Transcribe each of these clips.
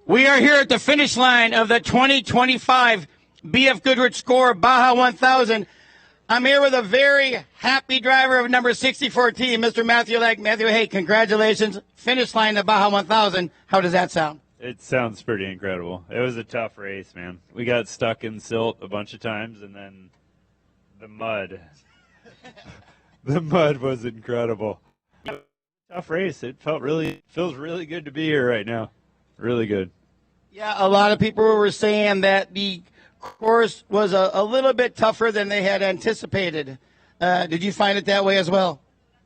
We are here at the finish line of the 2025 BFGoodrich SCORE Baja 1000. I'm here with a very happy driver of number 64 team, Mr. Matthew Legg. Matthew, hey, congratulations. Finish line of Baja 1000. How does that sound? It sounds pretty incredible. It was a tough race, man. We got stuck in silt a bunch of times, and then the mud. The mud was incredible. Tough race. It feels really good to be here right now. Really good. Yeah, a lot of people were saying that the course was a little bit tougher than they had anticipated. Did you find it that way as well?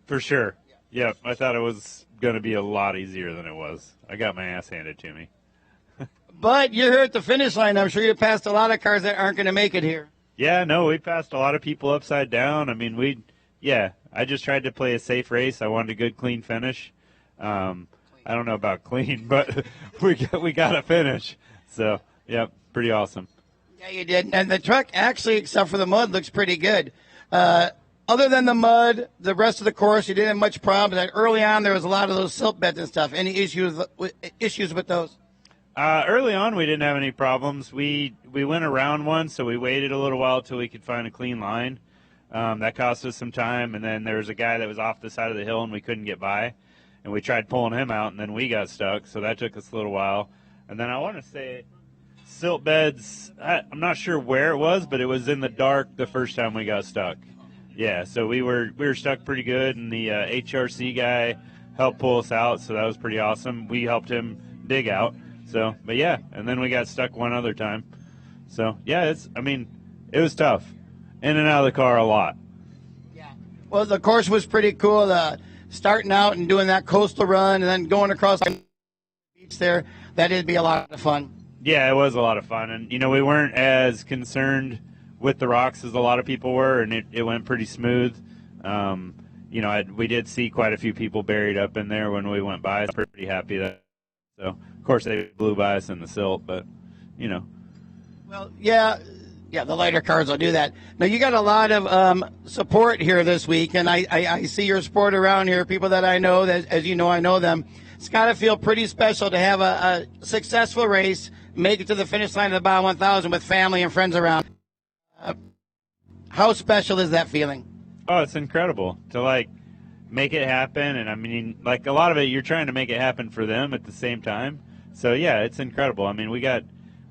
For sure. Yeah, I thought it was going to be a lot easier than it was. I got my ass handed to me. But you're here at the finish line. I'm sure you passed a lot of cars that aren't going to make it here. Yeah, no, we passed a lot of people upside down. I mean, I just tried to play a safe race. I wanted a good, clean finish. I don't know about clean, but we got a finish. So, yeah, pretty awesome. Yeah, you did. And the truck, actually, except for the mud, looks pretty good. Other than the mud, the rest of the course, you didn't have much problem. Like early on, there was a lot of those silt beds and stuff. Any issues with those? Early on, we didn't have any problems. We went around one, so we waited a little while till we could find a clean line. That cost us some time, and then there was a guy that was off the side of the hill, and we couldn't get by. And we tried pulling him out, and then we got stuck, so that took us a little while. And then I want to say silt beds, I'm not sure where it was, but it was in the dark the first time we got stuck. Yeah, so we were stuck pretty good, and the HRC guy helped pull us out, so that was pretty awesome. We helped him dig out. So, but yeah, and then we got stuck one other time. So, yeah, it was tough. In and out of the car a lot. Yeah. Well, the course was pretty cool. Starting out and doing that coastal run and then going across the beach there, that'd be a lot of fun. Yeah, it was a lot of fun. And, we weren't as concerned with the rocks as a lot of people were, and it went pretty smooth. We did see quite a few people buried up in there when we went by. I was pretty happy that. So, of course, they blew by us in the silt, but, Well, yeah, the lighter cars will do that. Now, you got a lot of support here this week, and I see your support around here, people that I know, that, as you know, I know them. It's got to feel pretty special to have a successful race, make it to the finish line of the Baja 1000 with family and friends around. How special is that feeling? Oh, it's incredible to, make it happen. And, a lot of it, you're trying to make it happen for them at the same time. So, yeah, it's incredible.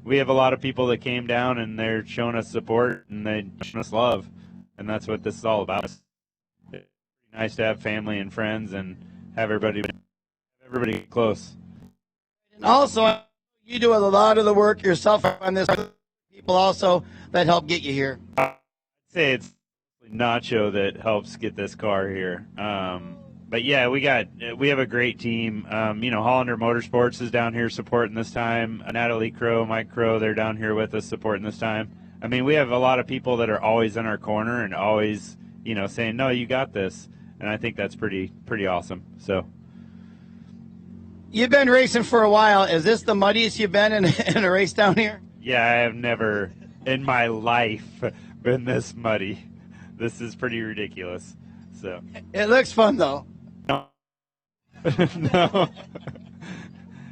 We have a lot of people that came down, and they're showing us support, and they're showing us love. And that's what this is all about. It's nice to have family and friends and have everybody close. And also, you do a lot of the work yourself on this. People also that help get you here. I'd say it's Nacho that helps get this car here. But yeah, we have a great team. Hollander Motorsports is down here supporting this time. Natalie Crow, Mike Crow, they're down here with us supporting this time. We have a lot of people that are always in our corner and always, saying, no, you got this. And I think that's pretty awesome. So. You've been racing for a while. Is this the muddiest you've been in a race down here? Yeah, I have never in my life been this muddy. This is pretty ridiculous. So it looks fun, though. No. No.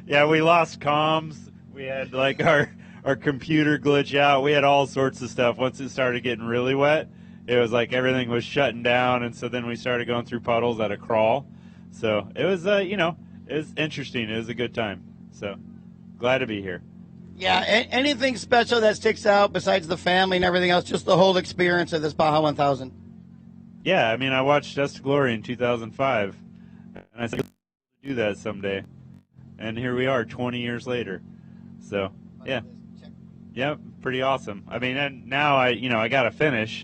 Yeah, we lost comms. We had our computer glitch out. We had all sorts of stuff. Once it started getting really wet, it was like everything was shutting down, and so then we started going through puddles at a crawl. So it was, it was interesting. It was a good time. So glad to be here. Yeah, anything special that sticks out besides the family and everything else, just the whole experience of this Baja 1000? Yeah, I watched Dust to Glory in 2005, and I said, I'll do that someday. And here we are 20 years later. So, yeah. Yeah, pretty awesome. And now I got to finish,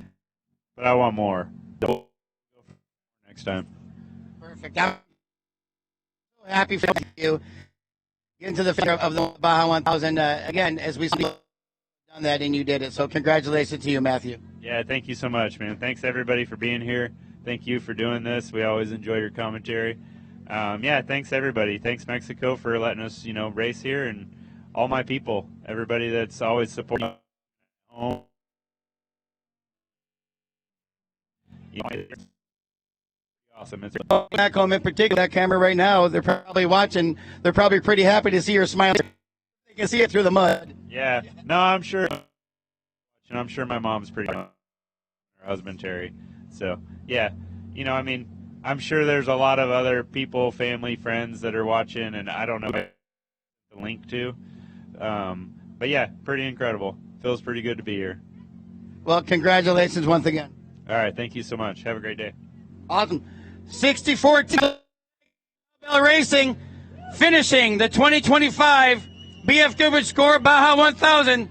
but I want more. Next time. Perfect. I'm so happy for you. Get into the finish of the Baja 1000. Again, as we done that, and you did it. So congratulations to you, Matthew. Yeah, thank you so much, man. Thanks, everybody, for being here. Thank you for doing this. We always enjoy your commentary. Thanks, everybody. Thanks, Mexico, for letting us, race here, and all my people, everybody that's always supporting. Awesome. Back home in particular, that camera right now, they're probably watching. They're probably pretty happy to see your smile. You can see it through the mud. Yeah. No, I'm sure. And I'm sure my mom's pretty. Her husband Terry. So yeah, I mean, I'm sure there's a lot of other people, family, friends that are watching, and I don't know the link to. But yeah, pretty incredible. Feels pretty good to be here. Well, congratulations once again. All right, thank you so much. Have a great day. Awesome. 64 Racing finishing the 2025 BFGoodrich SCORE Baja 1000.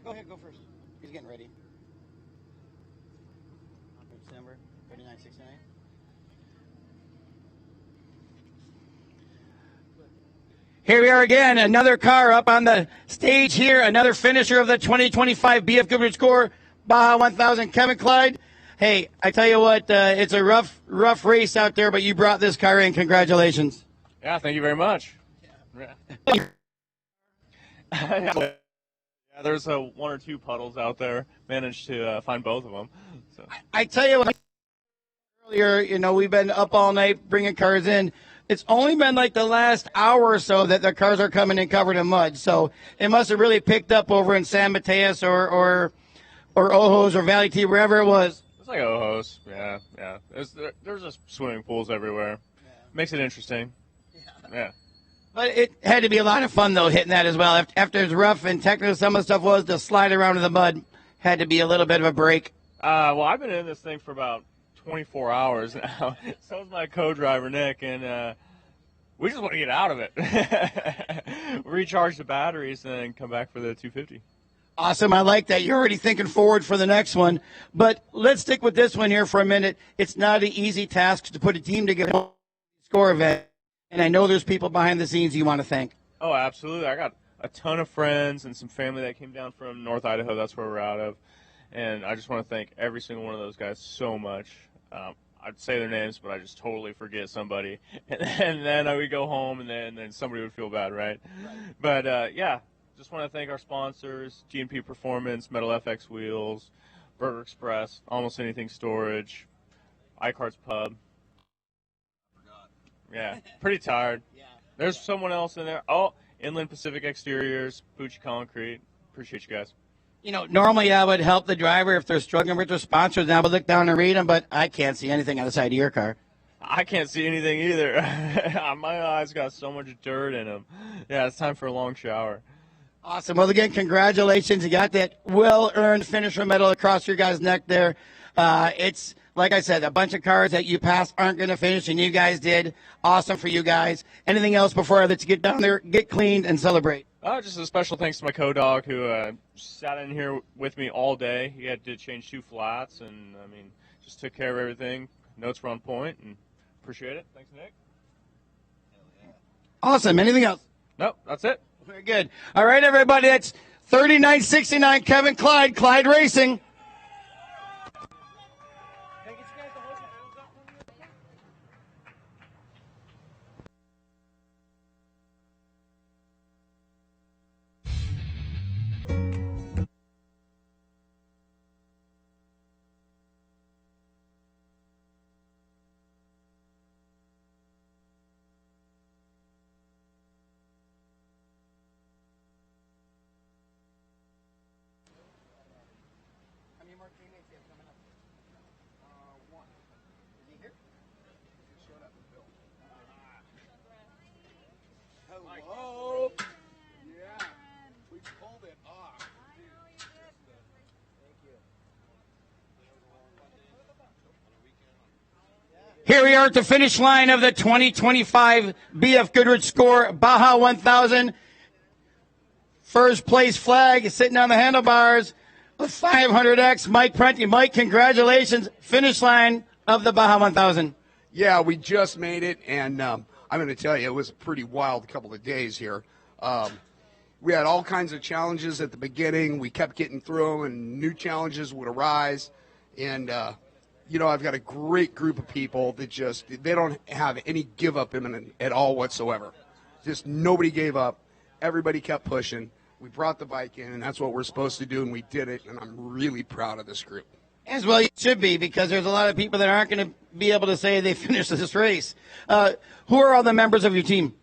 Go ahead, go first. He's getting ready. December 3969. Here we are again, another car up on the stage here, another finisher of the 2025 BFGoodrich SCORE Baja 1000, Kevin Clyde. Hey, I tell you what, it's a rough race out there, but you brought this car in. Congratulations. Yeah, thank you very much. Yeah, there's one or two puddles out there. Managed to find both of them. So. I tell you what, earlier, we've been up all night bringing cars in. It's only been like the last hour or so that the cars are coming in covered in mud. So it must have really picked up over in San Mateus or Ojos or Valley T, wherever it was. It's like Ojos. Yeah. There's just swimming pools everywhere. Yeah. Makes it interesting. Yeah. But it had to be a lot of fun, though, hitting that as well. After as rough and technical some of the stuff was, to slide around in the mud had to be a little bit of a break. Well, I've been in this thing for about 24 hours now. So is my co-driver, Nick, and we just want to get out of it. Recharge the batteries and then come back for the 250. Awesome. I like that. You're already thinking forward for the next one. But let's stick with this one here for a minute. It's not an easy task to put a team together for a SCORE event. And I know there's people behind the scenes you want to thank. Oh, absolutely. I got a ton of friends and some family that came down from North Idaho. That's where we're out of. And I just want to thank every single one of those guys so much. I'd say their names, but I just totally forget somebody. And then I would go home, and then somebody would feel bad, right? But, yeah, just want to thank our sponsors, G&P Performance, Metal FX Wheels, Burger Express, Almost Anything Storage, iCarts Pub. Yeah, pretty tired. There's someone else in there. Oh, Inland Pacific Exteriors, Bucci Concrete. Appreciate you guys. Normally I would help the driver if they're struggling with their sponsors, and I would look down and read them, but I can't see anything on the side of your car. I can't see anything either. My eyes got so much dirt in them. Yeah, it's time for a long shower. Awesome. Well, again, congratulations. You got that well-earned finisher medal across your guys' neck there. It's, like I said, a bunch of cars that you passed aren't going to finish, and you guys did. Awesome for you guys. Anything else before I let you get down there, get cleaned, and celebrate? Just a special thanks to my co-dog who sat in here with me all day. He had to change 2 flats, and, just took care of everything. Notes were on point, and appreciate it. Thanks, Nick. Awesome. Anything else? Nope, that's it. Very good. All right, everybody. That's 3969 Kevin Clyde Racing. Here we are at the finish line of the 2025 BFGoodrich SCORE Baja 1000. First place flag sitting on the handlebars. A 500X, Mike Prenti. Mike, congratulations. Finish line of the Baja 1000. Yeah, we just made it, and I'm going to tell you, it was a pretty wild couple of days here. We had all kinds of challenges at the beginning. We kept getting through them, and new challenges would arise. And, I've got a great group of people that they don't have any give up imminent at all whatsoever. Just nobody gave up. Everybody kept pushing. We brought the bike in, and that's what we're supposed to do, and we did it, and I'm really proud of this group. As well you should be, because there's a lot of people that aren't going to be able to say they finished this race. Who are all the members of your team?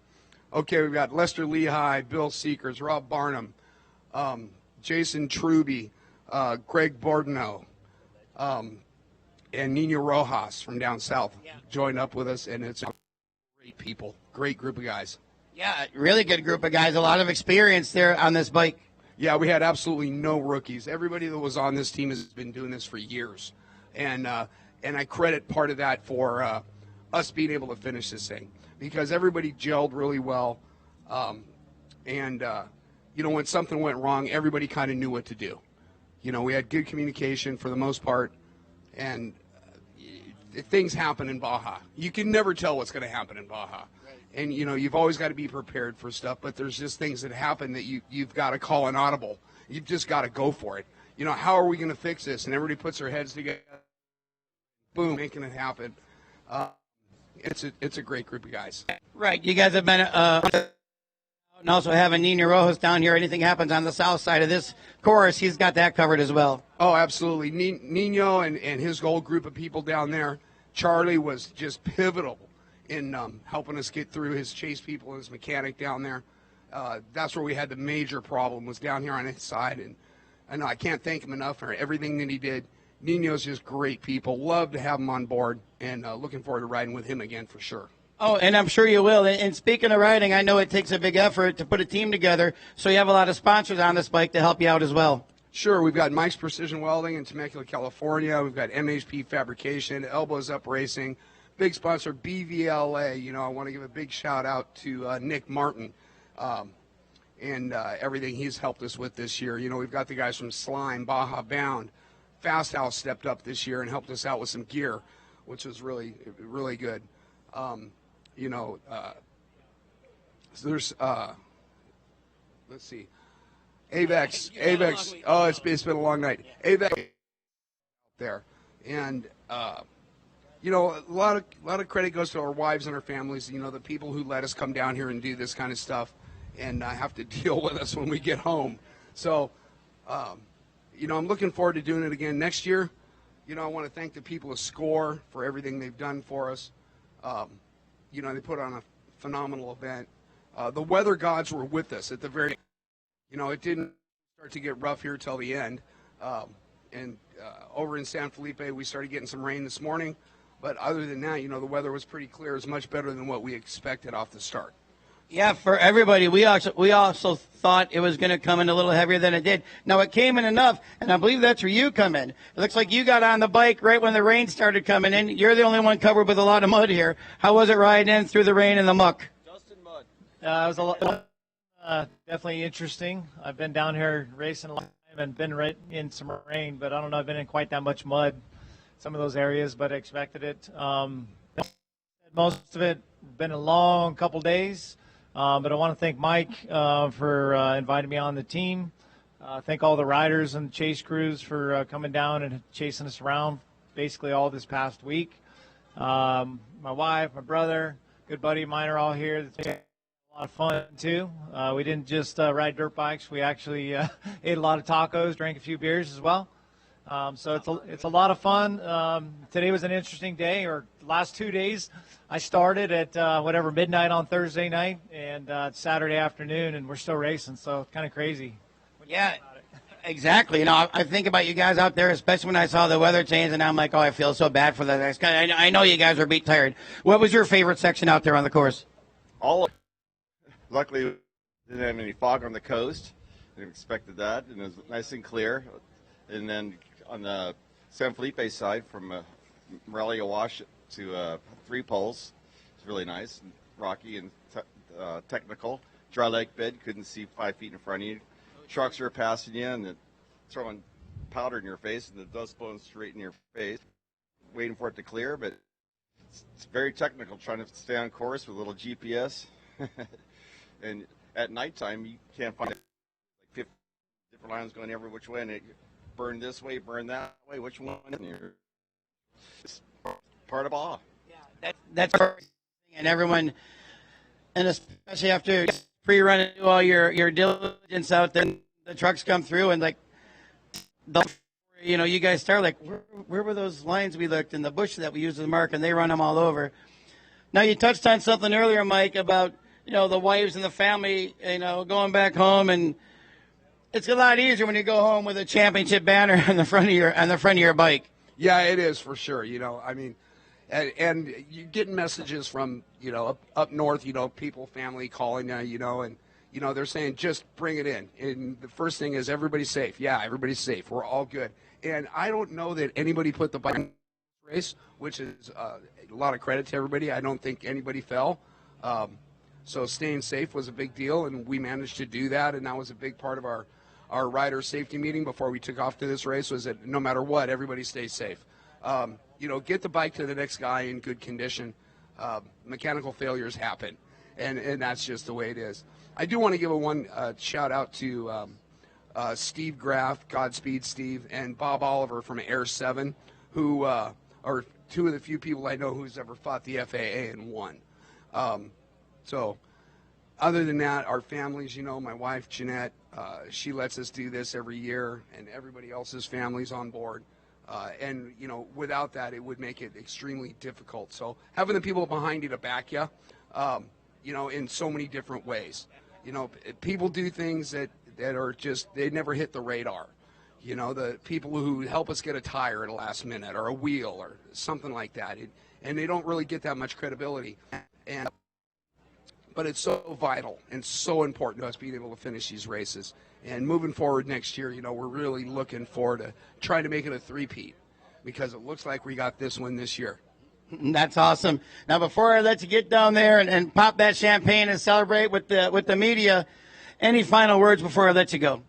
Okay, we've got Lester Lehigh, Bill Seekers, Rob Barnum, Jason Truby, Greg Bordenau, and Nino Rojas from down south joined up with us, and it's great people, great group of guys. Yeah, really good group of guys, a lot of experience there on this bike. Yeah, we had absolutely no rookies. Everybody that was on this team has been doing this for years, and I credit part of that for us being able to finish this thing, because everybody gelled really well, when something went wrong, everybody kind of knew what to do. We had good communication for the most part, and things happen in Baja. You can never tell what's going to happen in Baja. And, you've always got to be prepared for stuff, but there's just things that happen that you've got to call an audible. You've just got to go for it. How are we going to fix this? And everybody puts their heads together, boom, making it happen. It's a great group of guys. Right. You guys have been and also having Nino Rojas down here. Anything happens on the south side of this course, he's got that covered as well. Oh, absolutely. Nino and his whole group of people down there. Charlie was just pivotal in helping us get through, his chase people and his mechanic down there. That's where we had the major problem, was down here on his side. And I know I can't thank him enough for everything that he did. Nino's just great people. Love to have him on board, and looking forward to riding with him again for sure. Oh, and I'm sure you will. And speaking of riding, I know it takes a big effort to put a team together, so you have a lot of sponsors on this bike to help you out as well. Sure. We've got Mike's Precision Welding in Temecula, California. We've got MHP Fabrication, Elbows Up Racing. Big sponsor, BVLA. I want to give a big shout out to Nick Martin and everything he's helped us with this year. We've got the guys from Slime, Baja Bound. Fast House stepped up this year and helped us out with some gear, which was really, really good. So there's, let's see, Avex. Oh, it's been a long night. Avex there, and a lot of credit goes to our wives and our families. The people who let us come down here and do this kind of stuff, and have to deal with us when we get home. So, I'm looking forward to doing it again next year. I want to thank the people of SCORE for everything they've done for us. They put on a phenomenal event. The weather gods were with us at the very, it didn't start to get rough here till the end. Over in San Felipe, we started getting some rain this morning. But other than that, the weather was pretty clear. It was much better than what we expected off the start. Yeah, for everybody, we also thought it was going to come in a little heavier than it did. Now, it came in enough, and I believe that's where you come in. It looks like you got on the bike right when the rain started coming in. You're the only one covered with a lot of mud here. How was it riding in through the rain and the muck? Just in mud. It was a lot, definitely interesting. I've been down here racing a lot and been right in some rain, but I don't know, I've been in quite that much mud, some of those areas, but I expected it. Most of it been a long couple days. But I want to thank Mike for inviting me on the team. Thank all the riders and chase crews for coming down and chasing us around basically all this past week. My wife, my brother, good buddy of mine are all here. It's been a lot of fun, too. We didn't just ride dirt bikes. We actually ate a lot of tacos, drank a few beers as well. So it's a lot of fun. Today was an interesting day, or last 2 days. I started at midnight on Thursday night, and it's Saturday afternoon, and we're still racing. So it's kind of crazy. Yeah, exactly. I think about you guys out there, especially when I saw the weather change, and I'm like, oh, I feel so bad for the next guy. I know you guys are beat tired. What was your favorite section out there on the course? Luckily, we didn't have any fog on the coast. Didn't expected that, and it was nice and clear. And then on the San Felipe side, from Morelia Wash to 3 poles. It's really nice, and rocky and technical. Dry lake bed, couldn't see 5 feet in front of you. Trucks are passing you and throwing powder in your face, and the dust blowing straight in your face, waiting for it to clear. But it's very technical, trying to stay on course with a little GPS. And at nighttime, you can't find like 50 different lines going every which way, and it burn this way, burn that way. Which one? It's part of Baja. Yeah, that's and everyone, and especially after pre-run and do all your diligence out there, the trucks come through and like, you guys start like, where were those lines we looked in the bush that we used as a mark, and they run them all over. Now you touched on something earlier, Mike, about the wives and the family, going back home, and it's a lot easier when you go home with a championship banner on the front of your bike. Yeah, it is for sure. I mean, and you're getting messages from up north, people, family calling you, and they're saying just bring it in. And the first thing is everybody's safe. Yeah, everybody's safe. We're all good. And I don't know that anybody put the bike in the race, which is a lot of credit to everybody. I don't think anybody fell. So staying safe was a big deal, and we managed to do that, and that was a big part of our rider safety meeting before we took off to this race, was that no matter what, everybody stays safe. Get the bike to the next guy in good condition. Mechanical failures happen, and that's just the way it is. I do want to give one shout out to Steve Graff, Godspeed Steve, and Bob Oliver from Air 7, who are 2 of the few people I know who's ever fought the FAA and won. So other than that, our families, my wife, Jeanette, she lets us do this every year, and everybody else's family's on board. And without that, it would make it extremely difficult. So having the people behind you to back you, in so many different ways. People do things that are just, they never hit the radar. The people who help us get a tire at the last minute or a wheel or something like that. And they don't really get that much credibility. But it's so vital and so important to us being able to finish these races. And moving forward next year, we're really looking forward to trying to make it a three-peat, because it looks like we got this one this year. That's awesome. Now, before I let you get down there and pop that champagne and celebrate with the media, any final words before I let you go?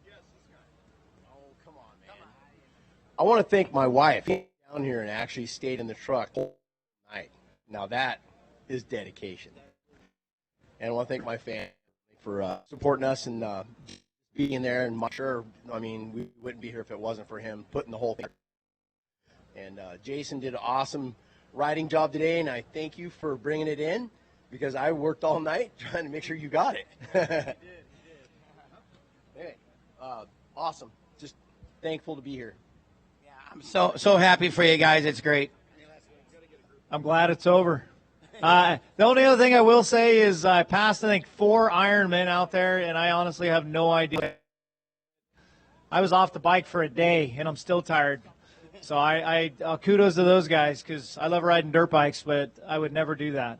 I want to thank my wife. She came down here and actually stayed in the truck all night. Now that is dedication. And I want to thank my family for supporting us and being there. And we wouldn't be here if it wasn't for him putting the whole thing. And Jason did an awesome riding job today, and I thank you for bringing it in, because I worked all night trying to make sure you got it. You did. Anyway, awesome. Just thankful to be here. Yeah, I'm so happy for you guys. It's great. I'm glad it's over. The only other thing I will say is I passed, I think, 4 Ironmen out there, and I honestly have no idea. I was off the bike for a day, and I'm still tired. So I kudos to those guys, because I love riding dirt bikes, but I would never do that.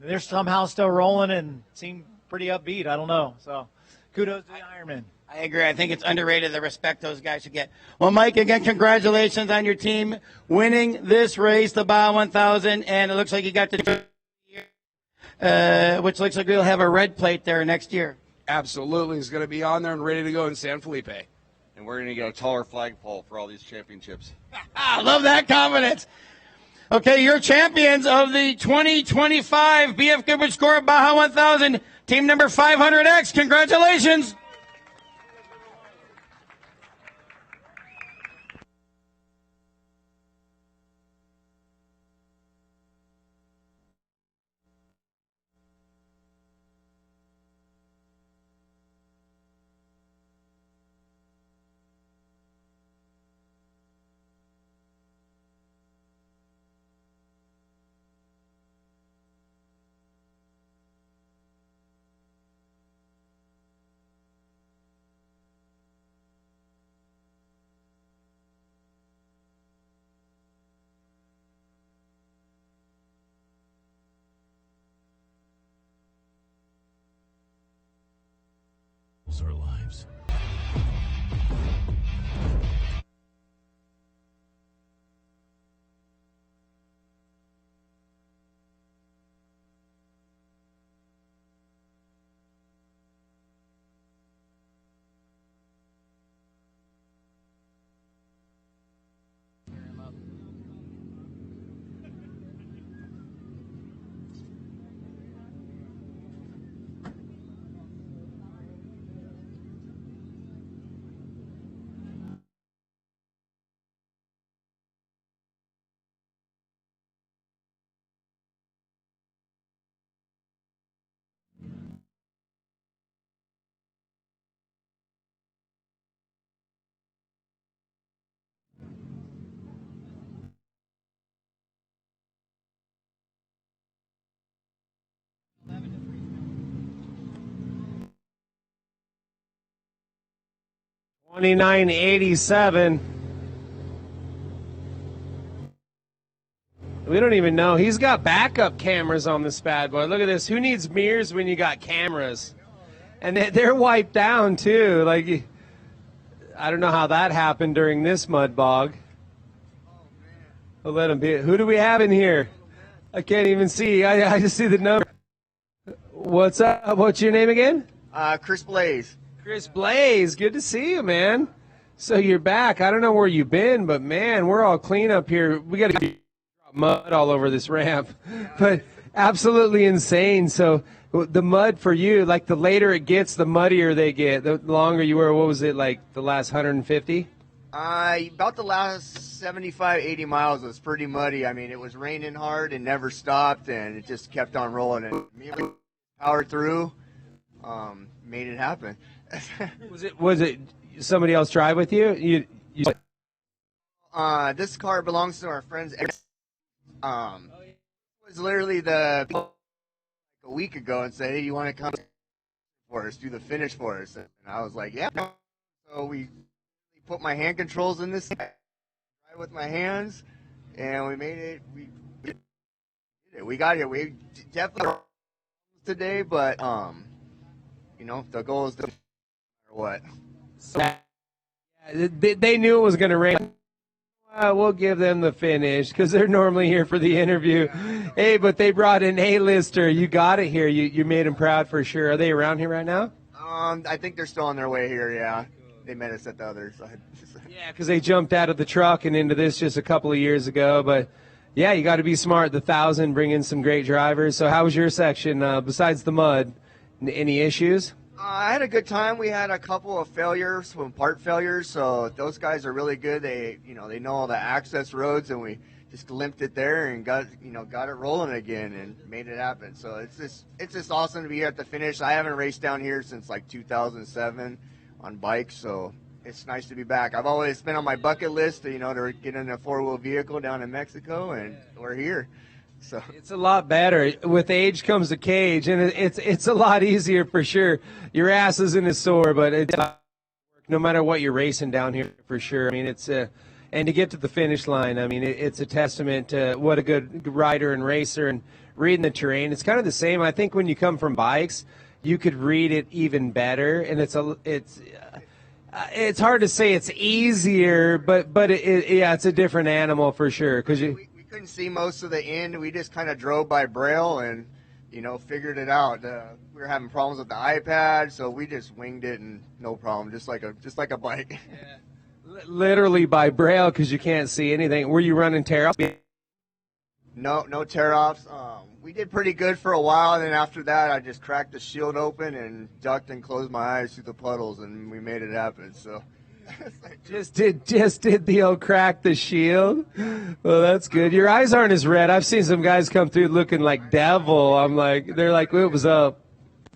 They're somehow still rolling and seem pretty upbeat. I don't know. So kudos to the Ironmen. I agree. I think it's underrated, the respect those guys should get. Well, Mike, again, congratulations on your team winning this race, the Baja 1000, and it looks like you got the which looks like we'll have a red plate there next year. Absolutely. It's going to be on there and ready to go in San Felipe. And we're going to get a taller flagpole for all these championships. I love that confidence. Okay, you're champions of the 2025 BFGoodrich SCORE Baja 1000, team number 500X. Congratulations. Our lives. 29.87. We don't even know. He's got backup cameras on this bad boy. Look at this. Who needs mirrors when you got cameras? And they're wiped down, too. Like, I don't know how that happened during this mud bog. We'll let him be. Who do we have in here? I can't even see. I just see the number. What's up? What's your name again? Chris Blaze. Chris Blaze. Good to see you, man. So you're back. I don't know where you've been, but, man, we're all clean up here. We got to get mud all over this ramp. But absolutely insane. So the mud for you, like the later it gets, the muddier they get. The longer you were, what was it, like the last 150? About the last 75, 80 miles was pretty muddy. I mean, it was raining hard and never stopped, and it just kept on rolling. And me and powered through, made it happen. Was it somebody else drive with you? This car belongs to our friend's ex. It was literally a week ago and said, hey, you want to come for us, do the finish for us? And I was like, yeah. So we put my hand controls in this with my hands, and we made it. We got here. We definitely today, but the goal is to what. They knew it was going to rain. We'll give them the finish because they're normally here for the interview. Hey, but they brought an A-lister. You got it here. You made them proud for sure. Are they around here right now? I think they're still on their way here, yeah. They met us at the other side. Yeah, because they jumped out of the truck and into this just a couple of years ago. But, yeah, you got to be smart. The 1,000, bring in some great drivers. So how was your section besides the mud? Any issues? I had a good time. We had a couple of failures, some part failures. So those guys are really good. They know all the access roads, and we just limped it there and got it rolling again and made it happen. So it's just awesome to be here at the finish. I haven't raced down here since like 2007 on bikes, so it's nice to be back. I've always been on my bucket list to get in a four-wheel vehicle down in Mexico, and we're here. So it's a lot better. With age comes a cage, and it's a lot easier for sure. Your ass isn't as sore, but it's no matter what you're racing down here for sure. I mean, and to get to the finish line, I mean, it's a testament to what a good rider and racer and reading the terrain. It's kind of the same. I think when you come from bikes, you could read it even better, and it's hard to say it's easier, but it's a different animal for sure because we couldn't see most of the end. We just kind of drove by Braille and figured it out. We were having problems with the iPad, so we just winged it and no problem, just like a bike. Yeah. Literally by Braille because you can't see anything. Were you running tear-offs? No tear-offs. We did pretty good for a while, and then after that, I just cracked the shield open and ducked and closed my eyes through the puddles, and we made it happen. So, just did the old crack the shield. Well, that's good. Your eyes aren't as red. I've seen some guys come through looking like devil. They're like, what was up?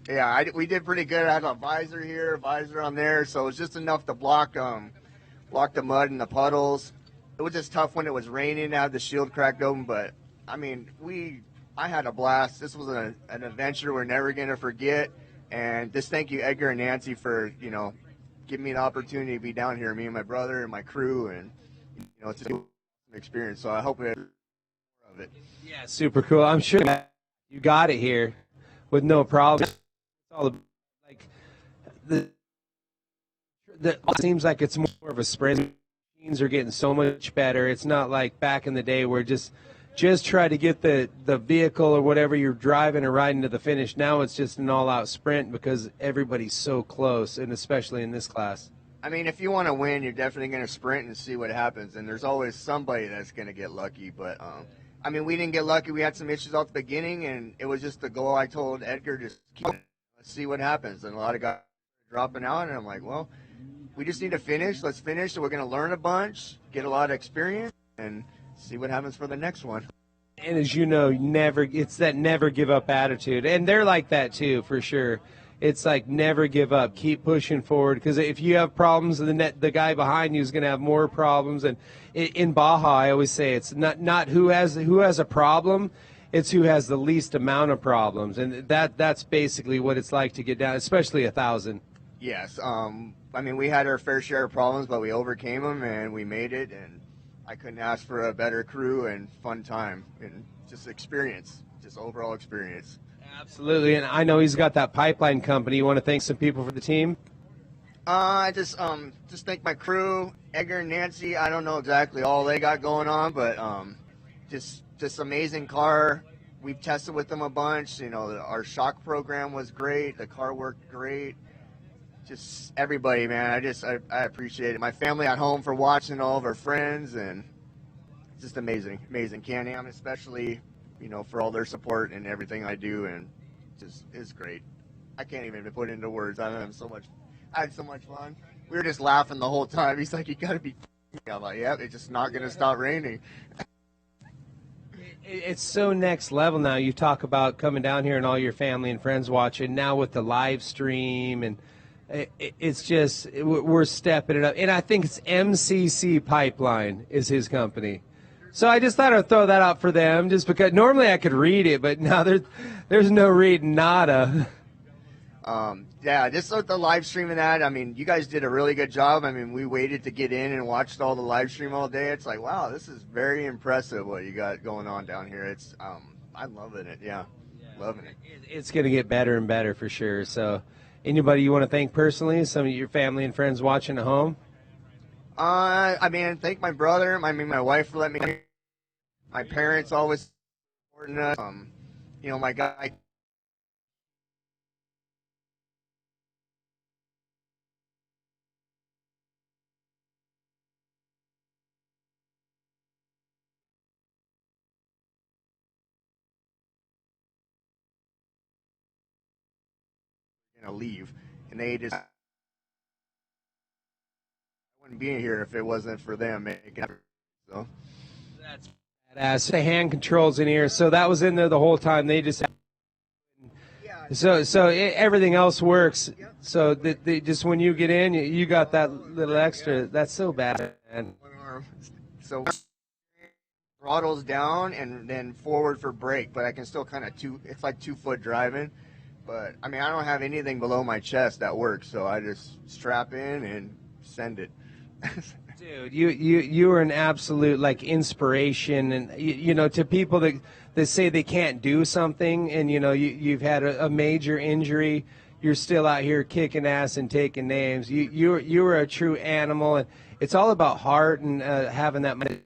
Yeah, we did pretty good. I had a visor here, a visor on there, so it was just enough to block the mud and the puddles. It was just tough when it was raining. I had the shield cracked open, but I mean, I had a blast. This was an adventure we're never going to forget. And just thank you, Edgar and Nancy, for, giving me the opportunity to be down here, me and my brother and my crew. And, it's an experience. So I hope we have more of it. Yeah, super cool. I'm sure you got it here with no problem. It's all like it seems like it's more of a sprint. Machines are getting so much better. It's not like back in the day where just try to get the vehicle or whatever you're driving or riding to the finish. Now it's just an all-out sprint because everybody's so close, and especially in this class. I mean, if you want to win, you're definitely going to sprint and see what happens, and there's always somebody that's going to get lucky. But, I mean, we didn't get lucky. We had some issues at the beginning, and it was just the goal. I told Edgar, just let's see what happens. And a lot of guys are dropping out, and I'm like, well, we just need to finish. Let's finish, so we're going to learn a bunch, get a lot of experience, and see what happens for the next one. And as you know, it's that never give up attitude. And they're like that too, for sure. It's like never give up, keep pushing forward. Because if you have problems, the guy behind you is going to have more problems. And in Baja, I always say it's not who has a problem, it's who has the least amount of problems. And that's basically what it's like to get down, especially 1,000. Yes. I mean, we had our fair share of problems, but we overcame them and we made it. And I couldn't ask for a better crew and fun time and just experience, just overall experience. Absolutely, and I know he's got that pipeline company. You want to thank some people for the team? I just thank my crew, Edgar and Nancy. I don't know exactly all they got going on, but just amazing car. We've tested with them a bunch. You know, our shock program was great. The car worked great. Just everybody, man. I appreciate it. My family at home for watching, all of our friends, and just amazing. Can-Am especially, you know, for all their support and everything I do, and just it's great. I can't even put it into words. I had so much fun. We were just laughing the whole time. He's like, "You gotta be." I'm like, "Yeah, it's just not gonna stop raining." It's so next level now. You talk about coming down here and all your family and friends watching. Now with the live stream, and it's just we're stepping it up. And I think it's MCC Pipeline is his company. So I just thought I'd throw that out for them, just because normally I could read it, but now there's no reading, nada. Yeah, just with the live stream and that, I mean, you guys did a really good job. I mean, we waited to get in and watched all the live stream all day. It's like, wow, this is very impressive what you got going on down here. It's, I'm loving it. Yeah, loving it. It's going to get better and better for sure. So anybody you want to thank personally, some of your family and friends watching at home? I mean, thank my brother, my wife for letting me, my parents always supporting us. You know, my guy. Leave, and they just, I wouldn't be here if it wasn't for them making it. So that's badass. The hand controls in here, so that was in there the whole time. They just everything else works. So they just when you get in, you got that little extra. That's so bad, man. So throttles down and then forward for brake, but I can still kind of it's like 2 foot driving. But, I mean, I don't have anything below my chest that works, so I just strap in and send it. Dude, you are an absolute, like, inspiration. And, you know, to people that say they can't do something and, you know, you've had a major injury, you're still out here kicking ass and taking names. You are a true animal. And it's all about heart and having that mind.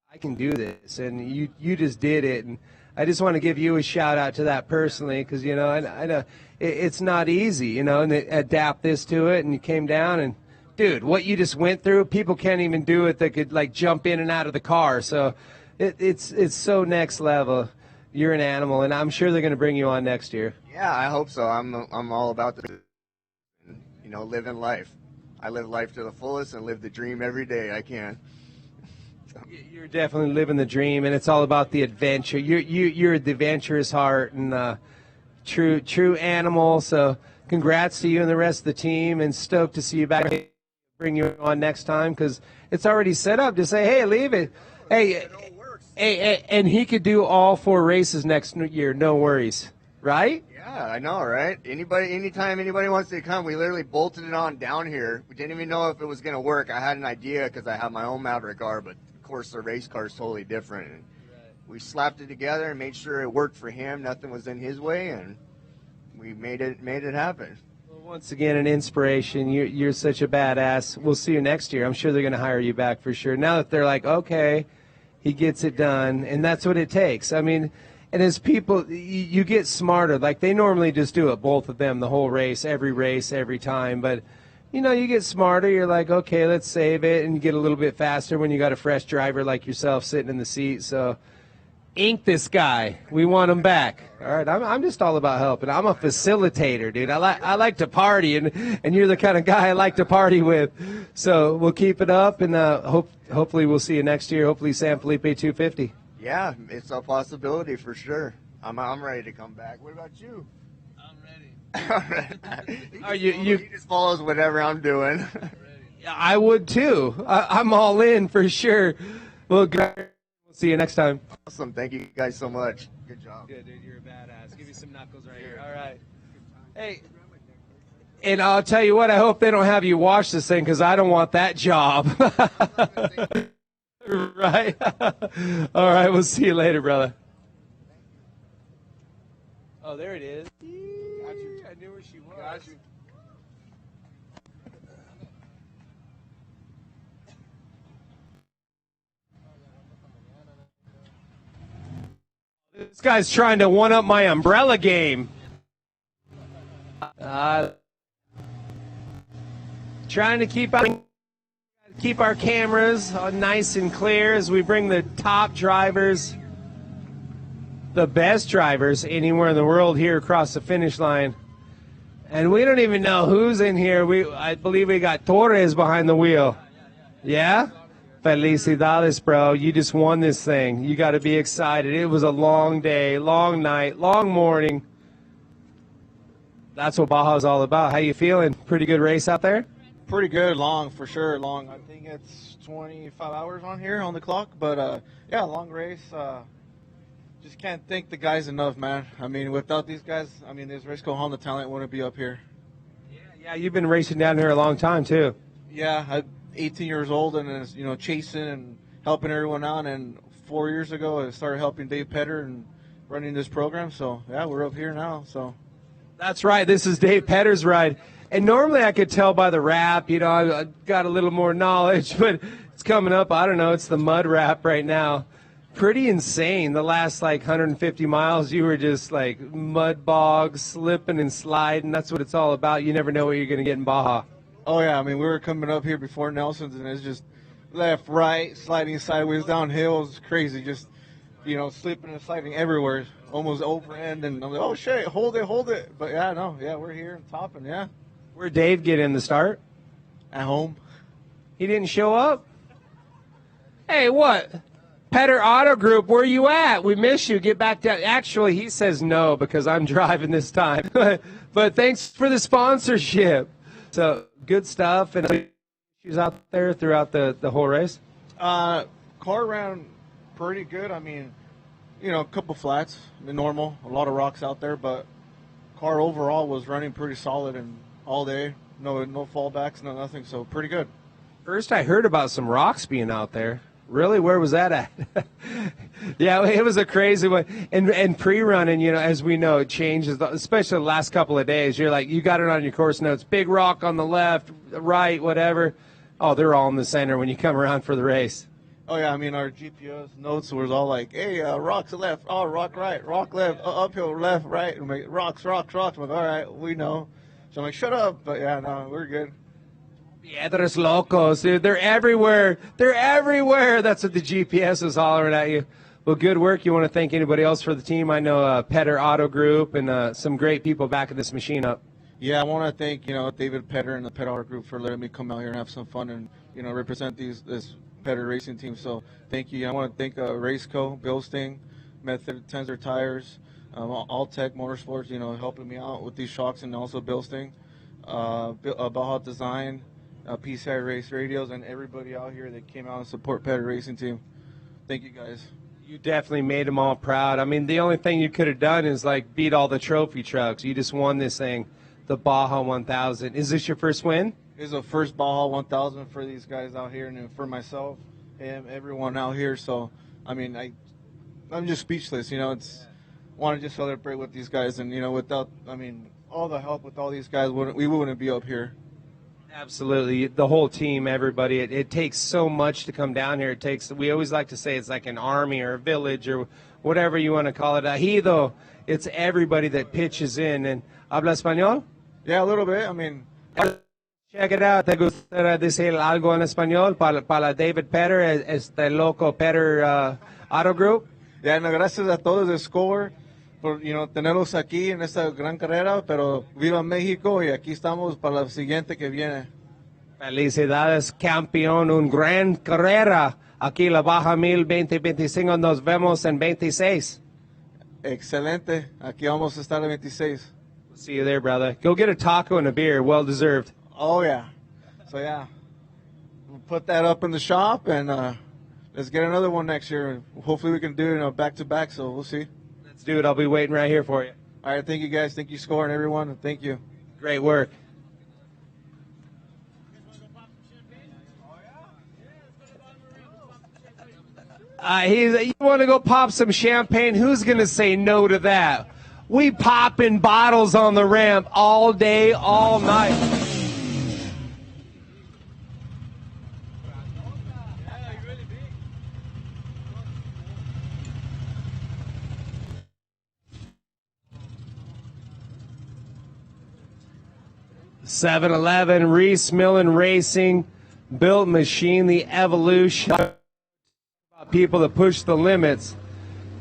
I can do this. And you just did it. And I just want to give you a shout out to that personally, because you know I know it's not easy, you know, and adapt this to it. And you came down, and dude, what you just went through, people can't even do it that could like jump in and out of the car. So it's so next level. You're an animal, and I'm sure they're going to bring you on next year. Yeah, I hope so. I'm all about the, you know, living life. I live life to the fullest and live the dream every day I can. You're definitely living the dream, and it's all about the adventure. You're the adventurous heart and true animal. So congrats to you and the rest of the team, and stoked to see you back. Bring you on next time because it's already set up to say, hey, leave it. Hey, and he could do all 4 races next year, no worries, right? Yeah, I know, right? Anytime anybody wants to come, we literally bolted it on down here. We didn't even know if it was going to work. I had an idea because I have my own Maverick car, but of course the race car is totally different. And we slapped it together and made sure it worked for him. Nothing was in his way, and we made it happen. Well, once again, an inspiration. You're such a badass. We'll see you next year. I'm sure they're going to hire you back for sure. Now that they're like, okay, he gets it done, and that's what it takes. I mean, and as people, you get smarter. Like, they normally just do it, both of them, the whole race, every time. But, you know, you get smarter. You're like, okay, let's save it, and you get a little bit faster when you got a fresh driver like yourself sitting in the seat. So, ink this guy. We want him back. All right, I'm just all about helping. I'm a facilitator, dude. I like to party, and you're the kind of guy I like to party with. So we'll keep it up, and hopefully we'll see you next year. Hopefully San Felipe 250. Yeah, it's a possibility for sure. I'm ready to come back. What about you? I'm ready. All right. He just follows whatever I'm doing. I would too. I'm all in for sure. Well, we'll see you next time. Awesome. Thank you guys so much. Good job. Good, dude. You're a badass. Give me some knuckles right here. All right. Hey. And I'll tell you what, I hope they don't have you wash this thing because I don't want that job. Right? All right, we'll see you later, brother. Oh, there it is. I knew where she was. This guy's trying to one-up my umbrella game. Trying to keep our cameras nice and clear as we bring the top drivers, the best drivers anywhere in the world here across the finish line. And we don't even know who's in here. I believe we got Torres behind the wheel. Yeah? Felicidades, bro. You just won this thing. You got to be excited. It was a long day, long night, long morning. That's what Baja's all about. How you feeling? Pretty good race out there? Pretty good, long for sure, long. I think it's 25 hours on here on the clock, but yeah, long race. Just can't thank the guys enough, man. I mean, without these guys, I mean, this race Honda talent wouldn't be up here. Yeah, you've been racing down here a long time too. Yeah, I'm 18 years old and chasing and helping everyone out. And 4 years ago, I started helping Dave Petter and running this program. So yeah, we're up here now. So that's right. This is Dave Petter's ride. And normally I could tell by the wrap, I got a little more knowledge, but it's coming up. I don't know. It's the mud wrap right now. Pretty insane. The last 150 miles, you were just mud bogs, slipping and sliding. That's what it's all about. You never know what you're going to get in Baja. Oh, yeah. I mean, we were coming up here before Nelson's, and it's just left, right, sliding sideways down hills. Crazy. Just, slipping and sliding everywhere. Almost over end. And I'm like, oh, shit, hold it. But, yeah, no. Yeah, we're here and topping, yeah. Where'd Dave get in the start? At home. He didn't show up? Hey, what? Petter Auto Group, where you at? We miss you. Get back down. Actually, he says no because I'm driving this time. But thanks for the sponsorship. So, good stuff. And issues out there throughout the whole race? Car ran pretty good. I mean, a couple flats, normal. A lot of rocks out there, but car overall was running pretty solid and all day. No fallbacks, no nothing. So pretty good. First, I heard about some rocks being out there. Really? Where was that at? Yeah, it was a crazy one. And pre-running, as we know, it changes, especially the last couple of days. You got it on your course notes. Big rock on the left, right, whatever. Oh, they're all in the center when you come around for the race. Oh, yeah. I mean, our GPS notes was all hey, rocks left, oh, rock right, rock left, uphill, left, right. I'm like, rocks. I'm like, all right, we know. So I'm like, shut up. But, yeah, no, we're good. Piedras locos, dude. They're everywhere. They're everywhere. That's what the GPS is hollering at you. Well, good work. You want to thank anybody else for the team? I know Petter Auto Group and some great people backing this machine up. Yeah, I want to thank, David Petter and the Petter Auto Group for letting me come out here and have some fun and, represent this Petter racing team. So thank you. I want to thank Raceco, Bill Sting, Method Tensor Tires, Alltech Motorsports, helping me out with these shocks, and also Bill Sting, Baja Design, PCI Race Radios, and everybody out here that came out and support Petter Racing Team. Thank you, guys. You definitely made them all proud. I mean, the only thing you could have done is beat all the trophy trucks. You just won this thing, the Baja 1000. Is this your first win? It's the first Baja 1000 for these guys out here, and for myself and everyone out here. So, I mean, I'm just speechless. Want to just celebrate with these guys, and without, all the help with all these guys, we wouldn't be up here. Absolutely. The whole team, everybody. It takes so much to come down here. We always like to say it's like an army or a village or whatever you want to call it. Ejido. It's everybody that pitches in. And ¿habla español? Yeah, a little bit. Check it out. ¿Te gustaría decir algo en español para David Petter, este loco Petter Auto Group? Yeah, no, gracias a todos de SCORE por tenerlos aquí en esta gran carrera, pero viva México y aquí estamos para la siguiente que viene. Felicidades, campeón, un gran carrera. Aquí la Baja 1000 2025, nos vemos en 26. Excelente, aquí vamos a estar el 26. See you there, brother. Go get a taco and a beer, well deserved. Oh yeah, so yeah, we'll put that up in the shop and let's get another one next year. Hopefully we can do it back to back, so we'll see. Let's do it. I'll be waiting right here for you. All right, thank you guys. Thank you, SCORE, and everyone. Thank you. Great work. You want to go pop some champagne? Who's going to say no to that? We popping bottles on the ramp all day, all night. (7-Eleven) Reese Millen Racing, built machine, the evolution. People that push the limits.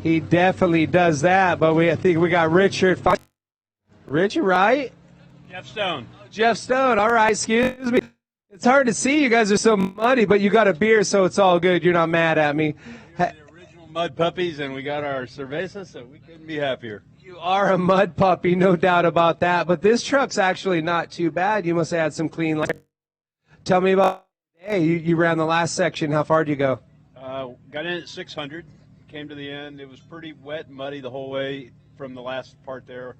He definitely does that, but I think we got Richard. Richard, right? Jeff Stone. Jeff Stone. All right, excuse me. It's hard to see. You guys are so muddy, but you got a beer, so it's all good. You're not mad at me. The original Mud Puppies, and we got our cerveza, so we couldn't be happier. You are a mud puppy, no doubt about that. But this truck's actually not too bad. You must have had some clean light. Tell me about. Hey, you ran the last section. How far did you go? Got in at 600. Came to the end. It was pretty wet and muddy the whole way from the last part there.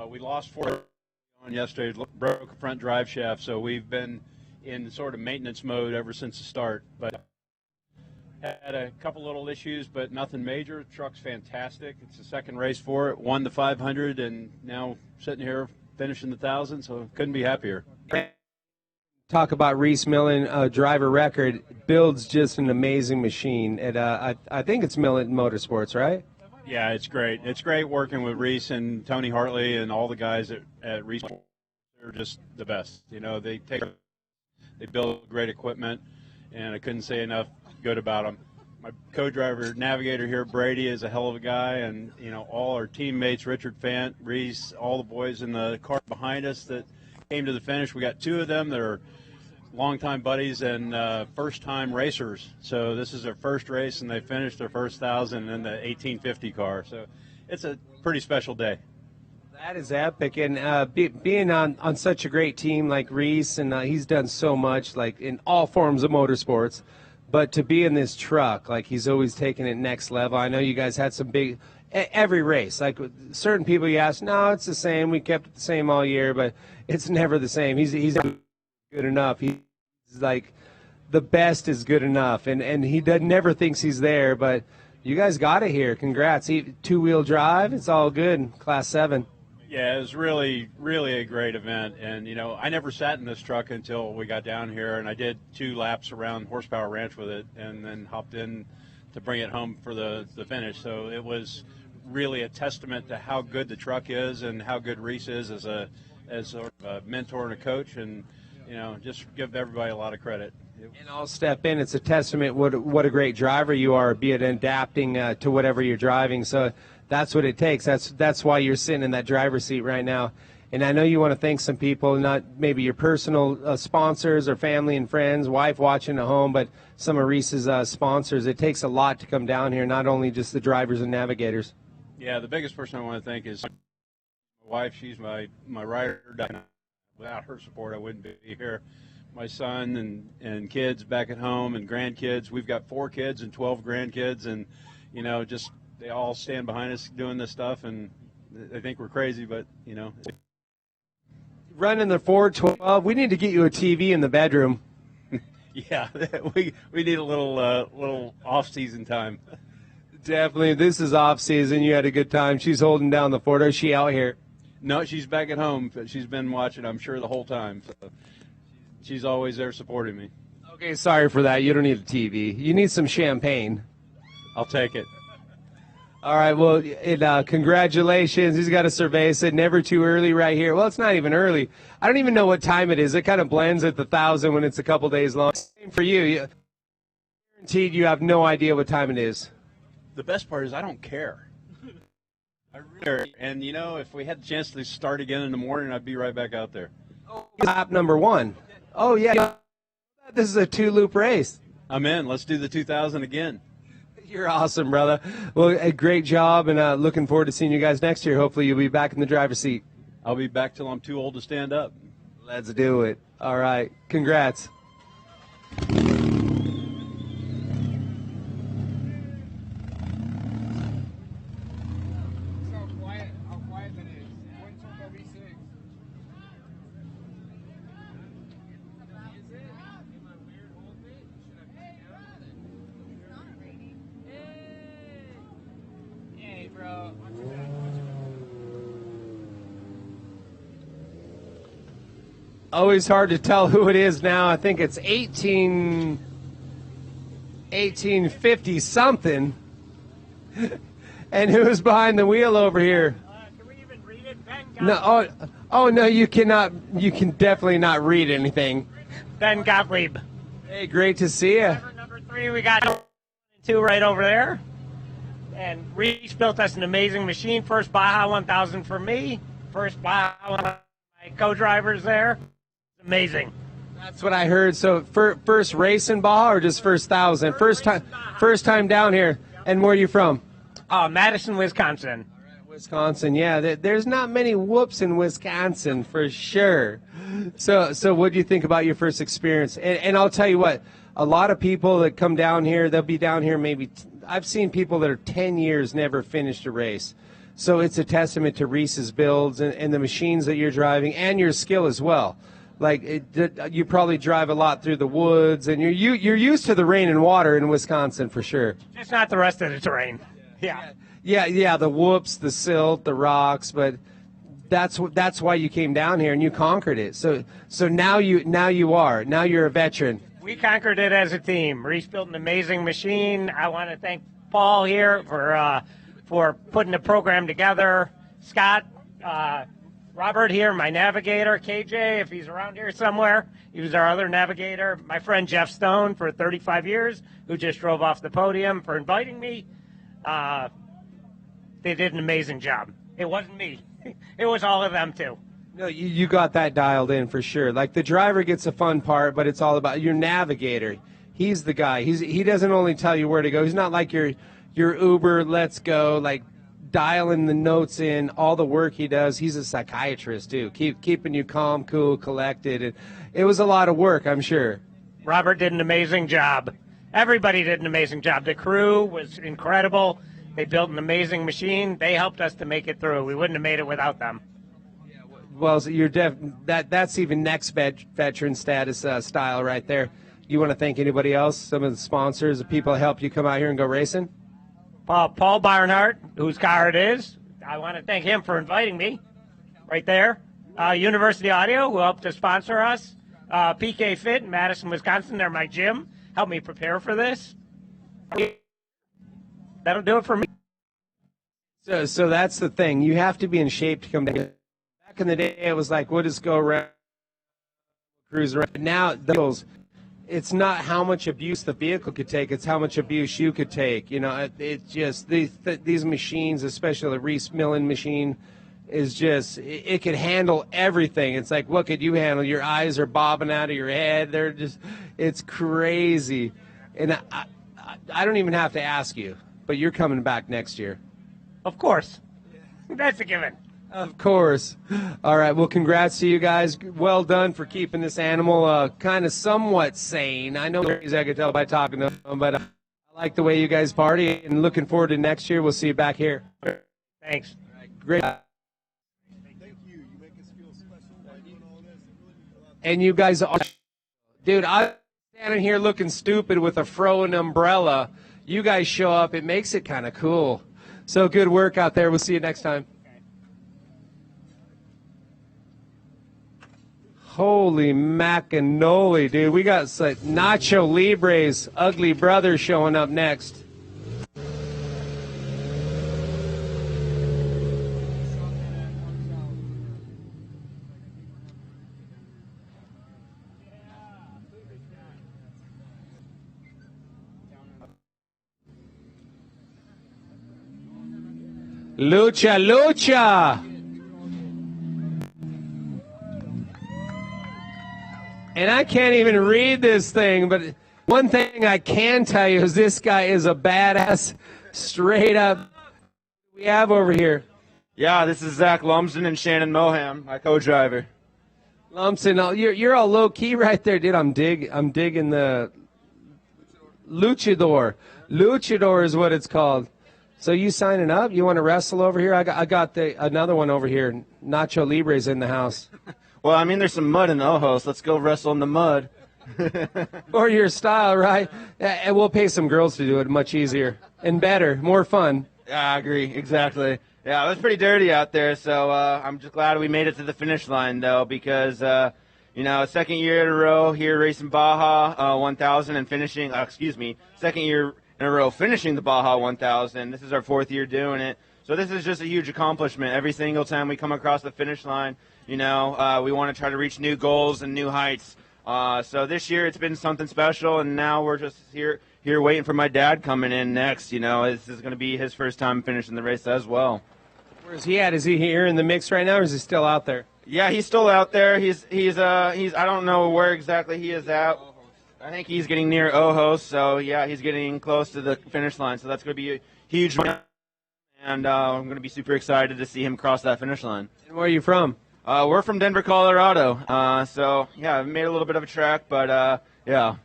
We lost 4 on yesterday. Broke a front drive shaft, so we've been in sort of maintenance mode ever since the start. But had a couple little issues, but nothing major. The truck's fantastic. It's the second race for it. Won the 500, and now sitting here finishing the 1,000, so couldn't be happier. Talk about Reese Millen, driver record. Builds just an amazing machine. And I think it's Millen Motorsports, right? Yeah, it's great. It's great working with Reese and Tony Hartley and all the guys at Reese. They're just the best. You know, they build great equipment, and I couldn't say enough good about them. My co-driver, navigator here, Brady, is a hell of a guy, and you know, all our teammates, Richard Fant, Reese, all the boys in the car behind us that came to the finish. We got 2 of them that are longtime buddies and first-time racers. So this is their first race, and they finished their first 1,000 in the 1850 car. So it's a pretty special day. That is epic, and being on such a great team like Reese, and he's done so much, like in all forms of motorsports. But to be in this truck, like he's always taking it next level. I know you guys had some big, every race, like certain people you ask, no, it's the same. We kept it the same all year, but it's never the same. He's good enough. He's like the best is good enough, and he never thinks he's there. But you guys got it here. Congrats. 2-wheel drive. It's all good. Class 7. Yeah, it was really, really a great event. And, you know, I never sat in this truck until we got down here, and I did 2 laps around Horsepower Ranch with it and then hopped in to bring it home for the finish. So it was really a testament to how good the truck is and how good Reese is as a mentor and a coach, and, you know, just give everybody a lot of credit. And I'll step in. It's a testament what a great driver you are, be it adapting to whatever you're driving. So that's what it takes. That's why you're sitting in that driver's seat right now. And I know you want to thank some people, not maybe your personal sponsors or family and friends, wife watching at home, but some of Reese's sponsors. It takes a lot to come down here, not only just the drivers and navigators. Yeah, the biggest person I want to thank is my wife. She's my rider. Without her support, I wouldn't be here. My son and kids back at home and grandkids. We've got 4 kids and 12 grandkids, and, you know, just they all stand behind us doing this stuff, and they think we're crazy, but, you know. Running the 412, we need to get you a TV in the bedroom. Yeah, we need a little off-season time. Definitely. This is off-season. You had a good time. She's holding down the fort. Is she out here? No, she's back at home. She's been watching, I'm sure, the whole time. So she's always there supporting me. Okay, sorry for that. You don't need a TV. You need some champagne. I'll take it. All right, well, congratulations. He's got a Cerveza, never too early right here. Well, it's not even early. I don't even know what time it is. It kind of blends at the 1,000 when it's a couple days long. Same for you. Guaranteed you have no idea what time it is. The best part is I don't care. I really, and, you know, if we had the chance to start again in the morning, I'd be right back out there. Lap number 1. Oh, yeah. This is a 2-loop race. I'm in. Let's do the 2,000 again. You're awesome, brother. Well, a great job, and looking forward to seeing you guys next year. Hopefully you'll be back in the driver's seat. I'll be back till I'm too old to stand up. Let's do it. All right. Congrats. Always hard to tell who it is now. I think it's 1850 something. And who's behind the wheel over here? Can we even read it? Ben No, oh no, you cannot. You can definitely not read anything. Ben Gottlieb. Hey, great to see you. Number 3, we got 2 right over there. And Reese built us an amazing machine. First Baja 1000 for me. First Baja 1000 my co-drivers there. It's amazing. That's what I heard. So first race in Baja or just first 1,000? First time down here. And where are you from? Madison, Wisconsin. Wisconsin, yeah. There's not many whoops in Wisconsin for sure. So what do you think about your first experience? And I'll tell you what, a lot of people that come down here, they'll be down here maybe. I've seen people that are 10 years never finished a race. So it's a testament to Reese's builds and the machines that you're driving and your skill as well. Like you probably drive a lot through the woods, and you're used to the rain and water in Wisconsin for sure. Just not the rest of the terrain. Yeah, the whoops, the silt, the rocks, but that's why you came down here and you conquered it. So now you're a veteran. We conquered it as a team. Reese built an amazing machine. I want to thank Paul here for putting the program together. Scott, Robert here, my navigator, KJ, if he's around here somewhere. He was our other navigator. My friend Jeff Stone for 35 years, who just drove off the podium, for inviting me. They did an amazing job. It wasn't me. It was all of them, too. No, you got that dialed in for sure. Like, the driver gets a fun part, but it's all about your navigator. He's the guy. He doesn't only tell you where to go. He's not like your Uber, let's go, like dialing the notes in, all the work he does. He's a psychiatrist, too, keeping you calm, cool, collected. And it was a lot of work, I'm sure. Robert did an amazing job. Everybody did an amazing job. The crew was incredible. They built an amazing machine. They helped us to make it through. We wouldn't have made it without them. Well, so that's even next veteran status style right there. You want to thank anybody else? Some of the sponsors, the people that helped you come out here and go racing? Paul Barnhart, whose car it is. I want to thank him for inviting me. Right there. University Audio, who helped to sponsor us. PK Fit in Madison, Wisconsin. They're my gym. Helped me prepare for this. That'll do it for me. So that's the thing. You have to be in shape to come down. Back in the day, it was like, we'll just go around, cruise around. Now, it's not how much abuse the vehicle could take. It's how much abuse you could take. You know, it's just these machines, especially the Reese milling machine, is just, it can handle everything. It's like, what could you handle? Your eyes are bobbing out of your head. They're just, it's crazy. And I don't even have to ask you, but you're coming back next year. Of course. That's a given. Of course. All right. Well, congrats to you guys. Well done for keeping this animal kind of somewhat sane. I know I could tell by talking to them, but I like the way you guys party, and looking forward to next year. We'll see you back here. Thanks. Great. And you guys are, dude, I'm standing here looking stupid with a fro and umbrella. You guys show up. It makes it kind of cool. So good work out there. We'll see you next time. Holy macanoli, dude. We got like Nacho Libre's ugly brother showing up next. Lucha, lucha. And I can't even read this thing, but one thing I can tell you is this guy is a badass, straight up. We have over here. Yeah, this is Zach Lumsden and Shannon Moham, my co-driver. Lumsden, you're all low key right there, dude. I'm digging the luchador. Luchador is what it's called. So you signing up? You want to wrestle over here? I got another one over here. Nacho Libre's in the house. Well, I mean, there's some mud in the Ojos. Let's go wrestle in the mud. Or your style, right? And we'll pay some girls to do it much easier and better, more fun. Yeah, I agree. Exactly. Yeah, it was pretty dirty out there, so I'm just glad we made it to the finish line, though, because, second year in a row here racing Baja 1000 and finishing, second year in a row finishing the Baja 1000. This is our 4th year doing it. So this is just a huge accomplishment. Every single time we come across the finish line, we want to try to reach new goals and new heights. So this year it's been something special, and now we're just here waiting for my dad coming in next. This is going to be his first time finishing the race as well. Where's he at? Is he here in the mix right now, or is he still out there? Yeah, he's still out there. He's I don't know where exactly he is at. I think he's getting near Ojos, so yeah, he's getting close to the finish line. So that's going to be a huge moment, and I'm going to be super excited to see him cross that finish line. And where are you from? We're from Denver, Colorado. So yeah, I've made a little bit of a trek, but yeah.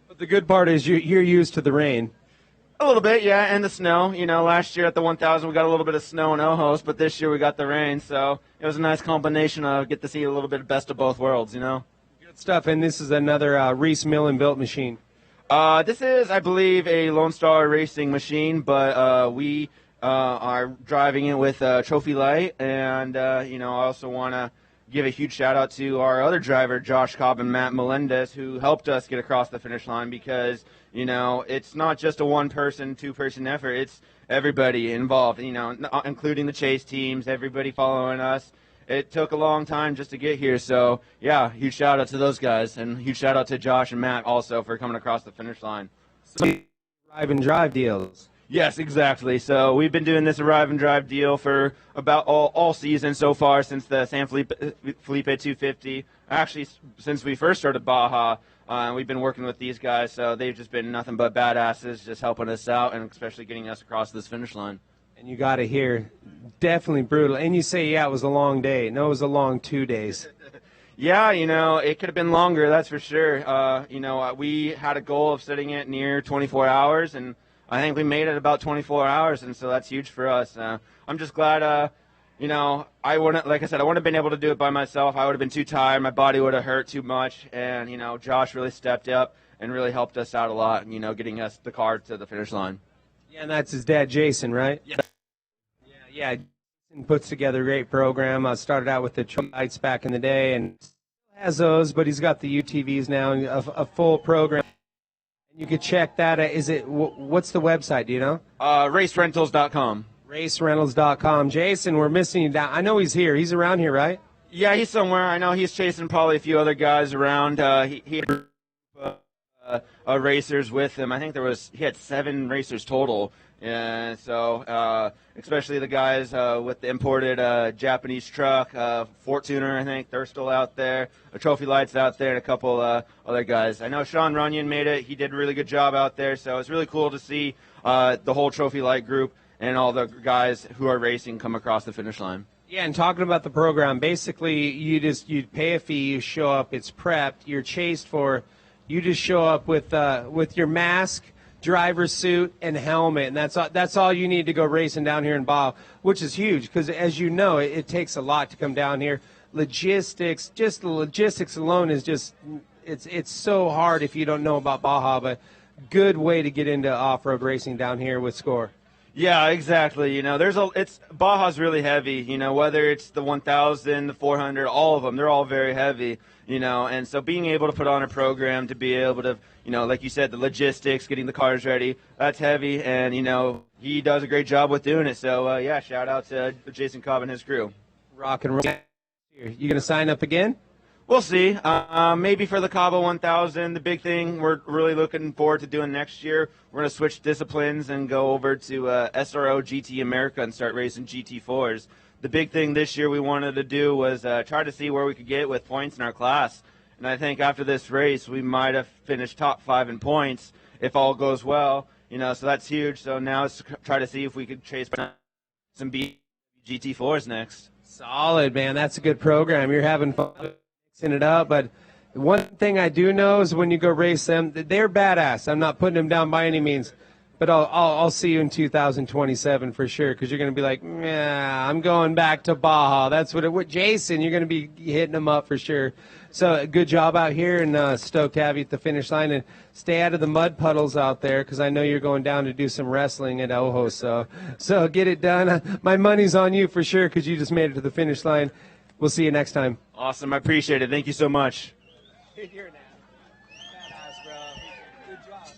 But the good part is you're used to the rain. A little bit, yeah, and the snow. Last year at the 1000 we got a little bit of snow in Ojos, but this year we got the rain, so it was a nice combination of get to see a little bit of best of both worlds, Good stuff, and this is another Reese Millen built machine. This is, I believe, a Lone Star Racing machine, but we are driving it with Trophy Light, and I also want to give a huge shout out to our other driver, Josh Cobb and Matt Melendez, who helped us get across the finish line because, it's not just a one-person, two-person effort. It's everybody involved, including the chase teams, everybody following us. It took a long time just to get here, so, yeah, huge shout out to those guys, and huge shout out to Josh and Matt also for coming across the finish line. So, drive and drive deals. Yes, exactly. So we've been doing this arrive and drive deal for about all season so far since the San Felipe 250. Actually, since we first started Baja, we've been working with these guys, so they've just been nothing but badasses, just helping us out and especially getting us across this finish line. And you got to hear, definitely brutal. And you say, yeah, it was a long day. No, it was a long 2 days. Yeah, it could have been longer, that's for sure. We had a goal of sitting it near 24 hours, and I think we made it about 24 hours, and so that's huge for us. I'm just glad, I wouldn't, like I said, I wouldn't have been able to do it by myself. I would have been too tired. My body would have hurt too much, and, Josh really stepped up and really helped us out a lot, getting us the car to the finish line. Yeah, and that's his dad, Jason, right? Yeah. Yeah, Jason puts together a great program. Started out with the lights back in the day and still has those, but he's got the UTVs now, a full program. You could check that. What's the website? Do you know? RaceRentals.com. RaceRentals.com. Jason, we're missing you down. I know he's here. He's around here, right? Yeah, he's somewhere. I know he's chasing probably a few other guys around. He had racers with him. I think he had 7 racers total. And so, especially the guys with the imported Japanese truck, Fortuner, I think, they're still out there. Trophy Light's out there, and a couple other guys. I know Sean Runyon made it. He did a really good job out there. So it's really cool to see the whole Trophy Light group and all the guys who are racing come across the finish line. Yeah, and talking about the program, basically you pay a fee, you show up, it's prepped, you're chased for, you just show up with your mask, driver's suit, and helmet, and that's all you need to go racing down here in Baja, which is huge because, as you know, it takes a lot to come down here. Logistics, just the logistics alone is just it's so hard if you don't know about Baja, but good way to get into off-road racing down here with SCORE. Yeah, exactly. Baja's really heavy, whether it's the 1000, the 400, all of them, they're all very heavy, and so being able to put on a program to be able to, like you said, the logistics, getting the cars ready, that's heavy, and, he does a great job with doing it. So, yeah, shout out to Jason Cobb and his crew. Rock and roll. You going to sign up again? We'll see. Maybe for the Cabo 1000. The big thing we're really looking forward to doing next year, we're going to switch disciplines and go over to SRO GT America and start racing GT4s. The big thing this year we wanted to do was try to see where we could get with points in our class. And I think after this race, we might have finished top 5 in points if all goes well. So that's huge. So now let's try to see if we could chase some GT4s next. Solid, man. That's a good program. You're having fun mixing it up. But one thing I do know is when you go race them, they're badass. I'm not putting them down by any means. But I'll see you in 2027 for sure, because you're going to be like, yeah, I'm going back to Baja. That's what Jason, you're going to be hitting them up for sure. So good job out here, and stoked to have you at the finish line. And stay out of the mud puddles out there, because I know you're going down to do some wrestling at Ojos. So get it done. My money's on you for sure, because you just made it to the finish line. We'll see you next time. Awesome. I appreciate it. Thank you so much. You're an badass, bro. Good job.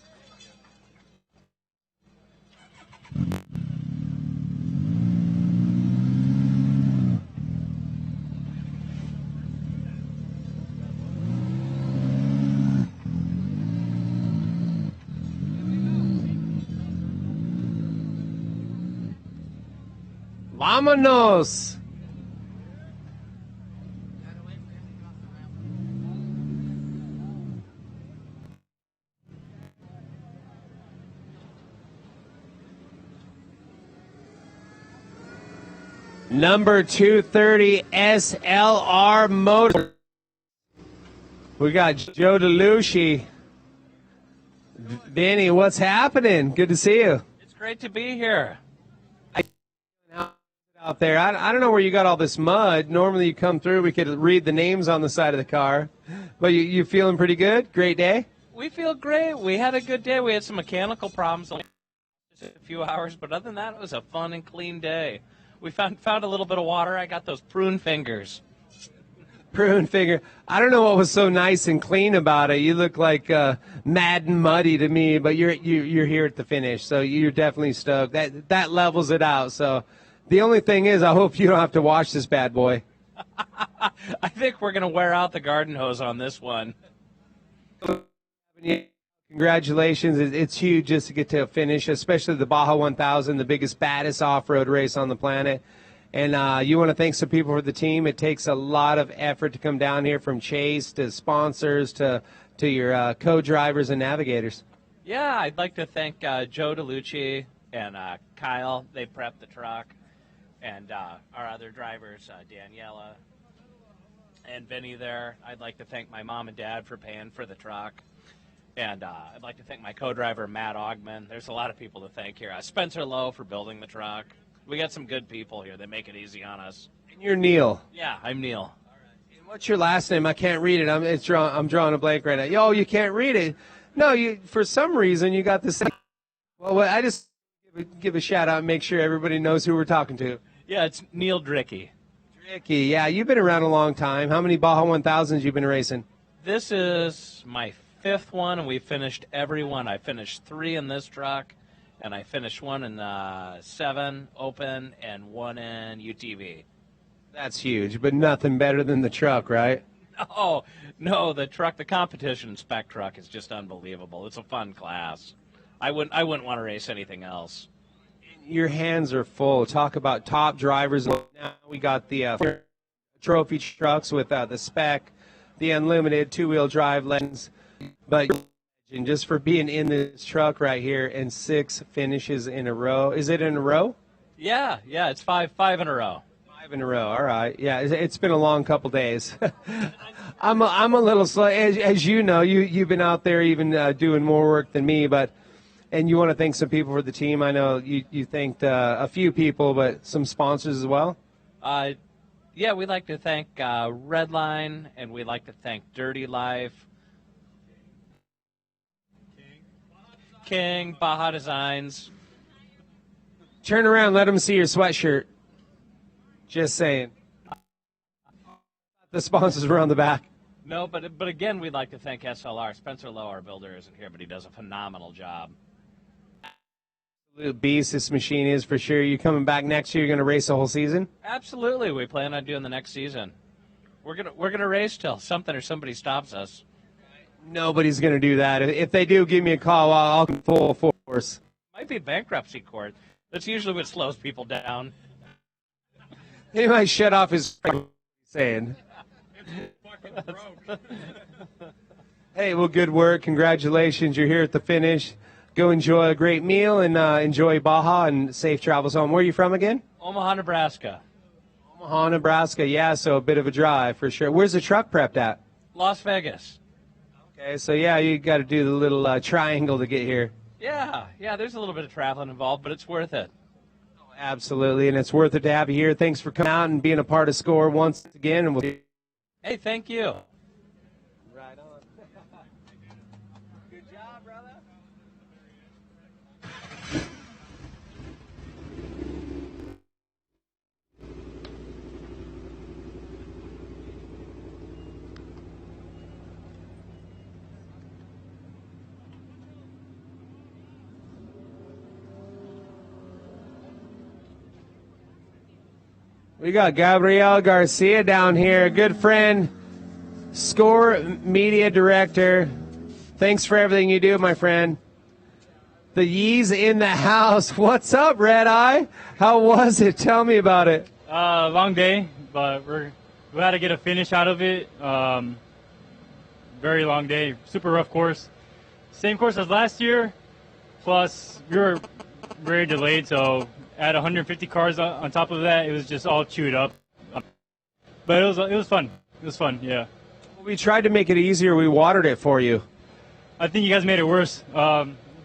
Vámonos. Number 230 SLR Motor. We got Joe DeLucci. Vinny, what's happening? Good to see you. It's great to be here. Out there, I don't know where you got all this mud. Normally you come through, we could read the names on the side of the car. But you feeling pretty good? Great day? We feel great. We had a good day. We had some mechanical problems, just a few hours, but other than that, it was a fun and clean day. We found a little bit of water. I got those prune fingers. Prune finger. I don't know what was so nice and clean about it. You look like mad and muddy to me, but you're here at the finish, so you're definitely stoked. That levels it out. So the only thing is, I hope you don't have to wash this bad boy. I think we're going to wear out the garden hose on this one. Congratulations. It's huge just to get to a finish, especially the Baja 1000, the biggest, baddest off-road race on the planet. And you want to thank some people for the team. It takes a lot of effort to come down here, from Chase to sponsors to your co-drivers and navigators. Yeah, I'd like to thank Joe DeLucci and Kyle. They prepped the truck. And our other drivers, Daniela and Vinny there. I'd like to thank my mom and dad for paying for the truck. And I'd like to thank my co-driver, Matt Ogman. There's a lot of people to thank here. Spencer Lowe for building the truck. We got some good people here. They make it easy on us. And you're Neil. Yeah, I'm Neil. And what's your last name? I can't read it. I'm drawing a blank right now. Oh, you can't read it. No, you for some reason you got this. Well, I just give a shout out and make sure everybody knows who we're talking to. Yeah, it's Neil Dricky. Dricky, yeah, you've been around a long time. How many Baja 1000s you been racing? This is my 5th one, and we finished every one. I finished 3 in this truck, and I finished 1 in 7 open and 1 in UTV. That's huge, but nothing better than the truck, right? Oh, no, the competition spec truck is just unbelievable. It's a fun class. I wouldn't want to race anything else. Your hands are full. Talk about top drivers. Now we got the trophy trucks with the spec, the unlimited 2-wheel drive lens. But just for being in this truck right here and 6 finishes in a row. Is it in a row? Yeah, it's five in a row. 5 in a row. All right. Yeah, it's been a long couple days. I'm a little slow. As you know, you've been out there even doing more work than me, but. And you want to thank some people for the team. I know you thanked a few people, but some sponsors as well? Yeah, we'd like to thank Redline, and we'd like to thank Dirty Life, King, Baja Designs. Turn around, let them see your sweatshirt. Just saying. The sponsors were on the back. No, but again, we'd like to thank SLR. Spencer Lowe, our builder, isn't here, but he does a phenomenal job. Absolute beast this machine is for sure. You coming back next year? You're going to race the whole season? Absolutely. We plan on doing the next season. We're gonna race till something or somebody stops us. Nobody's going to do that. If they do, give me a call. I'll come full force. Might be bankruptcy court. That's usually what slows people down. He might shut off his saying. Hey, well, good work. Congratulations. You're here at the finish. Go enjoy a great meal and enjoy Baja and safe travels home. Where are you from again? Omaha, Nebraska. Omaha, Nebraska. Yeah, so a bit of a drive for sure. Where's the truck prepped at? Las Vegas. Okay, so yeah, you got to do the little triangle to get here. Yeah, there's a little bit of traveling involved, but it's worth it. Absolutely, and it's worth it to have you here. Thanks for coming out and being a part of SCORE once again. And we'll. Hey, thank you. Right on. Good job, brother. We got Gabriel Garcia down here, good friend, SCORE Media Director. Thanks for everything you do, my friend. The Yee's in the house. What's up, Red Eye? How was it? Tell me about it. Long day, but we had to get a finish out of it. Very long day, super rough course. Same course as last year, plus we were very delayed, so add 150 cars on top of that, it was just all chewed up. But it was fun. It was fun, yeah. We tried to make it easier. We watered it for you. I think you guys made it worse.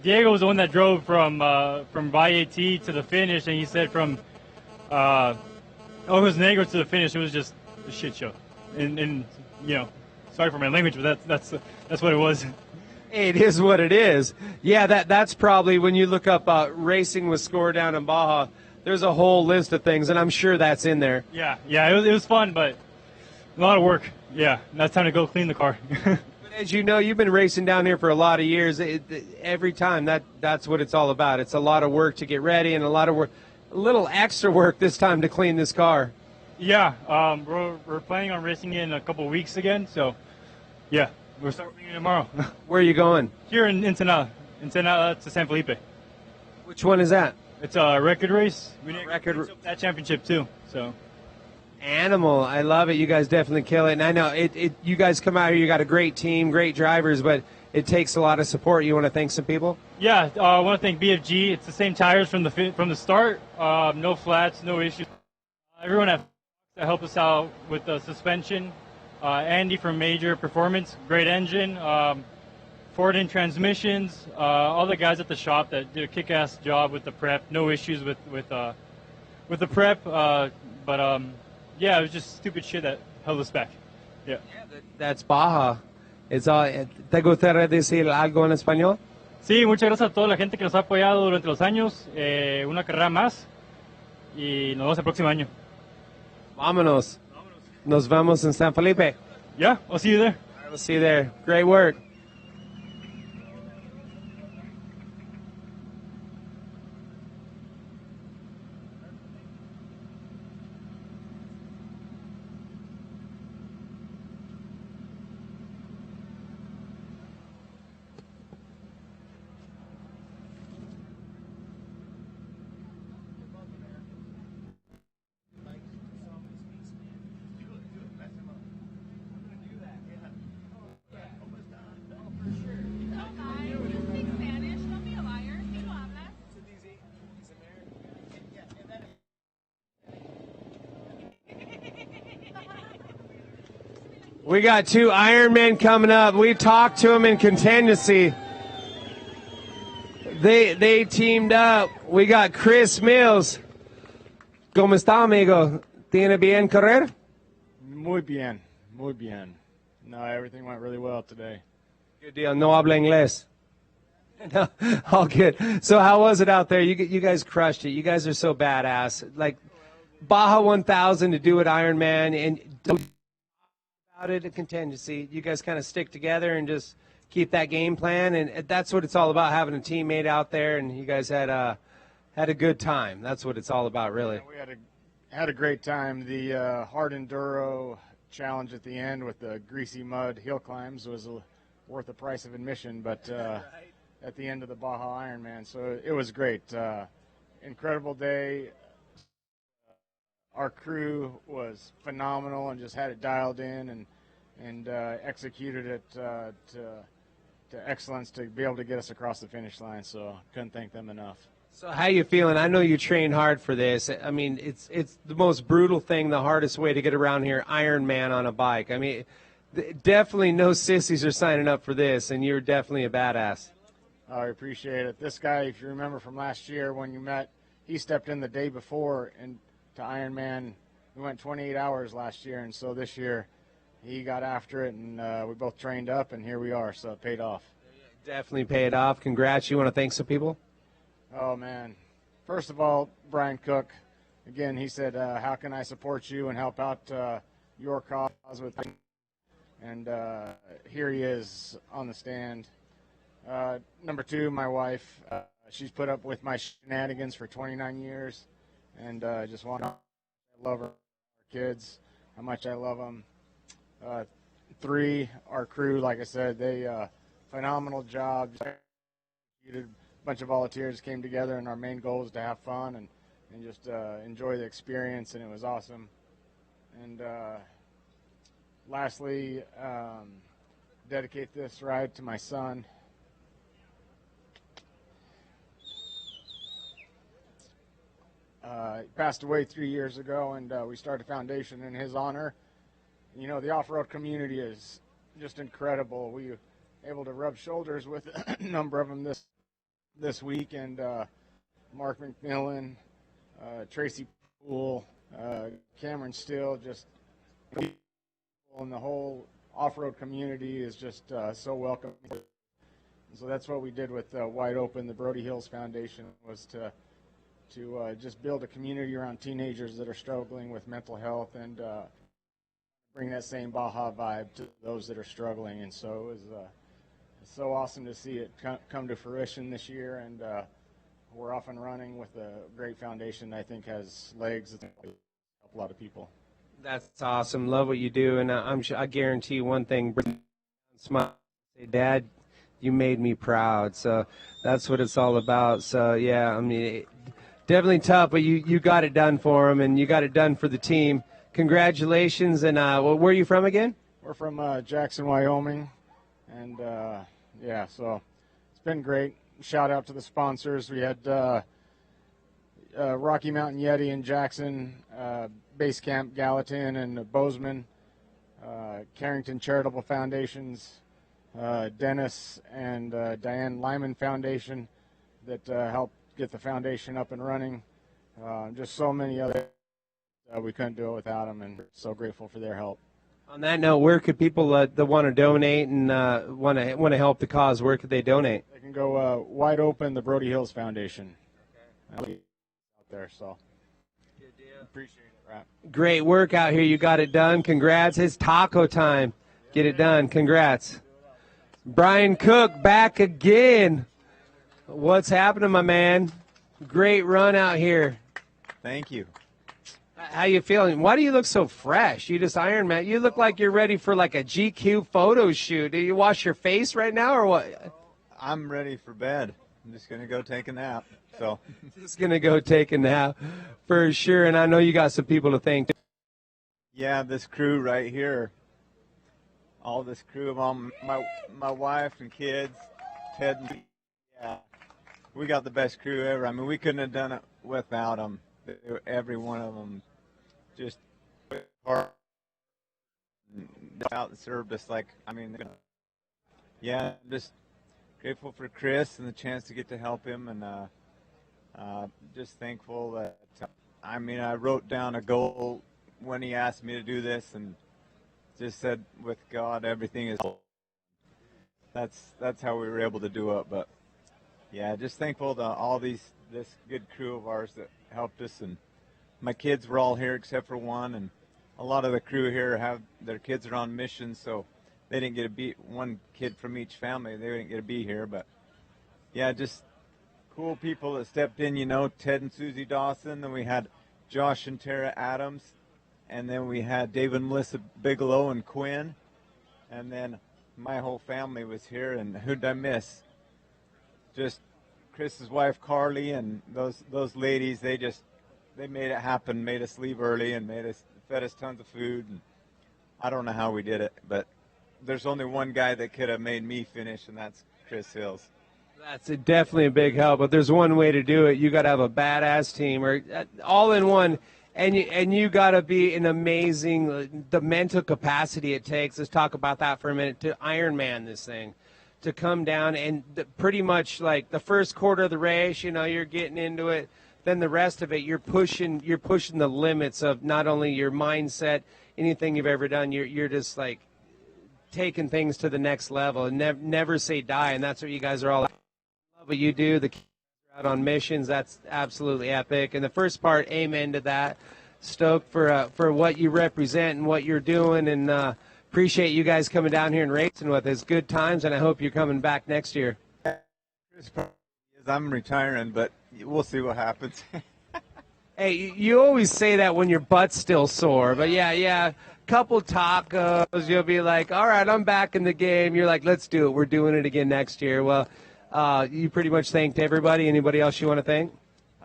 Diego was the one that drove from Valle T to the finish, and he said from Ojos Negros to the finish, it was just a shit show. And you know, sorry for my language, but that's what it was. It is what it is. Yeah, that's probably when you look up racing with SCORE down in Baja, there's a whole list of things, and I'm sure that's in there. Yeah, it was fun, but a lot of work. Yeah, now it's time to go clean the car. But as you know, you've been racing down here for a lot of years. Every time, that's what it's all about. It's a lot of work to get ready and a lot of work, a little extra work this time to clean this car. Yeah, we're planning on racing in a couple weeks again, so yeah. We'll start racing tomorrow. Where are you going? Here in Ensenada to San Felipe. Which one is that? It's a record race. We need that championship too. So, Animal, I love it. You guys definitely kill it. And I know you guys come out here. You got a great team, great drivers, but it takes a lot of support. You want to thank some people? Yeah, I want to thank BFG. It's the same tires from the start. No flats, no issues. Everyone that helped us out with the suspension. Andy from Major Performance, great engine. Ford in Transmissions, all the guys at the shop that did a kick-ass job with the prep. No issues with the prep, but yeah, it was just stupid shit that held us back. Yeah. That's Baja. It's ¿Te gustaría decir algo en español? Sí, muchas gracias a toda la gente que nos ha apoyado durante los años. Una carrera más y nos vemos el próximo año. Vámonos. Nos vemos in San Felipe. Yeah, I'll see you there. We'll see you there. Great work. We got two Ironmen coming up. We talked to them in contingency. They teamed up. We got Chris Mills. ¿Cómo está, amigo? ¿Tiene bien correr? Muy bien. Muy bien. No, everything went really well today. Good deal. No habla inglés. No, all good. So how was it out there? You guys crushed it. You guys are so badass. Like Baja 1000 to do it Ironman and about it a contingency. You guys kind of stick together and just keep that game plan, and that's what it's all about, having a teammate out there, and you guys had a good time. That's what it's all about, really. Yeah, we had a great time. The hard enduro challenge at the end with the greasy mud hill climbs was worth the price of admission, but at the end of the Baja Ironman, so it was great. Incredible day. Our crew was phenomenal and just had it dialed in and executed it to excellence to be able to get us across the finish line. So couldn't thank them enough. So how you feeling? I know you trained hard for this. I mean, it's the most brutal thing, the hardest way to get around here, Ironman on a bike. I mean, definitely no sissies are signing up for this, and you're definitely a badass. I appreciate it. This guy, if you remember from last year when you met, he stepped in the day before and to Ironman. We went 28 hours last year, and so this year he got after it, and we both trained up, and here we are, so it paid off. Definitely paid off. Congrats. You want to thank some people? Oh, man. First of all, Brian Cook, again, he said, how can I support you and help out your cause with things? And here he is on the stand. Number two, my wife. She's put up with my shenanigans for 29 years. And just want to love her kids, how much I love them. 3, our crew, like I said, they phenomenal job. A bunch of volunteers came together, and our main goal is to have fun and just enjoy the experience, and it was awesome. And lastly, dedicate this ride to my son. He passed away 3 years ago, and we started a foundation in his honor. You know, the off-road community is just incredible. We were able to rub shoulders with a number of them this week, and Mark McMillan, Tracy Poole, Cameron Still, just and the whole off-road community is just so welcome. So that's what we did with Wide Open. The Brody Hills Foundation was to just build a community around teenagers that are struggling with mental health and bring that same Baja vibe to those that are struggling. And so it was so awesome to see it come to fruition this year, and we're off and running with a great foundation that I think has legs that help a lot of people. That's awesome. Love what you do, and I guarantee you one thing. Smile, say, Dad, you made me proud. So that's what it's all about. So yeah, I mean, definitely tough, but you got it done for them, and you got it done for the team. Congratulations. And where are you from again? We're from Jackson, Wyoming, and yeah, so it's been great. Shout out to the sponsors. We had Rocky Mountain Yeti in Jackson, Base Camp Gallatin and Bozeman, Carrington Charitable Foundations, Dennis and Diane Lyman Foundation that helped get the foundation up and running. Just so many other. We couldn't do it without them, and so grateful for their help. On that note, where could people that want to donate and want to help the cause, where could they donate? They can go Wide Open, the Brody Hills Foundation. Okay. Out there, so. Good deal. Appreciate it, right? Great work out here. You got it done. Congrats. It's taco time. Get it done. Congrats. Brian Cook back again. What's happening, my man? Great run out here. Thank you. How you feeling? Why do you look so fresh? You just Iron Man. You look like you're ready for like a GQ photo shoot. Do you wash your face right now or what? I'm ready for bed. I'm just going to go take a nap. So just going to go take a nap for sure. And I know you got some people to thank. Yeah, this crew right here. All this crew of all my wife and kids, Ted and yeah. We got the best crew ever. I mean, we couldn't have done it without them. Every one of them just out and served us like, I mean, yeah, I'm just grateful for Chris and the chance to get to help him, and just thankful that, I mean, I wrote down a goal when he asked me to do this and just said, with God, everything is, that's how we were able to do it. But yeah, just thankful to all this good crew of ours that helped us, and my kids were all here except for one, and a lot of the crew here have their kids are on mission, so they didn't get to be one kid from each family. They didn't get to be here, but yeah, just cool people that stepped in. You know, Ted and Susie Dawson. Then we had Josh and Tara Adams, and then we had David and Melissa Bigelow and Quinn, and then my whole family was here. And who'd I miss? Just Chris's wife Carly and those ladies. They made it happen, made us leave early, and fed us tons of food. And I don't know how we did it, but there's only one guy that could have made me finish, and that's Chris Hills. That's definitely a big help, but there's one way to do it. You got to have a badass team, or all in one, and you got to be an amazing, the mental capacity it takes. Let's talk about that for a minute, to Ironman this thing, to come down and pretty much like the first quarter of the race, you know, you're getting into it. Then the rest of it, you're pushing the limits of not only your mindset, anything you've ever done. You're just like taking things to the next level, and never say die. And that's what you guys are all about. Love what you do. The kids are out on missions. That's absolutely epic. And the first part, amen to that. Stoked for what you represent and what you're doing, and appreciate you guys coming down here and racing with us. Good times, and I hope you're coming back next year. I'm retiring, but we'll see what happens. Hey, you always say that when your butt's still sore, but yeah. Couple tacos, you'll be like, all right, I'm back in the game. You're like, let's do it. We're doing it again next year. Well, you pretty much thanked everybody. Anybody else you want to thank?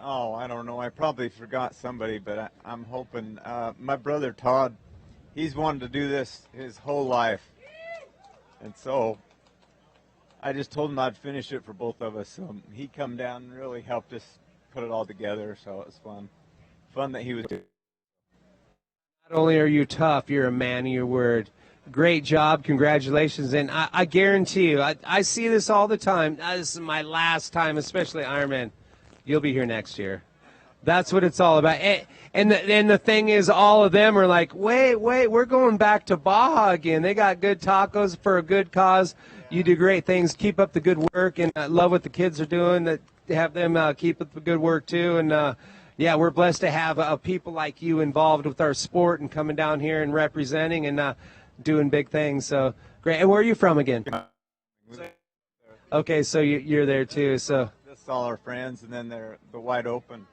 Oh, I don't know. I probably forgot somebody, but I'm hoping. My brother Todd, he's wanted to do this his whole life. And so I just told him I'd finish it for both of us. So he come down and really helped us put it all together. So it was fun. Fun that he was. Not only are you tough, you're a man of your word. Great job. Congratulations. And I guarantee you, I see this all the time. This is my last time, especially Ironman. You'll be here next year. That's what it's all about. And the thing is, all of them are like, wait, we're going back to Baja again. They got good tacos for a good cause. You do great things. Keep up the good work. And I love what the kids are doing, that have them keep up the good work, too. And, yeah, we're blessed to have people like you involved with our sport and coming down here and representing and doing big things. So great. And where are you from again? Okay, so you're there too. So That's all our friends, and then they're the Wide Open.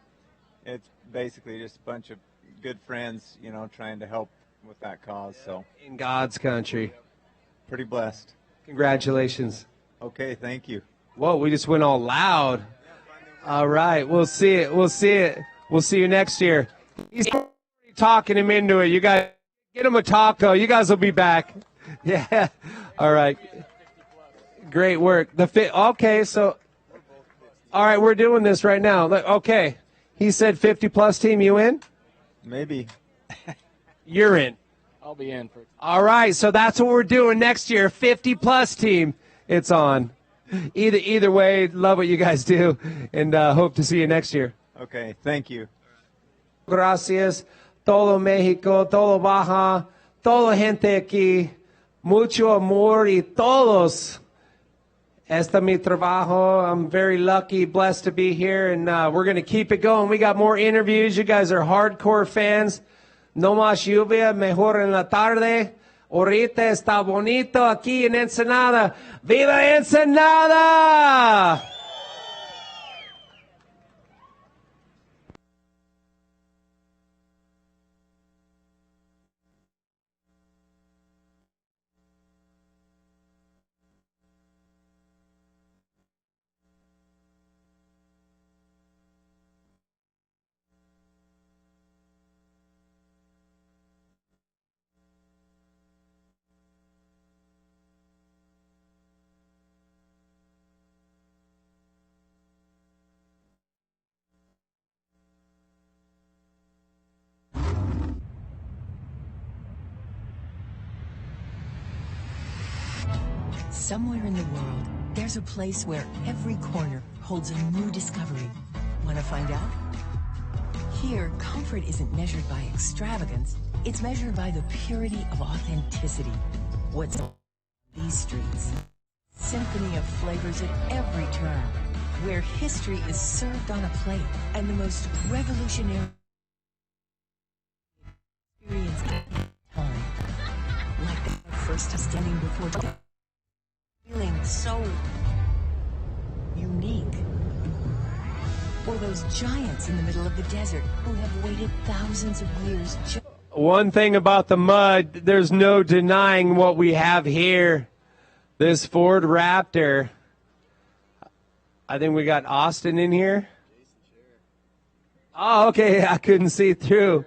It's basically just a bunch of good friends, trying to help with that cause. So in God's country, pretty blessed. Congratulations. Okay, thank you. Whoa, we just went all loud. All right, we'll see it. We'll see you next year. He's talking him into it. You guys get him a taco. You guys will be back. Yeah. All right. Great work. Okay, so all right, we're doing this right now. Okay. He said 50-plus team. You in? Maybe. You're in. I'll be in. All right, so that's what we're doing next year. 50-plus team. It's on. Either way, love what you guys do, and hope to see you next year. Okay, thank you. Gracias, todo México, todo Baja, toda gente aquí, mucho amor y todos. Este mi trabajo. I'm very lucky, blessed to be here, and we're going to keep it going. We got more interviews. You guys are hardcore fans. No más lluvia, mejor en la tarde. Ahorita está bonito aquí en Ensenada. ¡Viva Ensenada! Somewhere in the world, there's a place where every corner holds a new discovery. Want to find out? Here, comfort isn't measured by extravagance. It's measured by the purity of authenticity. What's on these streets? Symphony of flavors at every turn, where history is served on a plate and the most revolutionary experience time. Like the first standing before feeling so unique. Or those giants in the middle of the desert who have waited thousands of years. One thing about the mud, there's no denying what we have here. This Ford Raptor. I think we got Austin in here. Oh, okay. I couldn't see through.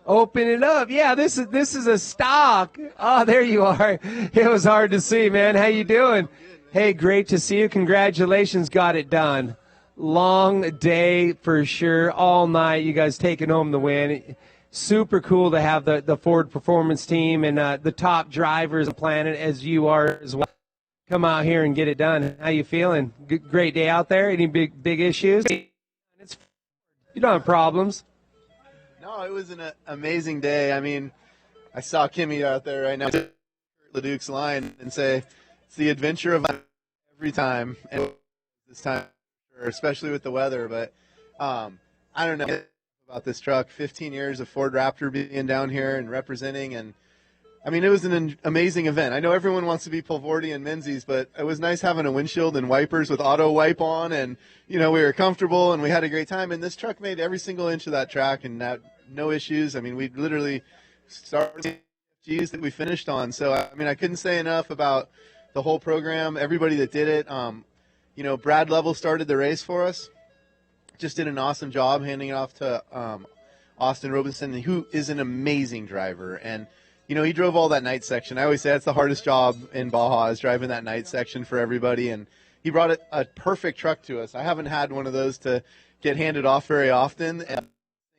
Open it up. Yeah, this is a stock. Oh, there you are. It was hard to see, man. How you doing? Hey, great to see you. Congratulations. Got it done. Long day for sure. All night. You guys taking home the win. Super cool to have the Ford Performance team and the top drivers on the planet, as you are as well, come out here and get it done. How you feeling? Great day out there. Any big issues? You don't have problems. No, it was an amazing day. I mean, I saw Kimmy out there right now, LeDuc's line, and say, it's the adventure of every time. And this time, especially with the weather. But I don't know about this truck. 15 years of Ford Raptor being down here and representing, and I mean, it was an amazing event. I know everyone wants to be Pulvordi and Menzies, but it was nice having a windshield and wipers with auto wipe on, and we were comfortable and we had a great time. And this truck made every single inch of that track, and no issues. I mean, we literally started G's that we finished on. So I mean, I couldn't say enough about the whole program, everybody that did it. Brad Level started the race for us. Just did an awesome job handing it off to Austin Robinson, who is an amazing driver. And he drove all that night section. I always say that's the hardest job in Baja, is driving that night section for everybody. And he brought a perfect truck to us. I haven't had one of those to get handed off very often. And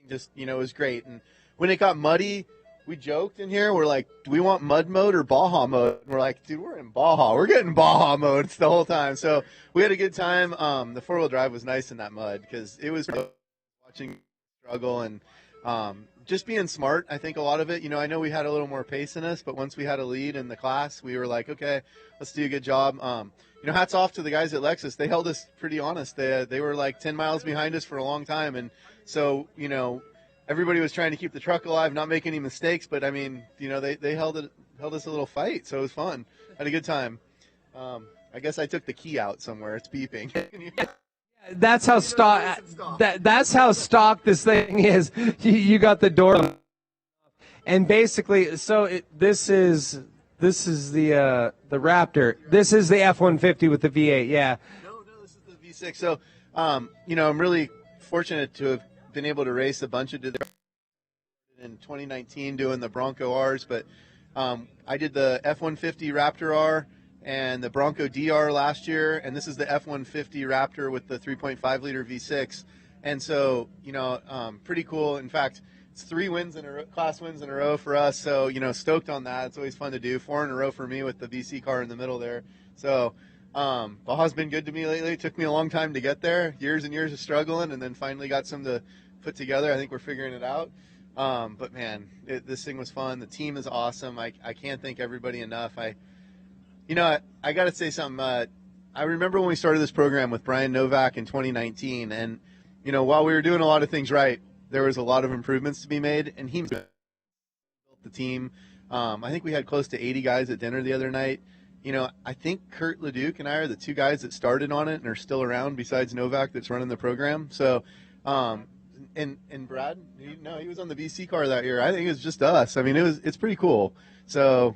just, it was great. And when it got muddy, we joked in here. We're like, do we want mud mode or Baja mode? And we're like, dude, we're in Baja. We're getting Baja modes the whole time. So we had a good time. The four-wheel drive was nice in that mud because it was watching struggle and just being smart. I think a lot of it, I know we had a little more pace in us, but once we had a lead in the class, we were like, okay, let's do a good job. Hats off to the guys at Lexus. They held us pretty honest. They were like 10 miles behind us for a long time. And so, everybody was trying to keep the truck alive, not make any mistakes. But I mean, they held us a little fight. So it was fun. Had a good time. I guess I took the key out somewhere. It's beeping. That's how that's how stock this thing is. You got the door, and basically, so this is the Raptor. This is the F-150 with the V8. Yeah. No, this is the V6. So, I'm really fortunate to have been able to race a bunch of different in 2019 doing the Bronco Rs, but I did the F-150 Raptor R and the Bronco DR last year, and this is the F-150 Raptor with the 3.5 liter V6. And so, pretty cool. In fact, it's 3 wins in a row, class wins in a row for us. So, stoked on that. It's always fun to do. 4 in a row for me with the VC car in the middle there. So, Baja's been good to me lately. It took me a long time to get there, years and years of struggling, and then finally got some to put together. I think we're figuring it out. But man, this thing was fun. The team is awesome. I can't thank everybody enough. I got to say something. I remember when we started this program with Brian Novak in 2019, and while we were doing a lot of things right, there was a lot of improvements to be made, and he built the team. I think we had close to 80 guys at dinner the other night. I think Kurt Leduc and I are the 2 guys that started on it and are still around besides Novak that's running the program. So, and Brad, he was on the VC car that year. I think it was just us. I mean, it's pretty cool. So,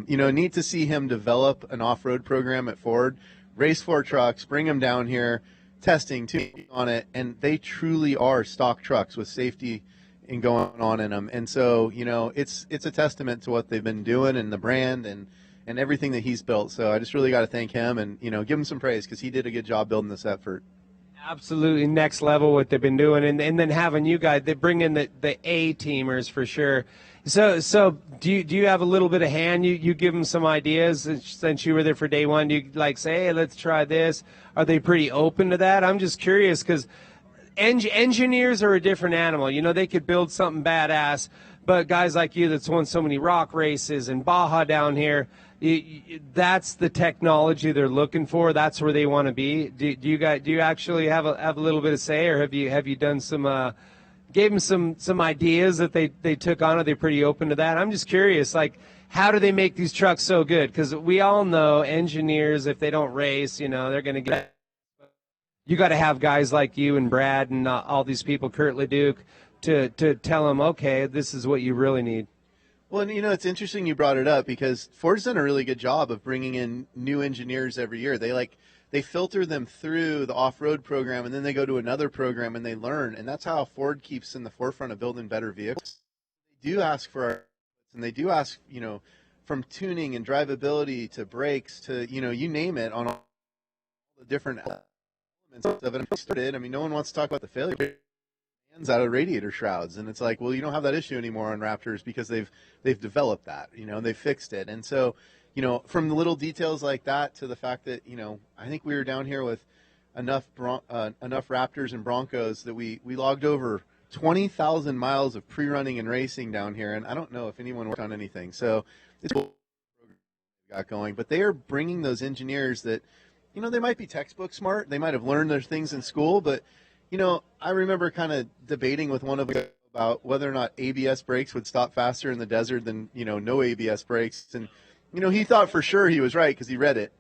neat to see him develop an off-road program at Ford, race 4 trucks, bring them down here, testing too on it, and they truly are stock trucks with safety and going on in them. And so, it's a testament to what they've been doing and the brand and everything that he's built. So I just really got to thank him and, give him some praise because he did a good job building this effort. Absolutely next level what they've been doing, and then having you guys, they bring in the A-teamers for sure. So do you have a little bit of hand? You give them some ideas since you were there for day one. Do you like say, hey, let's try this? Are they pretty open to that? I'm just curious because engineers are a different animal. They could build something badass, but guys like you that's won so many rock races and Baja down here, that's the technology they're looking for. That's where they want to be. Do you actually have a little bit of say, or have you done some gave them some ideas that they took on? Are they pretty open to that? I'm just curious, like, how do they make these trucks so good? Because we all know engineers, if they don't race, they're going to get. You got to have guys like you and Brad and all these people, Kurt Leduc, to tell them, okay, this is what you really need. Well, it's interesting you brought it up because Ford's done a really good job of bringing in new engineers every year. They filter them through the off-road program, and then they go to another program and they learn. And that's how Ford keeps in the forefront of building better vehicles. They do ask for our, and they do ask, from tuning and drivability to brakes to, you name it, on all the different elements of it. I mean, no one wants to talk about the failure out of radiator shrouds, and it's like, well, you don't have that issue anymore on Raptors because they've developed that, they fixed it. And so, from the little details like that to the fact that, I think we were down here with enough Raptors and Broncos that we logged over 20,000 miles of pre-running and racing down here, and I don't know if anyone worked on anything. So it's cool got going, but they are bringing those engineers that, they might be textbook smart, they might have learned their things in school, but I remember kind of debating with one of them about whether or not ABS brakes would stop faster in the desert than, no ABS brakes. And, he thought for sure he was right because he read it.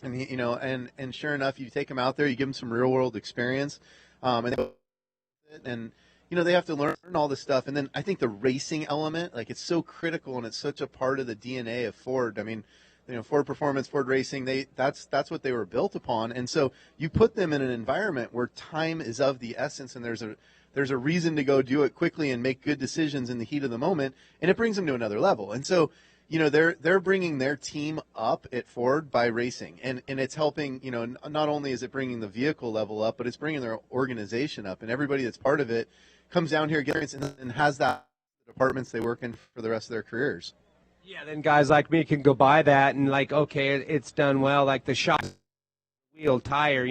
And, and sure enough, you take them out there, you give them some real world experience. And they have to learn all this stuff. And then I think the racing element, like, it's so critical and it's such a part of the DNA of Ford. I mean, Ford Performance, Ford Racing, that's what they were built upon. And so you put them in an environment where time is of the essence, and there's a reason to go do it quickly and make good decisions in the heat of the moment, and it brings them to another level. And so, they're bringing their team up at Ford by racing, and it's helping. Not only is it bringing the vehicle level up, but it's bringing their organization up, and everybody that's part of it comes down here, gets and has that departments they work in for the rest of their careers. Yeah, then guys like me can go buy that and like, okay, it's done well. Like the shock wheel tire,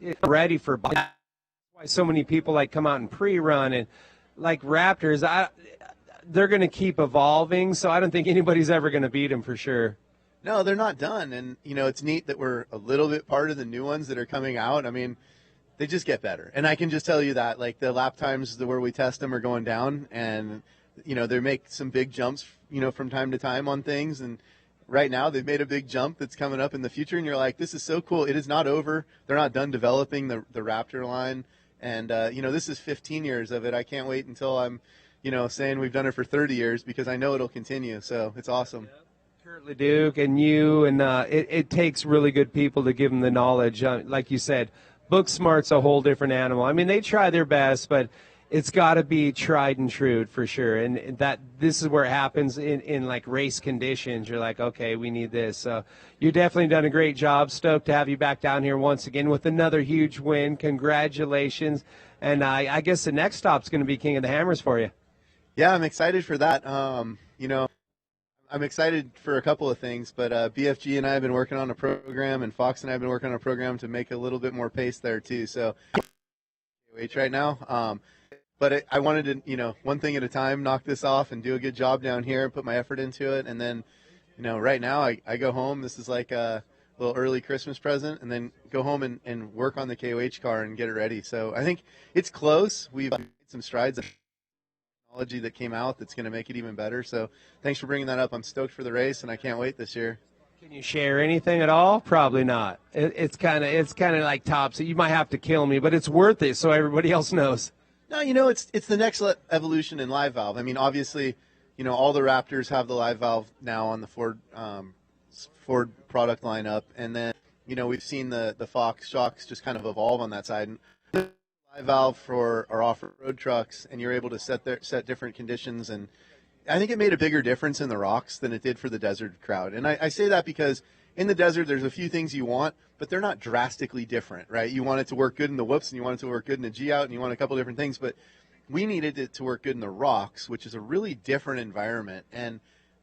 it's ready for. That's why so many people like come out and pre-run, and like Raptors, they're going to keep evolving. So I don't think anybody's ever going to beat them for sure. No, they're not done, and it's neat that we're a little bit part of the new ones that are coming out. I mean, they just get better, and I can just tell you that like the lap times where we test them are going down, and they make some big jumps, from time to time on things. And right now they've made a big jump that's coming up in the future. And you're like, this is so cool. It is not over. They're not done developing the Raptor line. And, this is 15 years of it. I can't wait until I'm, saying we've done it for 30 years because I know it'll continue. So it's awesome. Kurt LeDuc and you, and it takes really good people to give them the knowledge. Like you said, book smart's a whole different animal. I mean, they try their best, but it's got to be tried and true for sure. And this is where it happens in like race conditions. You're like, okay, we need this. So you definitely done a great job. Stoked to have you back down here once again with another huge win. Congratulations. And I guess the next stop's going to be King of the Hammers for you. Yeah, I'm excited for that. I'm excited for a couple of things, but BFG and I have been working on a program, and Fox and I have been working on a program to make a little bit more pace there too. So right now. But I wanted to, one thing at a time, knock this off and do a good job down here and put my effort into it. And then, right now I go home. This is like a little early Christmas present, and then go home and work on the KOH car and get it ready. So I think it's close. We've made some strides in technology that came out that's going to make it even better. So thanks for bringing that up. I'm stoked for the race, and I can't wait this year. Can you share anything at all? Probably not. It's kind of like top. So you might have to kill me, but it's worth it so everybody else knows. No, it's the next evolution in live valve. I mean, obviously, all the Raptors have the live valve now on the Ford product lineup, and then we've seen the Fox shocks just kind of evolve on that side. And live valve for our off-road trucks, and you're able to set different conditions, and I think it made a bigger difference in the rocks than it did for the desert crowd. And I say that because in the desert, there's a few things you want, but they're not drastically different, right? You want it to work good in the whoops, and you want it to work good in the G-out, and you want a couple different things. But we needed it to work good in the rocks, which is a really different environment. And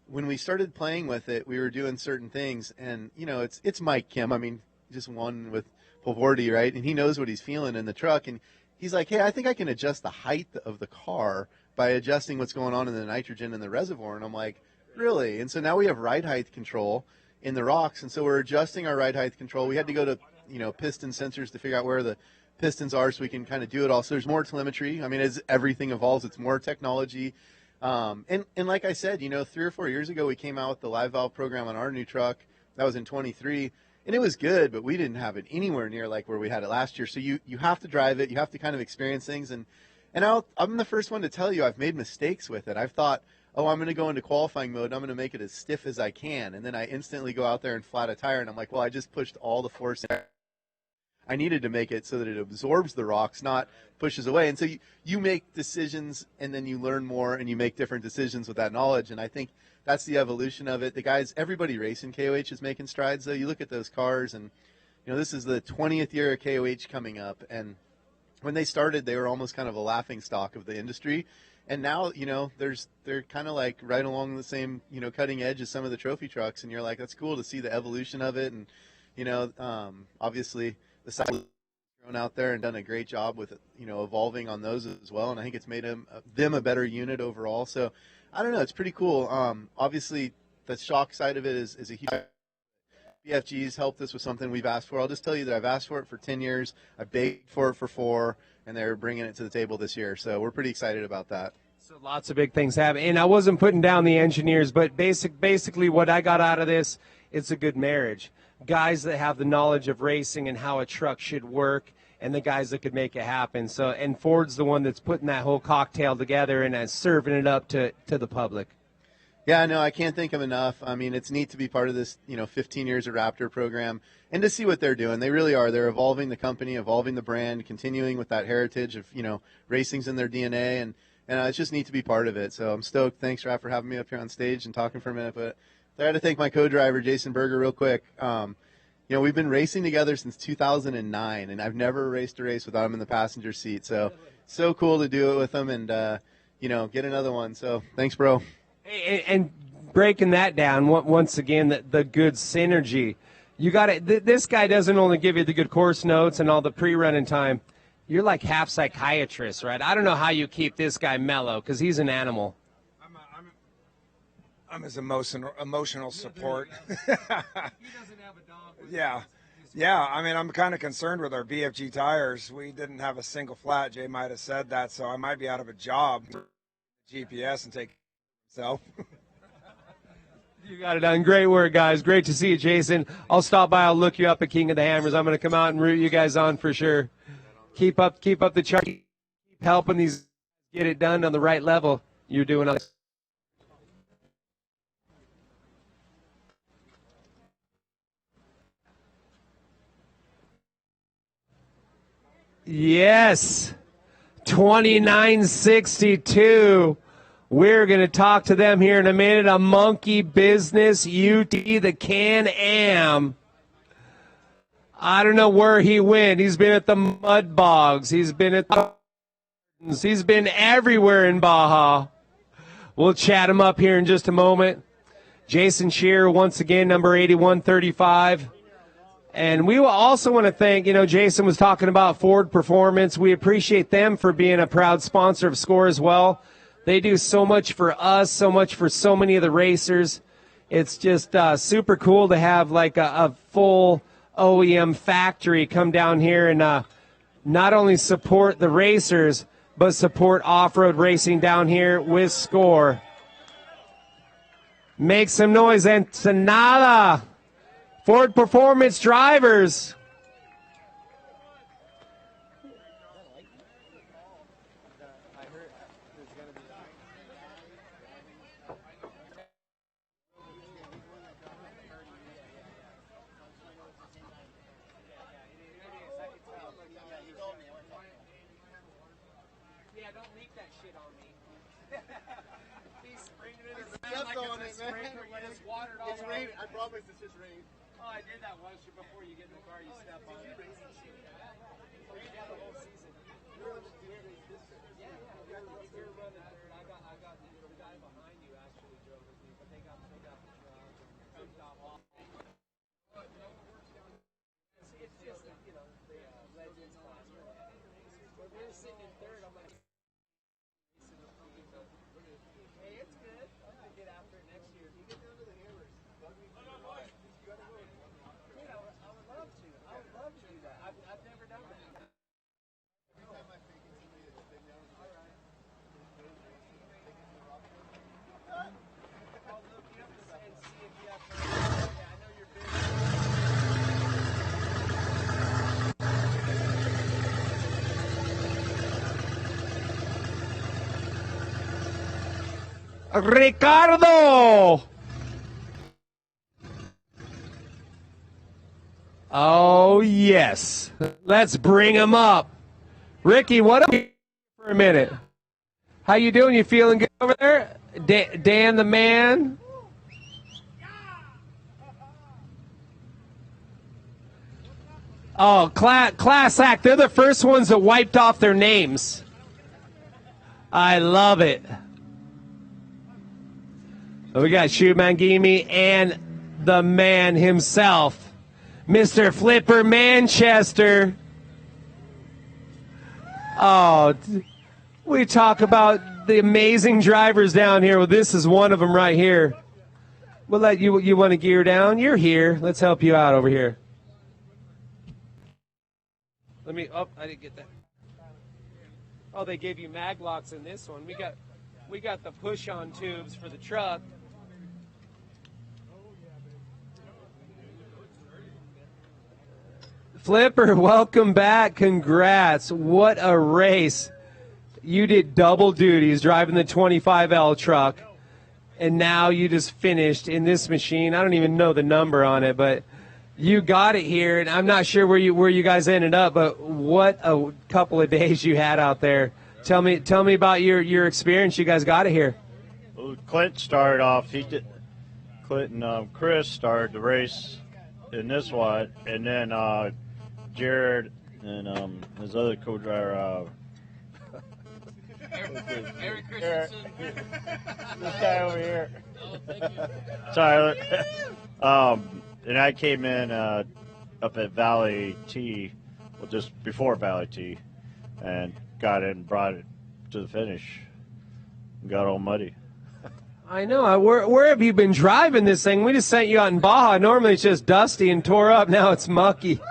when we started playing with it, we were doing certain things. And, it's Mike Kim. I mean, just won with Polvordi, right? And he knows what he's feeling in the truck. And he's like, hey, I think I can adjust the height of the car by adjusting what's going on in the nitrogen in the reservoir. And I'm like, really? And so now we have ride height control in the rocks, and so we're adjusting our ride height control. We had to go to piston sensors to figure out where the pistons are so we can kind of do it all. So there's more telemetry. I mean, as everything evolves, it's more technology. And like I said, 3 or 4 years ago we came out with the live valve program on our new truck. That was in 23, and it was good, but we didn't have it anywhere near like where we had it last year. So you have to drive it. You have to kind of experience things, and I'm the first one to tell you I've made mistakes with it. I've thought, oh, I'm going to go into qualifying mode, and I'm going to make it as stiff as I can. And then I instantly go out there and flat a tire, and I'm like, well, I just pushed all the force I needed to make it so that it absorbs the rocks, not pushes away. And so you make decisions, and then you learn more, and you make different decisions with that knowledge. And I think that's the evolution of it. The guys, everybody racing KOH is making strides, though. You look at those cars, and, this is the 20th year of KOH coming up. And when they started, they were almost kind of a laughing stock of the industry. And now, they're kind of like right along the same, cutting edge as some of the trophy trucks. And you're like, that's cool to see the evolution of it. And, obviously the side thrown out there and done a great job with, evolving on those as well. And I think it's made them a better unit overall. So I don't know. It's pretty cool. Obviously the shock side of it is a huge. BFG's helped us with something we've asked for. I'll just tell you that I've asked for it for 10 years. I begged for it for 4. and they're bringing it to the table this year. So we're pretty excited about that. So lots of big things happen. And I wasn't putting down the engineers, but basically what I got out of this, it's a good marriage. Guys that have the knowledge of racing and how a truck should work, and the guys that could make it happen. So, and Ford's the one that's putting that whole cocktail together and serving it up to the public. Yeah, no, I can't thank them enough. I mean, it's neat to be part of this, 15 years of Raptor program and to see what they're doing. They really are. They're evolving the company, evolving the brand, continuing with that heritage of, racing's in their DNA, and it's just neat to be part of it. So I'm stoked. Thanks, Raph, for having me up here on stage and talking for a minute. But I had to thank my co-driver, Jason Berger, real quick. We've been racing together since 2009, and I've never raced a race without him in the passenger seat. So cool to do it with him and, get another one. So thanks, bro. And breaking that down, once again, the good synergy. You got it. This guy doesn't only give you the good course notes and all the pre-running time. You're like half psychiatrist, right? I don't know how you keep this guy mellow because he's an animal. I'm his emotional support. Yeah. I mean, I'm kind of concerned with our BFG tires. We didn't have a single flat. Jay might have said that, so I might be out of a job. GPS and take myself. You got it done. Great work, guys. Great to see you, Jason. I'll stop by. I'll look you up at King of the Hammers. I'm going to come out and root you guys on for sure. Keep up the chart. Keep helping these get it done on the right level. You're doing it. Yes, 2962. We're going to talk to them here in a minute. A Monkey Business UT, the Can-Am. I don't know where he went. He's been at the Mud Bogs. He's been at the Gardens. He's been everywhere in Baja. We'll chat him up here in just a moment. Jason Shearer, once again, number 8135. And we will also want to thank, Jason was talking about Ford Performance. We appreciate them for being a proud sponsor of SCORE as well. They do so much for us, so much for so many of the racers. It's just super cool to have like a full OEM factory come down here and not only support the racers, but support off-road racing down here with SCORE. Make some noise, Ensenada. Ford Performance drivers. It's raining. I promise it's just raining. Oh, I did that once before you get in the car, you step on it. You're running third. I got the guy behind you actually drove with me, but they got the truck and took off. It's just the Legends class. When we were sitting in third, I'm like, hey, it's good. I'm gonna get after it next year. You get down to the hammers. I would love to do that. I've never done that. I'll look you up and see if you have time. Yeah, I know you're busy. Ricardo! Oh, yes. Let's bring him up. Ricky, what up for a minute? How you doing? You feeling good over there? Dan the man? Oh, class act. They're the first ones that wiped off their names. I love it. We got Shu Mangimi and the man himself. Mr. Flipper Manchester. Oh, we talk about the amazing drivers down here. Well, this is one of them right here. We'll let you want to gear down? You're here. Let's help you out over here. I didn't get that. Oh, they gave you mag locks in this one. We got the push-on tubes for the truck. Flipper, welcome back. Congrats. What a race. You did double duties driving the 25L truck, and now you just finished in this machine. I don't even know the number on it, but you got it here, and I'm not sure where you guys ended up, but what a couple of days you had out there. Tell me about your experience. You guys got it here. Well, Clint started off. Clint and Chris started the race in this one, and then Jared and his other co-driver. Eric Christensen. This guy over here. Tyler. And I came in up at Valley T, well, just before Valley T, and got it and brought it to the finish. Got all muddy. I know. Where have you been driving this thing? We just sent you out in Baja. Normally it's just dusty and tore up. Now it's mucky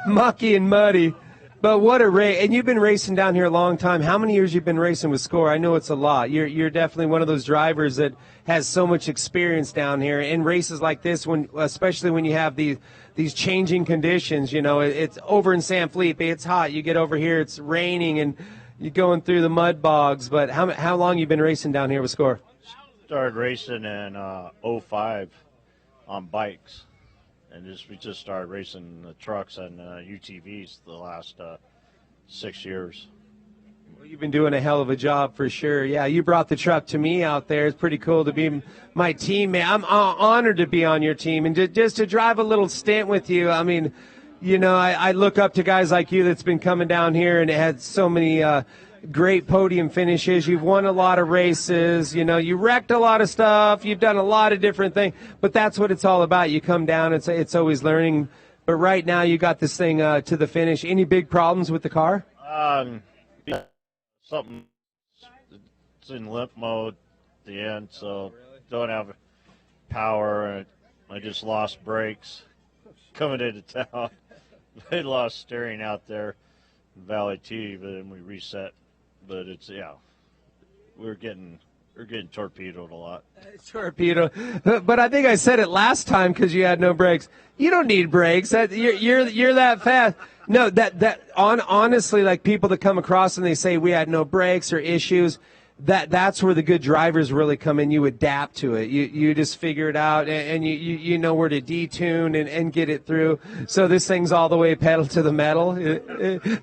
and muddy. But what a race. And you've been racing down here a long time. How many years you've been racing with SCORE? I know it's a lot. You're definitely one of those drivers that has so much experience down here. In races like this, especially when you have these changing conditions, you know, it's over in San Felipe, it's hot. You get over here, it's raining, and you're going through the mud bogs. But how long you been racing down here with SCORE? Started racing in '05 on bikes. And we just started racing the trucks and UTVs the last 6 years. Well, you've been doing a hell of a job for sure. Yeah, you brought the truck to me out there. It's pretty cool to be my teammate. I'm honored to be on your team and just to drive a little stint with you. I mean, you know, I look up to guys like you that's been coming down here and had so many great podium finishes. You've won a lot of races. You know, you wrecked a lot of stuff. You've done a lot of different things. But that's what it's all about. You come down. It's always learning. But right now you got this thing to the finish. Any big problems with the car? Something. It's in limp mode at the end, so don't have power. I just lost brakes coming into town. I lost steering out there in Valley T, but then we reset. But it's we're getting torpedoed a lot. Torpedo, but I think I said it last time because you had no brakes. You don't need brakes. You're that fast. No, honestly, like people that come across and they say we had no brakes or issues. That's where the good drivers really come in. You adapt to it. You just figure it out, and you know where to detune and get it through. So this thing's all the way pedal to the metal,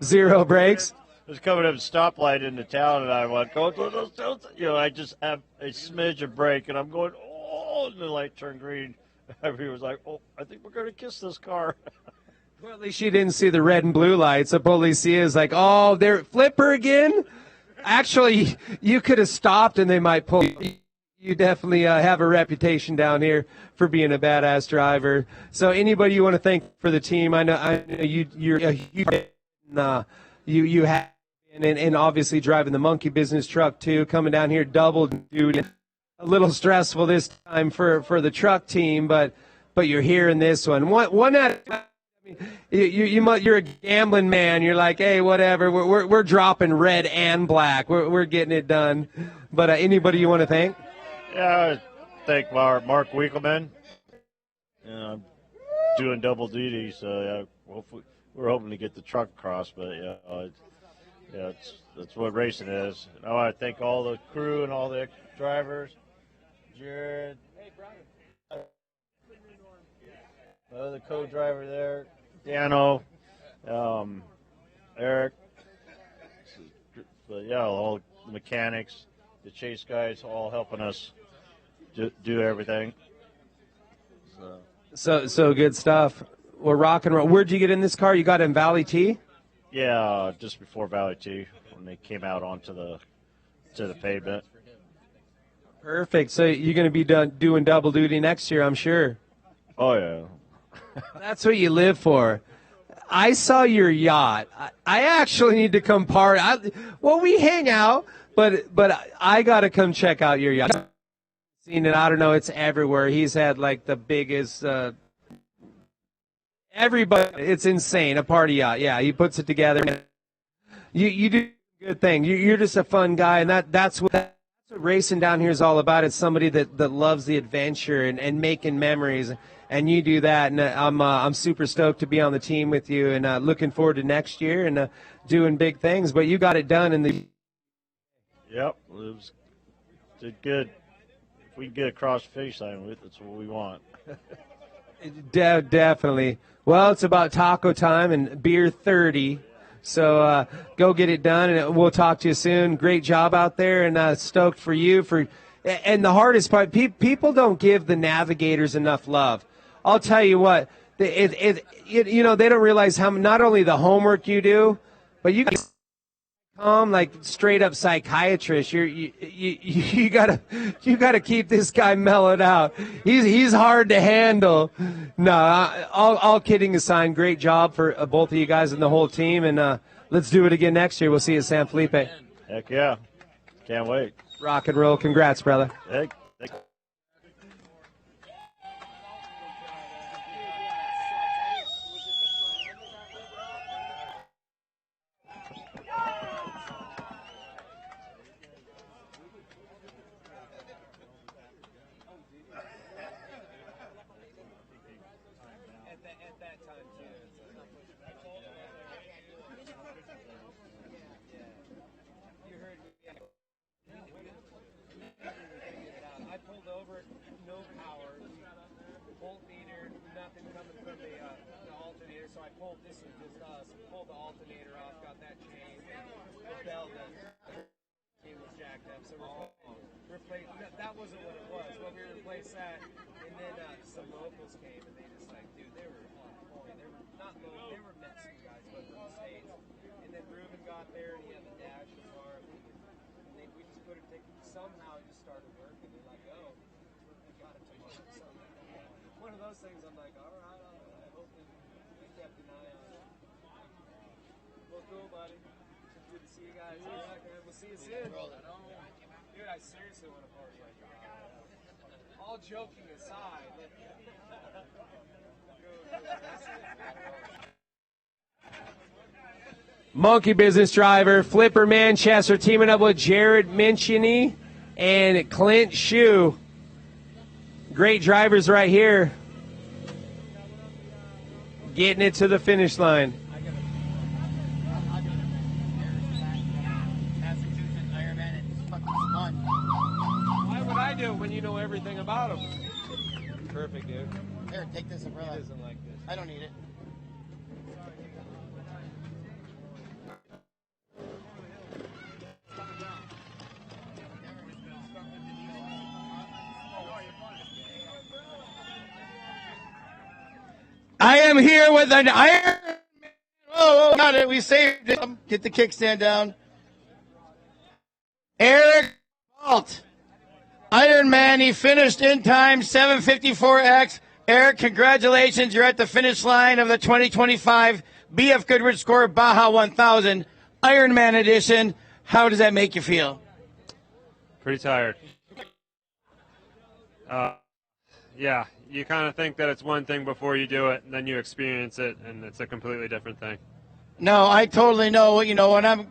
zero brakes. I was coming up a stoplight into town, and I went, you know, I just have a smidge of brake, and I'm going, oh, and the light turned green. Everybody was like, oh, I think we're going to kiss this car. Well, at least you didn't see the red and blue lights. The police is like, oh, they're Flipper again? Actually, you could have stopped, and they might pull you. You definitely have a reputation down here for being a badass driver. So anybody you want to thank for the team, I know you're a huge you have. And obviously driving the monkey business truck too, coming down here double duty. A little stressful this time for the truck team, but you're here in this one. One out. You're a gambling man. You're like, hey, whatever. We're dropping red and black. We're getting it done. But anybody you want to thank? Yeah, I thank Mark Wiekelman. Doing double duty, so hopefully we're hoping to get the truck across, but that's what racing is. I want to thank all the crew and all the drivers. Jared, the other co-driver there, Dano, Eric, but all the mechanics, the chase guys, all helping us do everything. So good stuff. We're rock and roll. Where'd you get in this car? You got in Valley T? Yeah, just before Valley T, when they came out onto the pavement. Perfect. So you're going to be doing double duty next year, I'm sure. Oh, yeah. That's what you live for. I saw your yacht. I actually need to come party. We hang out, but I got to come check out your yacht. Seen it. I don't know. It's everywhere. He's had like the biggest. Everybody. It's insane. A party yacht. Yeah, he puts it together. You do Good thing. You're just a fun guy, and that's what racing down here is all about. It's somebody that loves the adventure and making memories, and you do that. And I'm super stoked to be on the team with you, and looking forward to next year and doing big things. But you got it done in the. Yep, did good. If we can get across the finish line with, that's what we want. Definitely. Well, it's about taco time and beer 30. So go get it done, and we'll talk to you soon. Great job out there, and stoked for you. And the hardest part, people don't give the navigators enough love. I'll tell you what, they don't realize how not only the homework you do, but you guys come like straight up psychiatrist. You gotta keep this guy mellowed out. He's hard to handle. No, all kidding aside, great job for both of you guys and the whole team. And let's do it again next year. We'll see you at San Felipe. Heck yeah, can't wait. Rock and roll. Congrats, brother. Heck. That wasn't what it was. Well, we replaced that, and then some locals came, and they just like, dude, they were not local, they were Mexican guys, but from the States. And then Ruben got there, and he had the dash as far, and we just couldn't take it. Somehow it just started working. They're like, oh, we got it tomorrow. So one of those things, I'm like, all right, I hope that we kept an eye on it. Well, cool, buddy. Good to see you guys. We'll see you soon. Dude, I seriously want to party like that. All joking aside. Monkey Business driver, Flipper Manchester, teaming up with Jared Mincini and Clint Shue. Great drivers right here. Getting it to the finish line. When you know everything about him. Perfect, dude. Here, take this umbrella. He doesn't like this. I don't need it. I am here with an Iron. Oh, got it. We saved it. Get the kickstand down. Eric Balt. Ironman, he finished in time, 7:54X. Eric, congratulations. You're at the finish line of the 2025 BFGoodrich SCORE Baja 1000 Ironman edition. How does that make you feel? Pretty tired. Yeah, you kind of think that it's one thing before you do it, and then you experience it, and it's a completely different thing. No, I totally know. You know, when I'm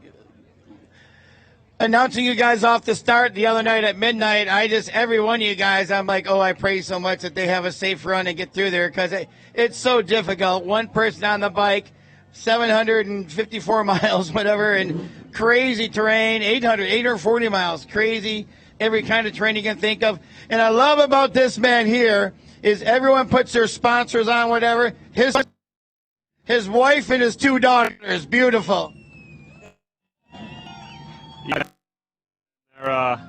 announcing you guys off the start the other night at midnight, every one of you guys, I'm like, oh, I pray so much that they have a safe run and get through there, because it's so difficult. One person on the bike, 754 miles, whatever, and crazy terrain, 840 miles, crazy, every kind of terrain you can think of. And I love about this man here is everyone puts their sponsors on, whatever. His wife and his two daughters, beautiful. Yeah, they're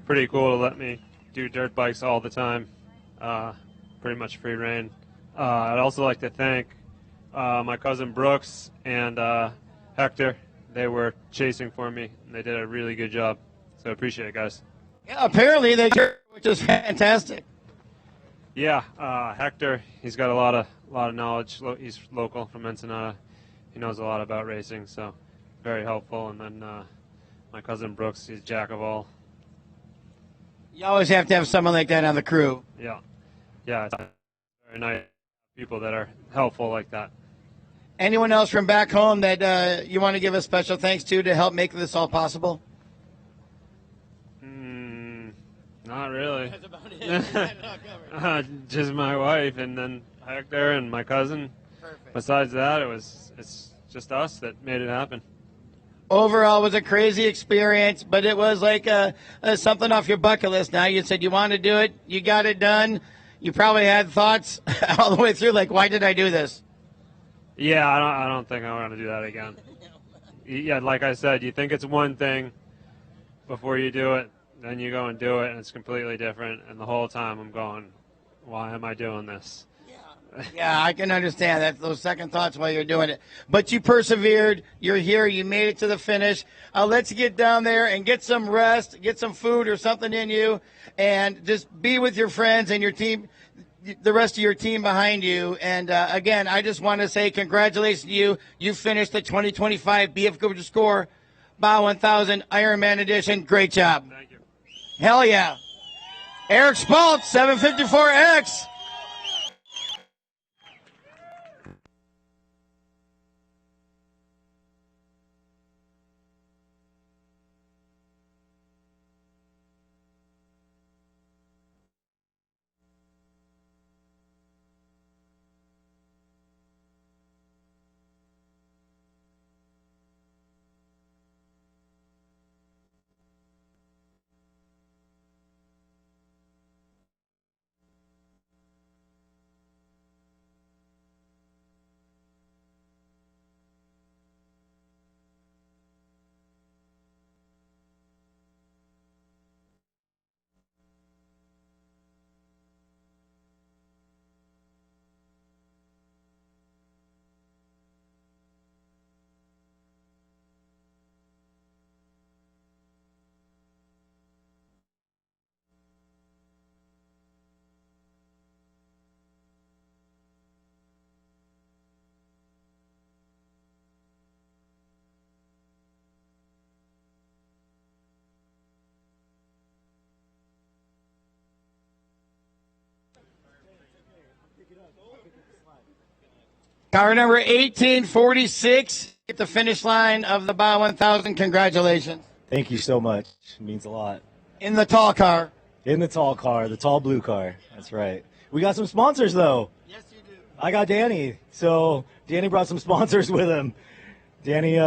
pretty cool to let me do dirt bikes all the time, pretty much free reign. I'd also like to thank my cousin Brooks and Hector. They were chasing for me, and they did a really good job, so I appreciate it, guys. Yeah, apparently they did, which is fantastic. Yeah, Hector, he's got a lot of knowledge. He's local from Ensenada. He knows a lot about racing, so very helpful. And then my cousin Brooks, he's jack of all. You always have to have someone like that on the crew. Yeah, it's very nice people that are helpful like that. Anyone else from back home that you want to give a special thanks to help make this all possible? Not really. That's about it. Just my wife, and then Hector and my cousin. Perfect. Besides that, it's just us that made it happen. Overall, it was a crazy experience, but it was like something off your bucket list. Now you said you want to do it, you got it done. You probably had thoughts all the way through, like, why did I do this? Yeah, I don't think I want to do that again. Yeah, like I said, you think it's one thing before you do it, then you go and do it, and it's completely different. And the whole time I'm going, why am I doing this? Yeah, I can understand that, those second thoughts while you're doing it. But you persevered. You're here. You made it to the finish. Let's get down there and get some rest, get some food or something in you, and just be with your friends and your team, the rest of your team behind you. And, again, I just want to say congratulations to you. You finished the 2025 BFGoodrich SCORE Baja 1000 Ironman Edition. Great job. Thank you. Hell yeah. Eric Spalt, 754X. Car number 1846 at the finish line of the Baja 1000. Congratulations. Thank you so much. It means a lot. In the tall car. In the tall car, the tall blue car. That's right. We got some sponsors, though. Yes, you do. I got Danny. So Danny brought some sponsors with him. Danny,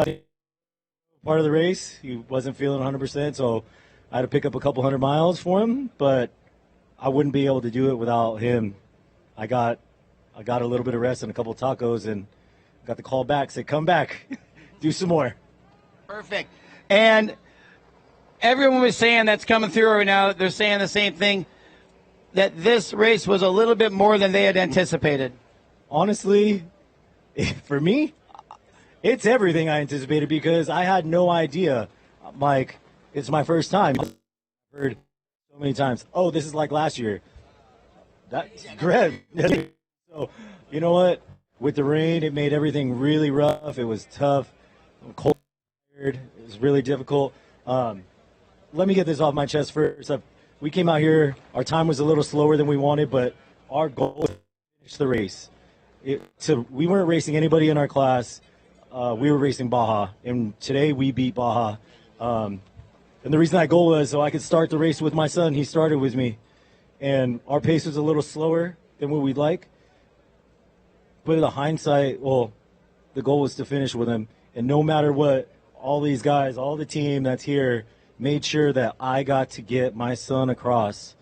part of the race, he wasn't feeling 100%, so I had to pick up a couple hundred miles for him, but I wouldn't be able to do it without him. I got a little bit of rest and a couple of tacos and got the call back, said, come back, do some more. Perfect. And everyone was saying that's coming through right now, they're saying the same thing, that this race was a little bit more than they had anticipated. Honestly, for me, it's everything I anticipated because I had no idea. Like, it's my first time. I've heard so many times, oh, this is like last year. That's great. So, you know what? With the rain, it made everything really rough. It was tough. I'm cold. It was really difficult. Let me get this off my chest first. We came out here. Our time was a little slower than we wanted, but our goal was to finish the race. We weren't racing anybody in our class. We were racing Baja, and today we beat Baja. And the reason that goal was so I could start the race with my son. He started with me, and our pace was a little slower than what we'd like. But in the hindsight, well, the goal was to finish with him. And no matter what, all these guys, all the team that's here made sure that I got to get my son across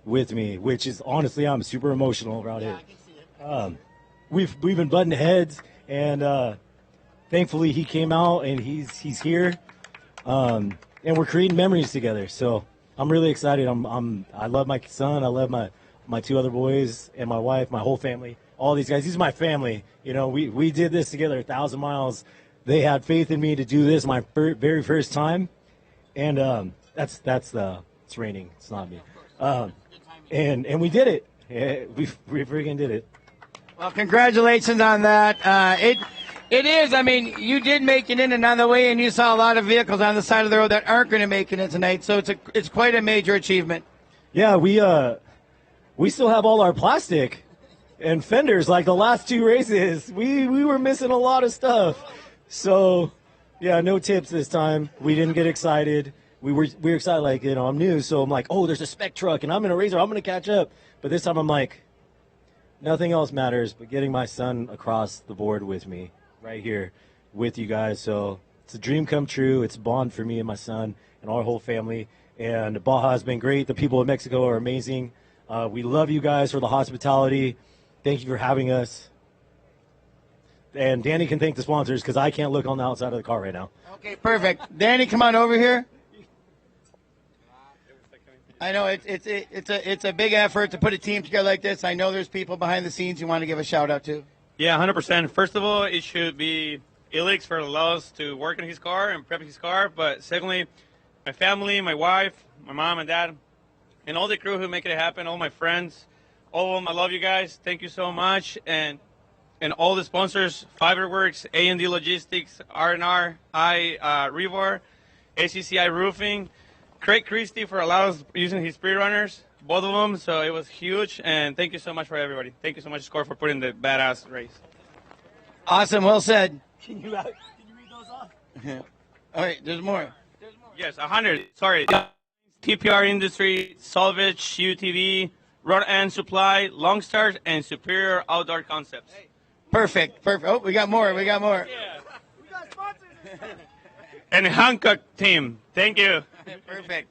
with me, which is honestly, I'm super emotional about it. We've been butting heads, and thankfully he came out and he's here, and we're creating memories together. So I'm really excited. I love my son. I love my two other boys and my wife, my whole family. All these guys, these are my family. You know, we did this together, 1,000 miles. They had faith in me to do this my very first time, and it's raining. It's not me. And we did it. We freaking did it. Well, congratulations on that. It is. I mean, you did make it in, and on the way in, you saw a lot of vehicles on the side of the road that aren't going to make it in tonight. So it's quite a major achievement. Yeah, we still have all our plastic. And fenders, like the last 2 races, we were missing a lot of stuff. So, yeah, no tips this time. We didn't get excited. We were excited, like, I'm new, so I'm like, oh, there's a spec truck, and I'm in a razor, I'm going to catch up. But this time I'm like, nothing else matters but getting my son across the board with me right here with you guys. So it's a dream come true. It's a bond for me and my son and our whole family. And Baja has been great. The people of Mexico are amazing. We love you guys for the hospitality. Thank you for having us. And Danny can thank the sponsors because I can't look on the outside of the car right now. Okay, perfect. Danny, come on over here. I know it's a big effort to put a team together like this. I know there's people behind the scenes you want to give a shout out to. Yeah, 100%. First of all, it should be Elix for allow us to work in his car and prep his car. But secondly, my family, my wife, my mom and dad, and all the crew who make it happen, all my friends, all of them, I love you guys. Thank you so much. And all the sponsors, Fiberworks, A&D Logistics, R&R, Revor, ACCI Roofing, Craig Christie for allowing us using his speed runners, both of them. So it was huge. And thank you so much for everybody. Thank you so much, SCORE, for putting the badass race. Awesome. Well said. Can you read those off? All right, there's more. Yes, 100. Sorry. TPR Industry, Salvage, UTV, Rod and Supply, Long Stars, and Superior Outdoor Concepts. Perfect. Oh, we got more. Yeah. And Hancock team. Thank you. Perfect.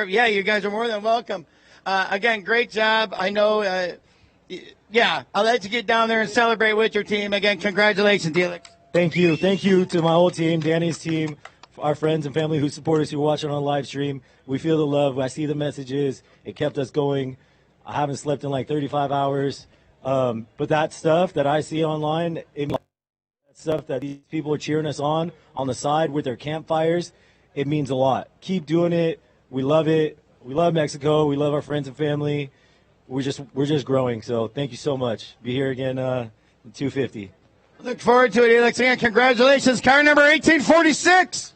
Yeah, you guys are more than welcome. Again, great job. I know, I'll let you get down there and celebrate with your team. Again, congratulations, Elix. Thank you. Thank you to my whole team, Danny's team, our friends and family who support us, who watch it on live stream. We feel the love. I see the messages. It kept us going. I haven't slept in like 35 hours. But that stuff that I see online, that stuff that these people are cheering us on the side with their campfires, it means a lot. Keep doing it. We love it. We love Mexico. We love our friends and family. We're just growing. So thank you so much. Be here again in 250. Look forward to it, Elix. Again, congratulations. Car number 1846.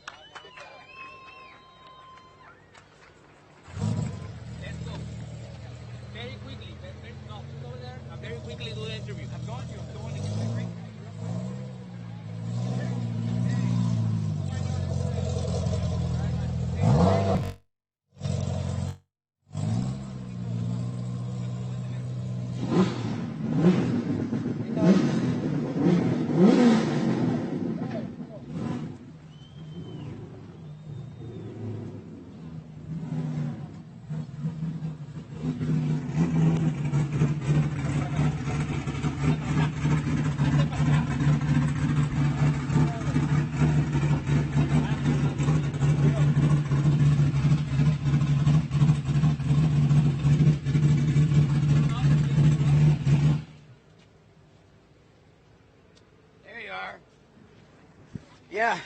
Yeah.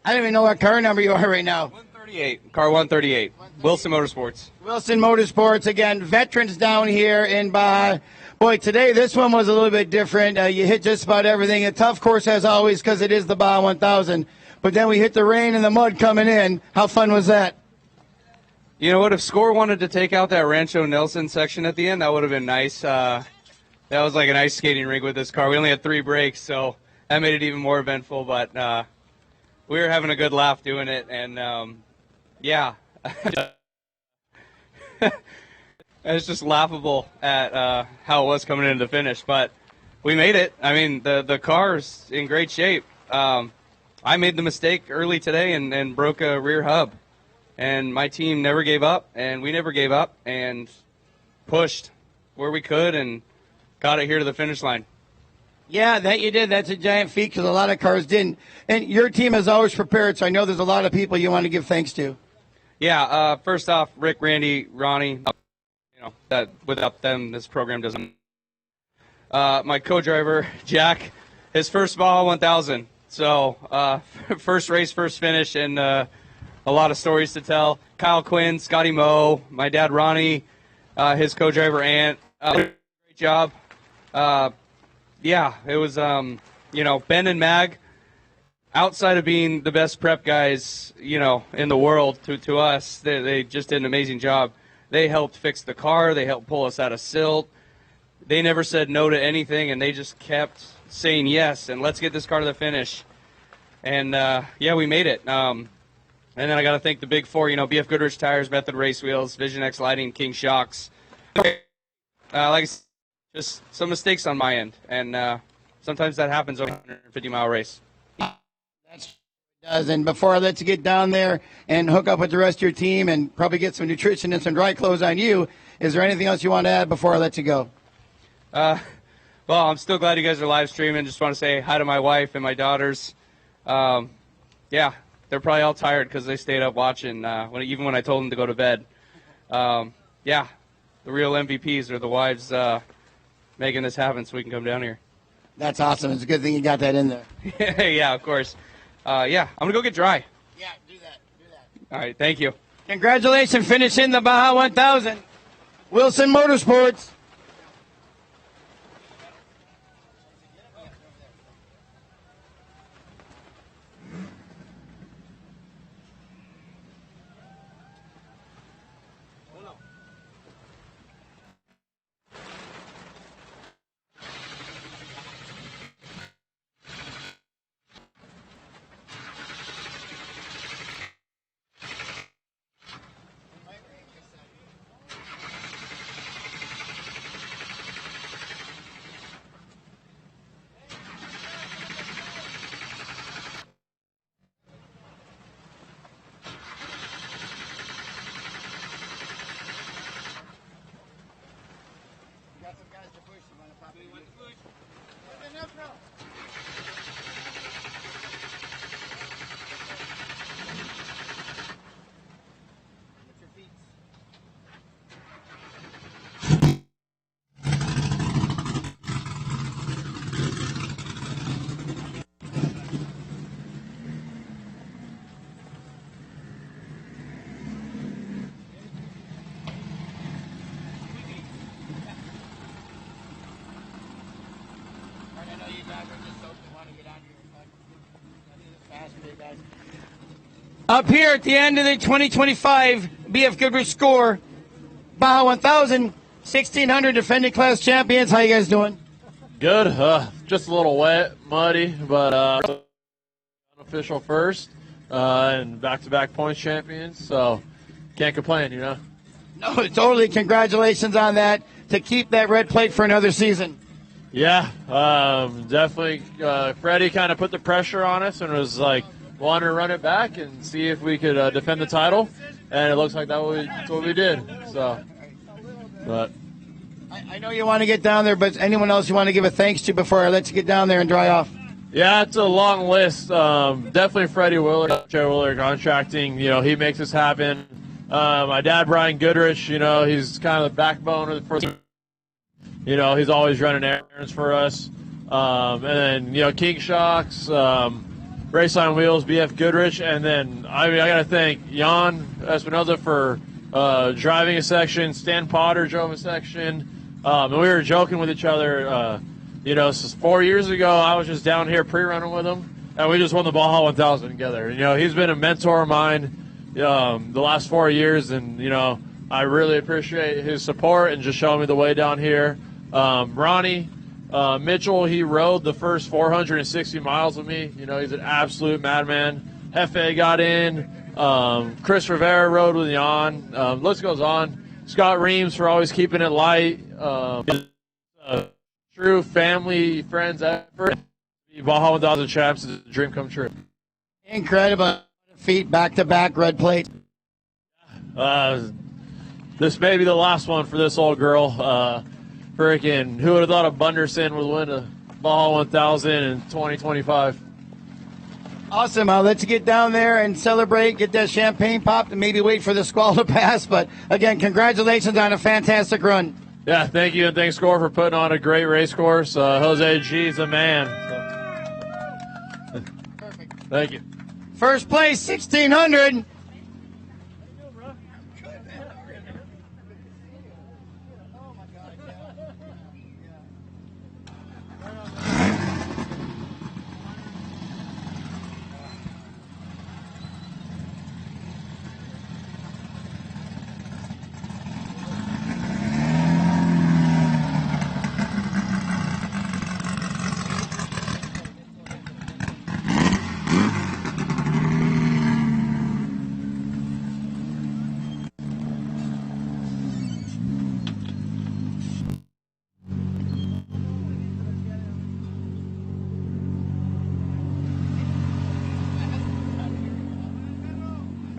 I don't even know what car number you are right now. 138, car 138, Wilson Motorsports. Wilson Motorsports, again, veterans down here in Baja. Boy, today this one was a little bit different. You hit just about everything. A tough course as always because it is the Baja 1000. But then we hit the rain and the mud coming in. How fun was that? You know what? If SCORE wanted to take out that Rancho Nelson section at the end, that would have been nice. That was like an ice skating rink with this car. We only had 3 breaks, so that made it even more eventful. But we were having a good laugh doing it, and yeah. It's just laughable at how it was coming into the finish. But we made it. I mean, the car's in great shape. I made the mistake early today and broke a rear hub. And my team never gave up, and we never gave up, and pushed where we could and got it here to the finish line. Yeah, that you did. That's a giant feat because a lot of cars didn't. And your team is always prepared, so I know there's a lot of people you want to give thanks to. Yeah, first off, Rick, Randy, Ronnie, that without them, this program doesn't. My co-driver, Jack, his first Baja 1000. So first race, first finish, and a lot of stories to tell. Kyle Quinn, Scotty Moe, my dad, Ronnie, his co-driver, Ant. Great job. Yeah, it was, Ben and Mag, outside of being the best prep guys, in the world to us, they just did an amazing job. They helped fix the car. They helped pull us out of silt. They never said no to anything, and they just kept saying yes, and let's get this car to the finish. And, yeah, we made it. And then I got to thank the big four, BFGoodrich Tires, Method Race Wheels, Vision X Lighting, King Shocks. Like I said, just some mistakes on my end, and sometimes that happens over a 150-mile race. And before I let you get down there and hook up with the rest of your team and probably get some nutrition and some dry clothes on you, is there anything else you want to add before I let you go? Well, I'm still glad you guys are live streaming. Just want to say hi to my wife and my daughters. Yeah, they're probably all tired because they stayed up watching even when I told them to go to bed. Yeah, the real MVPs are the wives making this happen so we can come down here. That's awesome. It's a good thing you got that in there. Yeah, of course. Yeah, I'm going to go get dry. Yeah, do that. All right, thank you. Congratulations, finishing the Baja 1000. Wilson Motorsports. Up here at the end of the 2025 BFGoodrich SCORE Baja 1000, 1600 defending class champions. How you guys doing? Good. Just a little wet, muddy, but unofficial first and back-to-back points champions. So can't complain, No, totally. Congratulations on that. To keep that red plate for another season. Yeah, definitely. Freddie kind of put the pressure on us and was like, wanted to run it back and see if we could defend the title, and it looks like that's what we did. So, but I know you want to get down there, but anyone else you want to give a thanks to before I let you get down there and dry off? yeah, it's a long list. Definitely Freddie Willard, Joe Willard Contracting. He makes this happen. My dad, Brian Goodrich. He's kind of the backbone of the first. He's always running errands for us. And then King Shocks. Race on Wheels, BFGoodrich, and then I got to thank Jan Espinoza for driving a section. Stan Potter drove a section, and we were joking with each other. 4 years ago, I was just down here pre-running with him, and we just won the Baja 1000 together. He's been a mentor of mine the last 4 years, and I really appreciate his support and just showing me the way down here. Ronnie. Mitchell, he rode the first 460 miles with me. He's an absolute madman. Hefe got in. Chris Rivera rode with Jan. List goes on. Scott Reams for always keeping it light. True family, friends effort. Baja 1000 champs is a dream come true. Incredible feat, back-to-back red plate. This may be the last one for this old girl. Freaking, who would have thought a Bunderson would win a Baja 1000 in 2025? Awesome. I'll let you get down there and celebrate, get that champagne popped, and maybe wait for the squall to pass. But, again, congratulations on a fantastic run. Yeah, thank you, and thanks, SCORE, for putting on a great race course. Jose G's a man. So. Perfect. Thank you. First place, 1600.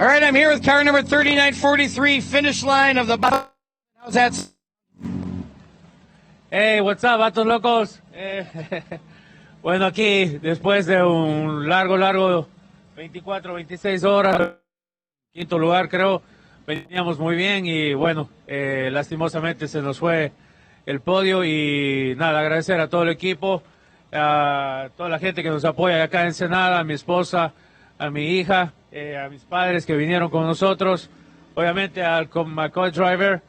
All right, I'm here with car number 3943, finish line of the. How's that? Hey, what's up, vatos locos? Bueno, aquí, después de un largo 24, 26 horas, quinto lugar creo, veníamos muy bien y bueno, lastimosamente se nos fue el podio y nada, agradecer a todo el equipo, a toda la gente que nos apoya acá en Ensenada, a mi esposa, a mi hija, a mis padres que vinieron con nosotros, obviamente al co-driver,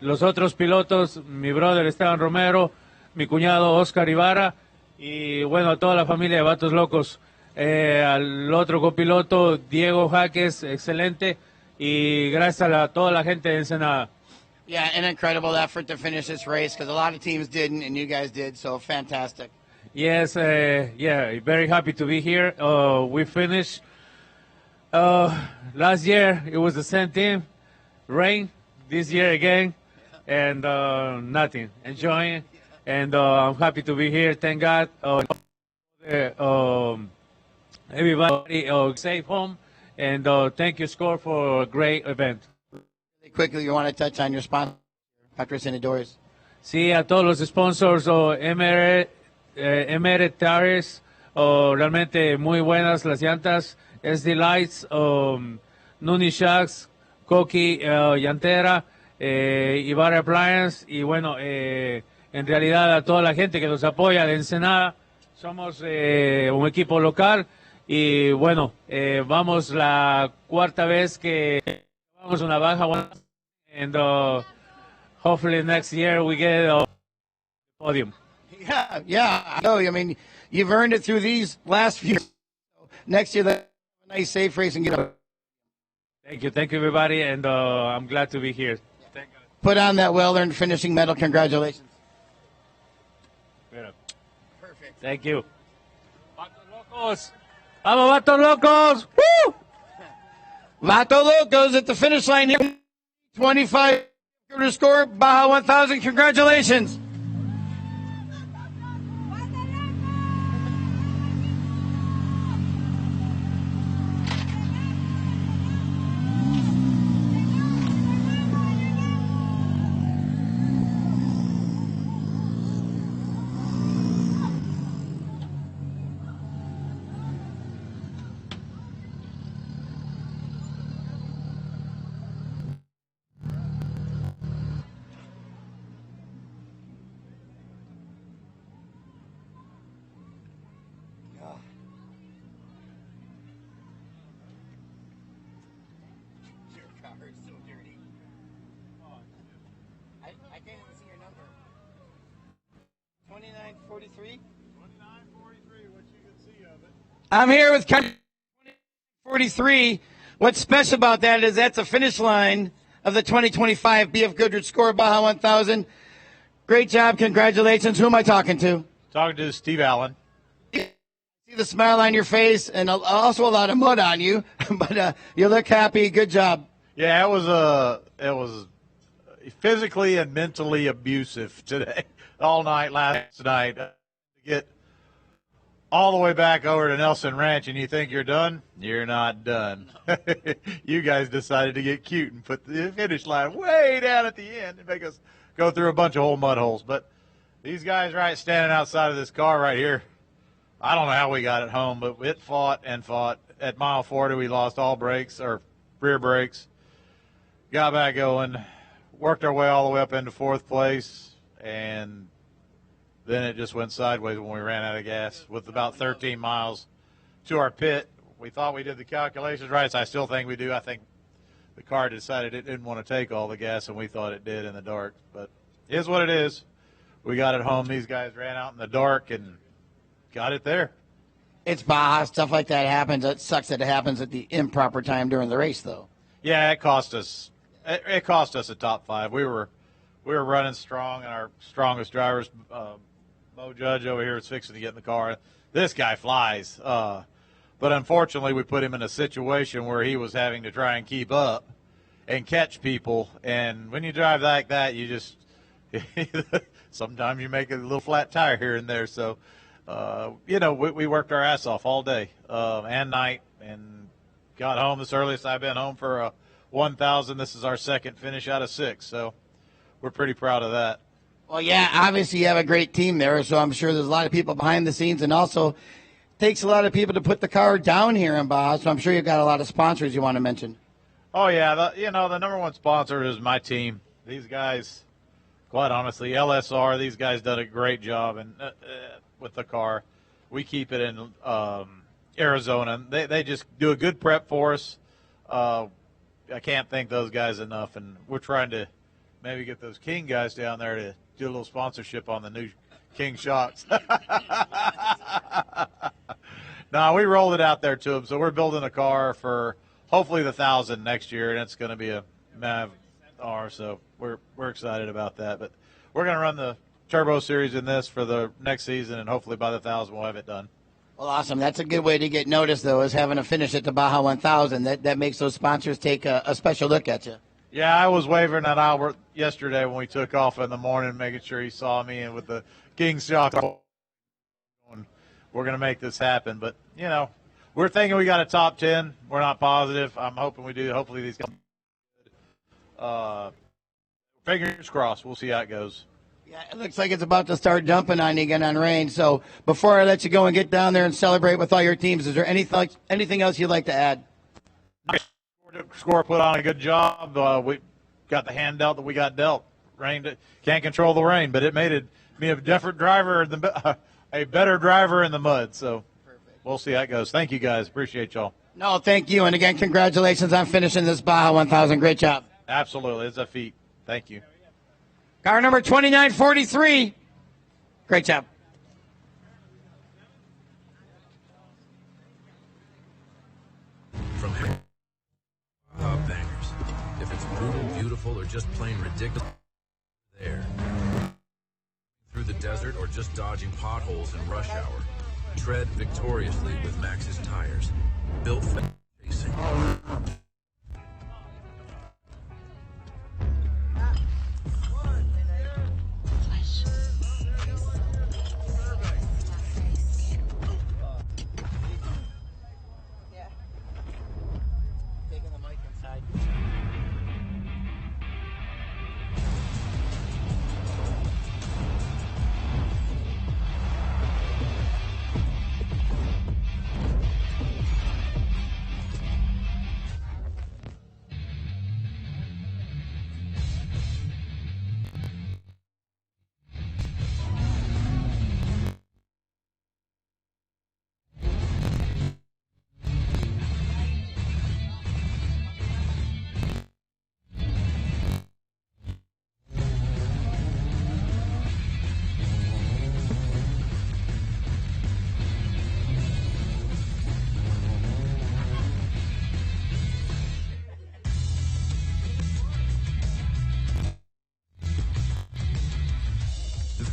los otros pilotos, mi brother Esteban Romero, mi cuñado Oscar Ibarra y bueno, a toda la familia de Vatos Locos, al otro copiloto Diego Jaques, excelente, y gracias a toda la gente de Ensenada. Yeah, an incredible effort to finish this race because a lot of teams didn't and you guys did, so fantastic. Yes, yeah, very happy to be here. We finished last year, it was the same team, rain, this year again, and nothing, enjoying, and I'm happy to be here, thank God. Everybody safe home, and thank you, SCORE, for a great event. Really quickly, you want to touch on your sponsor after it's in the doors? Sí, a todos los sponsors, MR Tires, realmente muy buenas las llantas, SD Lights, Nuni Shocks, Coqui Llantera, Ibarra Appliance, y bueno, en realidad a toda la gente que nos apoya de Ensenada, somos un equipo local, y bueno, vamos la cuarta vez que vamos una Baja, and hopefully next year we get a podium. Yeah, I know. I mean, you've earned it through these last few years. Next year, have a nice, safe race and get a. Thank you, everybody, and I'm glad to be here. Thank you. Put on that well-earned finishing medal. Congratulations. Perfect. Thank you. Vatos Locos. Vamos, Vatos Locos. Woo! Vato Locos at the finish line here. 25 SCORE Baja 1000. Congratulations. I can't even see your number. 2943? 2943, what you can see of it. I'm here with 43. What's special about that is that's a finish line of the 2025 BFGoodrich SCORE Baja 1000. Great job. Congratulations. Who am I talking to? Talking to Steve Allen. See the smile on your face and also a lot of mud on you, but you look happy. Good job. Yeah, it was physically and mentally abusive today, all night, last night. To get all the way back over to Nelson Ranch and you think you're done? You're not done. You guys decided to get cute and put the finish line way down at the end and make us go through a bunch of old mud holes. But these guys standing outside of this car right here, I don't know how we got it home, but it fought and fought. At mile 40, we lost all brakes, or rear brakes. Got back going, worked our way all the way up into fourth place, and then it just went sideways when we ran out of gas with about 13 miles to our pit. We thought we did the calculations right, so I still think we do. I think the car decided it didn't want to take all the gas, and we thought it did in the dark. But it is what it is. We got it home. These guys ran out in the dark and got it there. It's Baja. Stuff like that happens. It sucks that it happens at the improper time during the race, though. Yeah, it cost us. It cost us a top five. We were running strong, and our strongest drivers, Mo Judge over here, is fixing to get in the car. This guy flies, but unfortunately, we put him in a situation where he was having to try and keep up and catch people. And when you drive like that, you just sometimes you make a little flat tire here and there. So, we worked our ass off all day and night, and got home this earliest I've been home for a 1,000. This is our second finish out of 6, so we're pretty proud of that. Well, yeah, obviously you have a great team there, so I'm sure there's a lot of people behind the scenes, and also takes a lot of people to put the car down here in Baja, so I'm sure you've got a lot of sponsors you want to mention. Oh, yeah, the number one sponsor is my team. These guys, quite honestly, LSR, these guys done a great job with the car. We keep it in Arizona. They just do a good prep for us. I can't thank those guys enough, and we're trying to maybe get those King guys down there to do a little sponsorship on the new King shocks. No, we rolled it out there to them, so we're building a car for hopefully the 1,000 next year, and it's going to be a Mav R, so we're excited about that. But we're going to run the Turbo Series in this for the next season, and hopefully by the 1,000 we'll have it done. Well, awesome. That's a good way to get noticed, though, is having a finish at the Baja 1000. That makes those sponsors take a special look at you. Yeah, I was waving at Albert yesterday when we took off in the morning, making sure he saw me, and with the King shock, we're going to make this happen. But, we're thinking we got a top 10. We're not positive. I'm hoping we do. Hopefully these guys. Fingers crossed. We'll see how it goes. Yeah, it looks like it's about to start dumping on you again on rain. So before I let you go and get down there and celebrate with all your teams, is there anything else you'd like to add? SCORE put on a good job. We got the hand dealt that we got dealt. Rain can't control the rain, but it made me a different driver, a better driver in the mud. So we'll see how it goes. Thank you, guys. Appreciate y'all. No, thank you. And again, congratulations on finishing this Baja 1000. Great job. Absolutely. It's a feat. Thank you. Car number 2943. Great job. From bangers. If it's brutal, beautiful, or just plain ridiculous, there. Through the desert or just dodging potholes in rush hour. Tread victoriously with Max's tires. Built for racing.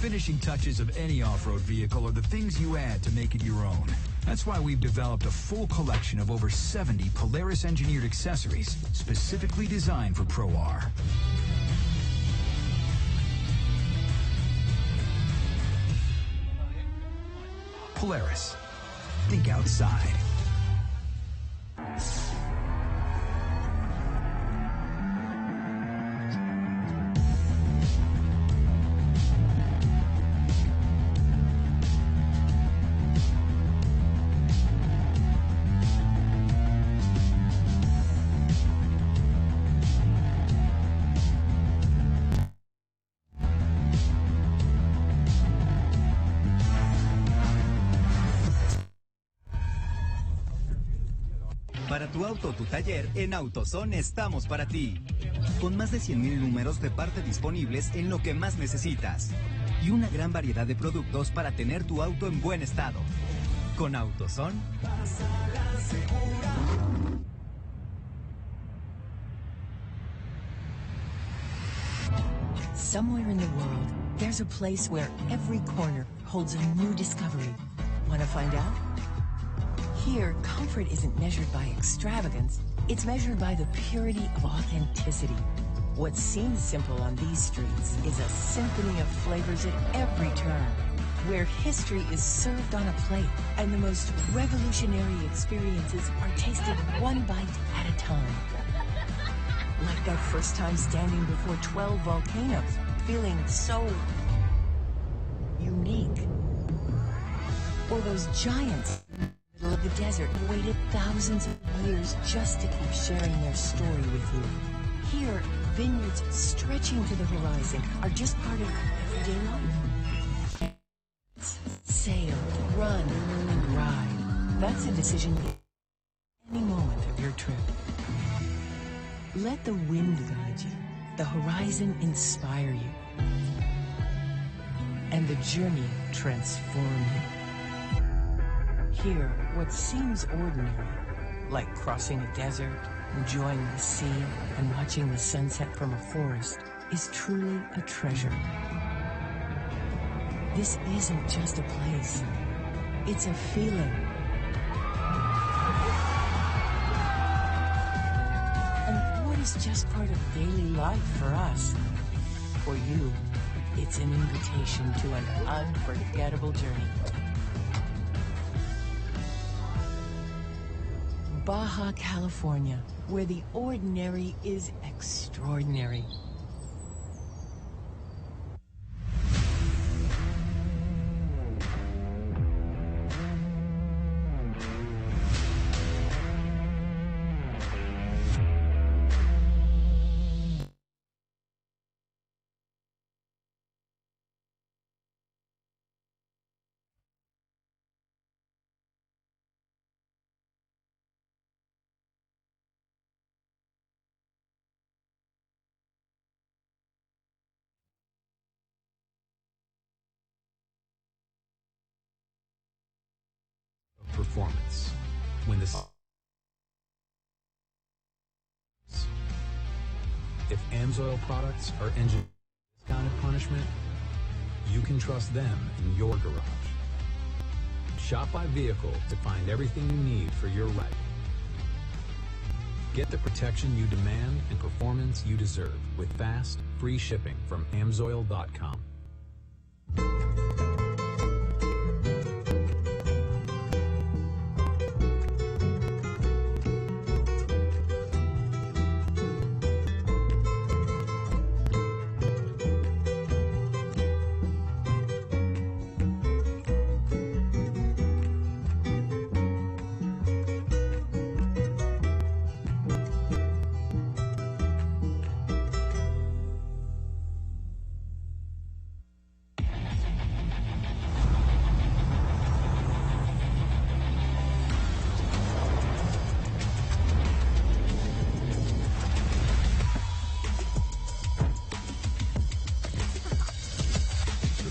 finishing touches of any off-road vehicle are the things you add to make it your own. That's why we've developed a full collection of over 70 Polaris-engineered accessories specifically designed for Pro R. Polaris. Think outside. Para tu auto o tu taller, en AutoZone estamos para ti. Con más de 100,000 números de parte disponibles en lo que más necesitas. Y una gran variedad de productos para tener tu auto en buen estado. Con AutoZone, pásala segura. Somewhere in the world, there's a place where every corner holds a new discovery. Want to find out? Here, comfort isn't measured by extravagance, it's measured by the purity of authenticity. What seems simple on these streets is a symphony of flavors at every turn. where history is served on a plate and the most revolutionary experiences are tasted one bite at a time. Like that first time standing before 12 volcanoes, feeling so unique. Or those giants in the middle of the desert who waited thousands of years just to keep sharing their story with you. Here, vineyards stretching to the horizon are just part of everyday life. Sail, run, and ride. That's a decision you make any moment of your trip. Let the wind guide you, the horizon inspire you, and the journey transform you. Here, what seems ordinary, like crossing a desert, enjoying the sea, and watching the sunset from a forest, is truly a treasure. This isn't just a place, it's a feeling. And what is just part of daily life for us? For you, it's an invitation to an unforgettable journey. Baja California, where the ordinary is extraordinary. Performance. When the if AMSOIL products are engineered for this kind of punishment, you can trust them in your garage. Shop by vehicle to find everything you need for your ride. Get the protection you demand and performance you deserve with fast, free shipping from AMSOIL.com.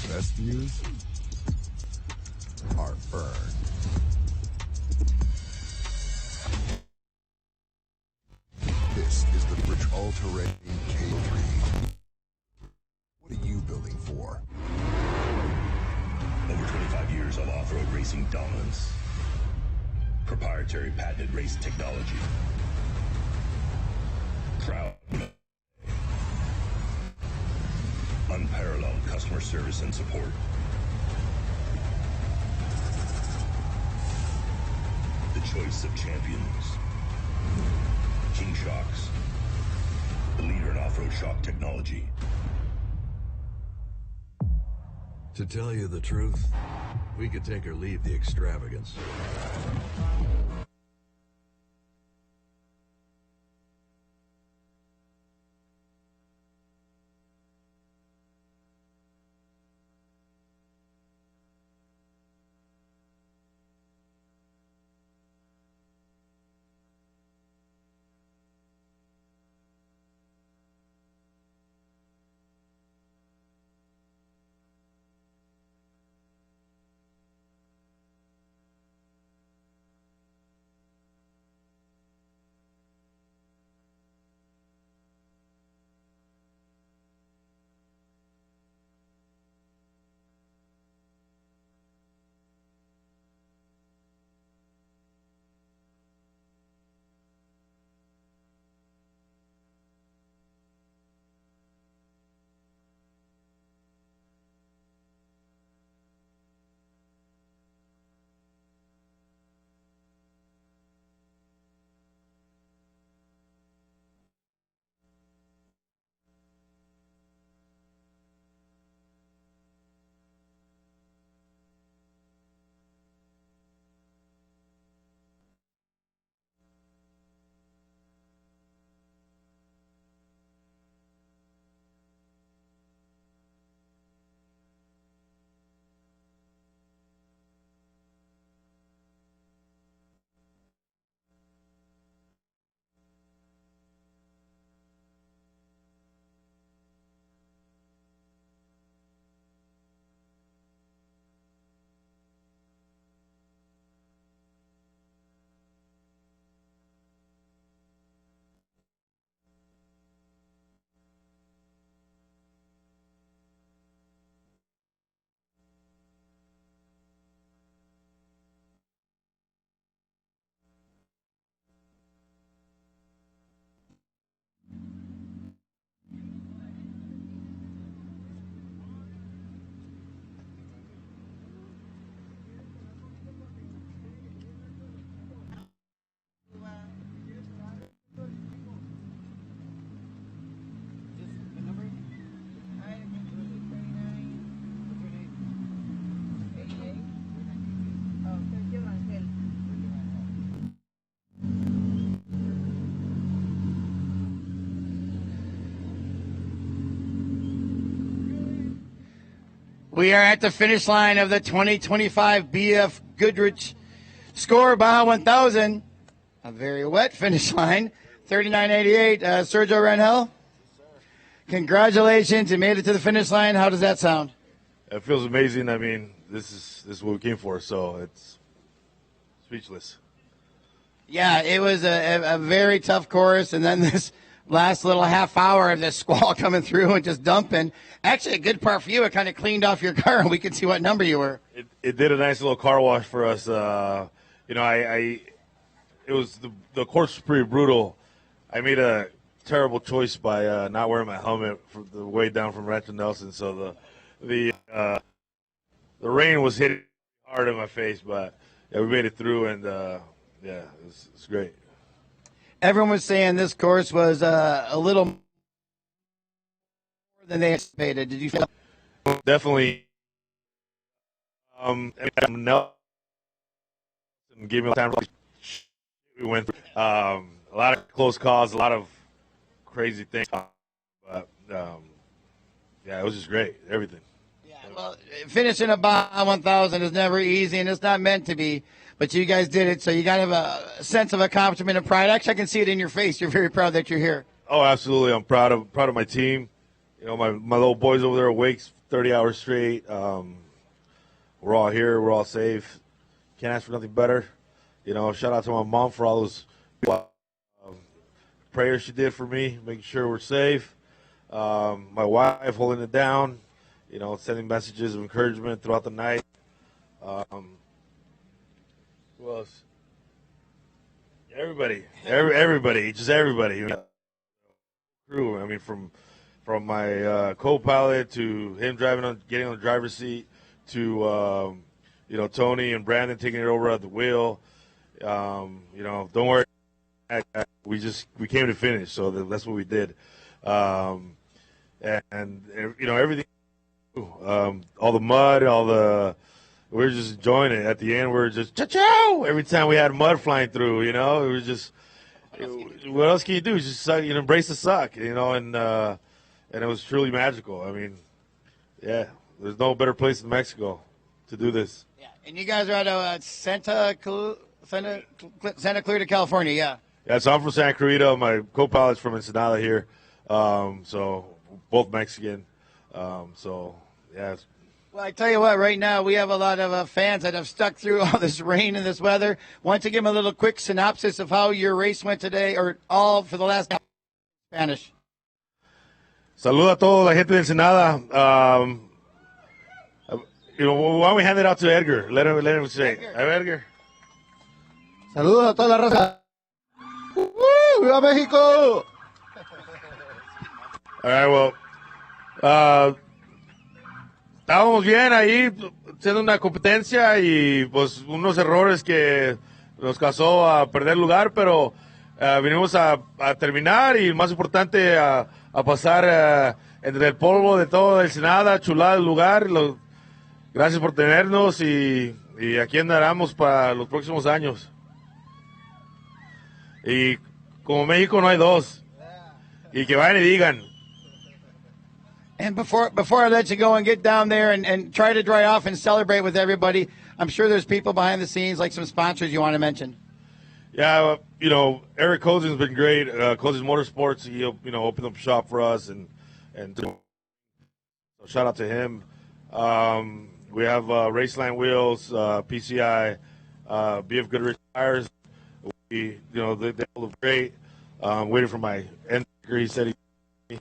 Best views are earned. This is the Goodrich All-Terrain K3. What are you building for? Over 25 years of off-road racing dominance. Proprietary patented race technology. Proud. Unparalleled customer service and support. The choice of champions. King Shocks. The leader in off-road shock technology. To tell you the truth, we could take or leave the extravagance. We are at the finish line of the 2025 BFGoodrich SCORE Baja 1000. A very wet finish line. 39.88. Sergio Rangel, congratulations. You made it to the finish line. How does that sound? It feels amazing. I mean, this is what we came for, so it's speechless. Yeah, it was a very tough course, and then this last little half hour of this squall coming through and just dumping. Actually, a good part for you. It kind of cleaned off your car, and we could see what number you were. It did a nice little car wash for us. You know, it was the course was pretty brutal. I made a terrible choice by not wearing my helmet for the way down from Rancho Nelson, so the rain was hitting hard in my face, but yeah, we made it through, and yeah, it's great. Everyone was saying this course was a little more than they anticipated. Did you feel? Definitely. Nelson gave me a time. We went through a lot of close calls, a lot of crazy things, but yeah, it was just great. Everything. Well, finishing a Baja 1000 is never easy, and it's not meant to be. But you guys did it, so you got to have a sense of accomplishment and pride. Actually, I can see it in your face. You're very proud that you're here. Oh, absolutely. I'm proud of my team. You know, my little boys over there awake 30 hours straight. We're all here. We're all safe. Can't ask for nothing better. You know, shout out to my mom for all those prayers she did for me, making sure we're safe. My wife holding it down. You know, sending messages of encouragement throughout the night. Who else? Everybody, just everybody. Crew. I mean, from my co-pilot to him getting on the driver's seat to you know, Tony and Brandon taking it over at the wheel. You know, don't worry. We came to finish, so that's what we did. And you know, everything. All the mud, we were just enjoying it. At the end, we were just cha-chow every time we had mud flying through. You know, it was just. What else can you do? Just suck, you know, embrace the suck. You know, and it was truly magical. I mean, yeah, there's no better place than Mexico to do this. Yeah, and you guys are out of Santa Clarita, California. Yeah. Yeah, so I'm from Santa Clarita. My co-pilot's from Ensenada here, so both Mexican. So yeah. Well, I tell you what, right now we have a lot of fans that have stuck through all this rain and this weather. Why don't you give them a little quick synopsis of how your race went today, or all for the last Spanish? Saluda a toda la gente de Ensenada. You know, why don't we hand it out to Edgar? Let him say. Edgar. Saludos a toda la raza. ¡Viva México! All right, well, estábamos bien ahí haciendo una competencia y pues unos errores que nos causó a perder lugar, pero vinimos a terminar y más importante a pasar entre el polvo de todo Ensenada, chulada el lugar. Gracias por tenernos y aquí andaremos para los próximos años. Y como México no hay dos. Y que vayan y digan. And before I let you go and get down there and try to dry off and celebrate with everybody, I'm sure there's people behind the scenes, like some sponsors you want to mention. Yeah, you know, Eric Cozin's been great. Cozin's Motorsports, he, you know, opened up shop for us, and so shout out to him. We have Raceland Wheels, PCI, BFGoodrich Tires. You know, they look great. Waiting for my end. He said he.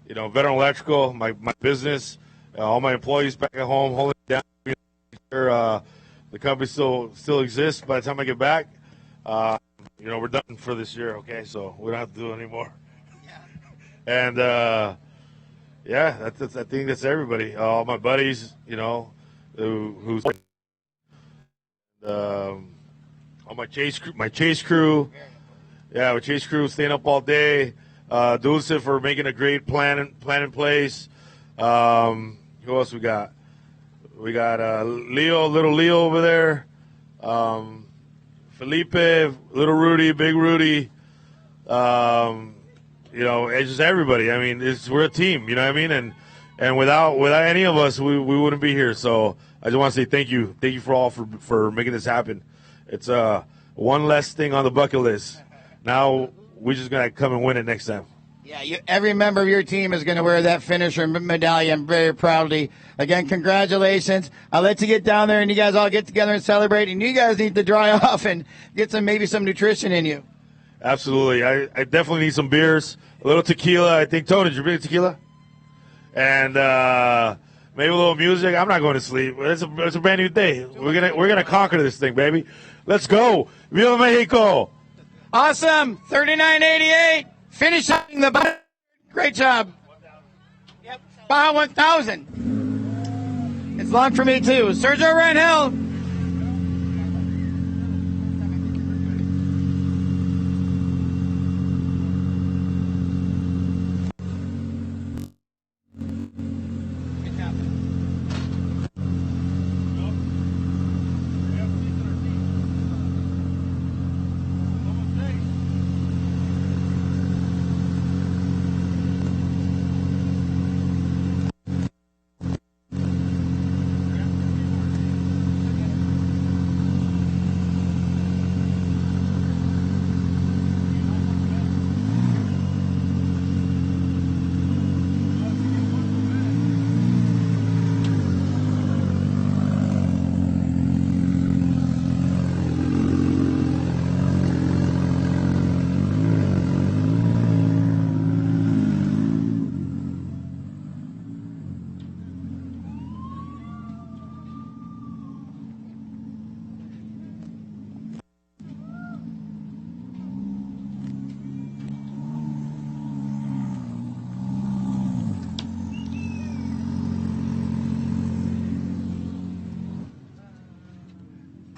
You know, Veteran Electrical, my business, all my employees back at home holding it down. The company still exists by the time I get back. You know, we're done for this year, okay? So we don't have to do it anymore. Yeah. And yeah, I think that's everybody. All my buddies, you know, who's all my chase crew. Yeah, my chase crew staying up all day. Dulce for making a great plan in place. Who else we got? We got little Leo over there. Felipe, little Rudy, big Rudy. You know, it's just everybody. I mean, we're a team. You know what I mean? And And without any of us, we wouldn't be here. So I just want to say thank you for making this happen. It's one less thing on the bucket list. Now we're just gonna come and win it next time. Yeah, every member of your team is going to wear that finisher medallion very proudly. Again, congratulations. I'll let you get down there and you guys all get together and celebrate. And you guys need to dry off and get maybe some nutrition in you. Absolutely. I definitely need some beers, a little tequila. I think, Tony, did you bring tequila? And maybe a little music. I'm not going to sleep. It's a brand new day. We're gonna conquer this thing, baby. Let's go. Viva Mexico. Awesome. 39.88. Finishing the Baja. Great job. Yep. Baja 1000. It's long for me, too. Sergio Rangel.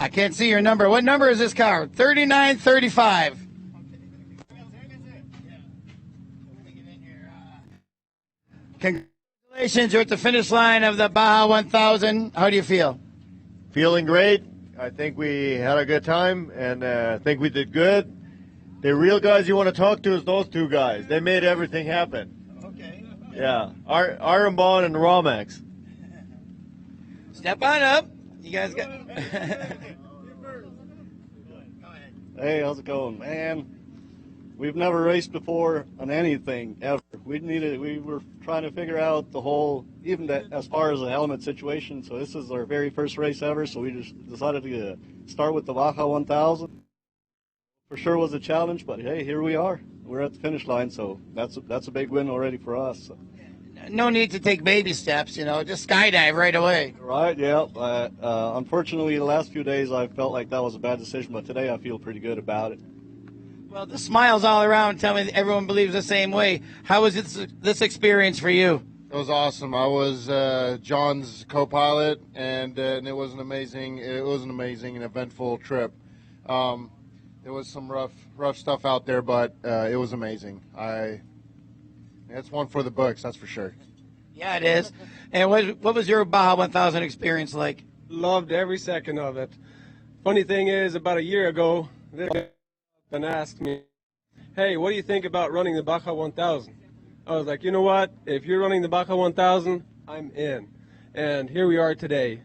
I can't see your number. What number is this car? 3935. Congratulations, you're at the finish line of the Baja 1000. How do you feel? Feeling great. I think we had a good time, and I think we did good. The real guys you want to talk to is those two guys. They made everything happen. Okay. Yeah, Iron Bond and Romex. Step on up. You guys got... Hey, how's it going, man? We've never raced before on anything ever. We were trying to figure out the whole, even that, as far as the helmet situation. So this is our very first race ever. So we just decided to start with the Baja 1000. For sure was a challenge, but hey, here we are. We're at the finish line, so that's a big win already for us. So. No need to take baby steps, just skydive right away. Right, yeah. Unfortunately, the last few days I felt like that was a bad decision, but today I feel pretty good about it. Well, the smiles all around tell me everyone believes the same way. How was this experience for you? It was awesome. I was John's co-pilot, and it was an amazing and eventful trip. There was some rough stuff out there, but it was amazing. It's one for the books, that's for sure. Yeah, it is. And what was your Baja 1000 experience like? Loved every second of it. Funny thing is, about a year ago, this guy asked me, hey, what do you think about running the Baja 1000? I was like, you know what? If you're running the Baja 1000, I'm in. And here we are today.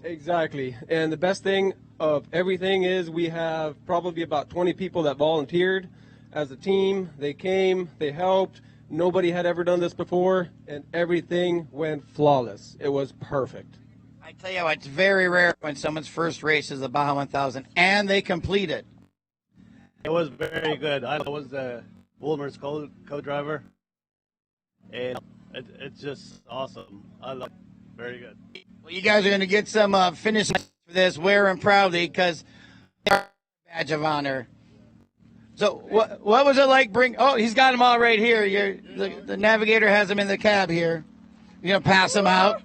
Exactly. And the best thing of everything is we have probably about 20 people that volunteered as a team. They came, they helped. Nobody had ever done this before, and everything went flawless. It was perfect. I tell you what, it's very rare when someone's first race is the Baja 1000 and they complete it. It was very good. I was Wilmer's co-driver, and it's just awesome. I love it. Very good. Well, you guys are going to get some finish for this, wear them proudly, because badge of honor. So what was it like he's got them all right here. The navigator has them in the cab here. You're going to pass them out.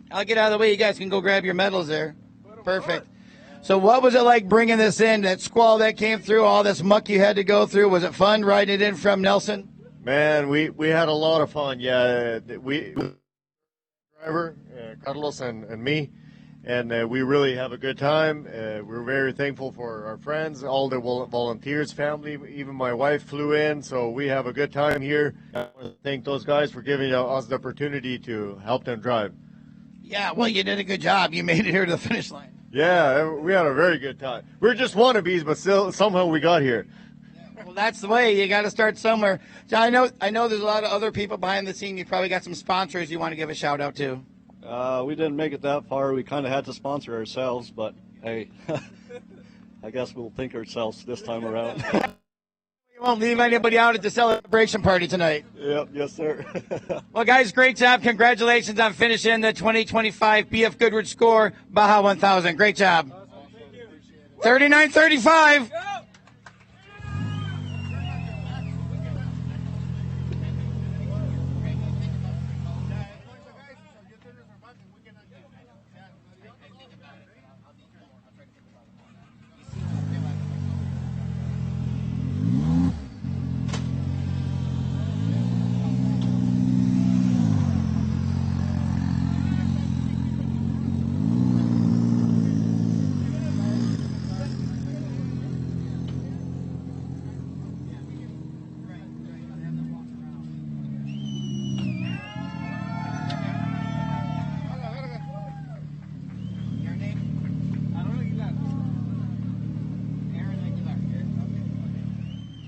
I'll get out of the way. You guys can go grab your medals there. Perfect. So what was it like bringing this in, that squall that came through, all this muck you had to go through? Was it fun riding it in from Nelson? Man, we had a lot of fun. Yeah, we driver Carlos and me, and we really have a good time. We're very thankful for our friends, all the volunteers, family. Even my wife flew in, so we have a good time here. I want to thank those guys for giving us the opportunity to help them drive. Yeah, well, you did a good job. You made it here to the finish line. Yeah, we had a very good time. We're just wannabes, but still, somehow we got here. Well, that's the way. You got to start somewhere. So I know there's a lot of other people behind the scene. You probably got some sponsors you want to give a shout out to. We didn't make it that far. We kind of had to sponsor ourselves, but hey, I guess we'll think ourselves this time around. You won't leave anybody out at the celebration party tonight. Yep, yes, sir. Well, guys, great job. Congratulations on finishing the 2025 BF Goodrich SCORE Baja 1000. Great job. 39:35.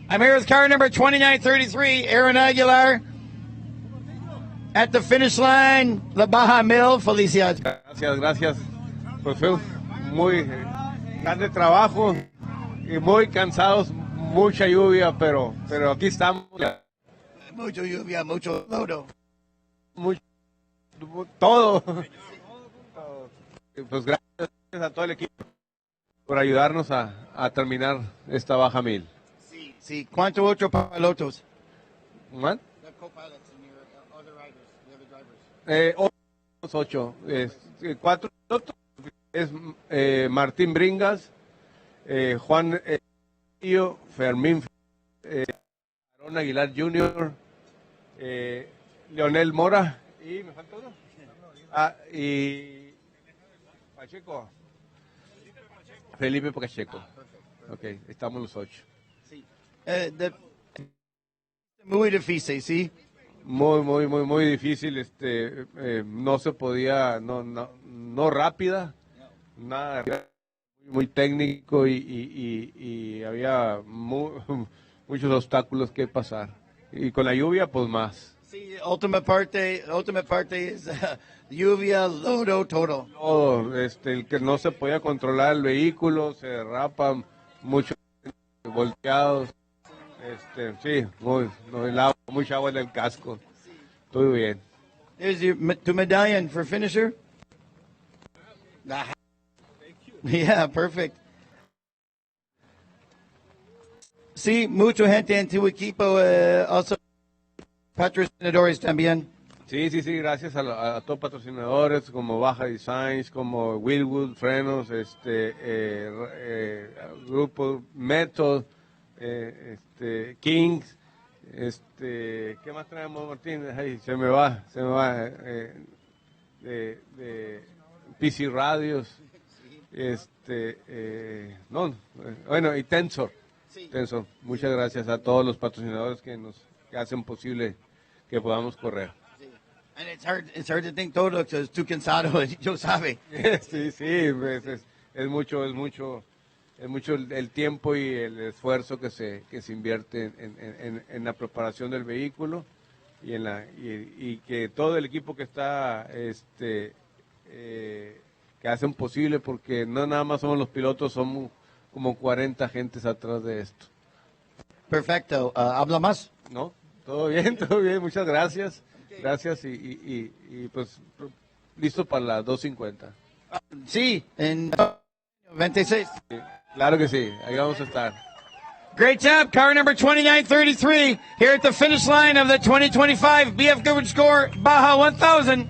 I'm here with car number 2933, Aaron Aguilar. At the finish line, the Baja Mil. Felicidades. Gracias. Pues fue muy grande trabajo y muy cansados, mucha lluvia, pero aquí estamos. Mucho lluvia, mucho lodo. Todo. Pues gracias a todo el equipo por ayudarnos a terminar esta Baja 1000. Sí, ¿cuántos otros pilotos? ¿What? The co-pilots and your other riders, the other drivers. 8. 4 pilotos. Es Martín Bringas, Juan Fermín, Aaron Aguilar Jr., Leonel Mora y me falta uno. Y Pacheco. Felipe Pacheco. Ok, estamos los 8. Muy difícil, ¿sí? Muy difícil. No se podía, no rápida, nada, muy técnico y había muchos obstáculos que pasar. Y con la lluvia, pues más. Sí, última parte es lluvia, lodo, todo. Todo, el que no se podía controlar el vehículo, se derrapan, muchos volteados. Sí, mucha agua en el casco. Todo bien. There's tu medallion for finisher. Yeah, perfect. Sí, mucha gente en tu equipo, also patrocinadores también. Sí, gracias a todos patrocinadores como Baja Designs, como Willwood, Frenos, Grupo Method, Kings, ¿qué más traemos, Martín? Ay, se me va, de PC Radios, bueno, y Tensor. Muchas gracias a todos los patrocinadores que hacen posible que podamos correr. And it's hard to think todo, because tú cansado, yo sabe. Sí, es mucho el tiempo y el esfuerzo que se invierte en la preparación del vehículo y que todo el equipo que está que hacen posible, porque no nada más somos los pilotos, somos como 40 gentes atrás de esto. Perfecto. ¿Habla más? No, todo bien, muchas gracias. Gracias y pues listo para las 2:50. Sí, en 26. Sí, claro que sí, ahí vamos a estar. Great job, car number 2933, here at the finish line of the 2025 BF Goodrich SCORE Baja 1000.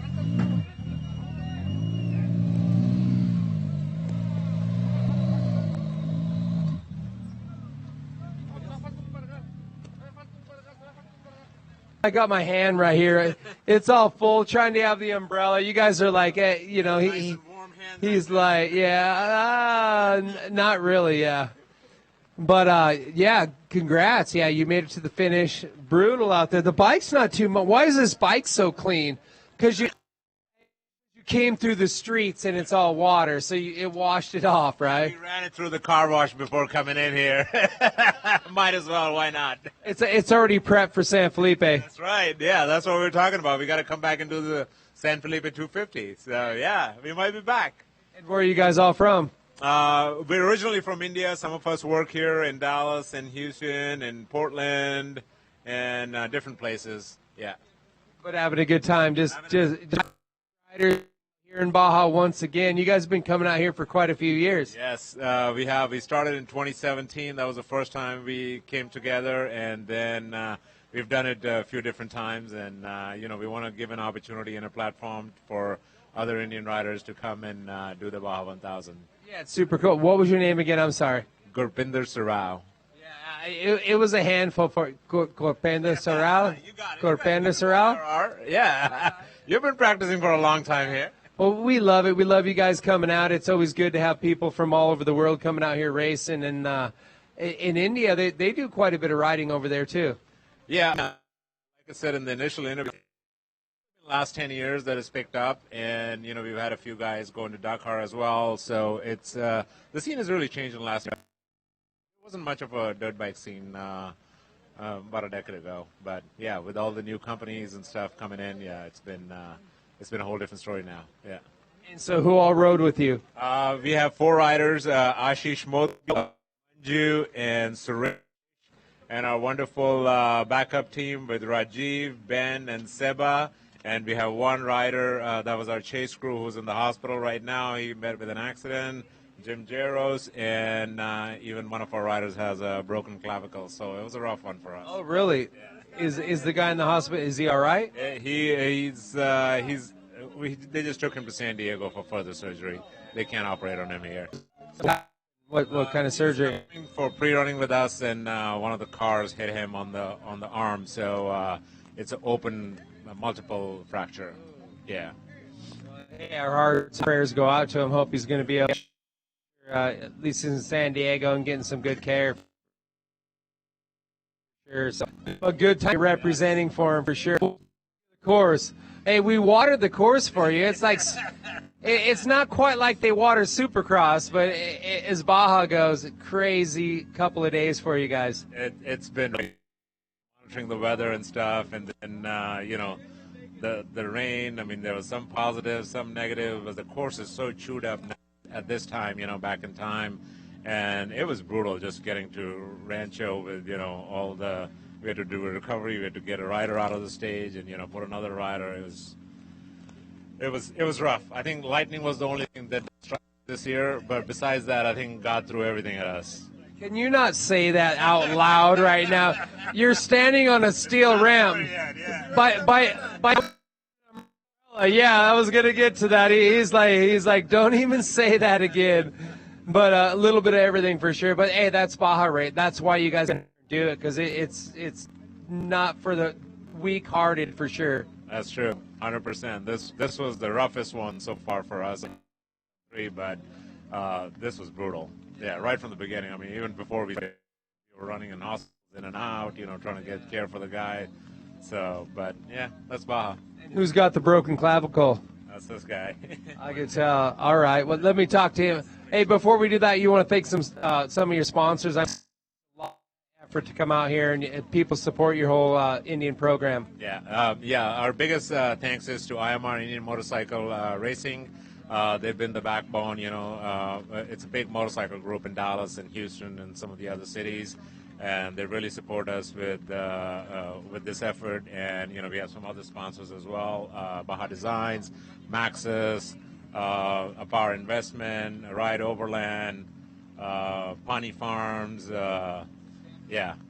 I got my hand right here. It's all full, trying to have the umbrella. You guys are like, he He's like, not really, yeah. But, yeah, congrats. Yeah, you made it to the finish. Brutal out there. The bike's not too much. Why is this bike so clean? Because you came through the streets and it's all water, so it washed it off, right? We ran it through the car wash before coming in here. Might as well. Why not? It's already prepped for San Felipe. That's right. Yeah, that's what we were talking about. We got to come back and do the San Felipe 250. So, yeah, we might be back. And where are you guys all from? We're originally from India. Some of us work here in Dallas and Houston and Portland and different places. Yeah. But having a good time. Just riders here in Baja once again. You guys have been coming out here for quite a few years. Yes, we have. We started in 2017. That was the first time we came together, and then we've done it a few different times. And we want to give an opportunity and a platform for other Indian riders to come and do the Baja 1000. Yeah, it's super cool. What was your name again? I'm sorry. Gurpinder Sarao. Yeah, it was a handful for Gurpinder Sarao. Gurpinder Sarao? Yeah. You've been practicing for a long time here. Well, we love it. We love you guys coming out. It's always good to have people from all over the world coming out here racing. And in India, they do quite a bit of riding over there, too. Yeah. Like I said in the initial interview, the last 10 years that has picked up. And, we've had a few guys going to Dakar as well. So it's the scene has really changed in the last year. There wasn't much of a dirt bike scene about a decade ago. But, yeah, with all the new companies and stuff coming in, yeah, it's been a whole different story now. Yeah. And so who all rode with you? We have 4 riders, Ashish Modi, Manju, and Suresh, and our wonderful backup team with Rajiv, Ben, and Seba. And we have 1 rider, that was our chase crew, who's in the hospital right now. He met with an accident, Jim Jaros, and even one of our riders has a broken clavicle. So it was a rough one for us. Oh, really? Yeah. Is the guy in the hospital, is he all right? They just took him to San Diego for further surgery. They can't operate on him here. What kind of surgery? For pre-running with us, and one of the cars hit him on the arm, so it's an open multiple fracture. Yeah. Hey, our hearts and prayers go out to him. Hope he's going to be able to, at least in San Diego, and getting some good care. Sure, so a good time representing for him for sure. The course. Hey, we watered the course for you. It's like it's not quite like they water Supercross, but as Baja goes, crazy couple of days for you guys. It's been monitoring the weather and stuff, and then the rain. I mean, there was some positive, some negative, but the course is so chewed up at this time. Back in time. And it was brutal just getting to Rancho with, all we had to do a recovery, we had to get a rider out of the stage and, put another rider. It was rough. I think lightning was the only thing that struck this year, but besides that, I think God threw everything at us. Can you not say that out loud right now? You're standing on a steel ramp. Yeah, I was going to get to that. He's like, don't even say that again. But a little bit of everything for sure. But, hey, that's Baja rate. That's why you guys do it, because it's not for the weak-hearted for sure. That's true, 100%. This was the roughest one so far for us, but this was brutal. Yeah, right from the beginning. I mean, even before we were running in hospitals in and out, trying to get care for the guy. So, but, yeah, that's Baja. And who's got the broken clavicle? That's this guy. I could tell. All right. Well, let me talk to him. Hey, before we do that, you want to thank some of your sponsors. I'm a lot of effort to come out here and people support your whole Indian program. Yeah. Our biggest thanks is to IMR Indian Motorcycle Racing. They've been the backbone. It's a big motorcycle group in Dallas and Houston and some of the other cities, and they really support us with this effort. And we have some other sponsors as well: Baja Designs, Maxis, a Power Investment, Ride Overland, Pawnee Farms.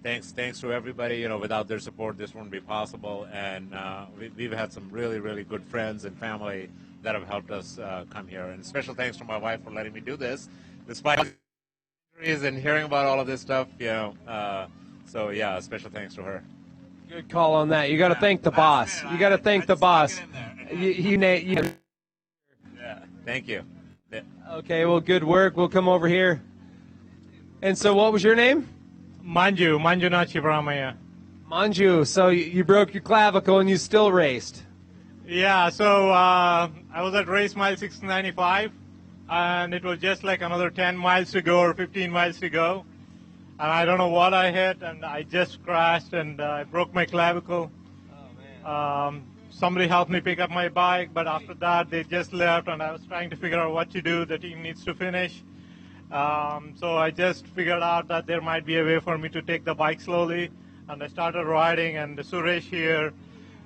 Thanks to everybody. Without their support, this wouldn't be possible. And we've had some really, really good friends and family that have helped us come here. And special thanks to my wife for letting me do this, despite injuries and hearing about all of this stuff. So yeah, special thanks to her. Good call on that. You got to thank the boss. You got to thank the boss. Yeah, thank you. Okay, well, good work. We'll come over here. And so what was your name? Manjunath Shivramaya. Manju. So you broke your clavicle and you still raced. Yeah, so I was at race mile 695, and it was just like another 10 miles to go or 15 miles to go. And I don't know what I hit, and I just crashed, and I broke my clavicle. Oh, man. Somebody helped me pick up my bike, but after that, they just left, and I was trying to figure out what to do. The team needs to finish. So I just figured out that there might be a way for me to take the bike slowly, and I started riding, and Suresh here,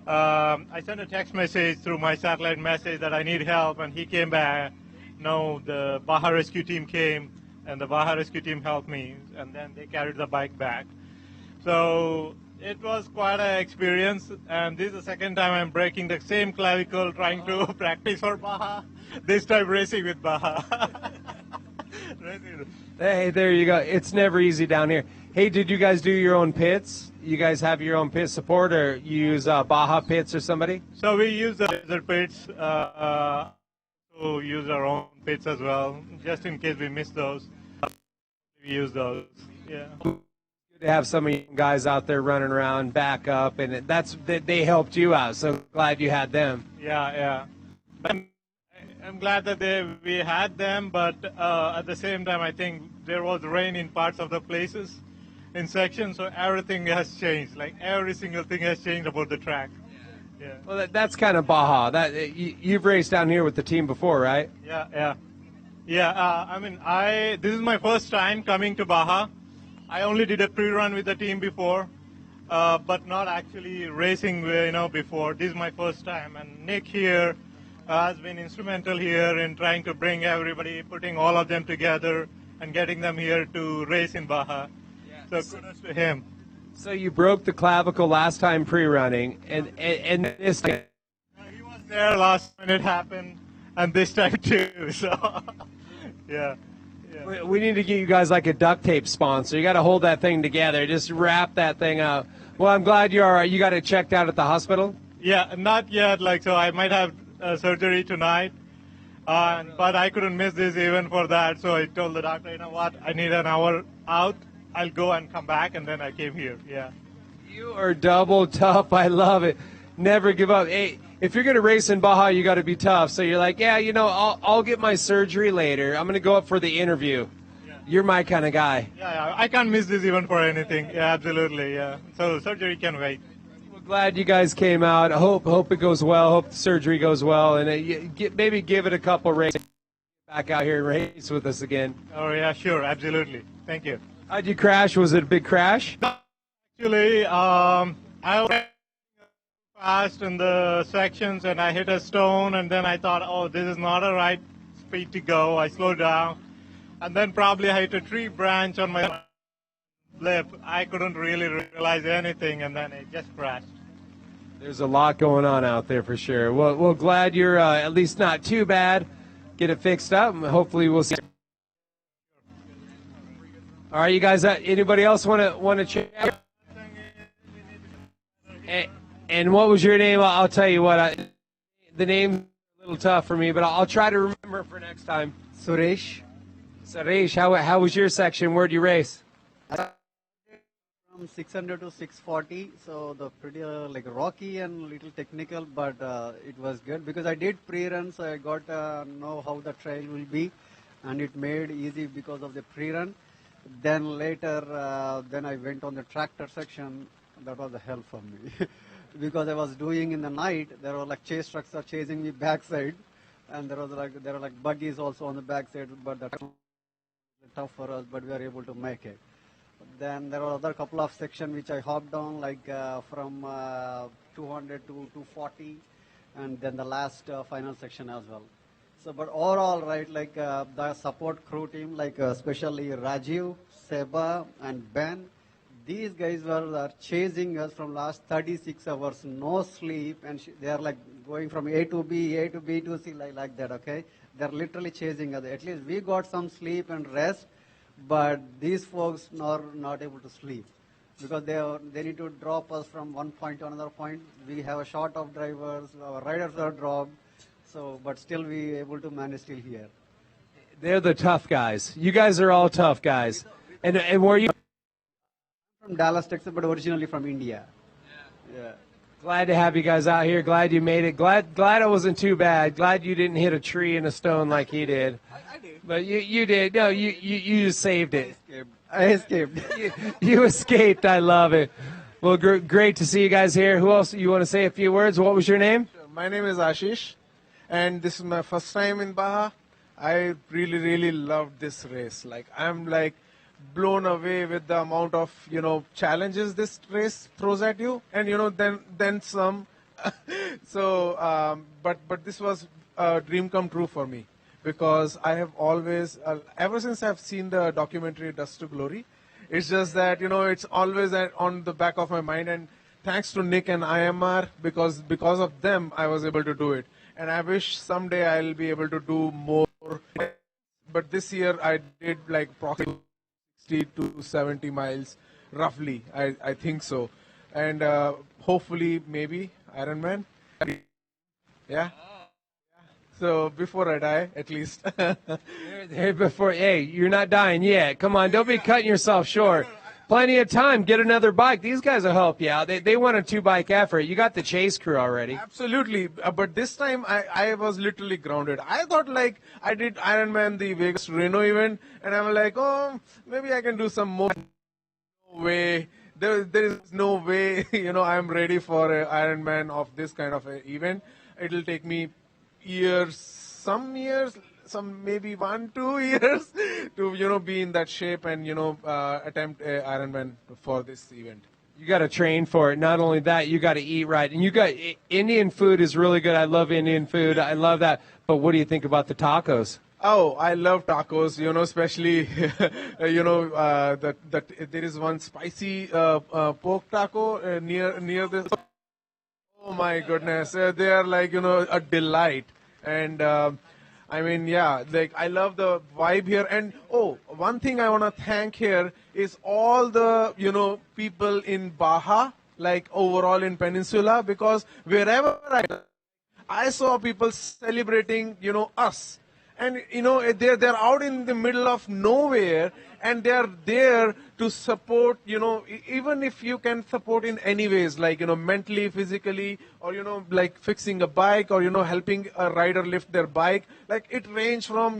I sent a text message through my satellite message that I need help, and he came back. No, the Baja rescue team came, and the Baja rescue team helped me, and then they carried the bike back. So it was quite an experience, and this is the second time I'm breaking the same clavicle trying to practice for Baja, this time racing with Baja. Hey, there you go. It's never easy down here. Hey, did you guys do your own pits? You guys have your own pit support, or you use Baja pits or somebody? So we use the pits, to use our own pits as well, just in case we miss those. We use those, yeah. Good to have some of you guys out there running around, back up, and they helped you out, so glad you had them. Yeah. I'm glad that we had them, but at the same time, I think there was rain in parts of the places, in sections, so everything has changed. Like every single thing has changed about the track. Yeah. Well, that's kind of Baja. You've raced down here with the team before, right? Yeah. This is my first time coming to Baja. I only did a pre-run with the team before, but not actually racing, before. This is my first time, and Nick here has been instrumental here in trying to bring everybody, putting all of them together, and getting them here to race in Baja. So kudos to him. So you broke the clavicle last time pre-running, and this time. He was there last when it happened, and this time too. So, yeah. We need to get you guys like a duct tape sponsor. You got to hold that thing together. Just wrap that thing out. Well, I'm glad you're all right. You got it checked out at the hospital? Yeah, not yet. So I might have surgery tonight, but I couldn't miss this even for that. So I told the doctor, you know what? I need an hour out. I'll go and come back, and then I came here. Yeah. You are double tough. I love it. Never give up. Hey, if you're going to race in Baja, you got to be tough. So you're like, I'll get my surgery later. I'm going to go up for the interview. Yeah. You're my kind of guy. Yeah, I can't miss this even for anything. Yeah, absolutely. Yeah. So surgery can wait. We're glad you guys came out. I hope it goes well. Hope the surgery goes well, and maybe give it a couple races. Back out here and race with us again. Oh yeah, sure, absolutely. Thank you. How'd you crash? Was it a big crash? Actually, I was fast in the sections, and I hit a stone, and then I thought, oh, this is not a right speed to go. I slowed down, and then probably I hit a tree branch on my lip. I couldn't really realize anything, and then it just crashed. There's a lot going on out there for sure. Well, glad you're at least not too bad. Get it fixed up, and hopefully we'll see. All right, you guys. Anybody else want to chat? And what was your name? I'll tell you what. The name's a little tough for me, but I'll try to remember for next time. Suresh. Suresh, how was your section? Where'd you race? From 600 to 640, so the pretty rocky and little technical, but it was good because I did pre-run, so I got know how the trail will be, and it made easy because of the pre-run. Then later, then I went on the tractor section. That was a hell for me because I was doing in the night. There were chase trucks are chasing me backside, and there were buggies also on the backside. But that was tough for us, but we were able to make it. Then there were other couple of sections which I hopped on, from 200 to 240, and then the last final section as well. So, but overall, right, the support crew team, especially Rajiv, Seba, and Ben, these guys were chasing us from last 36 hours, no sleep, and they are going from A to B to C, like that, okay? They're literally chasing us. At least we got some sleep and rest, but these folks are not able to sleep because they need to drop us from one point to another point. We have a short of drivers, our riders are dropped. So, but still we able to manage still here. They're the tough guys. You guys are all tough guys. And where are you? From Dallas, Texas, but originally from India. Yeah. Glad to have you guys out here. Glad you made it. Glad it wasn't too bad. Glad you didn't hit a tree and a stone like he did. I did. But you did. No, you just saved it. I escaped. You escaped. I love it. Well, great to see you guys here. Who else? You want to say a few words? What was your name? My name is Ashish, and this is my first time in Baja. I really loved this race. Like, I'm like blown away with the amount of, challenges this race throws at you, and then some. So, but this was a dream come true for me, because I have always, ever since I've seen the documentary Dust to Glory, it's just that, it's always on the back of my mind. And thanks to Nick and IMR, because of them, I was able to do it. And I wish someday I'll be able to do more. But this year I did like approximately 60 to 70 miles, roughly. I think so. And hopefully, maybe Ironman. Yeah. So before I die, at least. Hey, you're not dying yet. Come on, don't be cutting yourself short. Plenty of time. Get another bike. These guys will help you out. They want a 2-bike effort. You got the chase crew already. Absolutely. But this time I was literally grounded. I thought like I did Ironman, the Vegas Reno event, and I'm like, oh, maybe I can do some more. No way. There is no way, I'm ready for an Ironman of this kind of an event. It'll take me years, some maybe 1-2 years to be in that shape and attempt a Ironman for this event. You got to train for it. Not only that, you got to eat right. And you got Indian food is really good. I love Indian food. I love that. But what do you think about the tacos? Oh, I love tacos, especially, that there is one spicy pork taco near this. Oh my goodness. They are like, a delight. And I mean, yeah, like I love the vibe here. And one thing I want to thank here is all the, people in Baja, like overall in Peninsula, because wherever I saw people celebrating, us. And, they're out in the middle of nowhere, and they're there to support, even if you can support in any ways, like, mentally, physically, or, like fixing a bike, or, helping a rider lift their bike. Like, it ranges from,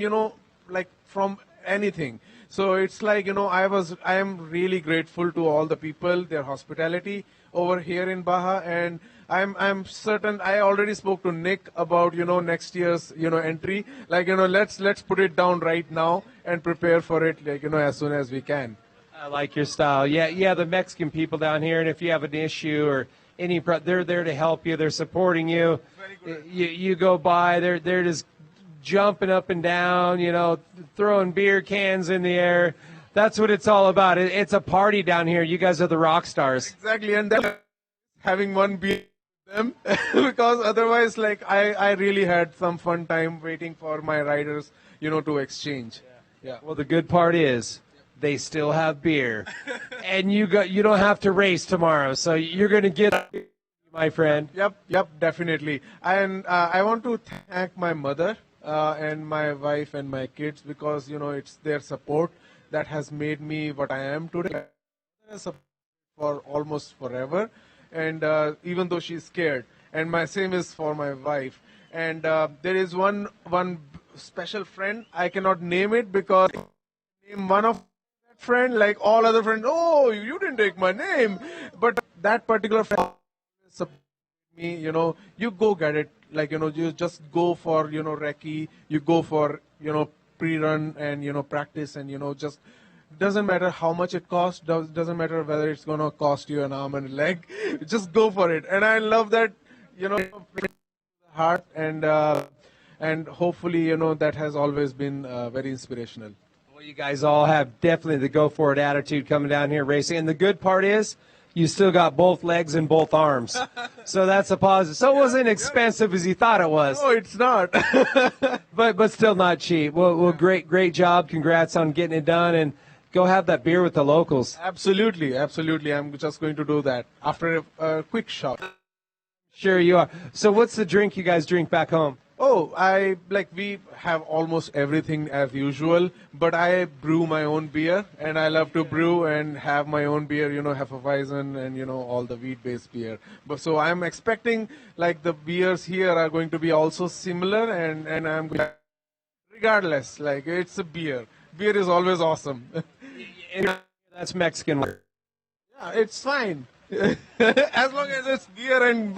like from anything. So it's like, I am really grateful to all the people, their hospitality over here in Baja, and I'm certain. I already spoke to Nick about next year's entry. Like let's put it down right now and prepare for it like as soon as we can. I like your style. Yeah. The Mexican people down here, and if you have an issue or they're there to help you. They're supporting you. You go by, they're just jumping up and down. Throwing beer cans in the air. That's what it's all about. It's a party down here. You guys are the rock stars. Exactly, and then having one beer. Them because otherwise like I really had some fun time waiting for my riders to exchange. Yeah. Well, the good part is they still have beer and you don't have to race tomorrow, so you're going to get my friend. Yep, definitely. And I want to thank my mother and my wife and my kids, because it's their support that has made me what I am today. For almost forever. And even though she's scared, and my same is for my wife. And there is one special friend. I cannot name it because name one of that friend, like all other friends. Oh, you didn't take my name, but that particular friend supported me. You go get it. Like you just go for recce. You go for pre-run and practice and just. Doesn't matter how much it costs. Doesn't matter whether it's going to cost you an arm and a leg. Just go for it. And I love that, heart. And hopefully, that has always been very inspirational. Well, you guys all have definitely the go-for-it attitude coming down here racing. And the good part is you still got both legs and both arms. So that's a positive. So it wasn't expensive as you thought it was. No, it's not. but still not cheap. Well, great job. Congrats on getting it done. And go have that beer with the locals. Absolutely. I'm just going to do that after a quick shot. Sure you are. So what's the drink you guys drink back home? Oh, we have almost everything as usual, but I brew my own beer, and I love to brew and have my own beer, Hefeweizen and, all the wheat-based beer. But so I'm expecting, the beers here are going to be also similar, and I'm regardless, it's a beer. Beer is always awesome. That's Mexican. Yeah, it's fine. As long as it's beer and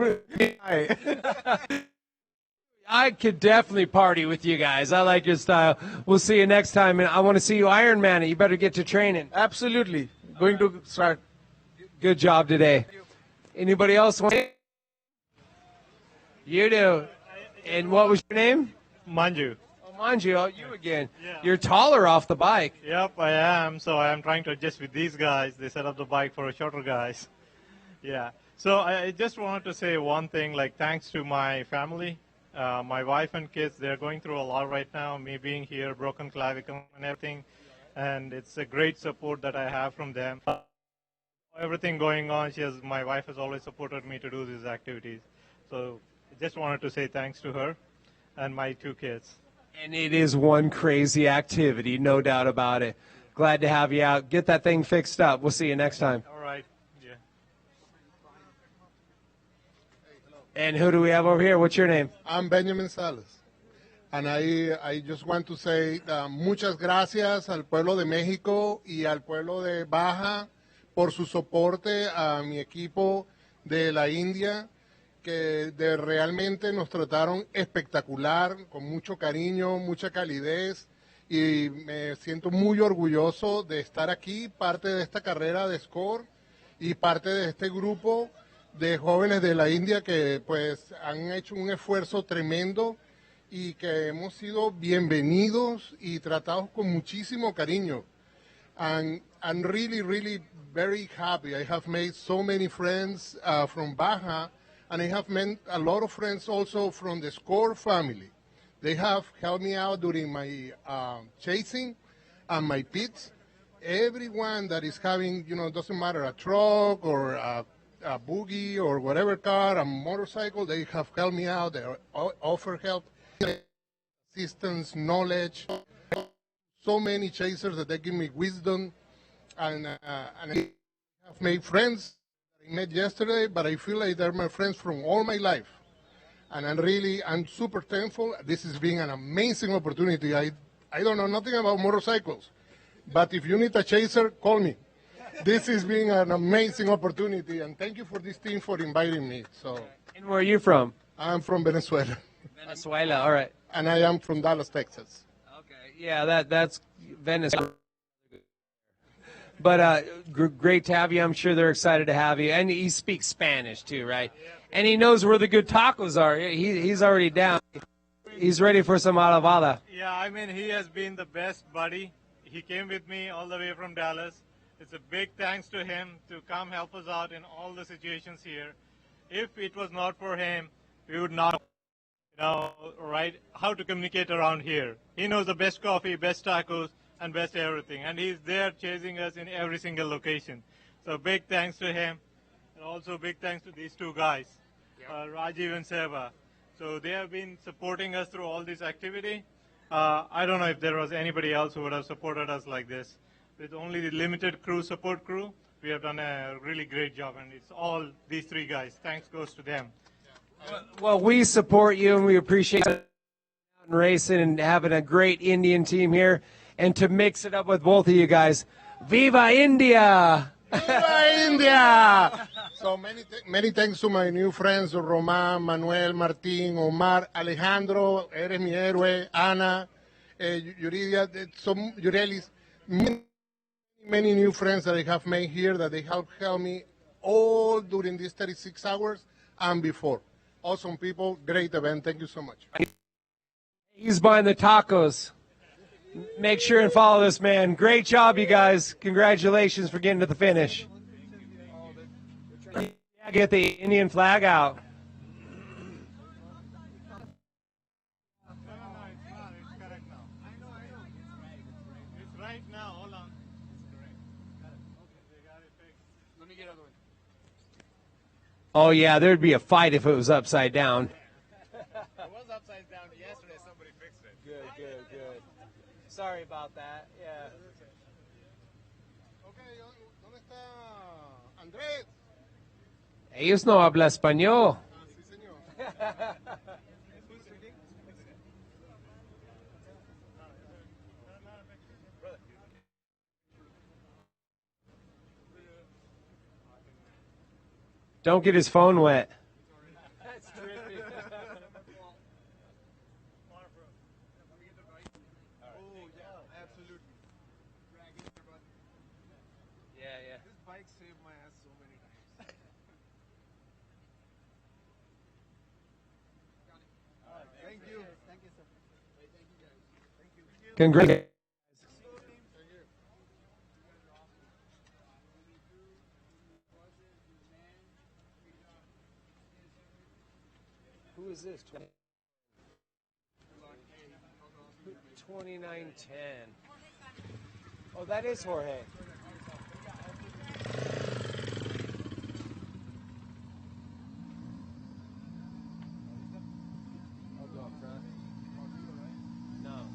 I could definitely party with you guys. I like your style. We'll see you next time, and I want to see you Iron Man it. You better get to training. Absolutely. Going to start. Good job today. Anybody else want? You do. And what was your name? Manju. Oh, Manju. Oh, you again. Yeah. You're taller off the bike. Yep, I am. So I am trying to adjust with these guys. They set up the bike for shorter guys. Yeah. So I just wanted to say one thing, thanks to my family. My wife and kids, they're going through a lot right now, me being here, broken clavicle and everything, and it's a great support that I have from them. Everything going on, my wife has always supported me to do these activities. So I just wanted to say thanks to her and my 2 kids. And it is one crazy activity, no doubt about it. Glad to have you out. Get that thing fixed up. We'll see you next time. All right. Yeah. And who do we have over here? What's your name? I'm Benjamin Salas. And I just want to say muchas gracias al pueblo de México y al pueblo de Baja por su soporte a mi equipo de la India, que realmente nos trataron espectacular, con mucho cariño, mucha calidez, y me siento muy orgulloso de estar aquí, parte de esta carrera de SCORE y parte de este grupo de jóvenes de la India que pues han hecho un esfuerzo tremendo y que hemos sido bienvenidos y tratados con muchísimo cariño. And I'm really, really very happy. I have made so many friends from Baja, and I have met a lot of friends also from the SCORE family. They have helped me out during my chasing and my pits. Everyone that is having, doesn't matter, a truck or a buggy or whatever car, a motorcycle, they have helped me out. They offer help, assistance, knowledge. So many chasers that they give me wisdom, and I have made friends that I met yesterday, but I feel like they're my friends from all my life. And I'm super thankful. This has been an amazing opportunity. I don't know nothing about motorcycles, but if you need a chaser, call me. This has been an amazing opportunity, and thank you for this team for inviting me. So. And where are you from? I'm from Venezuela. Venezuela, all right. And I am from Dallas, Texas. Yeah, that's Venezuela. But great to have you. I'm sure they're excited to have you. And he speaks Spanish too, right? And he knows where the good tacos are. He's already down. He's ready for some alabada. Yeah, I mean, he has been the best buddy. He came with me all the way from Dallas. It's a big thanks to him to come help us out in all the situations here. If it was not for him, we would not right, how to communicate around here. He knows the best coffee, best tacos, and best everything. And he's there chasing us in every single location. So big thanks to him. And also big thanks to these 2 guys, Rajiv and Seva. So they have been supporting us through all this activity. I don't know if there was anybody else who would have supported us like this. With only the limited support crew, we have done a really great job. And it's all these 3 guys. Thanks goes to them. Well, we support you, and we appreciate racing and having a great Indian team here. And to mix it up with both of you guys, Viva India! Viva India! So many thanks to my new friends, Román, Manuel, Martín, Omar, Alejandro, eres mi héroe, Ana, Yuridia, Yurelis, many new friends that I have made here that they have helped me all during these 36 hours and before. Awesome people, great event. Thank you so much. He's buying the tacos. Make sure and follow this man. Great job, you guys. Congratulations for getting to the finish. Yeah, get the Indian flag out. Oh, yeah, there'd be a fight if it was upside down. was upside down yesterday. Somebody fixed it. Good. Sorry about that. Yeah. Okay, ¿dónde está Andrés? Ellos no hablan español. Sí, señor. Don't get his phone wet. That's trippy. Oh, yeah, absolutely. Yeah. This bike saved my ass so many times. Thank you. Thank you, sir. Congrats. Who is this? 2910. Oh, that is Jorge. No.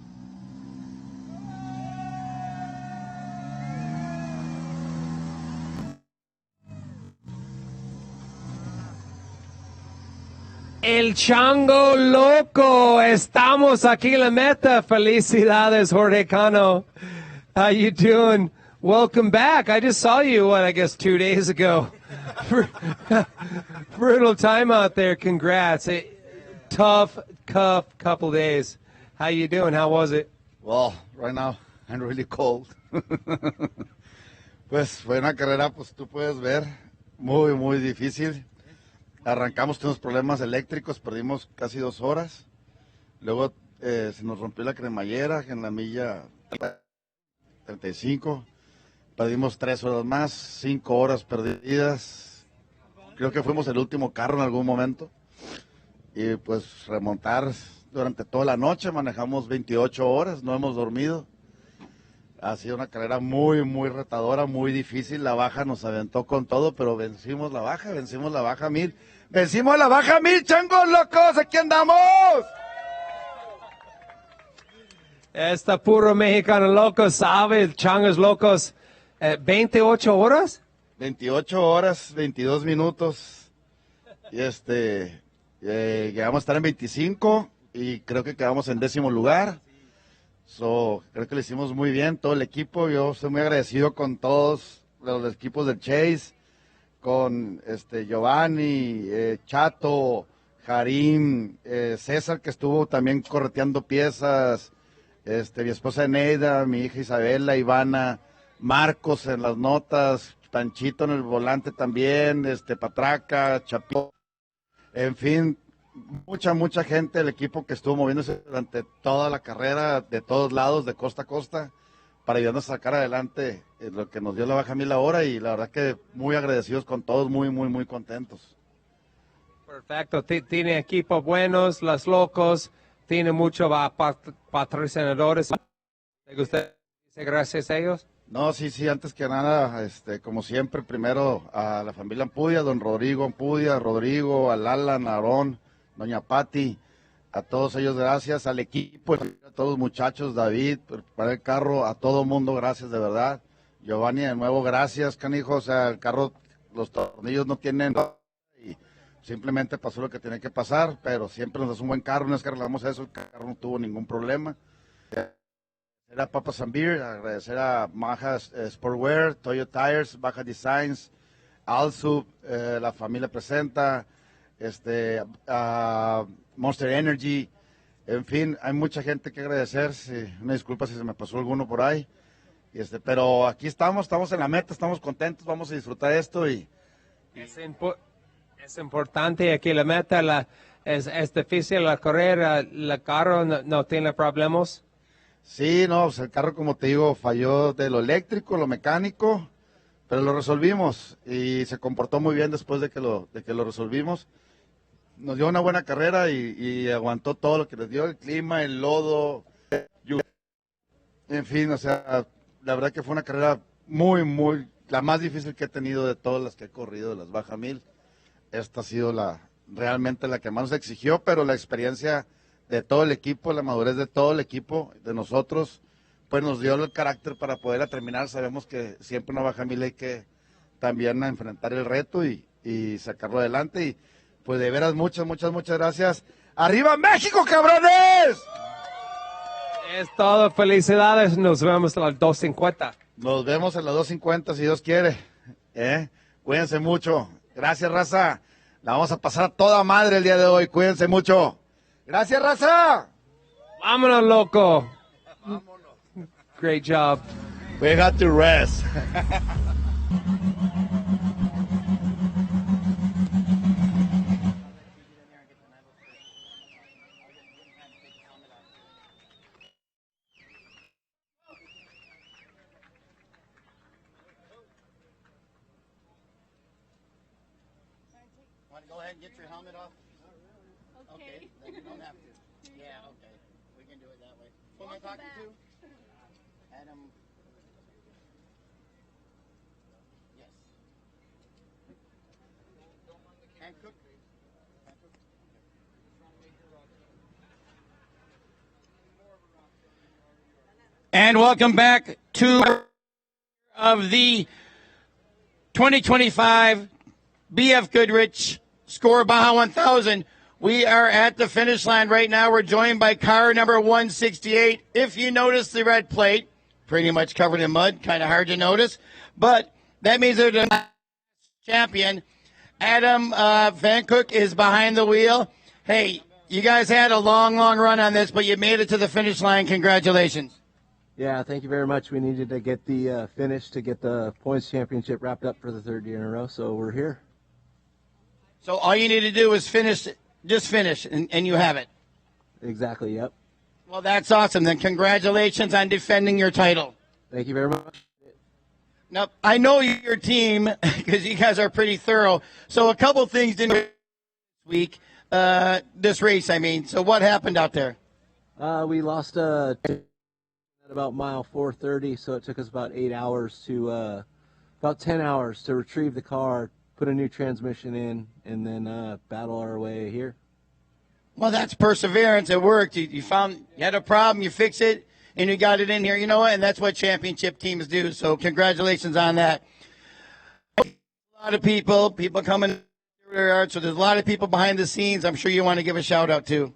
El Chango Loco, estamos aquí en la meta. Felicidades, Jorge Cano. How you doing? Welcome back. I just saw you, I guess 2 days ago. Brutal time out there. Congrats. Tough couple days. How you doing? How was it? Well, right now I'm really cold. Pues fue una carrera, pues tú puedes ver, muy difícil. Arrancamos, tuvimos problemas eléctricos, perdimos casi 2 horas. Luego se nos rompió la cremallera en la milla 35. Perdimos 3 horas más, 5 horas perdidas. Creo que fuimos el último carro en algún momento. Y pues remontar durante toda la noche, manejamos 28 horas, no hemos dormido. Ha sido una carrera muy retadora, muy difícil. La baja nos aventó con todo, pero vencimos la baja 1000. ¡Vencimos la baja 1000, changos locos! ¡Aquí andamos! Está puro mexicano loco, sabe, changos locos. 28 horas. 28 horas, 22 minutos. Y llegamos a estar en 25 y creo que quedamos en 10º lugar. Creo que lo hicimos muy bien, todo el equipo. Yo estoy muy agradecido con todos los equipos del Chase, con Giovanni, Chato, Jarim, César, que estuvo también correteando piezas, mi esposa Neida, mi hija Isabela, Ivana, Marcos en las notas, Panchito en el volante también, Patraca, Chapito, en fin, mucha gente del equipo que estuvo moviéndose durante toda la carrera, de todos lados, de costa a costa, para ayudarnos a sacar adelante lo que nos dio la baja 1000 ahora, y la verdad que muy agradecidos con todos, muy contentos. Perfecto, tiene equipos buenos, los locos, tiene muchos patrocinadores. ¿Usted dice gracias a ellos? No, sí, antes que nada, como siempre, primero a la familia Ampudia, don Rodrigo Ampudia, Rodrigo, al Alan, Aarón, doña Patti, a todos ellos gracias, al equipo, a todos los muchachos, David, para el carro, a todo mundo gracias de verdad. Giovanni, de nuevo gracias, canijo, o sea, el carro, los tornillos no tienen, y simplemente pasó lo que tenía que pasar, pero siempre nos das un buen carro, no es que arreglamos eso, el carro no tuvo ningún problema. Agradecer a Papa Beer, agradecer a Baja Sportwear, Toyo Tires, Baja Designs, Alsub, la familia presenta, a Monster Energy, en fin, hay mucha gente que agradecer, una disculpa si se me pasó alguno por ahí, pero aquí estamos en la meta, estamos contentos, vamos a disfrutar esto y es importante aquí la meta, es difícil la carrera, el carro no tiene problemas. Sí, no, pues el carro, como te digo, falló de lo eléctrico, lo mecánico, pero lo resolvimos y se comportó muy bien después de que lo resolvimos. Nos dio una buena carrera y aguantó todo lo que les dio, el clima, el lodo, en fin, o sea, la verdad que fue una carrera la más difícil que he tenido de todas las que he corrido, de las Baja 1000. Esta ha sido la realmente la que más nos exigió, pero la experiencia de todo el equipo, la madurez de todo el equipo, de nosotros, pues nos dio el carácter para poderla terminar. Sabemos que siempre una Baja Mil hay que también enfrentar el reto y sacarlo adelante. Y pues de veras, muchas gracias. ¡Arriba México, cabrones! Es todo, felicidades, nos vemos a las 2:50. Nos vemos a las 2:50 si Dios quiere. Cuídense mucho. Gracias, raza. La vamos a pasar a toda madre el día de hoy. Cuídense mucho. Gracias, raza. Vámonos, loco. Great job. We got to rest. Go ahead and get your helmet off. Okay. Then you don't have to. Yeah, okay. We can do it that way. Who am I talking to? Adam. Yes. And Cook. And welcome back to of the 2025 BFGoodrich SCORE Baja 1000. We are at the finish line right now. We're joined by car number 168. If you notice the red plate, pretty much covered in mud, kind of hard to notice, but that means they're the champion. Adam Van Cook is behind the wheel. Hey, you guys had a long run on this, but you made it to the finish line. Congratulations. Yeah, thank you very much. We needed to get the finish to get the points championship wrapped up for the third year in a row, so we're here. So all you need to do is finish, just finish, and you have it. Exactly, yep. Well, that's awesome. Then congratulations on defending your title. Thank you very much. Now, I know your team because you guys are pretty thorough. So a couple things didn't this week, this race, I mean. So what happened out there? We lost at about mile 430, so it took us about 8 hours to, about 10 hours to retrieve the car, put a new transmission in, and then battle our way here. Well, that's perseverance. It worked. You found you had a problem, you fix it, and you got it in here. You know what? And that's what championship teams do. So congratulations on that. A lot of people coming through their yard. So there's a lot of people behind the scenes. I'm sure you want to give a shout out to.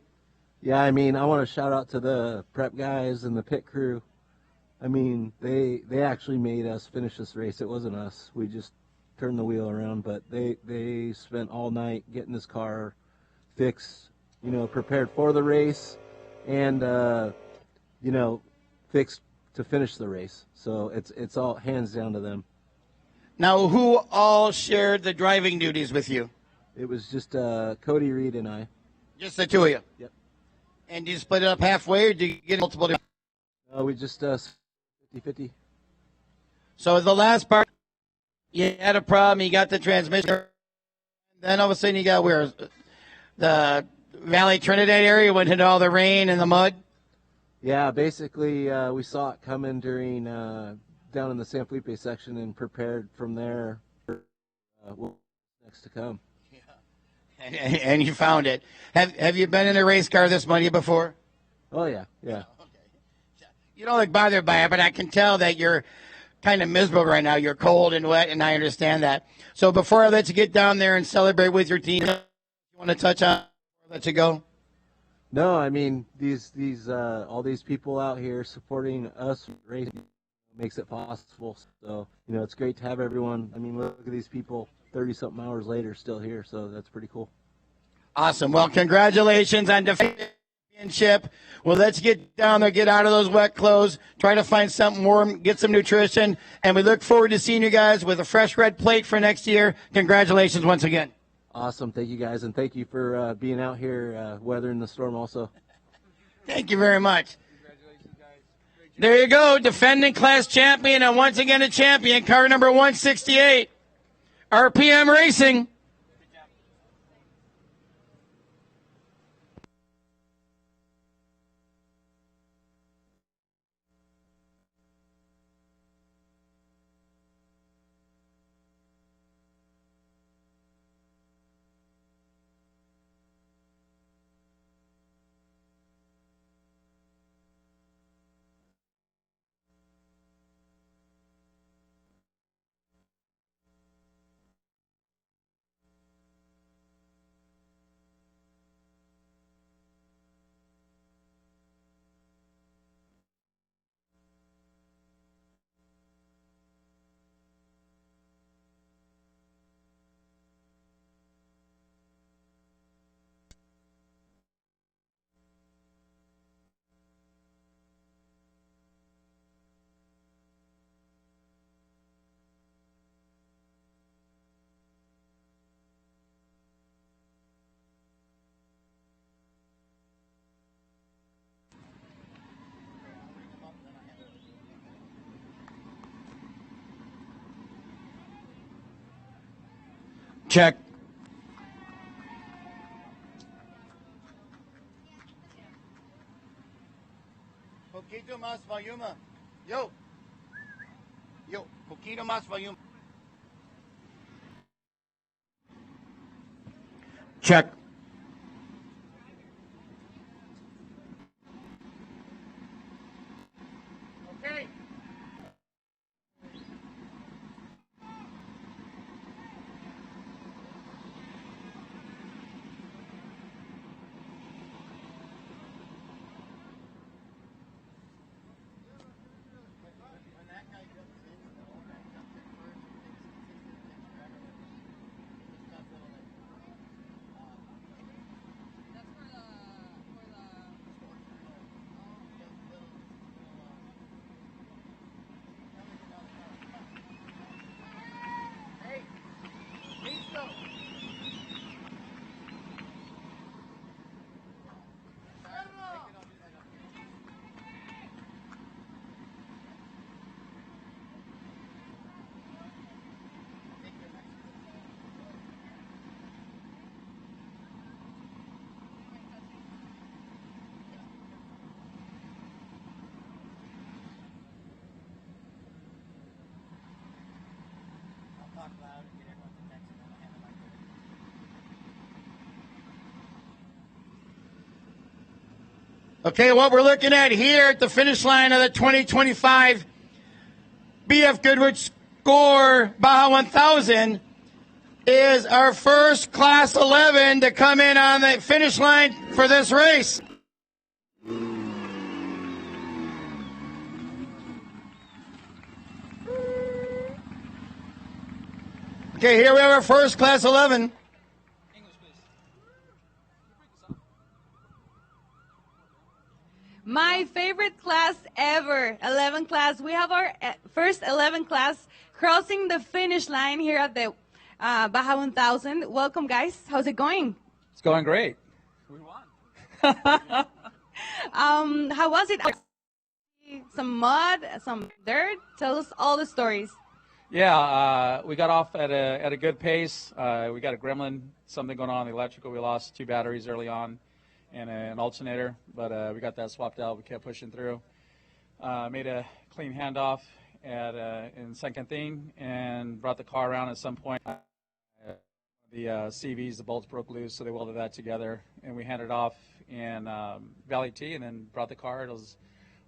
Yeah, I mean, I want to shout out to the prep guys and the pit crew. I mean, they actually made us finish this race. It wasn't us. We just turned the wheel around, but they spent all night getting this car fixed, you know, prepared for the race, and you know, fixed to finish the race. So it's all hands down to them. Now, who all shared the driving duties with you? It was just Cody Reed and I. Just the two of you? Yep. And did you split it up halfway, or did you get multiple? We just 50-50. So the last part, you had a problem, you got the transmission, then all of a sudden you got where? The Valley Trinidad area when it hit all the rain and the mud? Yeah, basically we saw it coming during down in the San Felipe section and prepared from there what's next to come. And you found it. Have you been in a race car this muddy before? Oh, yeah, yeah. You don't look bothered by it, but I can tell that you're kind of miserable right now. You're cold and wet, and I understand that. So before I let you get down there and celebrate with your team, you want to touch on before I let you go? No, I mean, these all these people out here supporting us racing makes it possible. So, you know, it's great to have everyone. I mean, look at these people 30-something hours later still here, so that's pretty cool. Awesome. Well, congratulations on defending the championship. Well, let's get down there, get out of those wet clothes, try to find something warm, get some nutrition, and we look forward to seeing you guys with a fresh red plate for next year. Congratulations once again. Awesome. Thank you, guys, and thank you for being out here weathering the storm also. Thank you very much. There you go, defending class champion and once again a champion, car number 168, RPM Racing. Check. Poquito más volume. Yo. Yo, poquito más volume. Check. Okay. Okay, what we're looking at here at the finish line of the 2025 BFGoodrich SCORE Baja 1000 is our first Class 11 to come in on the finish line for this race. Okay, here we have our first Class 11. My favorite class ever, 11 class. We have our first 11 class crossing the finish line here at the Baja 1000. Welcome, guys. How's it going? It's going great. We won. How was it? Some mud, some dirt. Tell us all the stories. Yeah, we got off at a good pace. We got a gremlin, something going on in the electrical. We lost 2 batteries early on and an alternator, but we got that swapped out. We kept pushing through. Made a clean handoff in second thing and brought the car around at some point. The CVs, the bolts broke loose, so they welded that together, and we handed off in Valley T and then brought the car. It was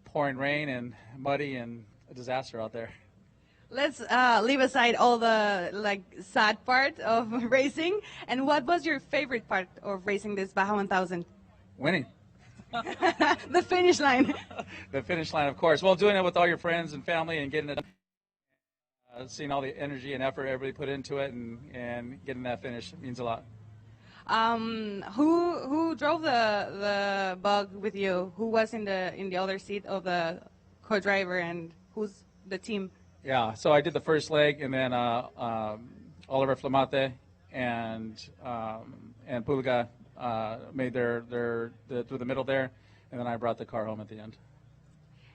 pouring rain and muddy and a disaster out there. Let's leave aside all the sad part of racing. And what was your favorite part of racing this Baja 1000? Winning. The finish line. The finish line, of course. Well, doing it with all your friends and family and getting it, seeing all the energy and effort everybody put into it and getting that finish means a lot. Who drove the bug with you? Who was in the other seat of the co-driver, and who's the team? Yeah, so I did the first leg, and then Oliver Flamate and Pulga made their through the middle there, and then I brought the car home at the end.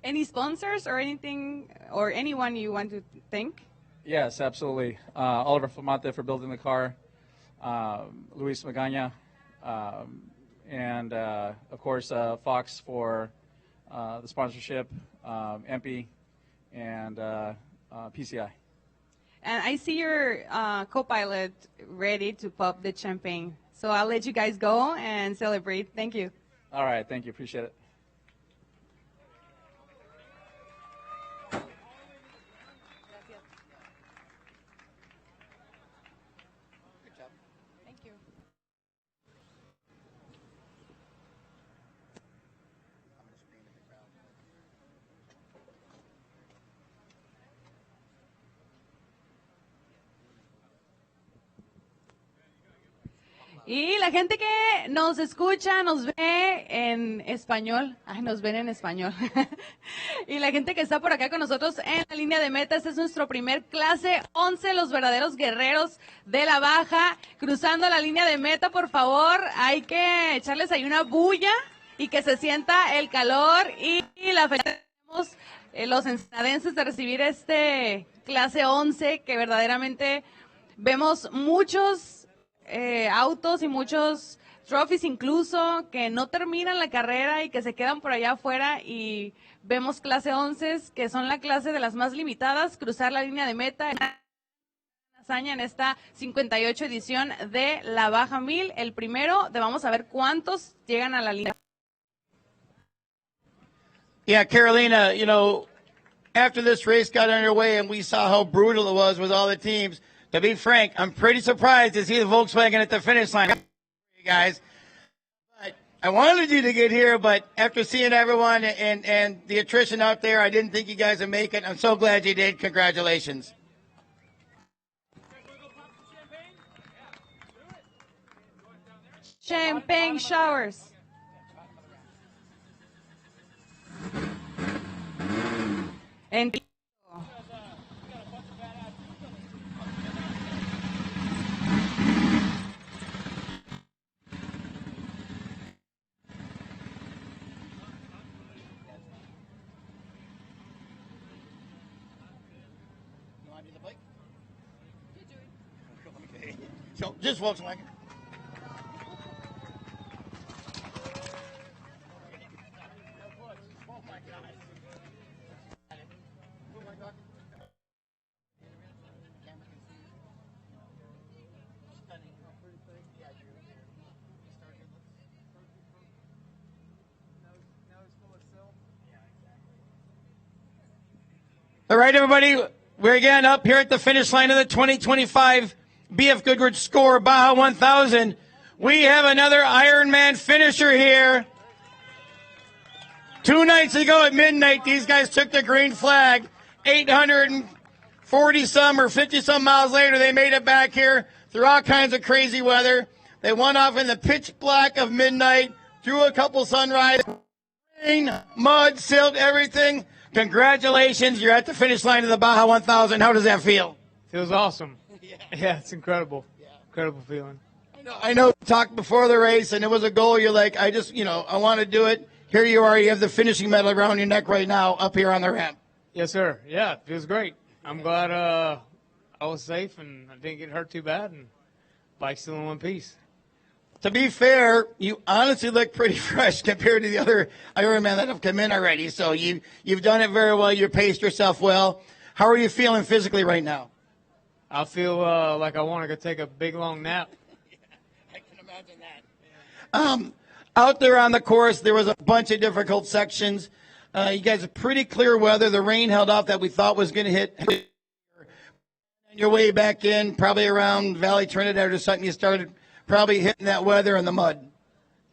Any sponsors or anything or anyone you want to thank? Yes, absolutely. Oliver Flamate for building the car, Luis Magana, and of course Fox for the sponsorship, MP, and PCI. And I see your co-pilot ready to pop the champagne. So I'll let you guys go and celebrate. Thank you. All right, thank you. Appreciate it. Thank you. Y la gente que nos escucha, nos ve en español. Ay, nos ven en español. Y la gente que está por acá con nosotros en la línea de meta, este es nuestro primer clase 11, los verdaderos guerreros de la Baja. Cruzando la línea de meta, por favor, hay que echarles ahí una bulla y que se sienta el calor y la felicidad los ensenadenses de recibir este clase 11 que verdaderamente Vemos muchos autos y muchos trophies incluso que no terminan la carrera y que se quedan por allá afuera, y vemos clase 11 que son la clase de las más limitadas, cruzar la línea de meta hazaña en esta 58 edición de la Baja 1000. El primero de vamos a ver cuántos llegan a la línea. Yeah, Carolina, you know, after this race got underway and we saw how brutal it was with all the teams, to be frank, I'm pretty surprised to see the Volkswagen at the finish line. You guys, but I wanted you to get here, but after seeing everyone and the attrition out there, I didn't think you guys would make it. I'm so glad you did. Congratulations. Champagne showers. En So, just Volkswagen. All right, everybody, we're again up here at the finish line of the 2025 BFGoodrich SCORE Baja 1000. We have another Ironman finisher here. 2 nights ago at midnight, these guys took the green flag. 840-some or 50-some miles later, they made it back here through all kinds of crazy weather. They went off in the pitch black of midnight, through a couple sunrise, rain, mud, silt, everything. Congratulations, you're at the finish line of the Baja 1000. How does that feel? Feels awesome. Yeah, it's incredible. Incredible feeling. I know you talked before the race, and it was a goal. You're like, I want to do it. Here you are. You have the finishing medal around your neck right now up here on the ramp. Yes, sir. Yeah, it feels great. I'm glad I was safe and I didn't get hurt too bad, and bike's still in one piece. To be fair, you honestly look pretty fresh compared to the other Ironman that have come in already. So you've done it very well. You paced yourself well. How are you feeling physically right now? I feel like I want to go take a big, long nap. I can imagine that. Out there on the course, there was a bunch of difficult sections. You guys had pretty clear weather. The rain held off that we thought was going to hit. On your way back in, probably around Valley Trinidad or something, you started probably hitting that weather in the mud.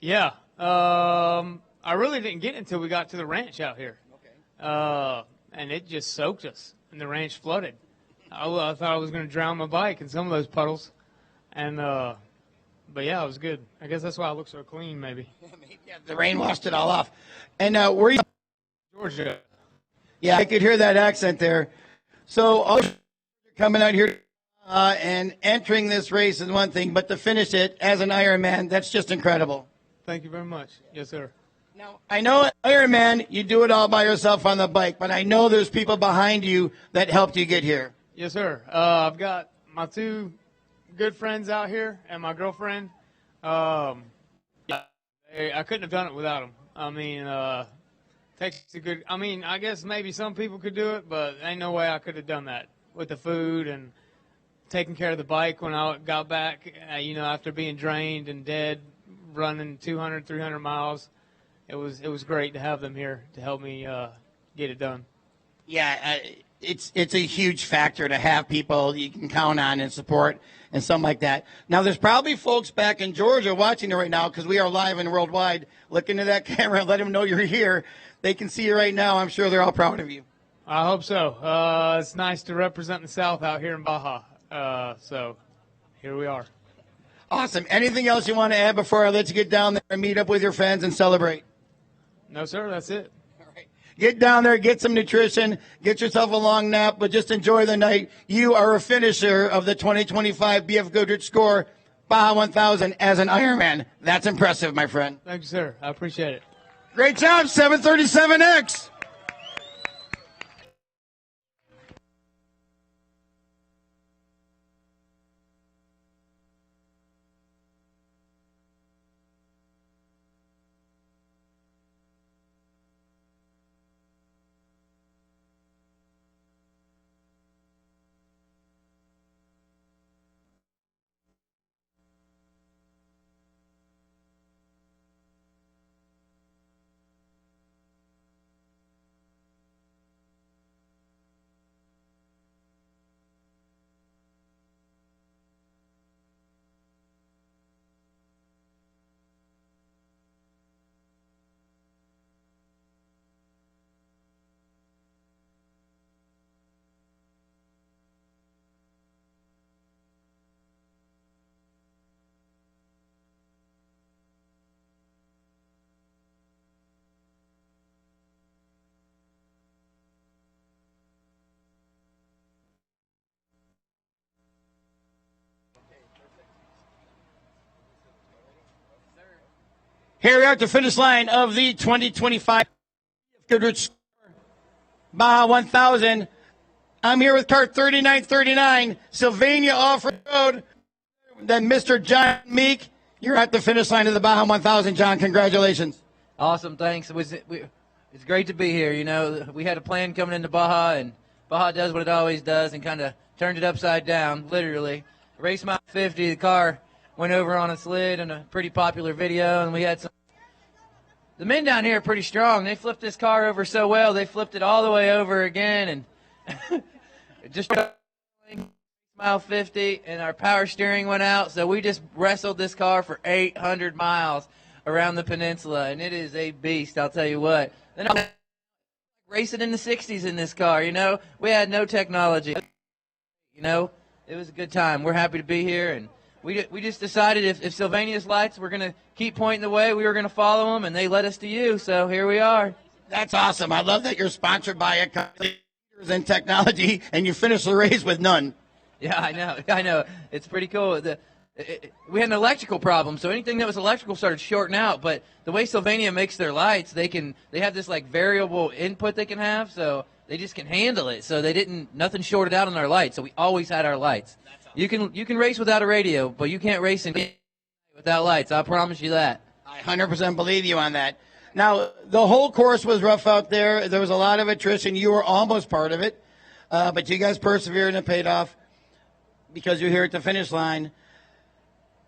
Yeah. I really didn't get it until we got to the ranch out here. Okay. And it just soaked us, and the ranch flooded. I thought I was going to drown my bike in some of those puddles. And, but yeah, it was good. I guess that's why I look so clean, maybe. Yeah, the rain washed it all off. And were you? Georgia. Yeah, I could hear that accent there. So all coming out here and entering this race is one thing, but to finish it as an Ironman, that's just incredible. Thank you very much. Yes, sir. Now, I know at Ironman, you do it all by yourself on the bike, but I know there's people behind you that helped you get here. Yes, sir. I've got my 2 good friends out here and my girlfriend. I couldn't have done it without them. I mean, takes a good. I mean, I guess maybe some people could do it, but ain't no way I could have done that with the food and taking care of the bike when I got back. After being drained and dead, running 200, 300 miles, it was great to have them here to help me get it done. Yeah, it's a huge factor to have people you can count on and support and something like that. Now, there's probably folks back in Georgia watching it right now because we are live and worldwide. Look into that camera and let them know you're here. They can see you right now. I'm sure they're all proud of you. I hope so. It's nice to represent the South out here in Baja. So here we are. Awesome. Anything else you want to add before I let you get down there and meet up with your friends and celebrate? No, sir. That's it. Get down there, get some nutrition, get yourself a long nap, but just enjoy the night. You are a finisher of the 2025 BFGoodrich SCORE Baja 1000 as an Ironman. That's impressive, my friend. Thank you, sir. I appreciate it. Great job, 737X. Here we are at the finish line of the 2025 BFGoodrich Baja 1000. I'm here with cart 3939, Sylvania Off-Road. Then Mr. John Meek, you're at the finish line of the Baja 1000. John, congratulations. Awesome, thanks. It's great to be here. You know, we had a plan coming into Baja, and Baja does what it always does and kind of turned it upside down, literally. Race mile 50, the car went over on its lid in a pretty popular video, and we had some. The men down here are pretty strong. They flipped this car over so well, they flipped it all the way over again, and just mile 50, and our power steering went out, so we just wrestled this car for 800 miles around the peninsula, and it is a beast, I'll tell you what. Then I racing in the 60s in this car, you know. We had no technology. You know, it was a good time. We're happy to be here, and we just decided if Sylvania's lights were going to keep pointing the way, we were going to follow them, and they led us to you, so here we are. That's awesome. I love that you're sponsored by a company in technology, and you finished the race with none. Yeah, I know. It's pretty cool. We had an electrical problem, so anything that was electrical started shorting out. But the way Sylvania makes their lights, they have this like variable input they can have, so they just can handle it. So nothing shorted out on our lights. So we always had our lights. Awesome. You can race without a radio, but you can't race without lights. I promise you that. I 100% believe you on that. Now the whole course was rough out there. There was a lot of attrition. You were almost part of it, but you guys persevered and it paid off because you're here at the finish line.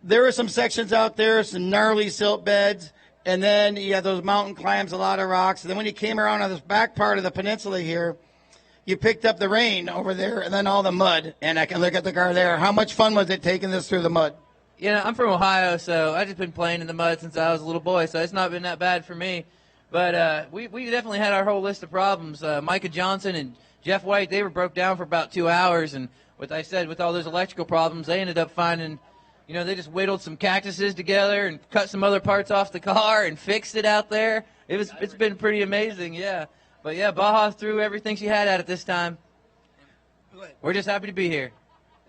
There were some sections out there, some gnarly silt beds, and then you had those mountain climbs, a lot of rocks. And then when you came around on this back part of the peninsula here, you picked up the rain over there and then all the mud. And I can look at the car there. How much fun was it taking this through the mud? Yeah, I'm from Ohio, so I've just been playing in the mud since I was a little boy, so it's not been that bad for me. But we definitely had our whole list of problems. Micah Johnson and Jeff White, they were broke down for about 2 hours, and with all those electrical problems, they ended up finding, you know, they just whittled some cactuses together and cut some other parts off the car and fixed it out there. It's been pretty amazing, yeah. But yeah, Baja threw everything she had at it this time. We're just happy to be here.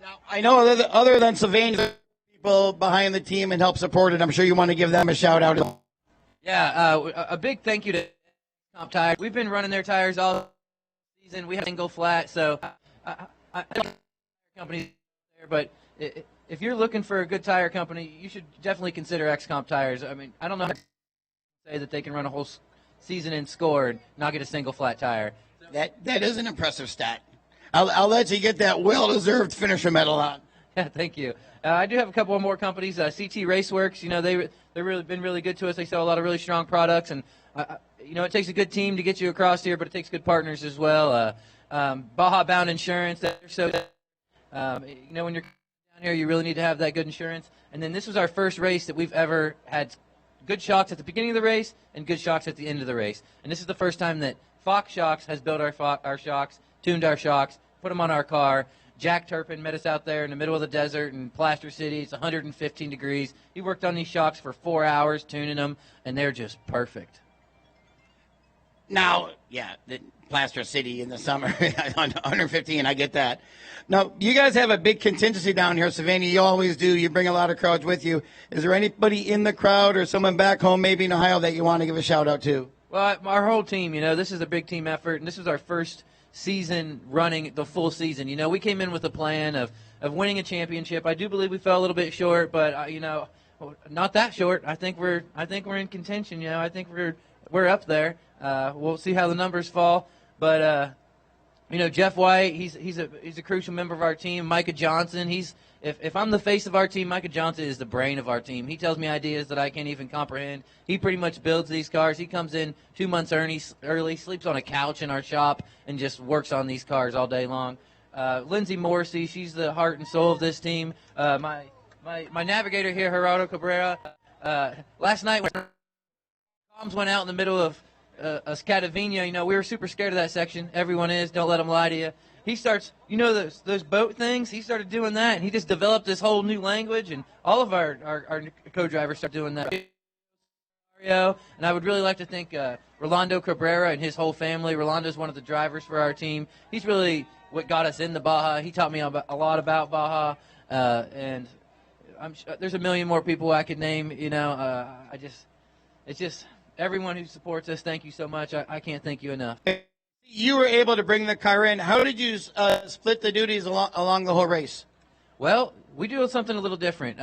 Now, I know other than Sylvania, people behind the team and help support it, I'm sure you want to give them a shout out. Yeah, a big thank you to SCORE Tires. We've been running their tires all season. We have a single flat, so I don't companies there, but if you're looking for a good tire company, you should definitely consider SCORE Tires. I mean, I don't know how to say that they can run a whole season in SCORE and not get a single flat tire. That is an impressive stat. I'll let you get that well-deserved finisher medal on. Yeah, thank you. I do have a couple more companies. CT Raceworks, you know, they've really been really good to us. They sell a lot of really strong products, and you know, it takes a good team to get you across here, but it takes good partners as well. Baja Bound Insurance, so you know, when you're down here, you really need to have that good insurance. And then this was our first race that we've ever had good shocks at the beginning of the race and good shocks at the end of the race. And this is the first time that Fox Shocks has built our shocks, tuned our shocks, put them on our car. Jack Turpin met us out there in the middle of the desert in Plaster City. It's 115 degrees. He worked on these shocks for 4 hours, tuning them, and they're just perfect. Now, yeah, the Plaster City in the summer, 115, I get that. Now, you guys have a big contingency down here, Sylvania. You always do. You bring a lot of crowds with you. Is there anybody in the crowd or someone back home, maybe in Ohio, that you want to give a shout-out to? Well, our whole team, you know, this is a big team effort, and this is our first season running the full season. You know, we came in with a plan of winning a championship. I do believe we fell a little bit short, but you know, not that short. I think we're in contention. You know, I think we're up there. We'll see how the numbers fall, but you know, Jeff White, he's a crucial member of our team. Micah Johnson, if I'm the face of our team, Micah Johnson is the brain of our team. He tells me ideas that I can't even comprehend. He pretty much builds these cars. He comes in 2 months early, sleeps on a couch in our shop, and just works on these cars all day long. Lindsay Morrissey, she's the heart and soul of this team. My navigator here, Gerardo Cabrera. Last night when bombs went out in the middle of Escatavina, you know, we were super scared of that section. Everyone is. Don't let them lie to you. He starts, you know, those boat things. He started doing that, and he just developed this whole new language. And all of our co-drivers started doing that. And I would really like to thank Rolando Cabrera and his whole family. Rolando's one of the drivers for our team. He's really what got us into Baja. He taught me a lot about Baja, and there's a million more people I could name. You know, it's just everyone who supports us, thank you so much. I can't thank you enough. You were able to bring the car in. How did you split the duties along the whole race? Well, we do something a little different.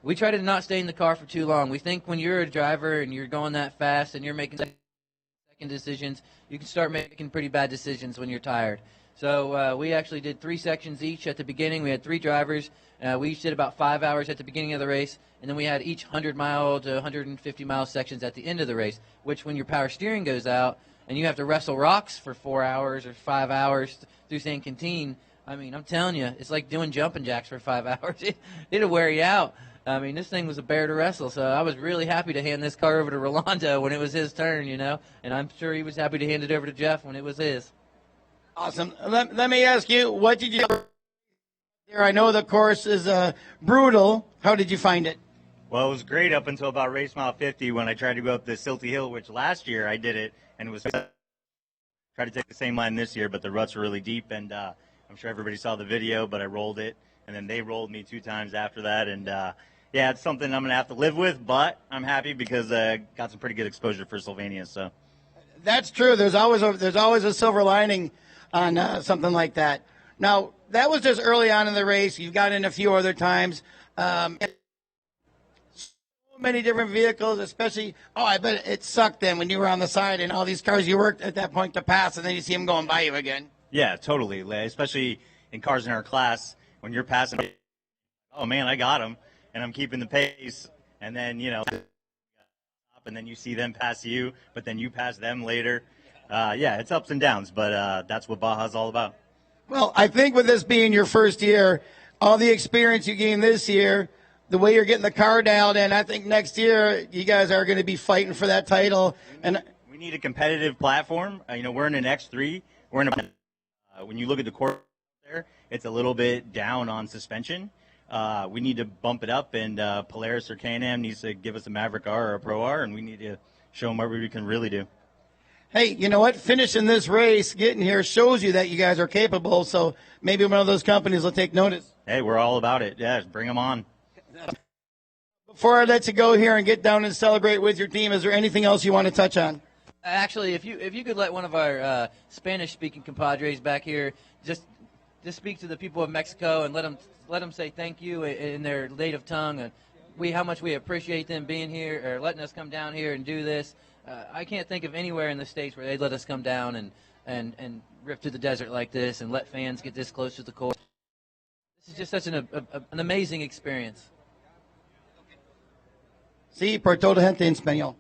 We try to not stay in the car for too long. We think when you're a driver and you're going that fast and you're making second decisions, you can start making pretty bad decisions when you're tired. So we actually did 3 sections each at the beginning. We had 3 drivers. We each did about 5 hours at the beginning of the race, and then we had each 100-mile to 150-mile sections at the end of the race, which when your power steering goes out and you have to wrestle rocks for 4 hours or 5 hours through San Quintin, I mean, I'm telling you, it's like doing jumping jacks for 5 hours. It'll wear you out. I mean, this thing was a bear to wrestle, so I was really happy to hand this car over to Rolando when it was his turn, and I'm sure he was happy to hand it over to Jeff when it was his. Awesome. Let me ask you, what did you do there? I know the course is brutal. How did you find it? Well, it was great up until about race mile 50 when I tried to go up the Silty Hill, which last year I did it, and it was tried to take the same line this year, but the ruts were really deep, and I'm sure everybody saw the video, but I rolled it, and then they rolled me 2 times after that, and yeah, it's something I'm going to have to live with, but I'm happy because I got some pretty good exposure for Sylvania. So that's true. There's always a silver lining on something like that. Now, that was just early on in the race. You've got in a few other times. So many different vehicles, especially, I bet it sucked then when you were on the side and all these cars you worked at that point to pass, and then you see them going by you again. yeah, totally, especially in cars in our class when you're passing. Oh man, I got them, and I'm keeping the pace, and then and then you see them pass you, but then you pass them later. Yeah, it's ups and downs, but that's what Baja's all about. Well, I think with this being your first year, all the experience you gained this year, the way you're getting the car dialed in, I think next year you guys are going to be fighting for that title. And we need a competitive platform. We're in an X3. We're in when you look at the course there, it's a little bit down on suspension. We need to bump it up, and Polaris or Can-Am needs to give us a Maverick R or a Pro R, and we need to show them what we can really do. Hey, you know what? Finishing this race, getting here, shows you that you guys are capable, so maybe one of those companies will take notice. Hey, we're all about it. Yeah, bring them on. Before I let you go here and get down and celebrate with your team, is there anything else you want to touch on? Actually, if you could let one of our Spanish-speaking compadres back here just speak to the people of Mexico and let them say thank you in their native tongue, and how much we appreciate them being here or letting us come down here and do this. I can't think of anywhere in the States where they'd let us come down and rip through the desert like this and let fans get this close to the course. This is just such an amazing experience. Sí, por toda gente en español.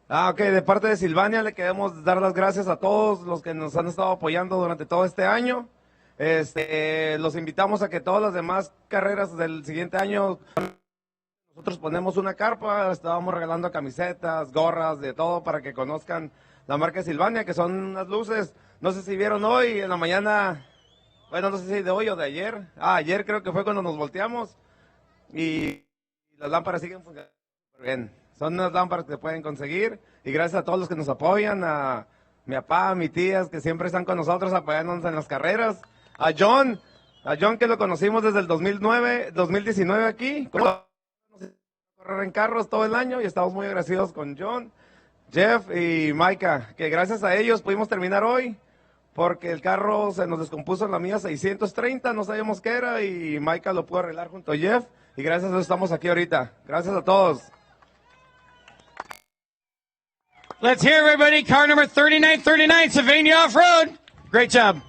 Ok, de parte de Silvania le queremos dar las gracias a todos los que nos han estado apoyando durante todo este año. Los invitamos a que todas las demás carreras del siguiente año, nosotros ponemos una carpa, estábamos regalando camisetas, gorras, de todo para que conozcan la marca Silvania, que son unas luces. No sé si vieron hoy, en la mañana, bueno, no sé si de hoy o de ayer. Ayer creo que fue cuando nos volteamos y las lámparas siguen funcionando bien. Son unas lámparas que se pueden conseguir y gracias a todos los que nos apoyan, a mi papá, a mis tías que siempre están con nosotros apoyándonos en las carreras, a John que lo conocimos desde el 2019 aquí, correr en carros todo el año y estamos muy agradecidos con John, Jeff y Maika, que gracias a ellos pudimos terminar hoy porque el carro se nos descompuso en la mía 630, no sabíamos qué era y Maika lo pudo arreglar junto a Jeff y gracias a eso estamos aquí ahorita. Gracias a todos. Let's hear everybody. Car number 3939, Sylvania Off-Road. Great job.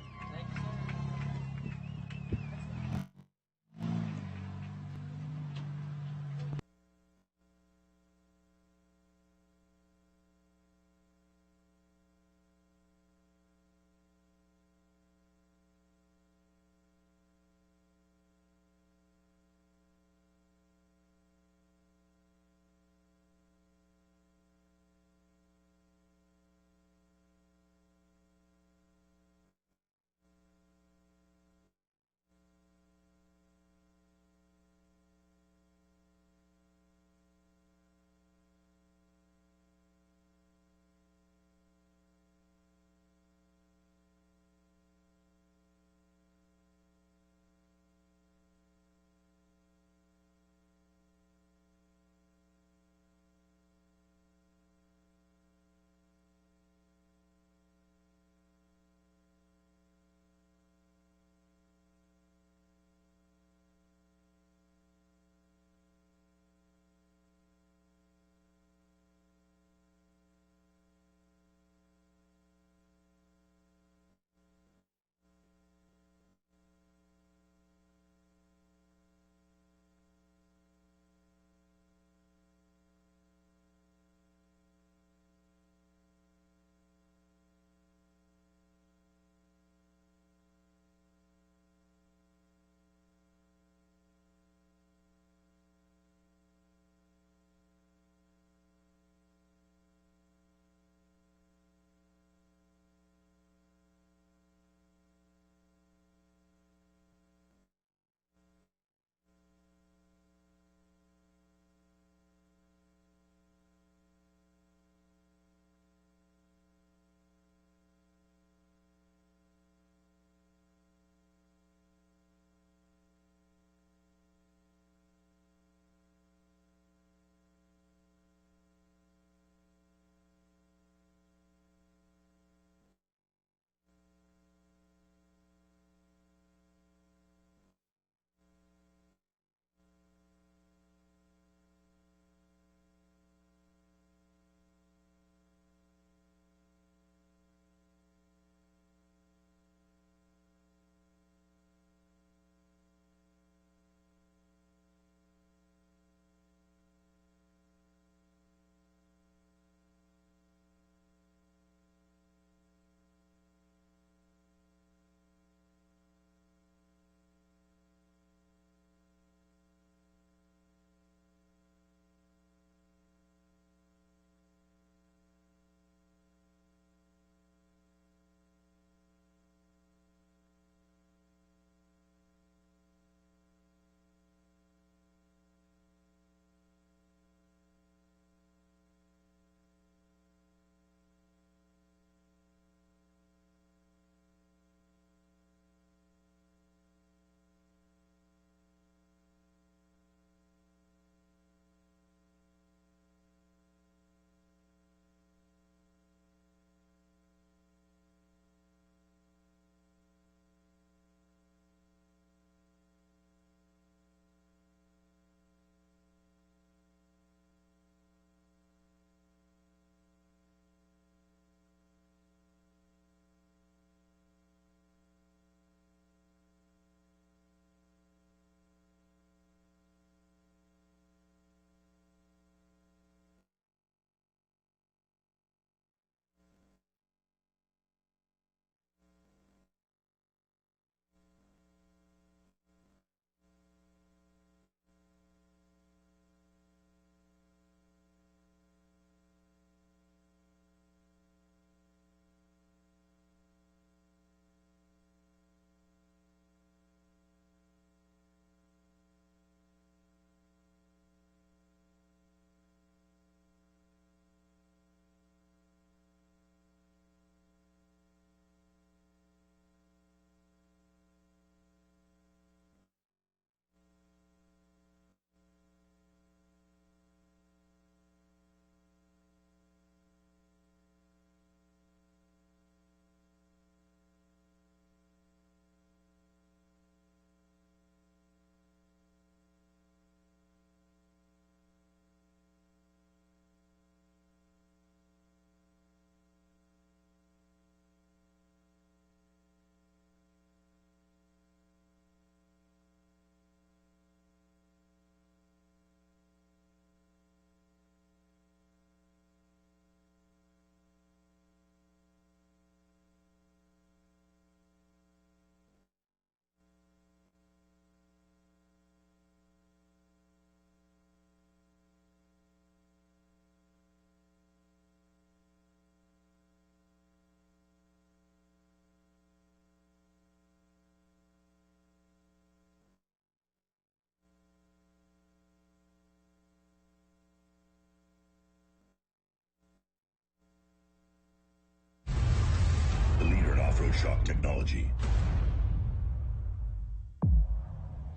shock technology.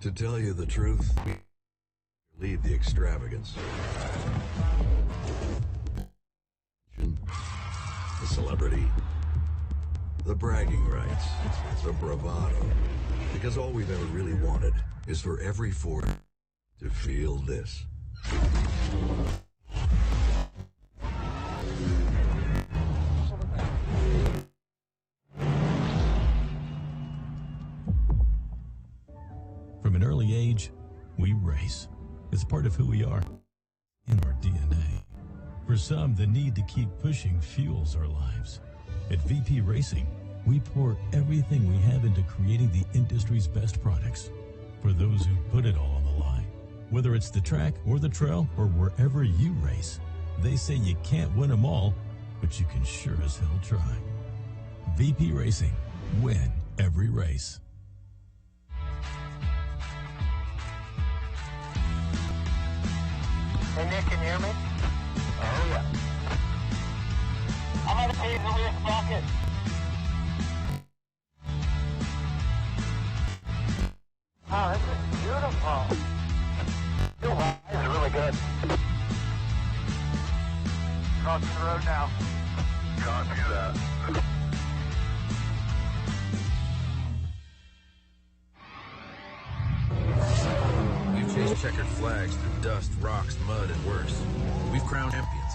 To tell you the truth, leave the extravagance, the celebrity, the bragging rights, the bravado, because all we've ever really wanted is for every Ford to feel this. From an early age, we race. It's part of who we are, in our DNA. For some, the need to keep pushing fuels our lives. At VP Racing, we pour everything we have into creating the industry's best products. For those who put it all on the line, whether it's the track or the trail or wherever you race, they say you can't win them all, but you can sure as hell try. VP Racing, win every race. Hey Nick, can you hear me? Oh yeah. I'm gonna pay the rear bucket. Wow, this is beautiful. This is really good. Crossing the road now. Copy that. We've chased checkered flags through dust, rocks, mud, and worse. We've crowned champions,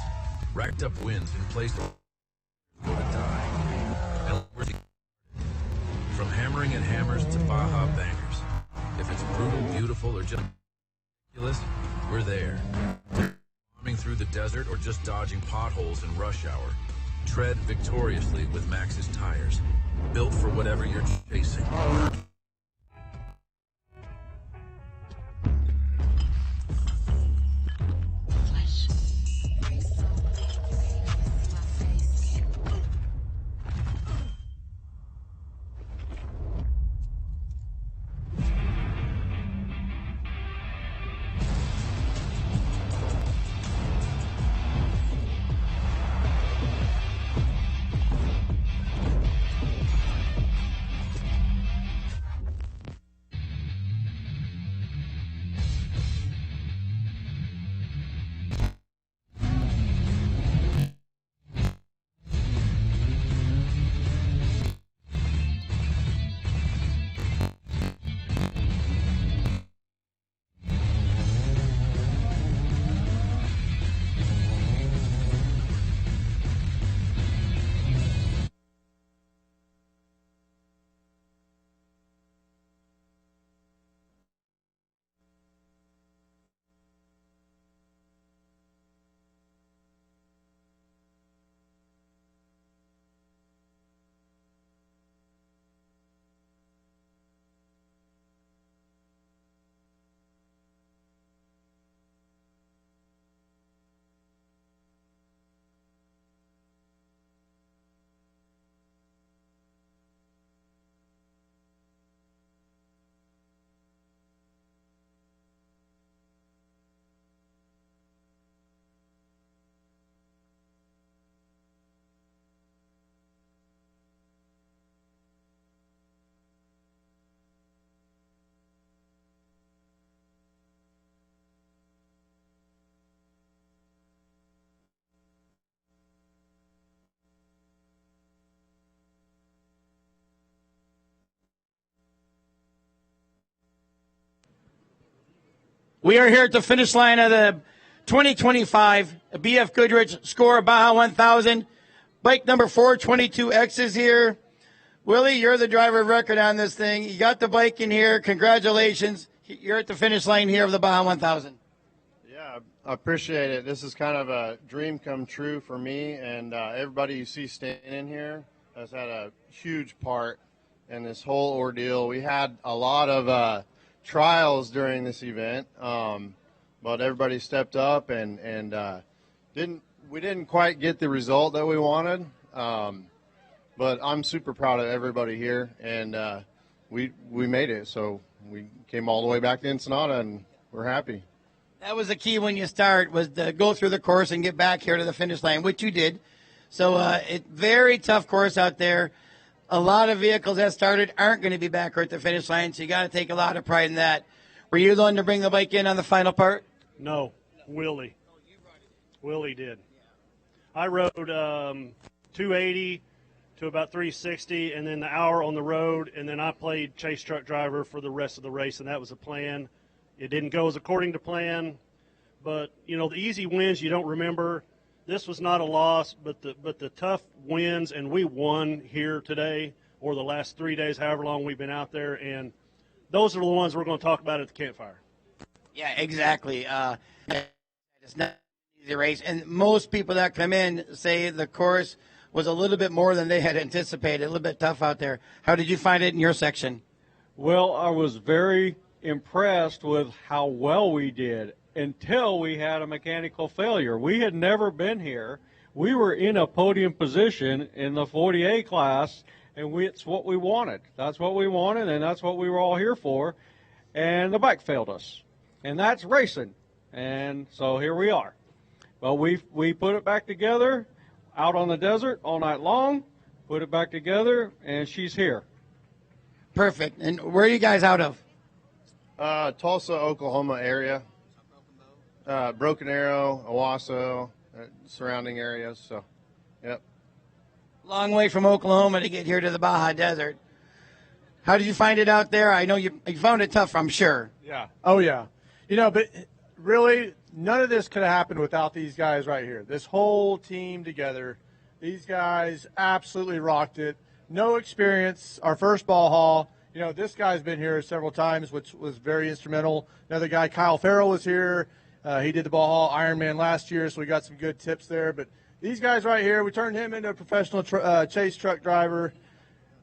racked up wins, and placed to die. And we're from hammering at hammers to Baja bangers. If it's brutal, beautiful, or just ridiculous, we're there. Bombing through the desert or just dodging potholes in rush hour. Tread victoriously with Max's tires, built for whatever you're chasing. We are here at the finish line of the 2025 BFGoodrich SCORE Baja 1000. Bike number 422X is here. Willie, you're the driver of record on this thing. You got the bike in here. Congratulations. You're at the finish line here of the Baja 1000. Yeah, I appreciate it. This is kind of a dream come true for me, and everybody you see standing here has had a huge part in this whole ordeal. We had a lot of trials during this event, but everybody stepped up and we didn't quite get the result that we wanted, but I'm super proud of everybody here, and we made it. So we came all the way back to Ensenada, and we're happy. That was the key when you start, was to go through the course and get back here to the finish line, which you did. So very tough course out there. a lot of vehicles that started aren't going to be back here at the finish line, so you got to take a lot of pride in that. Were you the one to bring the bike in on the final part? No, Willie. Willie did. I rode 280 to about 360, and then the hour on the road, and then I played chase truck driver for the rest of the race, and that was the plan. It didn't go as according to plan, but, you know, the easy wins you don't remember. This was not a loss, but the tough wins, and we won here today or the last 3 days, however long we've been out there, and those are the ones we're going to talk about at the campfire. Yeah, exactly. It's not an easy race, and most people that come in say the course was a little bit more than they had anticipated, a little bit tough out there. How did you find it in your section? Well, I was very impressed with how well we did until we had a mechanical failure. We had never been here. We were in a podium position in the 40A class, and it's what we wanted. That's what we wanted, and that's what we were all here for. And the bike failed us, and that's racing. And so here we are. Well, we put it back together out on the desert all night long, put it back together, and she's here. Perfect. And where are you guys out of? Tulsa, Oklahoma area. Broken Arrow, Owasso, surrounding areas. So, yep. Long way from Oklahoma to get here to the Baja Desert. How did you find it out there? I know you found it tough, I'm sure. Yeah. Oh, yeah. You know, but really, none of this could have happened without these guys right here. This whole team together, these guys absolutely rocked it. No experience, our first ball haul. You know, this guy's been here several times, which was very instrumental. Another guy, Kyle Farrell, was here. He did the ball haul Ironman last year, so we got some good tips there. But these guys right here, we turned him into a professional chase truck driver.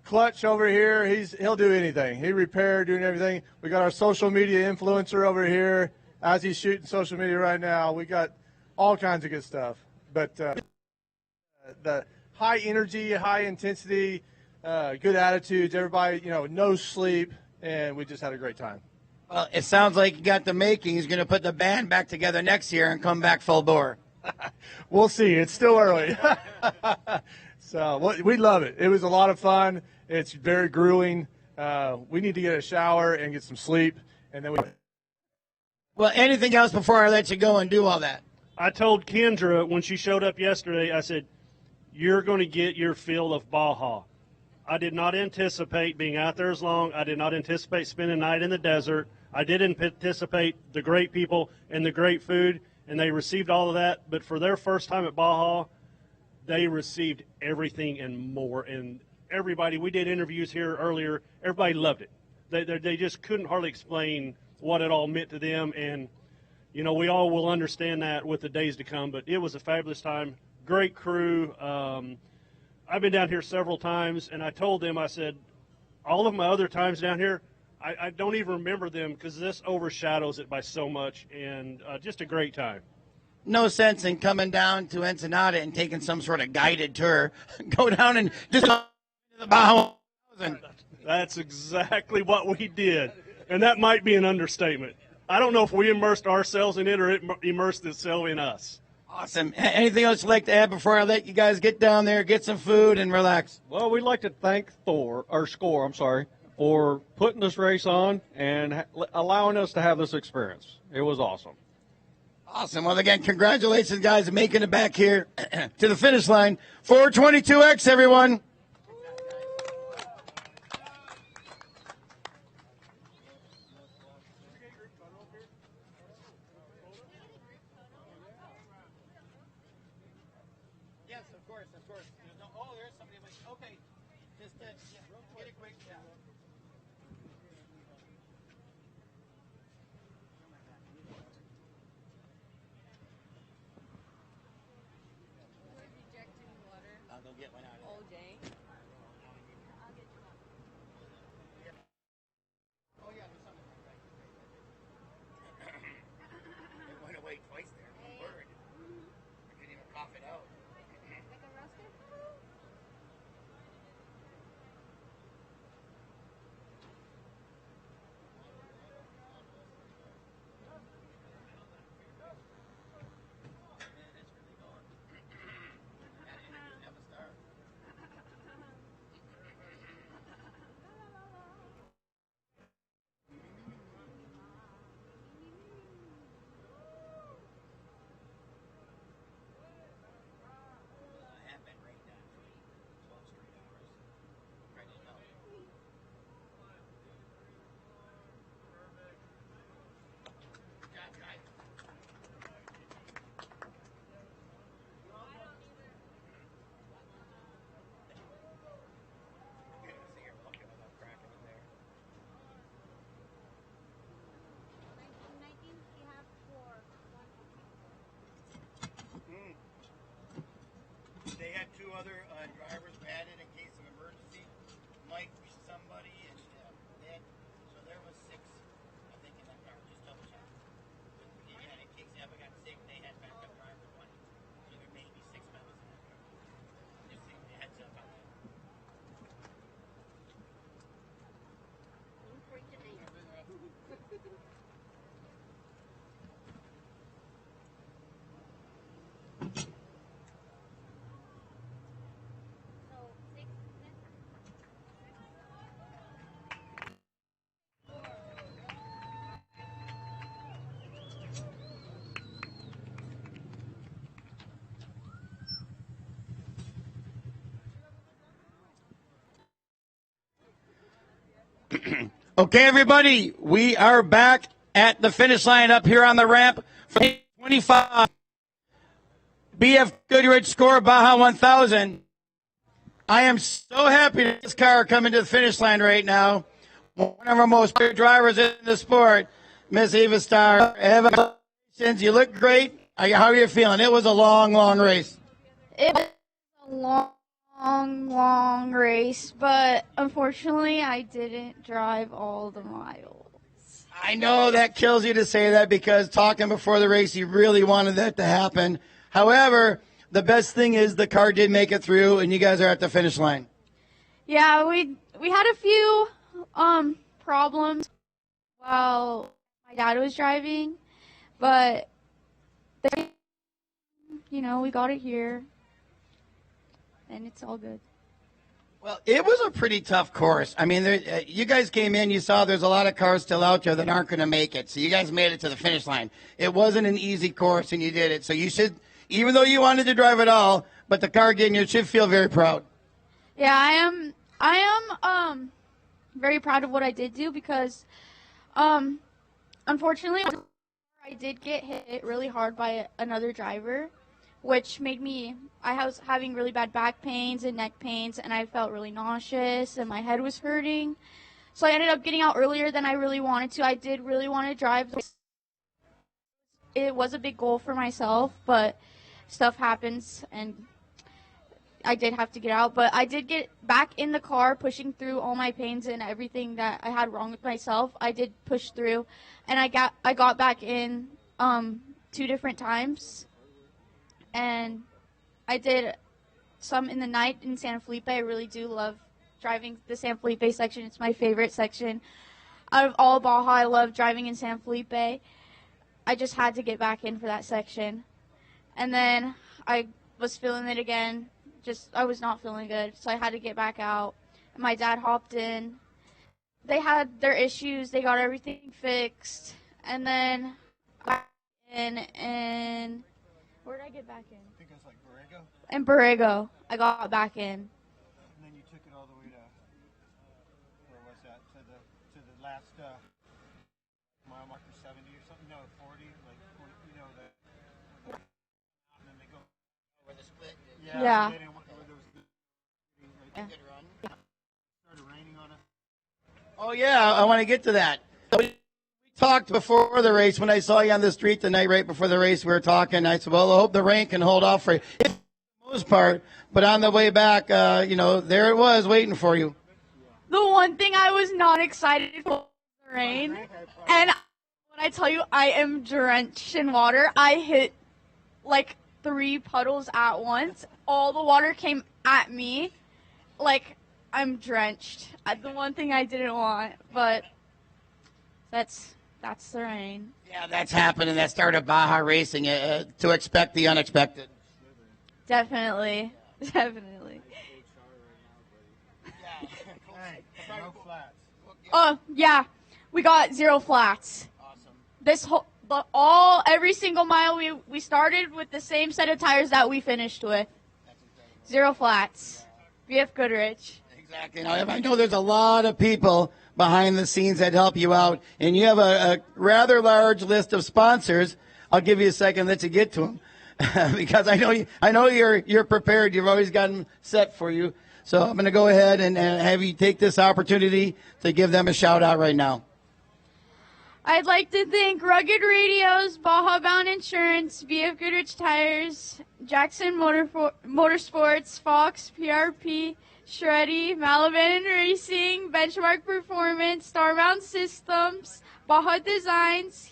Clutch over here, he'll do anything. He repaired, doing everything. We got our social media influencer over here. As he's shooting social media right now, we got all kinds of good stuff. But the high energy, high intensity, good attitudes, everybody, you know, no sleep, and we just had a great time. Well, it sounds like you got the making. He's going to put the band back together next year and come back full bore. We'll see. It's still early. So we love it. It was a lot of fun. It's very grueling. We need to get a shower and get some sleep, and then we. Well, anything else before I let you go and do all that? I told Kendra when she showed up yesterday, I said, you're going to get your fill of Baja. I did not anticipate being out there as long. I did not anticipate spending the night in the desert. I did anticipate the great people and the great food, and they received all of that. But for their first time at Baja, they received everything and more. And everybody, we did interviews here earlier, everybody loved it. They just couldn't hardly explain what it all meant to them. And, you know, we all will understand that with the days to come. But it was a fabulous time, great crew. I've been down here several times, and I told them, I said, all of my other times down here, I don't even remember them because this overshadows it by so much, and just a great time. No sense in coming down to Ensenada and taking some sort of guided tour. Go down and just go to the Baja. That's exactly what we did, and that might be an understatement. I don't know if we immersed ourselves in it or it immersed itself in us. Awesome. Anything else you'd like to add before I let you guys get down there, get some food, and relax? Well, we'd like to thank SCORE, for putting this race on and allowing us to have this experience. It was awesome. Awesome. Well, again, congratulations, guys, on making it back here to the finish line. 422X, everyone. Yes, of course. Oh, there's somebody. Okay. Just get a quick shot. I'll go get one out of there. All day. Oh, yeah, there's something right there. It went away twice there. One word. I couldn't even cough it out. Like a roaster? had two other drivers padded in case of emergency. Mike, somebody, and Ned. So there was six, I think, in that car. Just double check. Yeah, in case they ever got sick, they had backup drivers running. So there may be six members in that car. Just give you a heads up on that. Okay, everybody, we are back at the finish line up here on the ramp for 25 BF Goodrich SCORE Baja 1000. I am so happy that this car coming to the finish line right now. One of our most popular drivers in the sport, Miss Eva Starr. Eva, you look great. How are you feeling? It was a long, long race. It was a long race, but unfortunately I didn't drive all the miles. I know that kills you to say that because talking before the race, you really wanted that to happen. However, the best thing is the car did make it through, and you guys are at the finish line. Yeah, we had a few problems while my dad was driving, but we got it here, and it's all good. Well, it was a pretty tough course. I mean, you guys came in, you saw there's a lot of cars still out there that aren't going to make it. So you guys made it to the finish line. It wasn't an easy course, and you did it. So you should, even though you wanted to drive it all, but the car getting you should feel very proud. Yeah, I am very proud of what I did do because, unfortunately, I did get hit really hard by another driver, which made me, I was having really bad back pains and neck pains, and I felt really nauseous, and my head was hurting. So I ended up getting out earlier than I really wanted to. I did really want to drive. It was a big goal for myself, but stuff happens, and I did have to get out. But I did get back in the car, pushing through all my pains and everything that I had wrong with myself. I did push through, and I got back in 2 different times. And I did some in the night in San Felipe. I really do love driving the San Felipe section. It's my favorite section. Out of all Baja, I love driving in San Felipe. I just had to get back in for that section. And then I was feeling it again. I was not feeling good, so I had to get back out. And my dad hopped in. They had their issues. They got everything fixed. And then I got in, and where did I get back in? I think it's like Borrego. In Borrego. I got back in. And then you took it all the way to, where was that? To the last mile marker 70 or something? No, 40, like 40, and then they go where the split is. Yeah. They didn't want where there was a good run. Started raining on us. Oh, yeah, I want to get to that. So we talked before the race. When I saw you on the street the night right before the race, we were talking. I said, well, I hope the rain can hold off for you. For the most part, but on the way back, there it was waiting for you. The one thing I was not excited for was the rain. And when I tell you I am drenched in water, I hit like 3 puddles at once. All the water came at me. Like, I'm drenched. The one thing I didn't want, but that's the rain. Yeah, that's happening. That started Baja racing to expect the unexpected. Definitely. Oh, yeah. We got 0 flats. Awesome. Every single mile we started with the same set of tires that we finished with. 0 flats. BF Goodrich. Exactly. Now, I know there's a lot of people behind the scenes that help you out, and you have a rather large list of sponsors. I'll give you a second, let you get to them, because I know you're prepared. You've always got them set for you. So I'm going to go ahead and have you take this opportunity to give them a shout out right now. I'd like to thank Rugged Radios, Baja Bound Insurance, BFGoodrich Tires, Jackson Motorsports, Fox, PRP, Shreddy, Malavan Racing, Benchmark Performance, Starbound Systems, Baja Designs,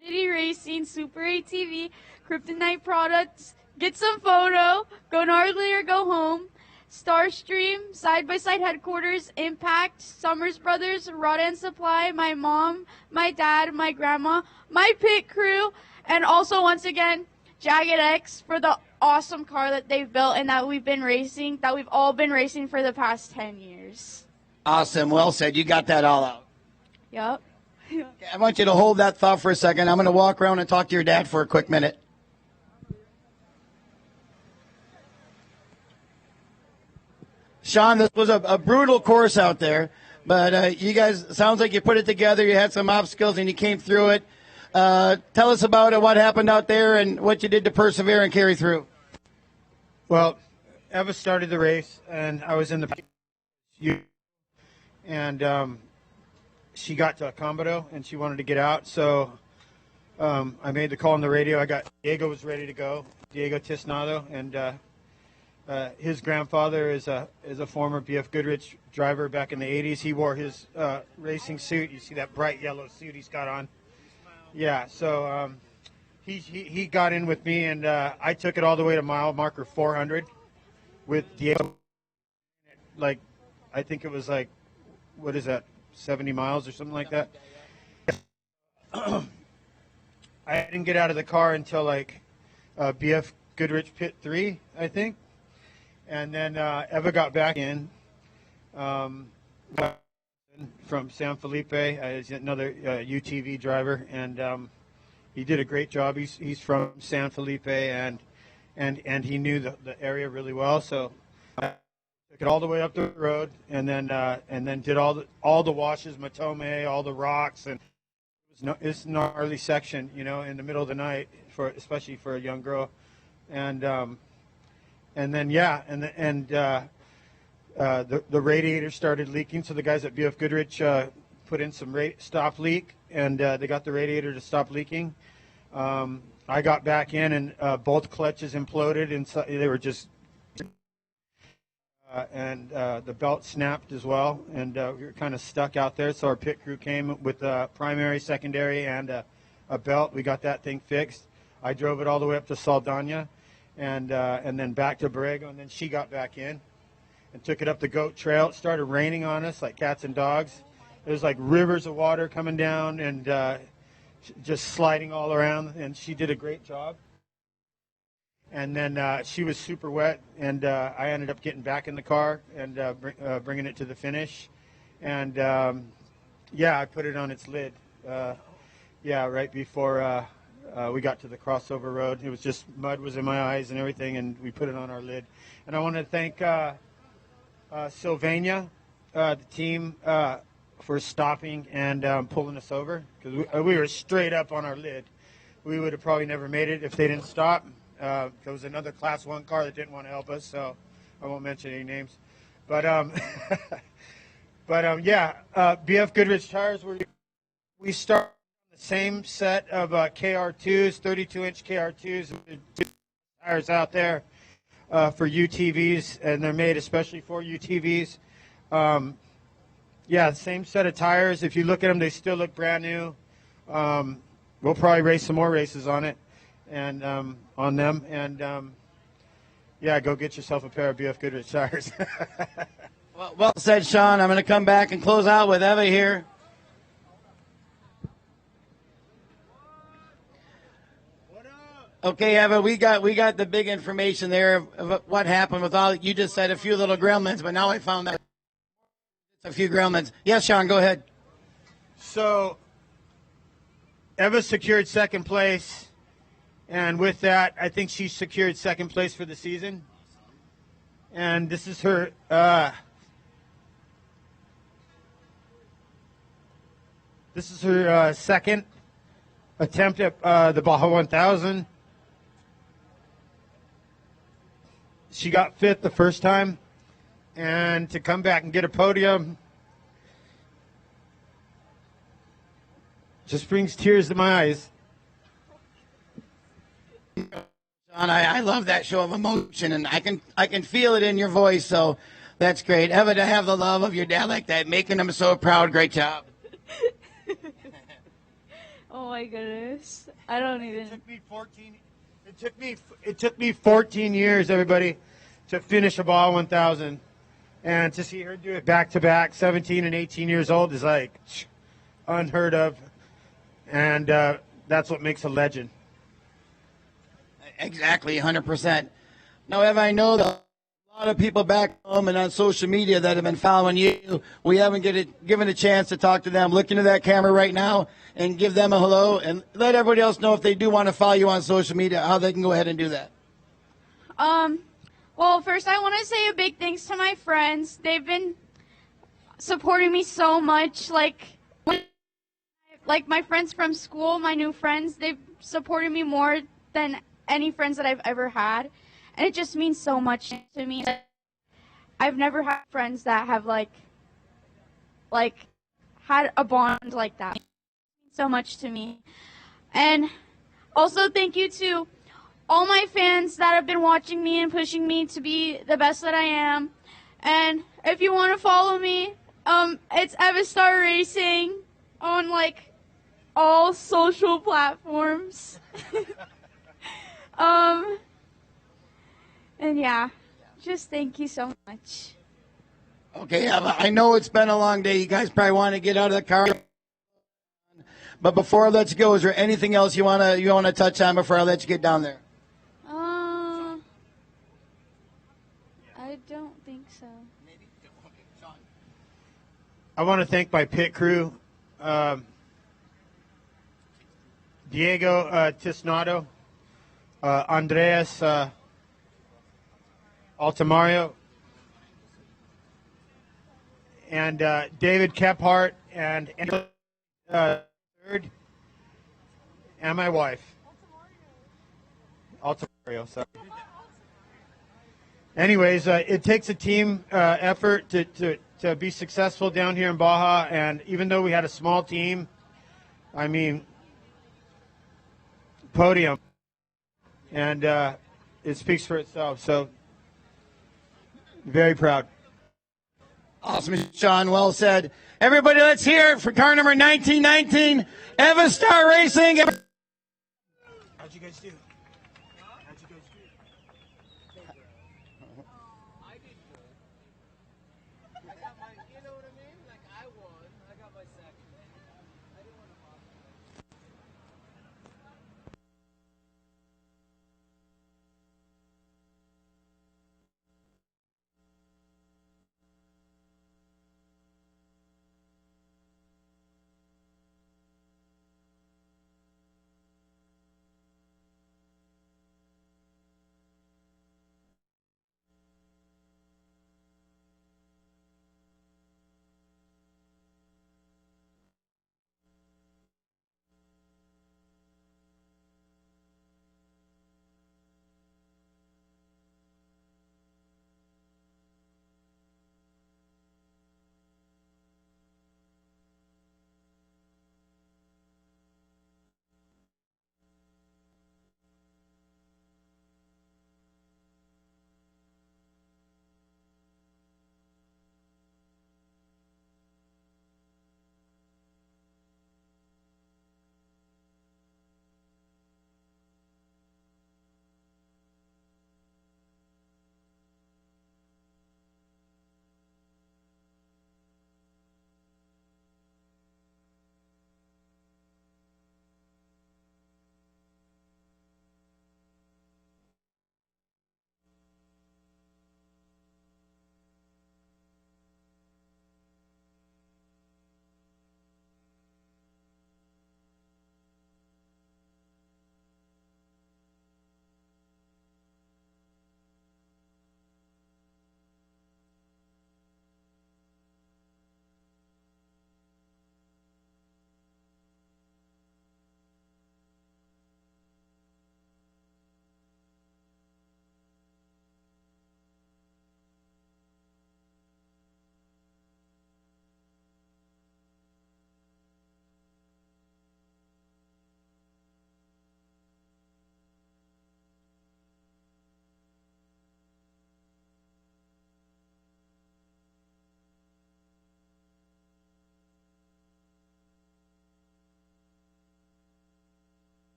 Trinity Racing, Super ATV, Kryptonite Products, Get Some Photo, Go Gnarly or Go Home, Starstream, Side by Side Headquarters, Impact, Summers Brothers, Rod and Supply, my mom, my dad, my grandma, my pit crew, and also once again, Jagged X for the awesome car that they've built and that we've all been racing for the past 10 years. Awesome. Well said. You got that all out. Yep. I want you to hold that thought for a second. I'm going to walk around and talk to your dad for a quick minute. Sean, this was a brutal course out there, but you guys, sounds like you put it together. You had some obstacles and you came through it. Tell us about it, what happened out there, and what you did to persevere and carry through. Well, Eva started the race, and I was in the and she got to Acombodo, and she wanted to get out, so I made the call on the radio. I got Diego was ready to go, Diego Tisnado, and his grandfather is a former BFGoodrich driver back in the 80s. He wore his racing suit. You see that bright yellow suit he's got on? Yeah, so he got in with me, and I took it all the way to mile marker 400 with Diego. Like, I think it was like, what is that, 70 miles or something like that? I didn't get out of the car until like BFGoodrich Pit 3, I think. And then Eva got back in from San Felipe. He's another UTV driver, and he did a great job. He's from San Felipe, and he knew the area really well. So I took it all the way up the road, and then did all the washes, Matome, all the rocks, and it's a gnarly section, you know, in the middle of the night, especially for a young girl, and then the radiator started leaking, so the guys at BFGoodrich put in some stop leak, and they got the radiator to stop leaking. I got back in, and both clutches imploded, and so they were just and the belt snapped as well, and we were kind of stuck out there. So our pit crew came with a primary, secondary, and a belt. We got that thing fixed. I drove it all the way up to Saldana, and then back to Borrego, and then she got back in and took it up the goat trail. It started raining on us like cats and dogs. There was like rivers of water coming down and just sliding all around, and she did a great job. And then she was super wet, and I ended up getting back in the car and bringing it to the finish. And, yeah, I put it on its lid, right before we got to the crossover road. It was just mud was in my eyes and everything, and we put it on our lid. And I want to thank Sylvania, the team, for stopping and pulling us over, because we were straight up on our lid. We would have probably never made it if they didn't stop. There was another Class 1 car that didn't want to help us, so I won't mention any names. But, BFGoodrich Tires, we started on the same set of KR2s, 32-inch KR2s, tires out there for UTVs, and they're made especially for UTVs. Same set of tires. If you look at them, they still look brand new. We'll probably race some more races on it. And on them, and go get yourself a pair of BFGoodrich tires. Well said, Sean. I'm going to come back and close out with Eva here. Okay, Eva, we got the big information there of what happened with all. You just said a few little gremlins, but now I found that it's a few gremlins. Yes, Sean, go ahead. So, Eva secured second place. And with that, I think she secured second place for the season. And this is her second attempt at the Baja 1000. She got fifth the first time, and to come back and get a podium, just brings tears to my eyes. John, I love that show of emotion, and I can feel it in your voice. So that's great. Ever to have the love of your dad like that, making him so proud. Great job. Oh my goodness, I don't even. It took me 14 years, everybody, to finish a Baja 1000, and to see her do it back to back, 17 and 18 years old, is like unheard of, and that's what makes a legend. Exactly, 100%. Now, Ev, I know that a lot of people back home and on social media that have been following you, we haven't given a chance to talk to them. Look into that camera right now and give them a hello, and let everybody else know if they do want to follow you on social media, how they can go ahead and do that. Well, first I want to say a big thanks to my friends. They've been supporting me so much. Like my friends from school, my new friends, they've supported me more than any friends that I've ever had. And it just means so much to me. I've never had friends that have like had a bond like that. It means so much to me. And also thank you to all my fans that have been watching me and pushing me to be the best that I am. And if you want to follow me, it's Evistar Racing on like all social platforms. And yeah, just thank you so much. Okay, I know it's been a long day. You guys probably want to get out of the car. But before I let you go, is there anything else you wanna touch on before I let you get down there? I don't think so. I want to thank my pit crew, Diego Tisnado, Andreas Altamario, and David Kephart, and third, and my wife, Altamario. Sorry. Anyways, it takes a team effort to be successful down here in Baja, and even though we had a small team, I mean, podium, and it speaks for itself. So, very proud. Awesome, Sean. Well said. Everybody, let's hear it for car number 1919, Evistar Racing. How'd you guys do?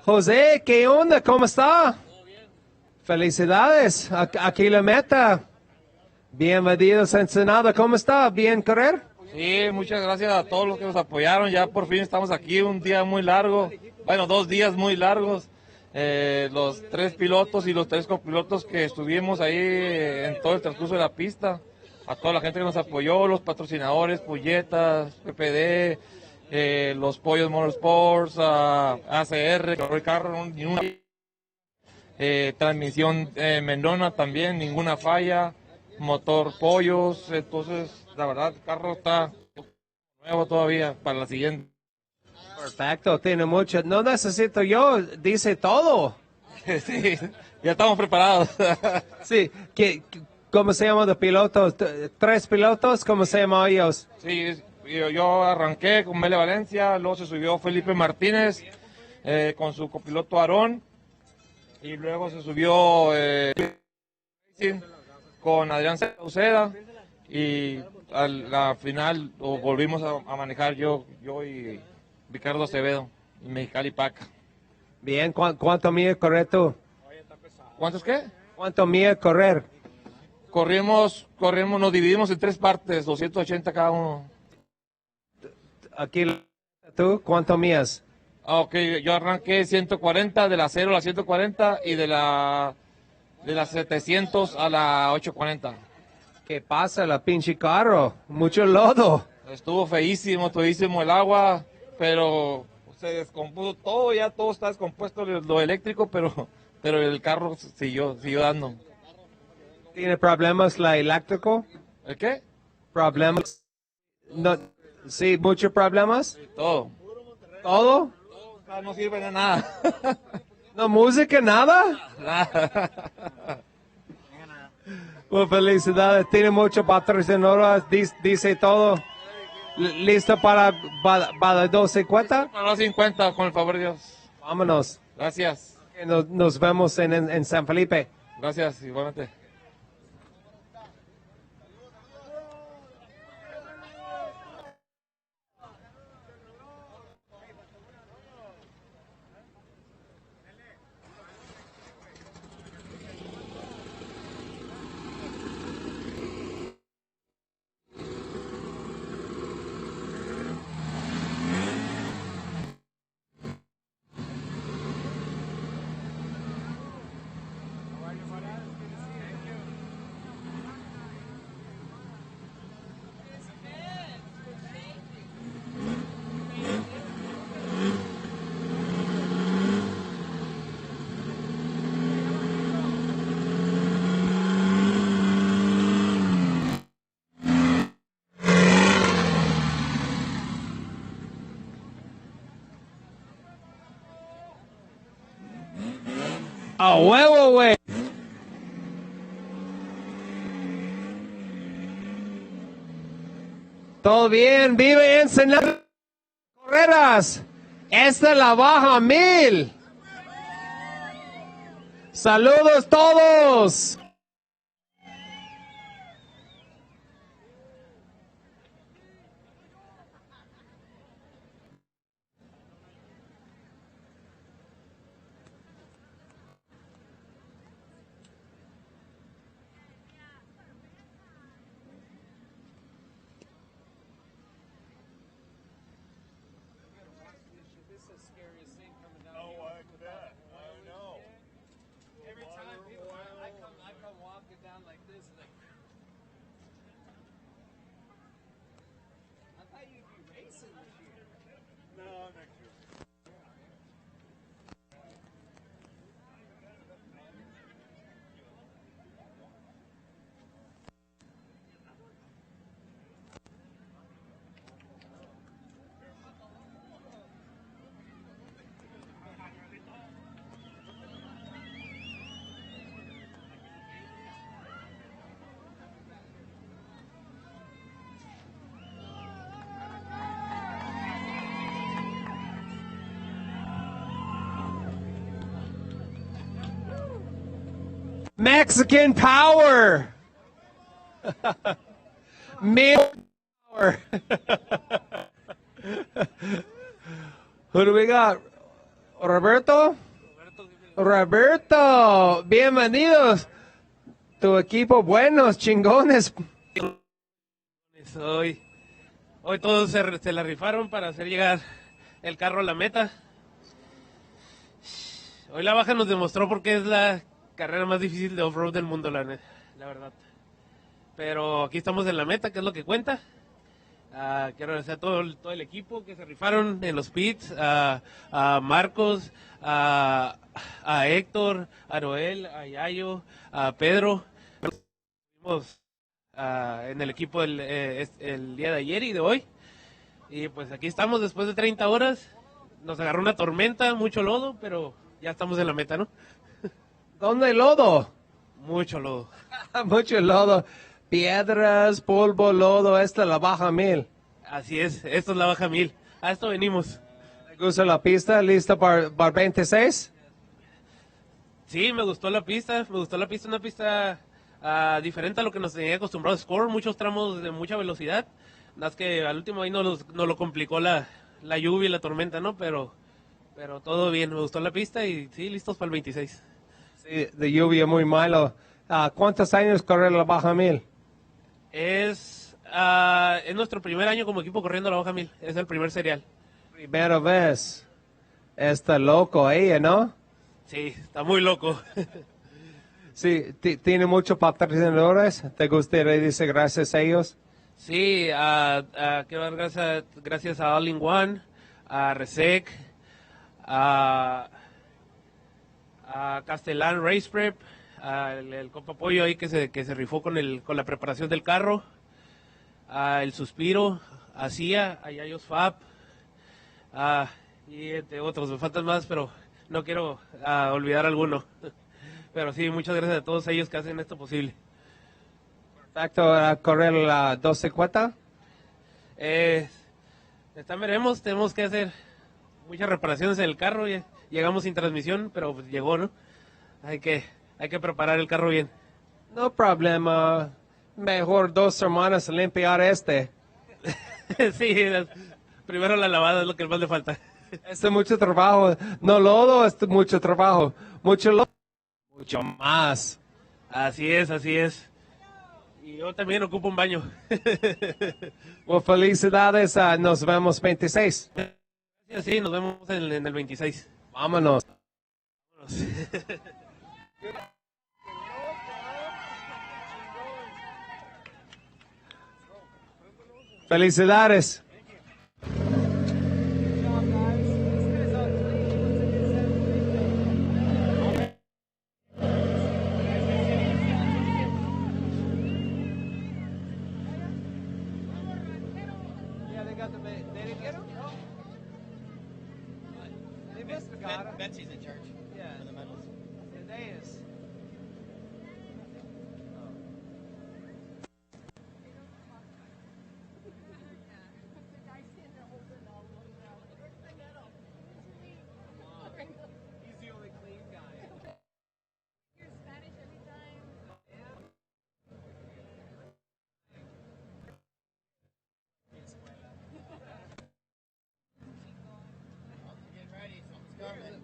José, ¿qué onda? ¿Cómo está? Felicidades. Aquí la meta. Bienvenidos a Ensenada. ¿Cómo está? ¿Bien correr? Sí, muchas gracias a todos los que nos apoyaron. Ya por fin estamos aquí, un día muy largo. Bueno, 2 días muy largos. Los 3 pilotos y los 3 copilotos que estuvimos ahí en todo el transcurso de la pista. A toda la gente que nos apoyó, los patrocinadores, Pulletas, PPD, los Pollos Motorsports, ACR, el carro, transmisión Mendona también, ninguna falla, motor Pollos. Entonces, la verdad, el carro está nuevo todavía para la siguiente. Perfecto, tiene mucho. No necesito yo, dice todo. Sí, ya estamos preparados. Sí, ¿cómo se llaman los pilotos? 3 pilotos, ¿cómo se llaman ellos? Sí, yo arranqué con Mele Valencia, luego se subió Felipe Martínez con su copiloto Aarón, y luego se subió con Adrián Sauceda, y a la final volvimos a manejar yo y Ricardo Acevedo, y Mexicali Paca. Bien, ¿cuánto mide correr tú? ¿Cuántos qué? ¿Cuánto mide correr? Corrimos, nos dividimos en 3 partes, 280 cada uno. Aquí, ¿tú cuánto mías? Ok, yo arranqué 140, de la 0 a la 140 y de la 700 a la 840. ¿Qué pasa, la pinche carro? Mucho lodo. Estuvo feísimo el agua, pero se descompuso todo, ya todo está descompuesto lo eléctrico, pero el carro siguió dando. ¿Tiene problemas la eléctrico? ¿El qué? ¿Problemas? No, sí, muchos problemas. Sí, todo. ¿Todo? No sirve de nada. ¿No música, nada? Nada. Pues felicidades, tiene mucho patrocinadores, dice todo. ¿Listo para 250? Para los 50, con el favor de Dios. Vámonos. Gracias. Nos vemos en San Felipe. Gracias, igualmente. ¡A huevo, güey! Todo bien, vive Ensenada Carreras. Esta es la Baja 1000. Saludos todos. Mexican power. Male power. Who do we got? Roberto? Roberto, bienvenidos. Tu equipo buenos, chingones. Hoy todos se la rifaron para hacer llegar el carro a la meta. Hoy la Baja nos demostró por qué es la carrera más difícil de off-road del mundo, la verdad. Pero aquí estamos en la meta, que es lo que cuenta. Quiero agradecer a todo el equipo que se rifaron en los pits, a Marcos, a Héctor, a Noel, a Yayo, a Pedro. Estuvimos en el equipo el día de ayer y de hoy. Y pues aquí estamos después de 30 horas. Nos agarró una tormenta, mucho lodo, pero ya estamos en la meta, ¿no? ¿Dónde lodo? Mucho lodo. Mucho lodo. Piedras, polvo, lodo. Esta es la Baja 1000. Así es, esto es la Baja 1000. A esto venimos. ¿Te gusta la pista? ¿Lista para 26? Sí, me gustó la pista. Una pista diferente a lo que nos tenía acostumbrado SCORE. Muchos tramos de mucha velocidad. Más que al último ahí nos lo complicó la lluvia y la tormenta, ¿no? Pero todo bien, me gustó la pista y sí, listos para el 26. Sí, de lluvia muy malo. ¿Cuántos años corre la Baja 1000? Es nuestro primer año como equipo corriendo la Baja 1000. Es el primer serial. Primera vez. Está loco ella, ¿no? Sí, está muy loco. Sí, ¿tiene muchos patrocinadores? ¿Te gustaría decir gracias a ellos? Sí, quiero dar gracias a All in One, a Resec, a Castellán Race Prep, el compa Pollo ahí que se rifó con la preparación del carro, a El Suspiro, a CIA, a Yayos Fab, y entre otros, me faltan más, pero no quiero olvidar alguno. Pero sí, muchas gracias a todos ellos que hacen esto posible. Perfecto, a correr la 12 Veremos, tenemos que hacer muchas reparaciones en el carro, llegamos sin transmisión, pero pues llegó, ¿no? Hay que preparar el carro bien. No problema, mejor 2 semanas limpiar este. Sí, primero la lavada es lo que más le falta. Es mucho trabajo, no lodo, es mucho trabajo, mucho lodo, mucho más. Así es. Y yo también ocupo un baño. Well, felicidades, nos vemos 26. Sí, nos vemos en el 26. Vámonos. Felicidades. Betsy's in charge for the medals. Today is. He's the only clean guy. You're Spanish every time. Get ready, something's coming.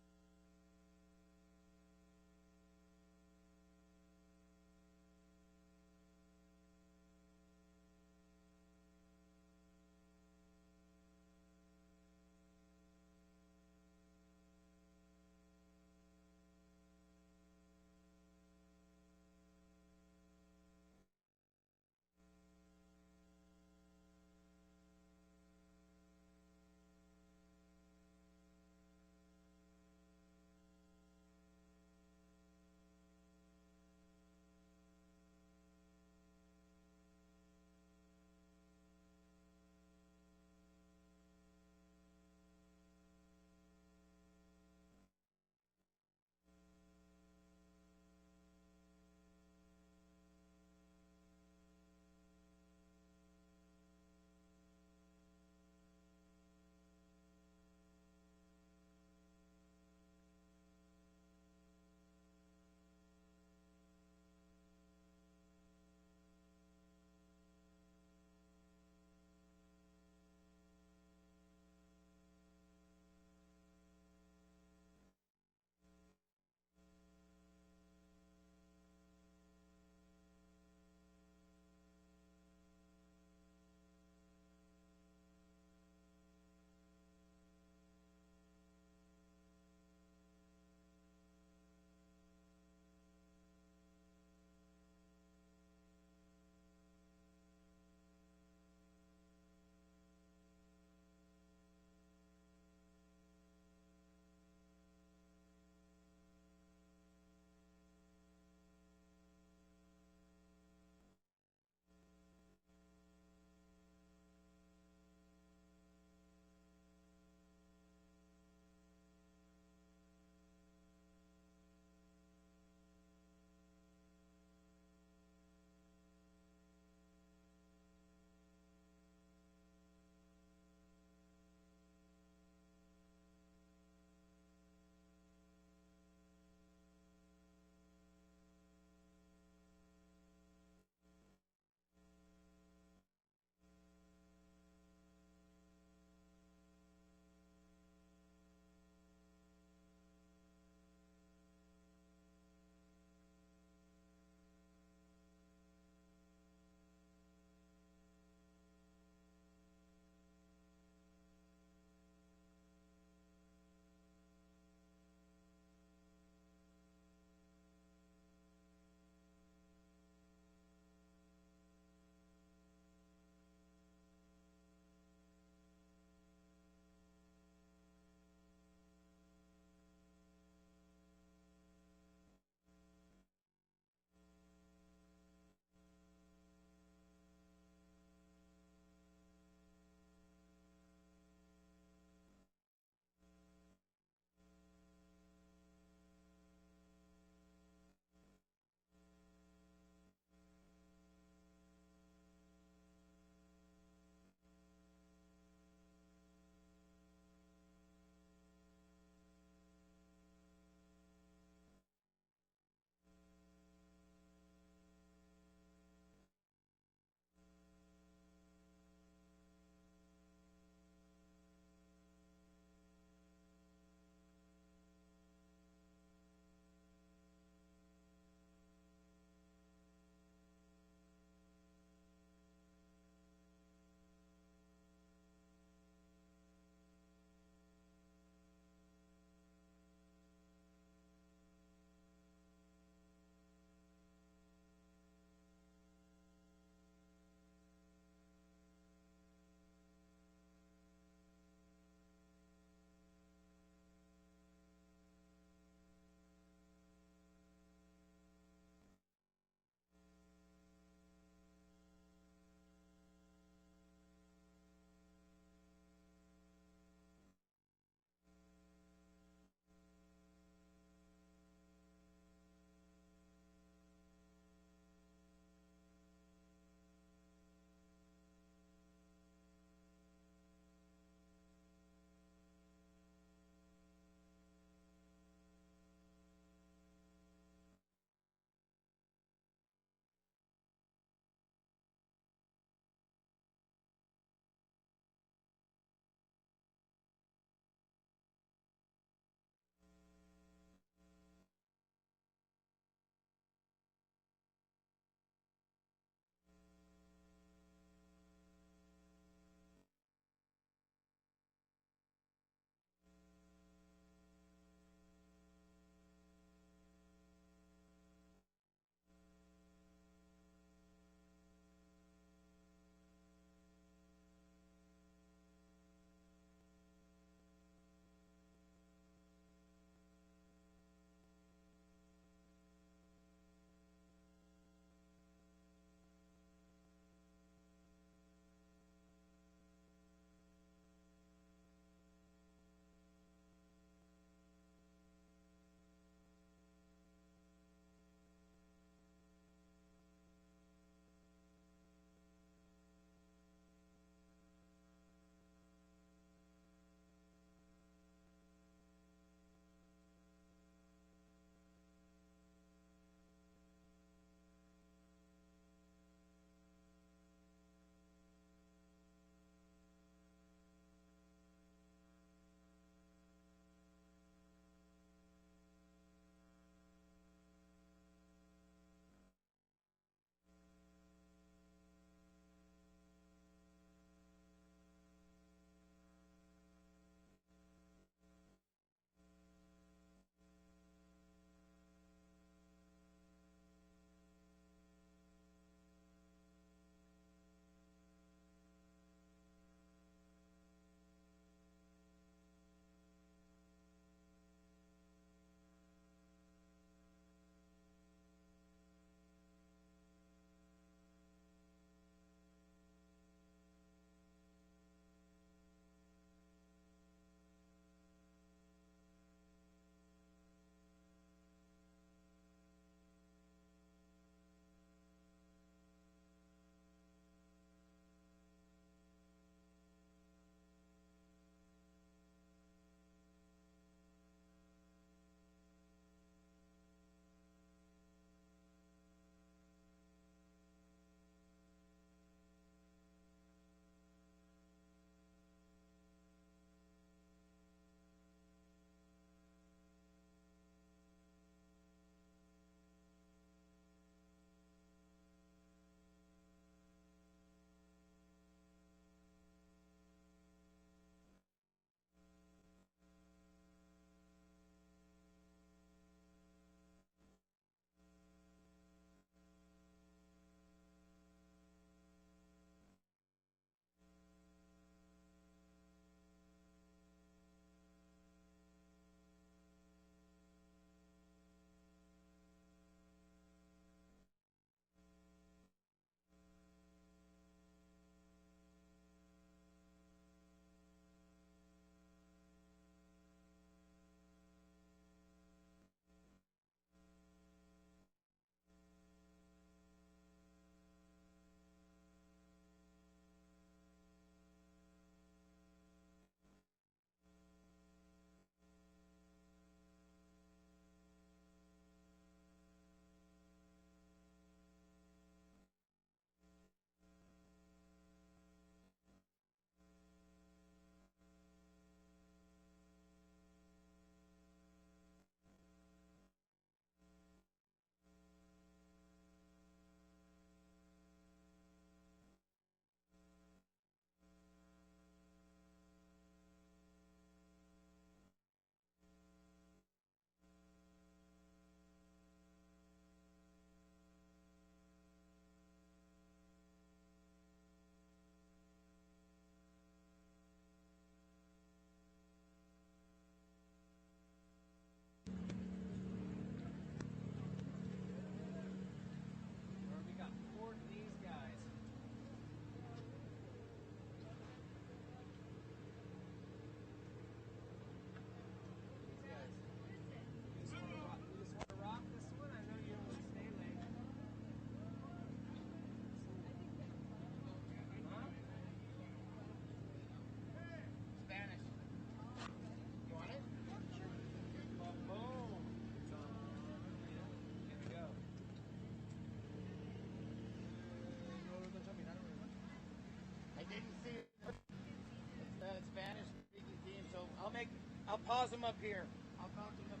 pause them up here. I'll talk to them.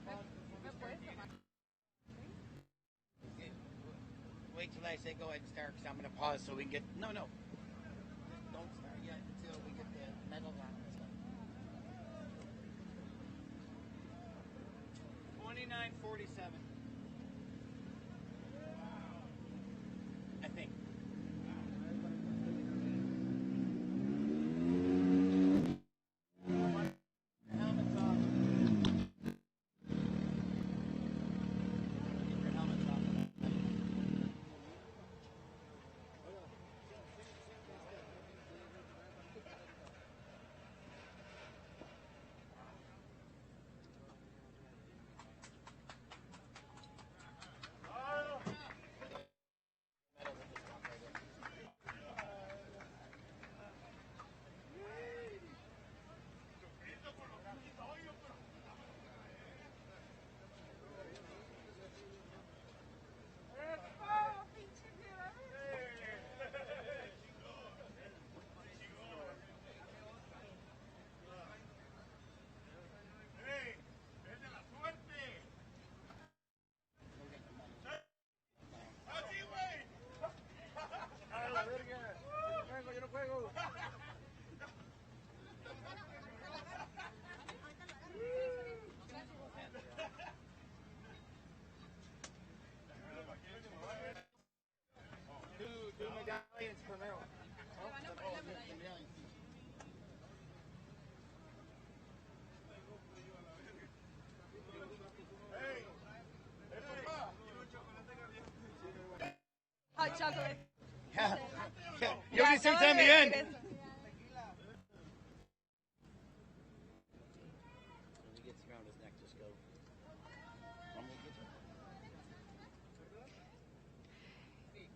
Wait till I say go ahead and start, because I'm going to pause so we can get... No. Just don't start yet until we get the medals on this one. 29:47. I think. Helmets off. Keep your helmets off. Two medallions primero. Hot chocolate. Yeah. You'll be six también.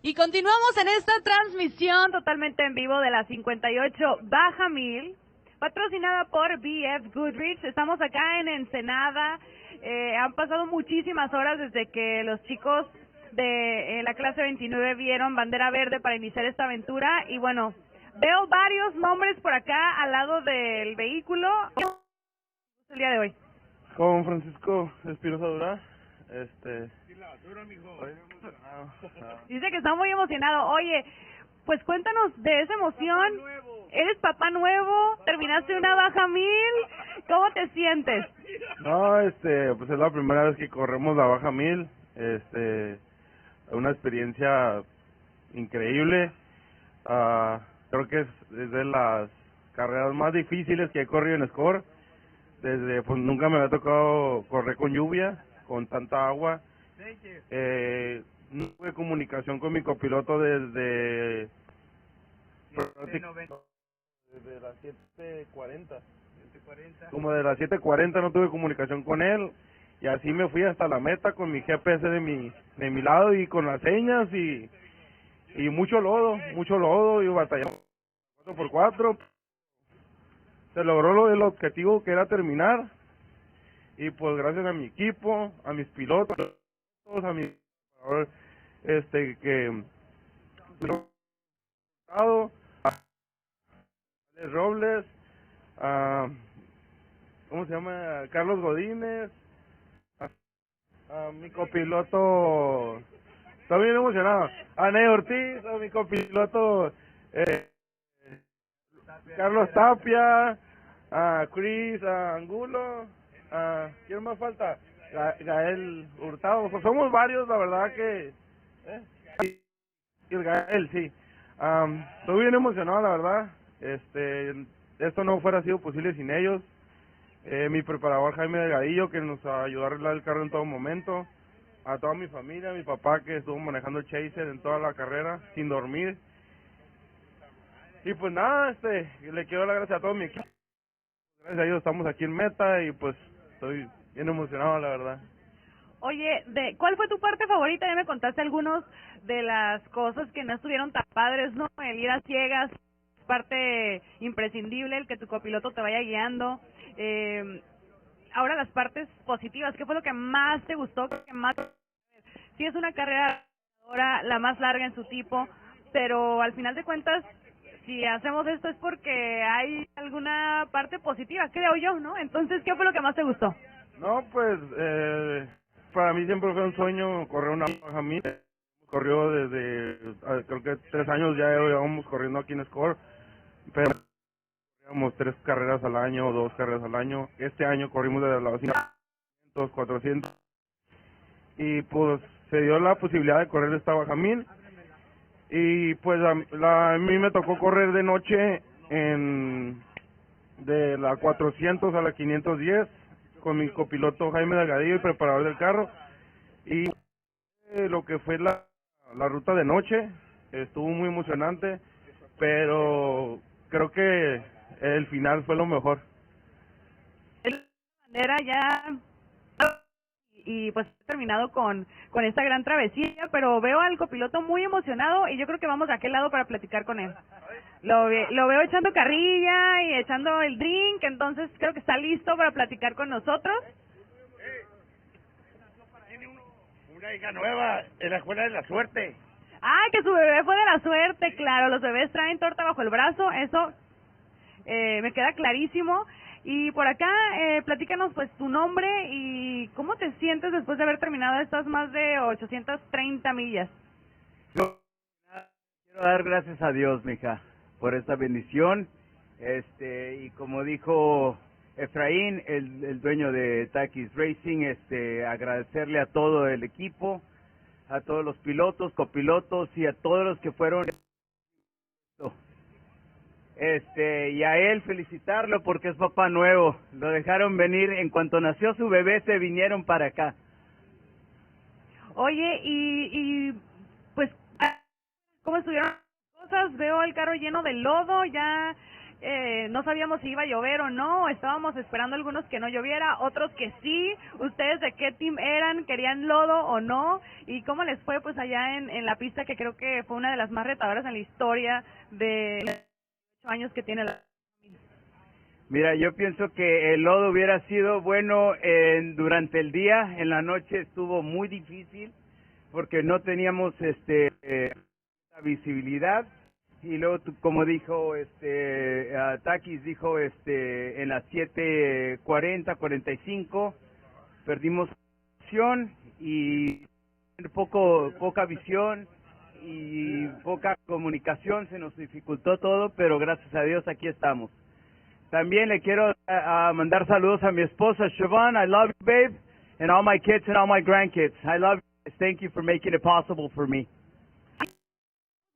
Y continuamos en esta transmisión totalmente en vivo de la 58 Baja 1000, patrocinada por BFGoodrich. Estamos acá en Ensenada. Han pasado muchísimas horas desde que los chicos de la clase 29 vieron bandera verde para iniciar esta aventura. Y bueno, veo varios nombres por acá al lado del vehículo. El día de hoy. Con Francisco Espinosa Durá. Dice que está muy emocionado. Oye, pues cuéntanos de esa emoción. Eres papá nuevo, terminaste una Baja 1000. ¿Cómo te sientes? No, pues es la primera vez que corremos la Baja 1000. Una experiencia increíble. Creo que es de las carreras más difíciles que he corrido en SCORE. Pues nunca me había tocado correr con lluvia, con tanta agua. No tuve comunicación con mi copiloto desde las 7:40. Como de las 7:40 no tuve comunicación con él, y así me fui hasta la meta con mi GPS de mi lado y con las señas y mucho lodo y batallamos 4x4. Se logró el objetivo, que era terminar, y pues gracias a mi equipo, a mis pilotos, a mi que a Robles, a ¿cómo se llama? Carlos Godínez, a mi copiloto, estoy bien emocionado, a Ney Ortiz, a mi copiloto Carlos Tapia, a Chris, a Angulo, a ¿quién más falta? Gael Hurtado. Pues somos varios, la verdad que el Gael, sí. Estoy bien emocionado, la verdad. Esto no fuera sido posible sin ellos. Mi preparador Jaime Delgadillo, que nos ayudó a arreglar el carro en todo momento. A toda mi familia, a mi papá, que estuvo manejando el Chaser en toda la carrera sin dormir. Y pues nada, le quiero dar las gracias a todo mi equipo. Gracias a ellos estamos aquí en meta y pues estoy bien emocionado, la verdad. Oye, ¿cuál fue tu parte favorita? Ya me contaste algunos de las cosas que no estuvieron tan padres, ¿no? El ir a ciegas, parte imprescindible, el que tu copiloto te vaya guiando. Ahora las partes positivas, ¿qué fue lo que más te gustó? ¿Qué más? Sí, es una carrera ahora la más larga en su tipo, pero al final de cuentas si hacemos esto es porque hay alguna parte positiva, creo yo, ¿no? Entonces, ¿qué fue lo que más te gustó? No, pues para mí siempre fue un sueño correr una Baja 1000. Corrió desde, creo que 3 años ya llevamos corriendo aquí en SCORE, pero corríamos 3 carreras al año, 2 carreras al año. Este año corrimos de la 500, 400 y pues se dio la posibilidad de correr esta Baja 1000 y pues a mí me tocó correr de noche de la 400 a la 510 con mi copiloto Jaime Delgadillo y preparador del carro, y lo que fue la ruta de noche estuvo muy emocionante, pero creo que el final fue lo mejor. De alguna manera ya y pues he terminado con esta gran travesía, pero veo al copiloto muy emocionado y yo creo que vamos a aquel lado para platicar con él. Lo veo echando carrilla y echando el drink, entonces creo que está listo para platicar con nosotros. Una hija nueva en la escuela de la suerte. ¡Ay, que su bebé fue de la suerte! Claro, los bebés traen torta bajo el brazo, eso me queda clarísimo. Y por acá, platícanos pues tu nombre y cómo te sientes después de haber terminado estas más de 830 millas. Quiero dar gracias a Dios, mija, por esta bendición. Y como dijo Efraín, el dueño de Takis Racing, agradecerle a todo el equipo, a todos los pilotos, copilotos y a todos los que fueron. Y a él felicitarlo porque es papá nuevo. Lo dejaron venir, en cuanto nació su bebé se vinieron para acá. Oye, y pues, ¿cómo estuvieron las cosas? Veo el carro lleno de lodo, ya no sabíamos si iba a llover o no, estábamos esperando algunos que no lloviera, otros que sí. ¿Ustedes de qué team eran? ¿Querían lodo o no? ¿Y cómo les fue pues allá en la pista, que creo que fue una de las más retadoras en la historia de años que tiene la... Mira, yo pienso que el lodo hubiera sido bueno durante el día. En la noche estuvo muy difícil porque no teníamos la visibilidad, y luego como dijo Takis dijo en las 7:40, 45 perdimos visión y poca visión y poca comunicación, se nos dificultó todo, pero gracias a Dios aquí estamos. También le quiero mandar saludos a mi esposa Siobhan. I love you, babe, and all my kids and all my grandkids. I love you. Thank you for making it possible for me.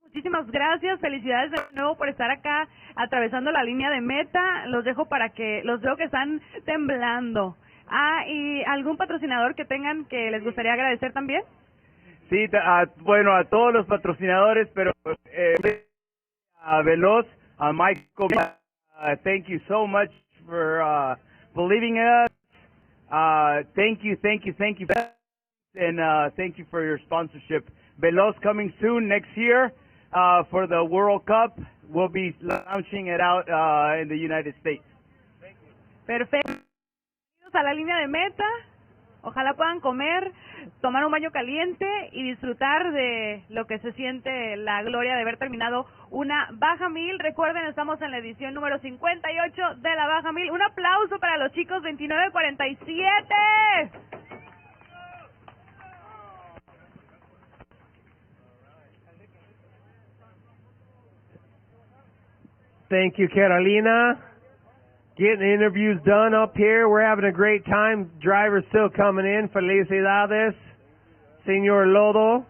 Muchísimas gracias, felicidades de nuevo por estar acá atravesando la línea de meta. Los dejo para que los veo que están temblando. ¿Y algún patrocinador que tengan que les gustaría agradecer también? Sí, bueno, a todos los patrocinadores, pero a Veloz, a Michael, thank you so much for believing in us. Thank you, and thank you for your sponsorship. Veloz coming soon next year for the World Cup. We'll be launching it out in the United States. Perfecto. Bienvenidos a la línea de meta. Ojalá puedan comer, tomar un baño caliente y disfrutar de lo que se siente la gloria de haber terminado una Baja 1000. Recuerden, estamos en la edición número 58 de la Baja 1000. Un aplauso para los chicos 2947. Thank you, Carolina. Getting the interviews done up here. We're having a great time. Drivers still coming in. Felicidades, Señor Lodo.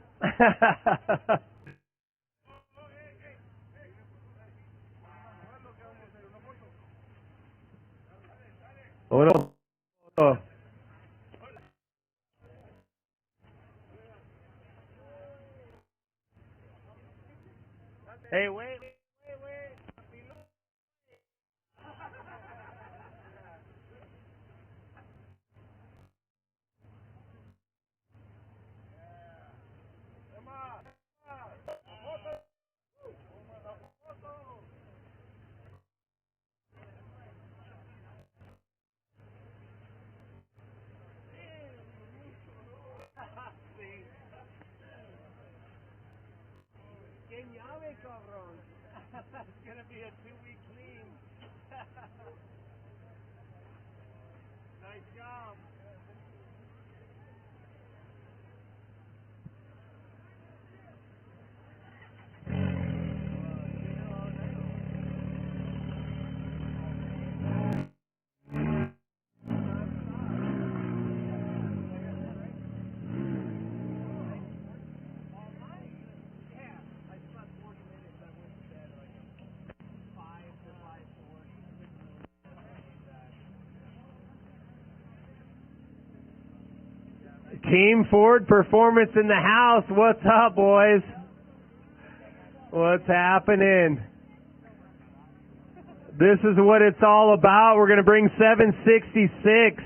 Uno. Hey, wait. ¡Qué llave, cabrón! It's going to be a 2-week clean. Nice job. Team Ford Performance in the house. What's up, boys? What's happening? This is what it's all about. We're going to bring 766,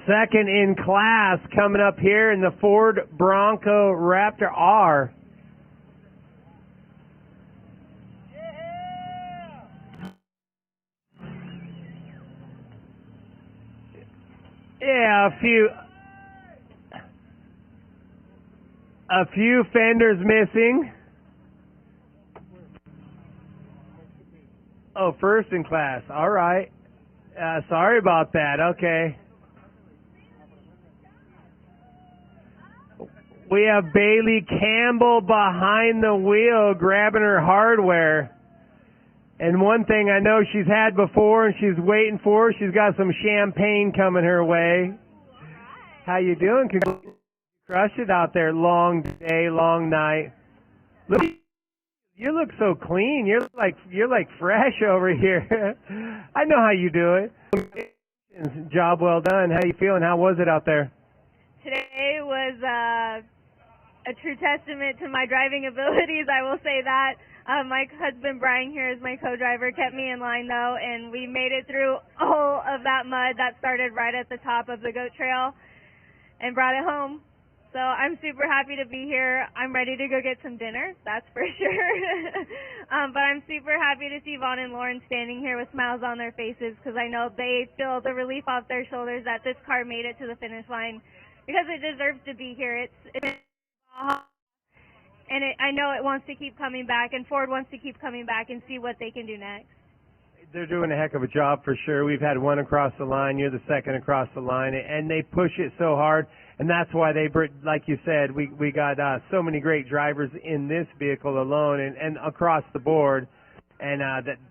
second in class, coming up here in the Ford Bronco Raptor R. Yeah, a few fenders missing. Oh, first in class. All right. Sorry about that. Okay. We have Bailey Campbell behind the wheel grabbing her hardware. And one thing I know she's had before and she's waiting for, she's got some champagne coming her way. How you doing? Crush it out there. Long day, long night. Look, you look so clean. You're like fresh over here. I know how you do it. Job well done. How you feeling? How was it out there? Today was a true testament to my driving abilities. I will say that. My husband Brian here is my co-driver. Kept me in line though, and we made it through all of that mud that started right at the top of the goat trail, and brought it home. So I'm super happy to be here. I'm ready to go get some dinner, that's for sure. But I'm super happy to see Vaughn and Lauren standing here with smiles on their faces, because I know they feel the relief off their shoulders that this car made it to the finish line, because it deserves to be here. It's and I know it wants to keep coming back, and Ford wants to keep coming back and see what they can do next. They're doing a heck of a job for sure. We've had one across the line. You're the second across the line, and they push it so hard. And that's why like you said, we got so many great drivers in this vehicle alone and across the board. And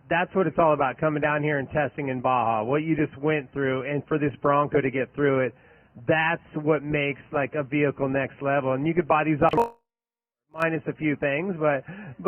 that's what it's all about, coming down here and testing in Baja. What you just went through, and for this Bronco to get through it, that's what makes like a vehicle next level. And you could buy these up minus a few things, but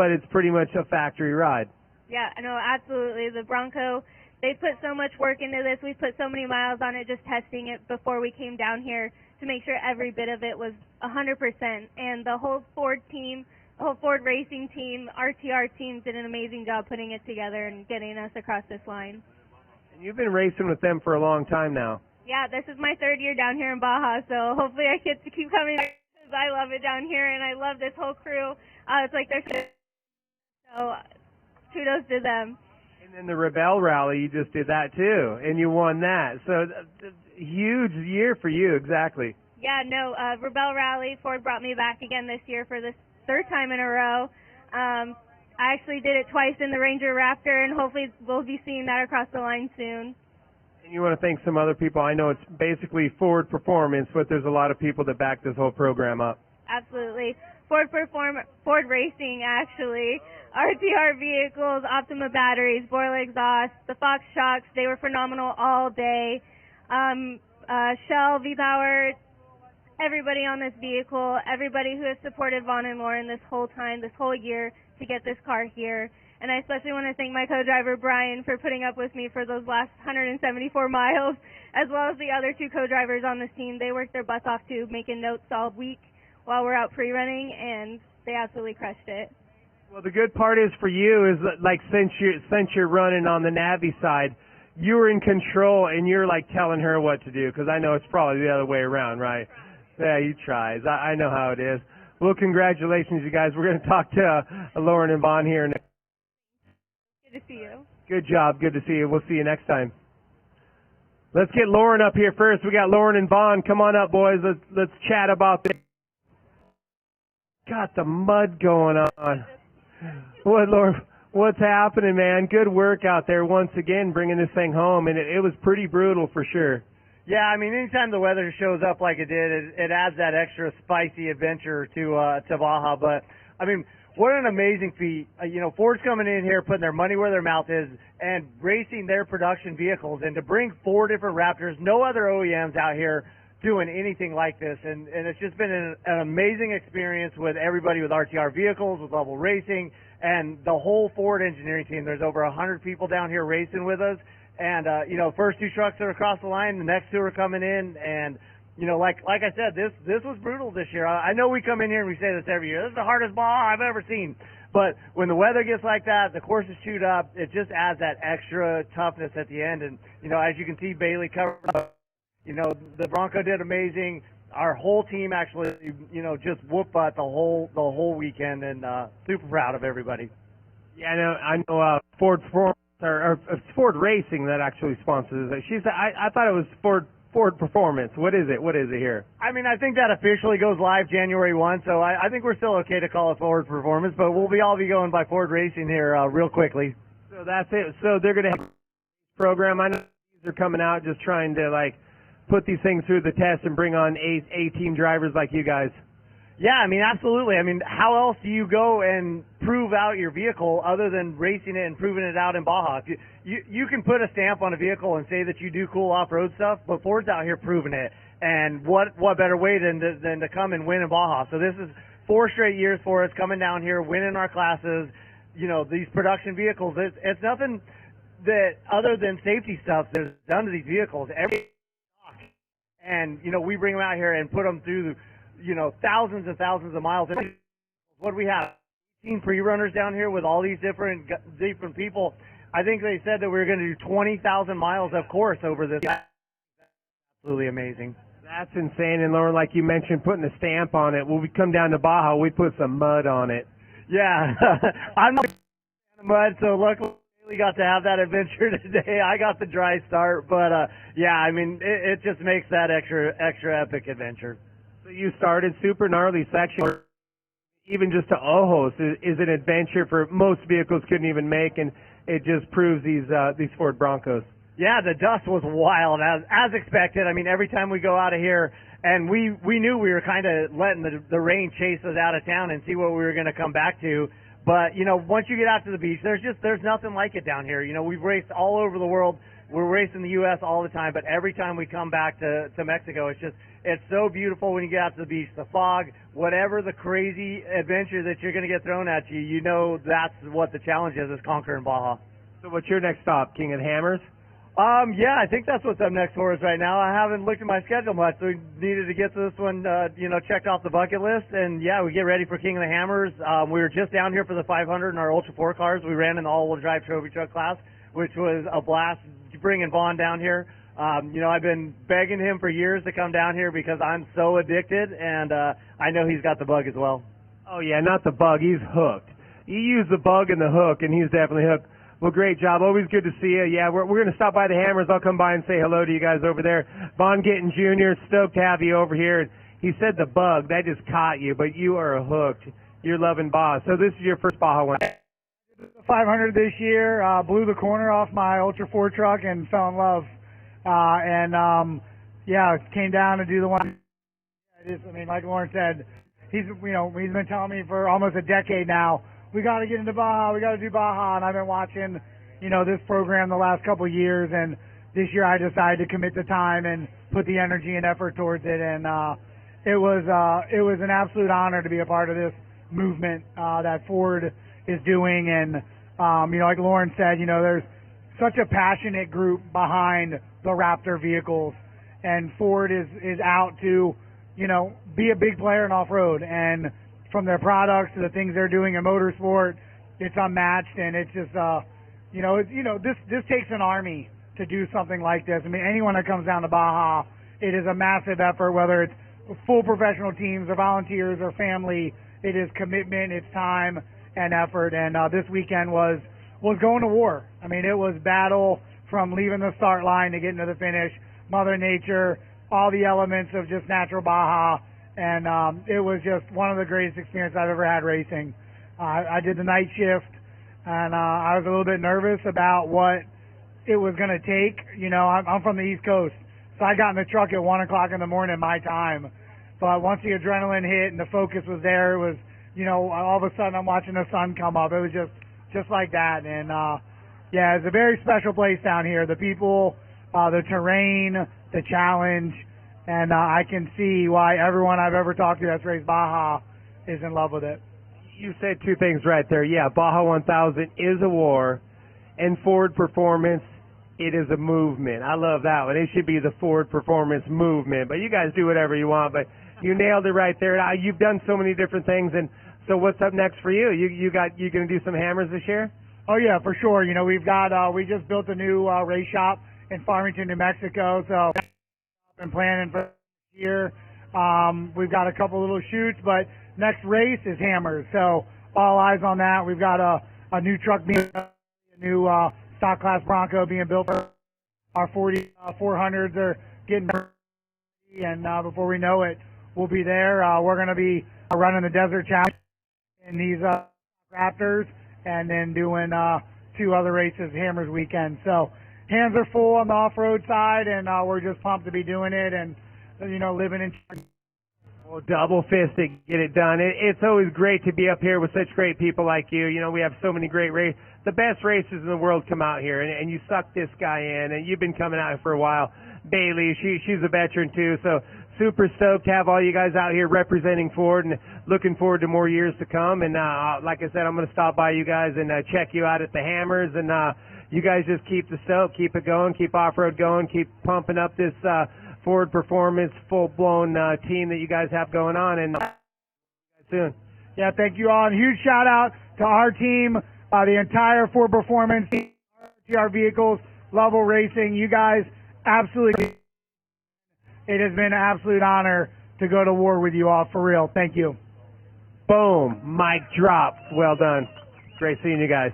it's pretty much a factory ride. Yeah, no, absolutely. The Bronco, they put so much work into this. We put so many miles on it just testing it before we came down here to make sure every bit of it was 100%. And the whole Ford team, the whole Ford racing team, RTR team did an amazing job putting it together and getting us across this line. And you've been racing with them for a long time now. Yeah, this is my third year down here in Baja, so hopefully I get to keep coming back, because I love it down here, and I love this whole crew. It's like they're so kudos to them. And then the Rebel Rally, you just did that too, and you won that. So huge year for you, exactly. Yeah, no, Rebel Rally, Ford brought me back again this year for the third time in a row. I actually did it twice in the Ranger Raptor, and hopefully we'll be seeing that across the line soon. And you want to thank some other people. I know it's basically Ford Performance, but there's a lot of people that back this whole program up. Absolutely. Ford Racing, actually. RTR vehicles, Optima batteries, Boiler exhaust, the Fox shocks, they were phenomenal all day. Shell, V-Power, everybody on this vehicle, everybody who has supported Vaughn and Lauren this whole time, this whole year to get this car here. And I especially want to thank my co-driver, Brian, for putting up with me for those last 174 miles, as well as the other two co-drivers on this team. They worked their butts off too, making notes all week while we're out pre-running, and they absolutely crushed it. Well, the good part is for you is that, like, since you're running on the Navi side, you're in control and you're like telling her what to do, because I know it's probably the other way around, right? Yeah, you tries. I know how it is. Well, congratulations, you guys. We're going to talk to Lauren and Vaughn here. Good to see you. Good job. Good to see you. We'll see you next time. Let's get Lauren up here first. We got Lauren and Vaughn. Come on up, boys. Let's chat about this. Got the mud going on. What, Lauren? What's happening, man? Good work out there once again, bringing this thing home, and it was pretty brutal for sure. Yeah, I mean, anytime the weather shows up like it did, it adds that extra spicy adventure to Baja. But I mean, what an amazing feat! Ford's coming in here, putting their money where their mouth is, and racing their production vehicles, and to bring 4 different Raptors, no other OEMs out here doing anything like this, and it's just been an amazing experience with everybody with RTR vehicles, with Level Racing, and the whole Ford engineering team. There's over 100 people down here racing with us. And, first 2 trucks are across the line, the next 2 are coming in, and, like I said, this was brutal this year. I know we come in here and we say this every year. This is the hardest Baja I've ever seen. But when the weather gets like that, the course is chewed up, it just adds that extra toughness at the end. And, as you can see, Bailey covered up. The Bronco did amazing. Our whole team actually, just whooped butt the whole weekend, and super proud of everybody. Yeah, I know Ford Racing that actually sponsors it. She said, I thought it was Ford Performance. What is it? What is it here? I mean, I think that officially goes live January 1, so I think we're still okay to call it Ford Performance, but we'll all be going by Ford Racing here real quickly. So that's it. So they're going to have a program. I know these are coming out just trying to, put these things through the test and bring on A-team drivers like you guys. Yeah, I mean, absolutely. I mean, how else do you go and prove out your vehicle other than racing it and proving it out in Baja? If you can put a stamp on a vehicle and say that you do cool off-road stuff, but Ford's out here proving it. And what better way than to come and win in Baja? So this is 4 straight years for us coming down here, winning our classes. These production vehicles, it's nothing that other than safety stuff that's done to these vehicles. And, we bring them out here and put them through, thousands and thousands of miles. What do we have? 18 pre-runners down here with all these different people. I think they said that we were going to do 20,000 miles of course over this. Absolutely amazing. That's insane. And Lauren, like you mentioned, putting a stamp on it. When we come down to Baja, we put some mud on it. Yeah. I'm not a fan of mud, so luckily we got to have that adventure today. I got the dry start, but yeah, I mean, it just makes that extra epic adventure. So you started super gnarly section, even just to Ojos is an adventure for most vehicles couldn't even make, and it just proves these Ford Broncos. Yeah, the dust was wild as expected. I mean, every time we go out of here, and we knew we were kind of letting the rain chase us out of town and see what we were going to come back to. But, once you get out to the beach, there's nothing like it down here. We've raced all over the world. We're racing the U.S. all the time, but every time we come back to Mexico, it's so beautiful when you get out to the beach. The fog, whatever the crazy adventure that you're going to get thrown at you, that's what the challenge is conquering Baja. So what's your next stop, King of the Hammers? Yeah, I think that's what's up next for us right now. I haven't looked at my schedule much, so we needed to get to this one, checked off the bucket list. And yeah, we get ready for King of the Hammers. We were just down here for the 500 in our Ultra 4 cars. We ran in the all-wheel drive trophy truck class, which was a blast bringing Vaughn down here. I've been begging him for years to come down here because I'm so addicted, and I know he's got the bug as well. Oh yeah, not the bug. He's hooked. You use the bug and the hook, and he's definitely hooked. Well, great job. Always good to see you. Yeah, we're going to stop by the Hammers. I'll come by and say hello to you guys over there. Von Gittin Jr., stoked to have you over here. He said the bug. That just caught you, but you are hooked. You're loving Baja. So this is your first Baja one. 500 this year. Blew the corner off my Ultra 4 truck and fell in love. Came down to do the one. Like Lauren said, he's been telling me for almost a decade now, we got to get into Baja, we got to do Baja, and I've been watching, this program the last couple of years, and this year I decided to commit the time and put the energy and effort towards it, and it was an absolute honor to be a part of this movement that Ford is doing, and like Lauren said, there's such a passionate group behind the Raptor vehicles, and Ford is out to, be a big player in off-road, and from their products to the things they're doing in motorsport, it's unmatched, and it's just, this takes an army to do something like this. I mean, anyone that comes down to Baja, it is a massive effort, whether it's full professional teams or volunteers or family. It is commitment, it's time and effort, and this weekend was going to war. I mean, it was battle from leaving the start line to getting to the finish, Mother Nature, all the elements of just natural Baja. And it was just one of the greatest experiences I've ever had racing. I did the night shift, and I was a little bit nervous about what it was going to take. You know, I'm from the East Coast, so I got in the truck at 1 o'clock in the morning my time. But once the adrenaline hit and the focus was there, it was, you know, all of a sudden I'm watching the sun come up. It was just like that. And yeah, it's a very special place down here. The people, the terrain, the challenge, and I can see why everyone I've ever talked to that's raced Baja is in love with it. You said two things right there. Yeah, Baja 1000 is a war, and Ford Performance, it is a movement. I love that one. It should be the Ford Performance movement. But you guys do whatever you want. But you nailed it right there. You've done so many different things. And so what's up next for you? You going to do some hammers this year? Oh yeah, for sure. You know, we've got we just built a new race shop in Farmington, New Mexico. So I've been planning for this year. We've got a couple little shoots, but next race is hammers. So all eyes on that. We've got a new truck being a new stock class Bronco being built for our 400s are getting ready, and before we know it, we'll be there. We're going to be running the Desert Challenge in these Raptors, and then doing 2 other races Hammers weekend. So hands are full on the off-road side, and we're just pumped to be doing it, and you know, living in. Well, double fisted, get it done. It's always great to be up here with such great people like you. You know, we have so many great races. The best races in the world come out here, and you suck this guy in, and you've been coming out here for a while. Bailey, she's a veteran too, so super stoked to have all you guys out here representing Ford, and looking forward to more years to come. And like I said, I'm going to stop by you guys and check you out at the Hammers, and you guys just keep the stoke, keep it going, keep off-road going, keep pumping up this Ford Performance full-blown team that you guys have going on, and soon. Yeah, thank you all, and huge shout-out to our team, the entire Ford Performance, RTR Vehicles, Level Racing. You guys absolutely, it has been an absolute honor to go to war with you all, for real. Thank you. Boom. Mic drop. Well done. Great seeing you guys.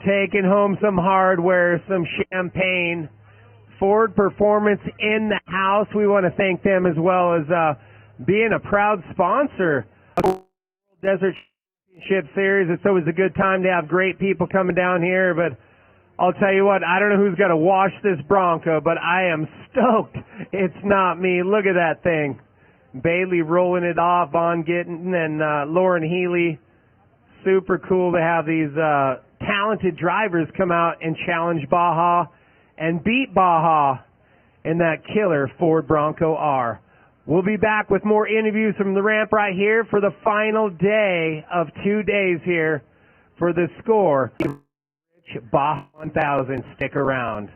Taking home some hardware, some champagne. Ford Performance in the house. We want to thank them as well as being a proud sponsor of the Desert Championship Series. It's always a good time to have great people coming down here, but I'll tell you what, I don't know who's got to wash this Bronco, but I am stoked it's not me. Look at that thing. Bailey rolling it off, Von Gittin and Lauren Healy. Super cool to have these talented drivers come out and challenge Baja and beat Baja in that killer Ford Bronco R. We'll be back with more interviews from the ramp right here for the final day of 2 days here for the SCORE Baja 1000. Stick around.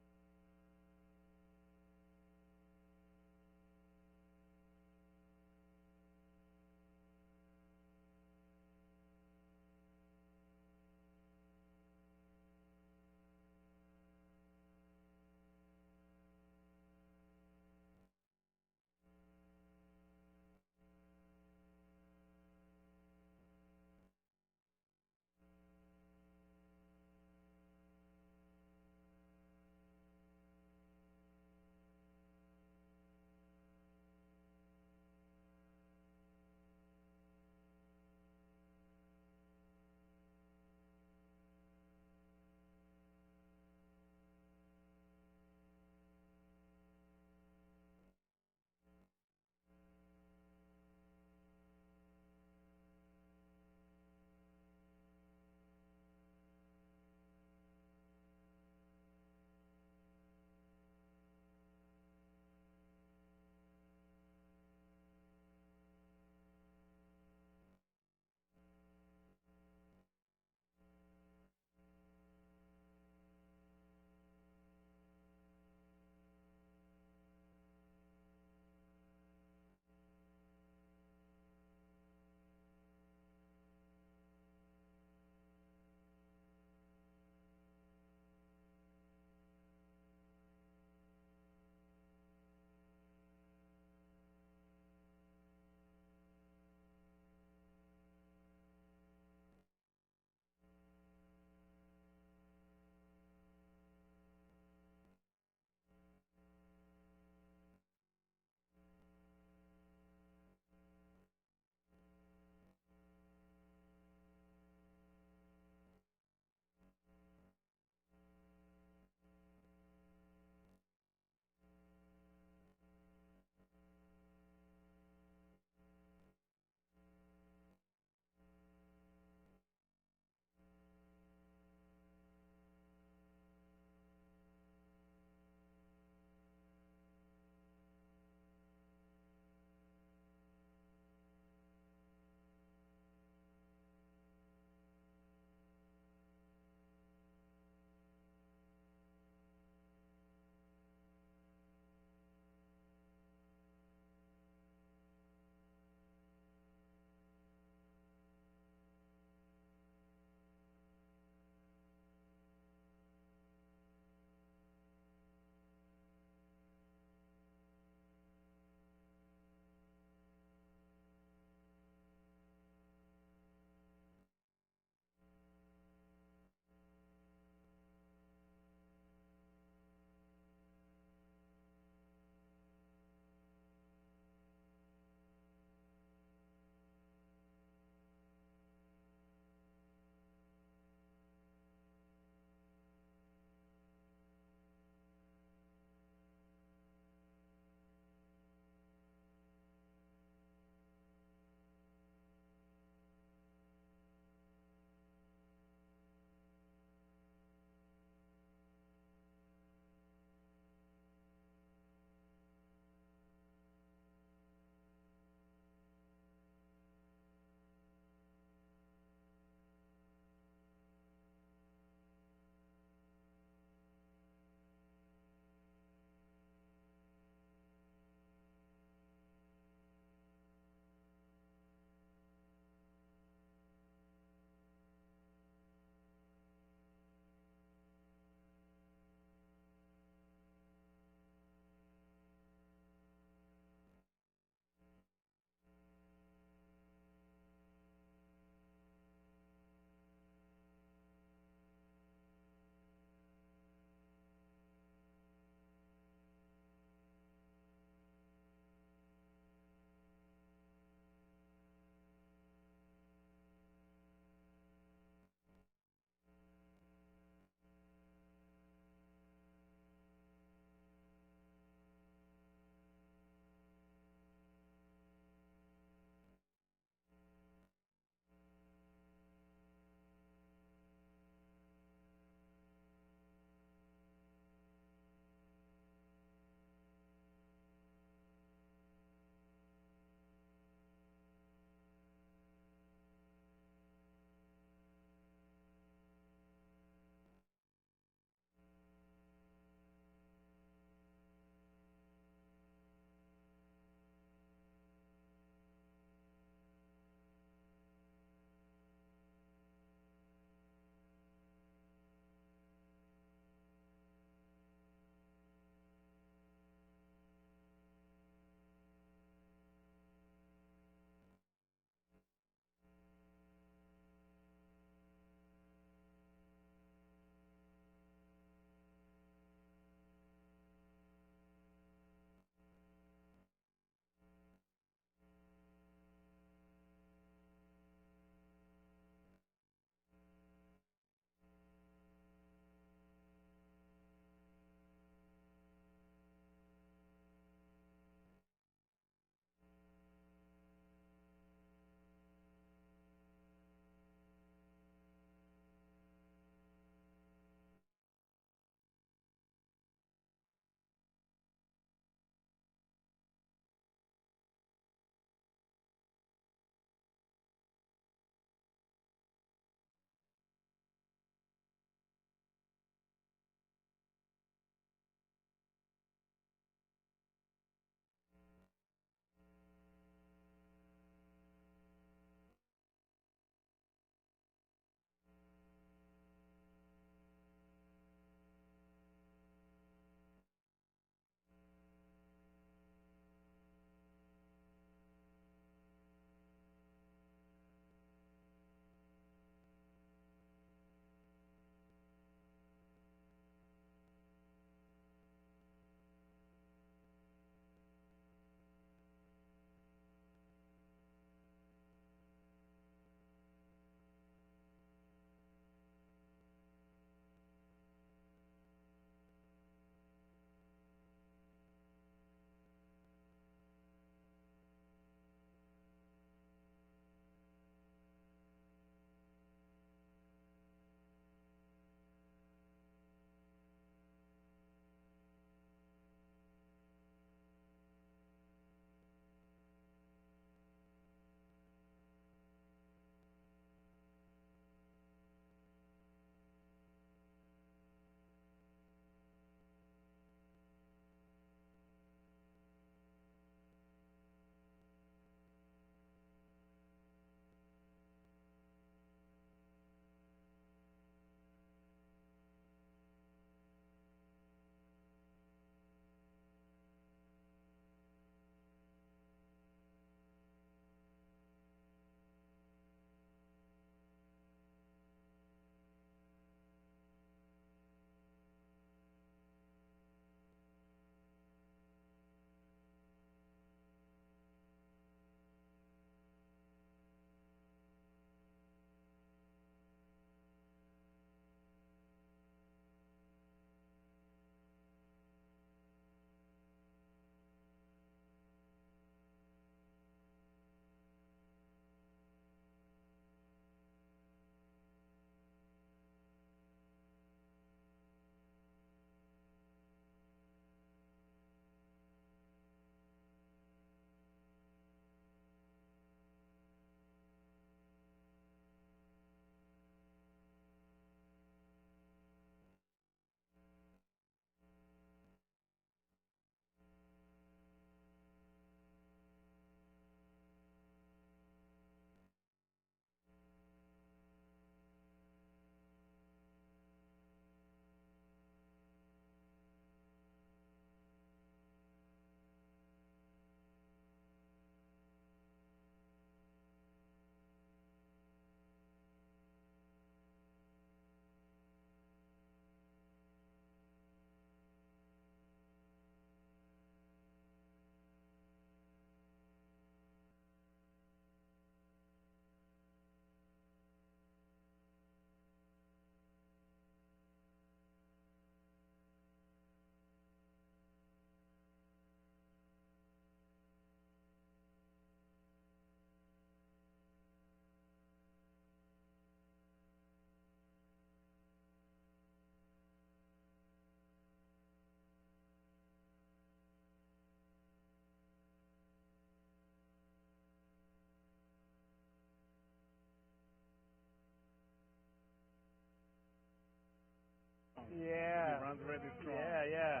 Yeah. He runs really strong. Yeah.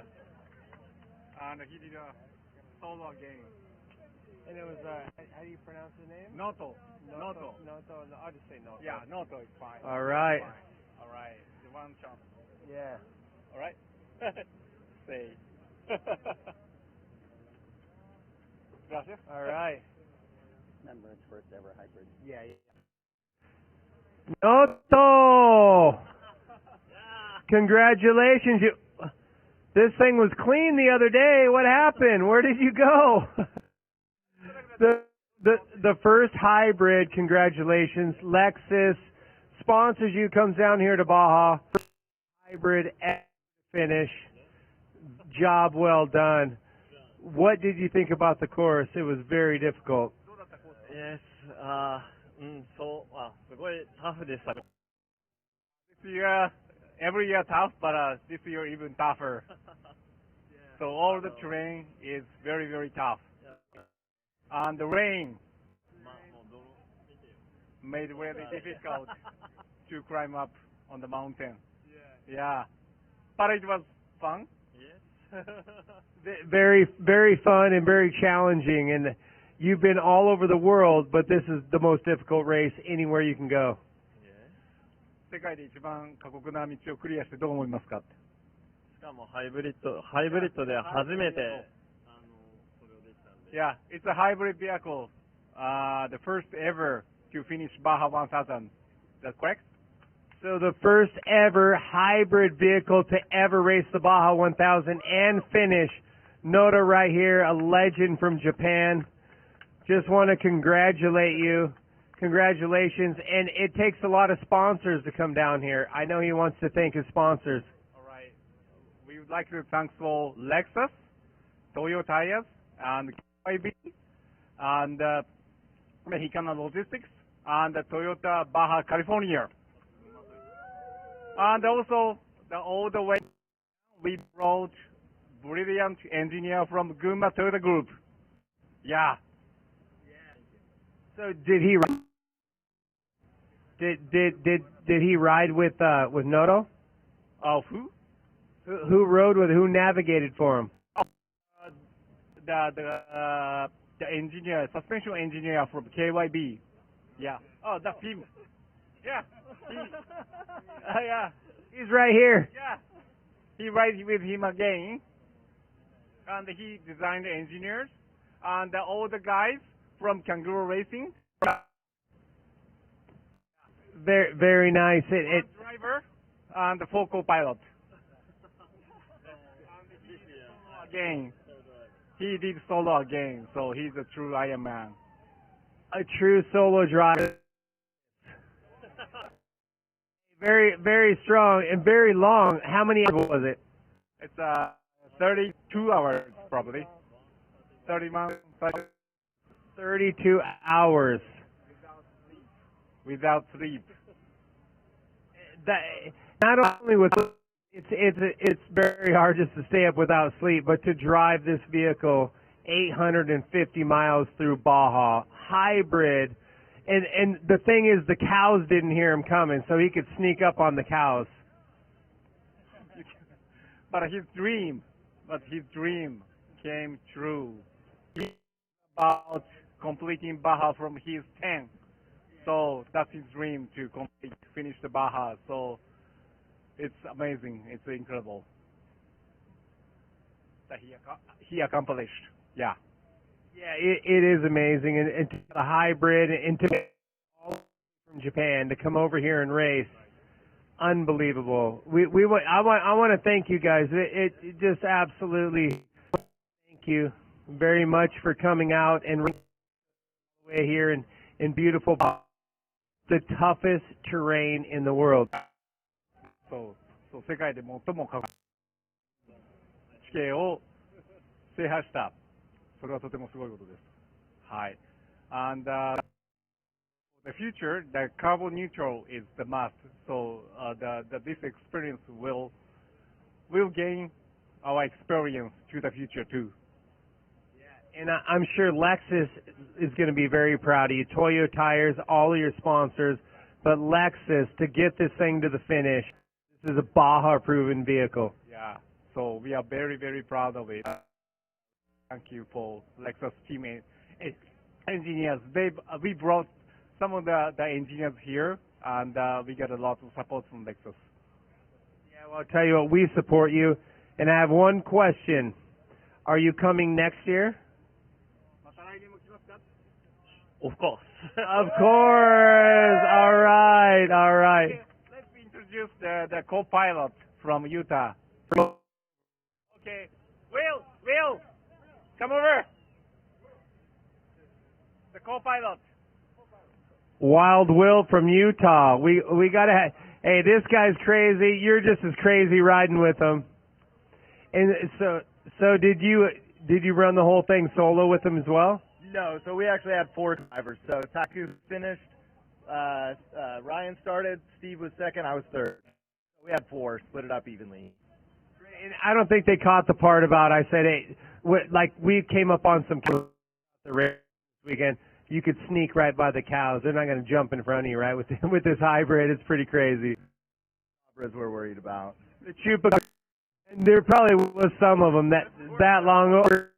And he did a solo game. And it was, how do you pronounce the name? Noto. Noto. I'll just say Noto. Yeah, Noto is fine. All right. All right. The one chance. Yeah. All right. Say. Gracias. All right. Remember, it's first ever hybrid. Yeah. Noto! Congratulations. This thing was clean the other day. What happened? Where did you go? The first hybrid, congratulations. Lexus sponsors you, comes down here to Baja. Hybrid finish. Job well done. What did you think about the course? It was very difficult. Yes, すごいタフでした。 This year, every year tough, but this year even tougher. So all the terrain is very, very tough. And the rain made it really difficult to climb up on the mountain. Yeah. But it was fun. Yes. Very, very fun and very challenging. And you've been all over the world, but this is the most difficult race anywhere you can go. 世界で一番過酷な道をクリアしてどう思いますか？しかもハイブリッドで初めてそれをできたんで。Yeah, it's a hybrid vehicle. The first ever to finish Baja 1000. That's correct? So the first ever hybrid vehicle to ever race the Baja 1000 and finish. Noda right here, a legend from Japan. Just want to congratulate you. Congratulations. And it takes a lot of sponsors to come down here. I know he wants to thank his sponsors. All right. We would like to thank for Lexus, Toyo Tires, and KYB, and Mexicana Logistics, and Toyota Baja California. And also, all the way, we brought brilliant engineer from Gunma Toyota Group. Yeah. So did he did he ride with Noto? Of who? Who rode with? Who navigated for him? The engineer, suspension engineer from KYB. Yeah. Oh, that's him. Yeah. Yeah. He's right here. Yeah. He rides with him again. And he designed the engineers. And all the guys from Kangaroo Racing. Very, very nice. Driver and the full co-pilot. Again. He did solo again, so he's a true Iron Man. A true solo driver. Very, very strong and very long. How many hours was it? It's 32 hours, probably. 32 hours. Without sleep. That, not only with it's very hard just to stay up without sleep, but to drive this vehicle 850 miles through Baja, hybrid, and the thing is the cows didn't hear him coming, so he could sneak up on the cows. But his dream came true. He about completing Baja from his 10. So that's his dream to finish the Baja. So it's amazing. It's incredible that he accomplished. Yeah. Yeah, it is amazing, and to the hybrid and to all from Japan to come over here and race, unbelievable. I want to thank you guys. It just absolutely thank you very much for coming out and way here in beautiful, the toughest terrain in the world. そう世界で最も過酷な地形を制覇した。それはとてもすごいことです。はい。And the future, the carbon neutral is the must. So this experience will gain our experience to the future too. And I'm sure Lexus is going to be very proud of you. Toyo Tires, all of your sponsors, but Lexus to get this thing to the finish. This is a Baja-proven vehicle. Yeah, so we are very, very proud of it. Thank you for Lexus team engineers. We brought some of the engineers here, and we get a lot of support from Lexus. Yeah, well, I'll tell you what, we support you. And I have one question. Are you coming next year? Of course. Of course. All right. All right. Let's introduce the co-pilot from Utah. Okay. Will, come over. The co-pilot. Wild Will from Utah. We gotta. Hey, this guy's crazy. You're just as crazy riding with him. And so did you run the whole thing solo with him as well? No, so we actually had 4 drivers. So Taku finished, Ryan started, Steve was second, I was third. We had 4, split it up evenly. And I don't think they caught the part about I said, hey, like we came up on some cows the race this weekend. You could sneak right by the cows. They're not going to jump in front of you, right? With this hybrid, it's pretty crazy. That's what we're worried about. The Chupa, and there probably was some of them that long over.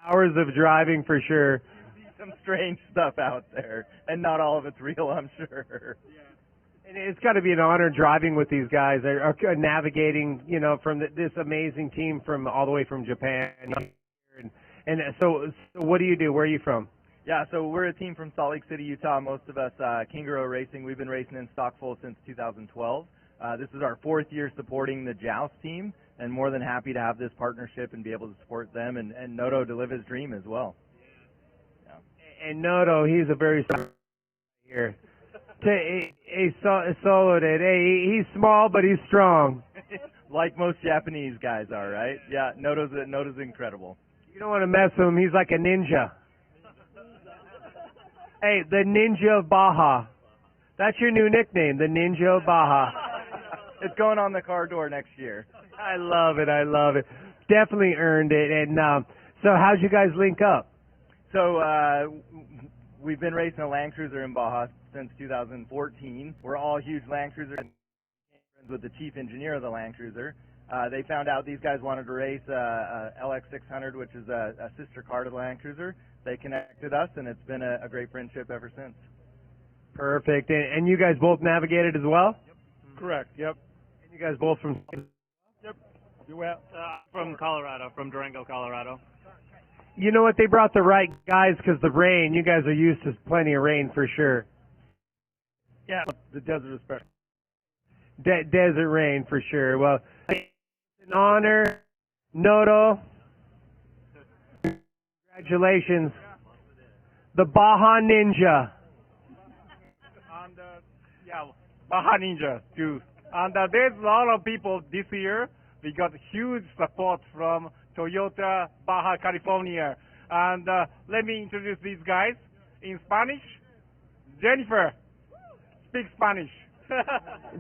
Hours of driving for sure. Some strange stuff out there, and not all of it's real, I'm sure. And it's got to be an honor driving with these guys. They're navigating, from this amazing team from all the way from Japan. And so what do you do? Where are you from? Yeah, so we're a team from Salt Lake City, Utah. Most of us, Kangaroo Racing. We've been racing in stock full since 2012. This is our 4th year supporting the Joust team, and more than happy to have this partnership and be able to support them and Noto to live his dream as well. Yeah. And Noto, he's a very strong here. He soloed it. Hey, he's small, but he's strong. Like most Japanese guys are, right? Yeah, Noto's incredible. You don't want to mess with him. He's like a ninja. Hey, the Ninja of Baja. That's your new nickname, the Ninja of Baja. It's going on the car door next year. I love it. I love it. Definitely earned it. And so how'd you guys link up? So we've been racing a Land Cruiser in Baja since 2014. We're all huge Land Cruiser friends with the chief engineer of the Land Cruiser. They found out these guys wanted to race LX600, which is a sister car to the Land Cruiser. They connected us, and it's been a great friendship ever since. Perfect. And you guys both navigated as well? Yep. Correct. Yep. And you guys both from? Yep. You went from Colorado, from Durango, Colorado. You know what? They brought the right guys because the rain. You guys are used to plenty of rain for sure. Yeah. The desert is special. Desert rain for sure. Well, it's an honor, Noto. Congratulations, the Baja Ninja. And yeah, Baja Ninja too. And there's a lot of people this year. We got huge support from Toyota Baja California. And let me introduce these guys in Spanish. Jennifer, speak Spanish.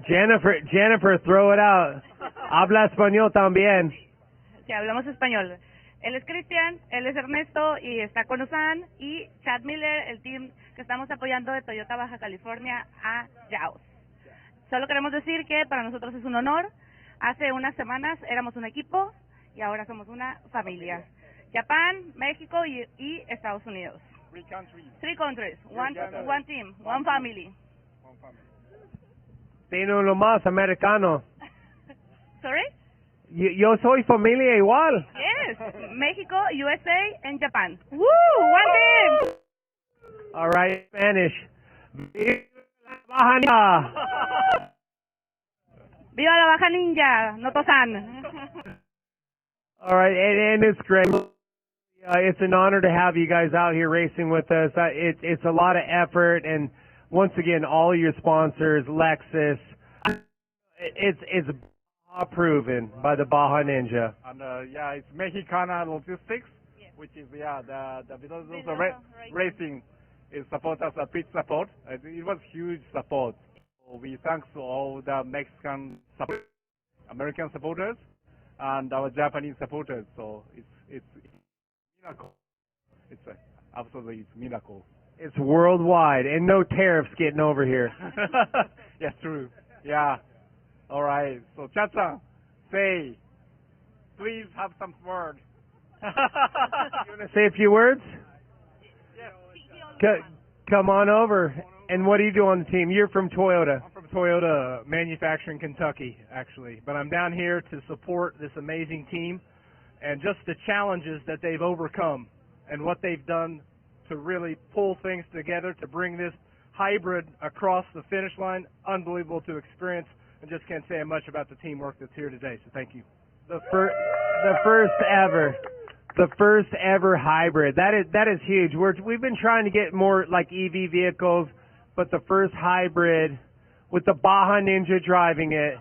Jennifer, throw it out. Habla español también. Sí, hablamos español. Él es Cristian, él es Ernesto y está con Usan y Chad Miller, el team que estamos apoyando de Toyota Baja California a Jaws. Solo queremos decir que para nosotros es un honor. Hace unas semanas éramos un equipo y ahora somos una familia. Japón, México y Estados Unidos. 3 countries. 3 countries, one team, one family. Tiene lo más americano. Sorry? Yo soy familia igual. Yes, México, USA, and Japan. Woo, one team. All right, Spanish. Viva la Baja Ninja. Viva la Baja Ninja, Noto-san. All right, and it's great. It's an honor to have you guys out here racing with us. It's a lot of effort, and once again, all your sponsors, Lexus. It's proven by the Baja Ninja. And yeah, it's Mexicana Logistics, which is the racing is support us a big support. It was huge support. So we thanks to all the Mexican American supporters and our Japanese supporters. So it's miracle. It's absolutely miracle. It's worldwide and no tariffs getting over here. Yeah, true. Yeah. All right. So Chacha, say, please have some words. You want to say a few words? Come on over. And what do you do on the team? You're from Toyota. I'm from Toyota Manufacturing, Kentucky, actually. But I'm down here to support this amazing team and just the challenges that they've overcome and what they've done to really pull things together to bring this hybrid across the finish line. Unbelievable to experience, and just can't say much about the teamwork that's here today, so thank you. The first ever hybrid. That is huge. We've been trying to get more like EV vehicles, but the first hybrid with the Baja Ninja driving it,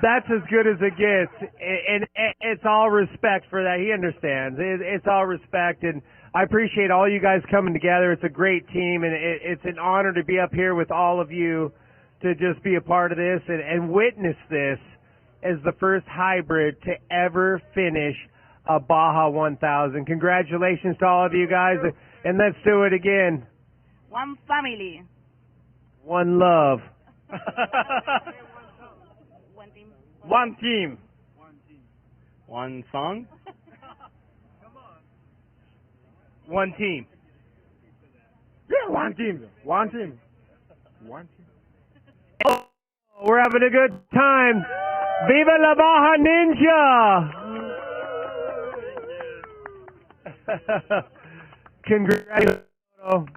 that's as good as it gets. And it's all respect for that. He understands. It's all respect, and I appreciate all you guys coming together. It's a great team, and it's an honor to be up here with all of you to just be a part of this and witness this as the first hybrid to ever finish a Baja 1000. Congratulations to all of you guys, and let's do it again. One family. One love. One team. One song. One team. Yeah, one team. One team. One team. Oh, we're having a good time. Viva la Baja Ninja! Congratulations.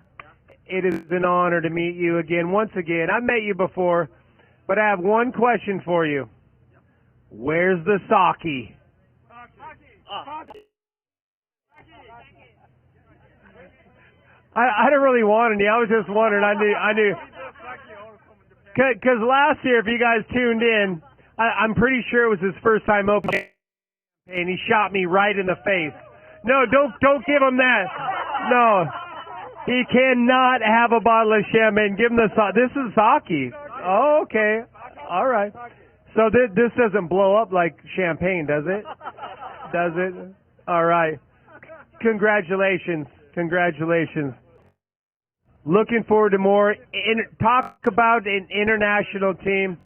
It is an honor to meet you again. Once again, I've met you before, but I have one question for you. Where's the sake? I don't really want any. I was just wondering. I knew. Because last year, if you guys tuned in, I'm pretty sure it was his first time opening, and he shot me right in the face. No, don't give him that. No, he cannot have a bottle of champagne. Give him the sake. This is sake. Oh, okay. All right. So this doesn't blow up like champagne, does it? Does it? All right. Congratulations. Congratulations. Looking forward to more. Talk about an international team.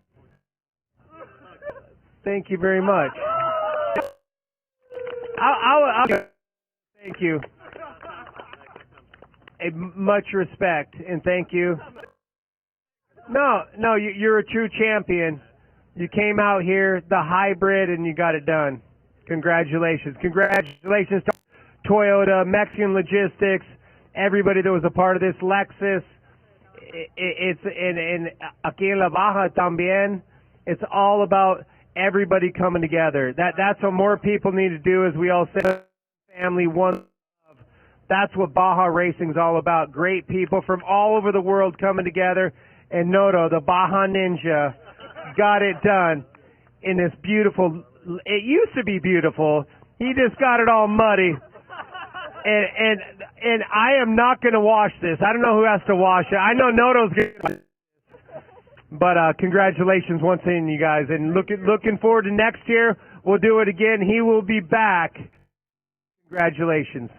Thank you very much. I'll thank you. Much respect and thank you. No, you're a true champion. You came out here, the hybrid, and you got it done. Congratulations. Congratulations to Toyota, Mexican Logistics, everybody that was a part of this, Lexus. It's in aquí en La Baja también. It's all about everybody coming together. That's what more people need to do, as we all say, family, one love. That's what Baja Racing's all about. Great people from all over the world coming together. And Noto, the Baja Ninja, got it done in this beautiful, it used to be beautiful. He just got it all muddy. And I am not going to wash this. I don't know who has to wash it. I know Noto's going to wash it. But congratulations once again, you guys. And looking forward to next year. We'll do it again. He will be back. Congratulations.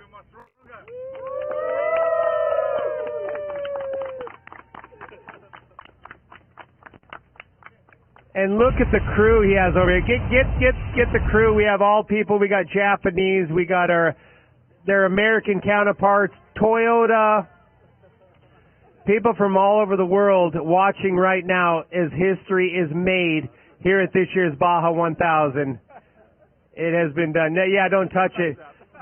And look at the crew he has over here. Get the crew. We have all people. We got Japanese. We got their American counterparts. Toyota. People from all over the world watching right now as history is made here at this year's Baja 1000. It has been done. Yeah, don't touch it.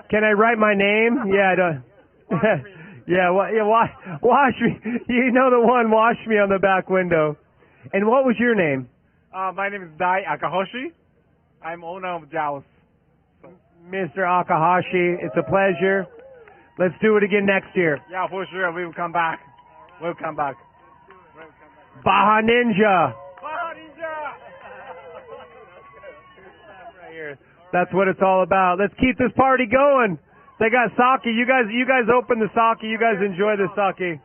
Can I write my name? Yeah, I don't. Yeah, wash me. You know the one. Wash me on the back window. And what was your name? My name is Dai Akahoshi. I'm owner of Jaws. Mr. Akahashi, it's a pleasure. Let's do it again next year. Yeah, for sure. We will come back. We'll come back. Baja Ninja. Baja Ninja. Right here. That's what it's all about. Let's keep this party going. They got sake. You guys open the sake. You guys enjoy the sake.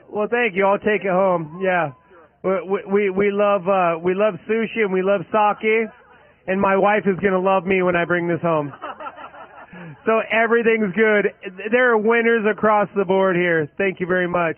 Well, thank you. I'll take it home. Yeah. We love sushi and we love sake, and my wife is gonna love me when I bring this home. So everything's good. There are winners across the board here. Thank you very much.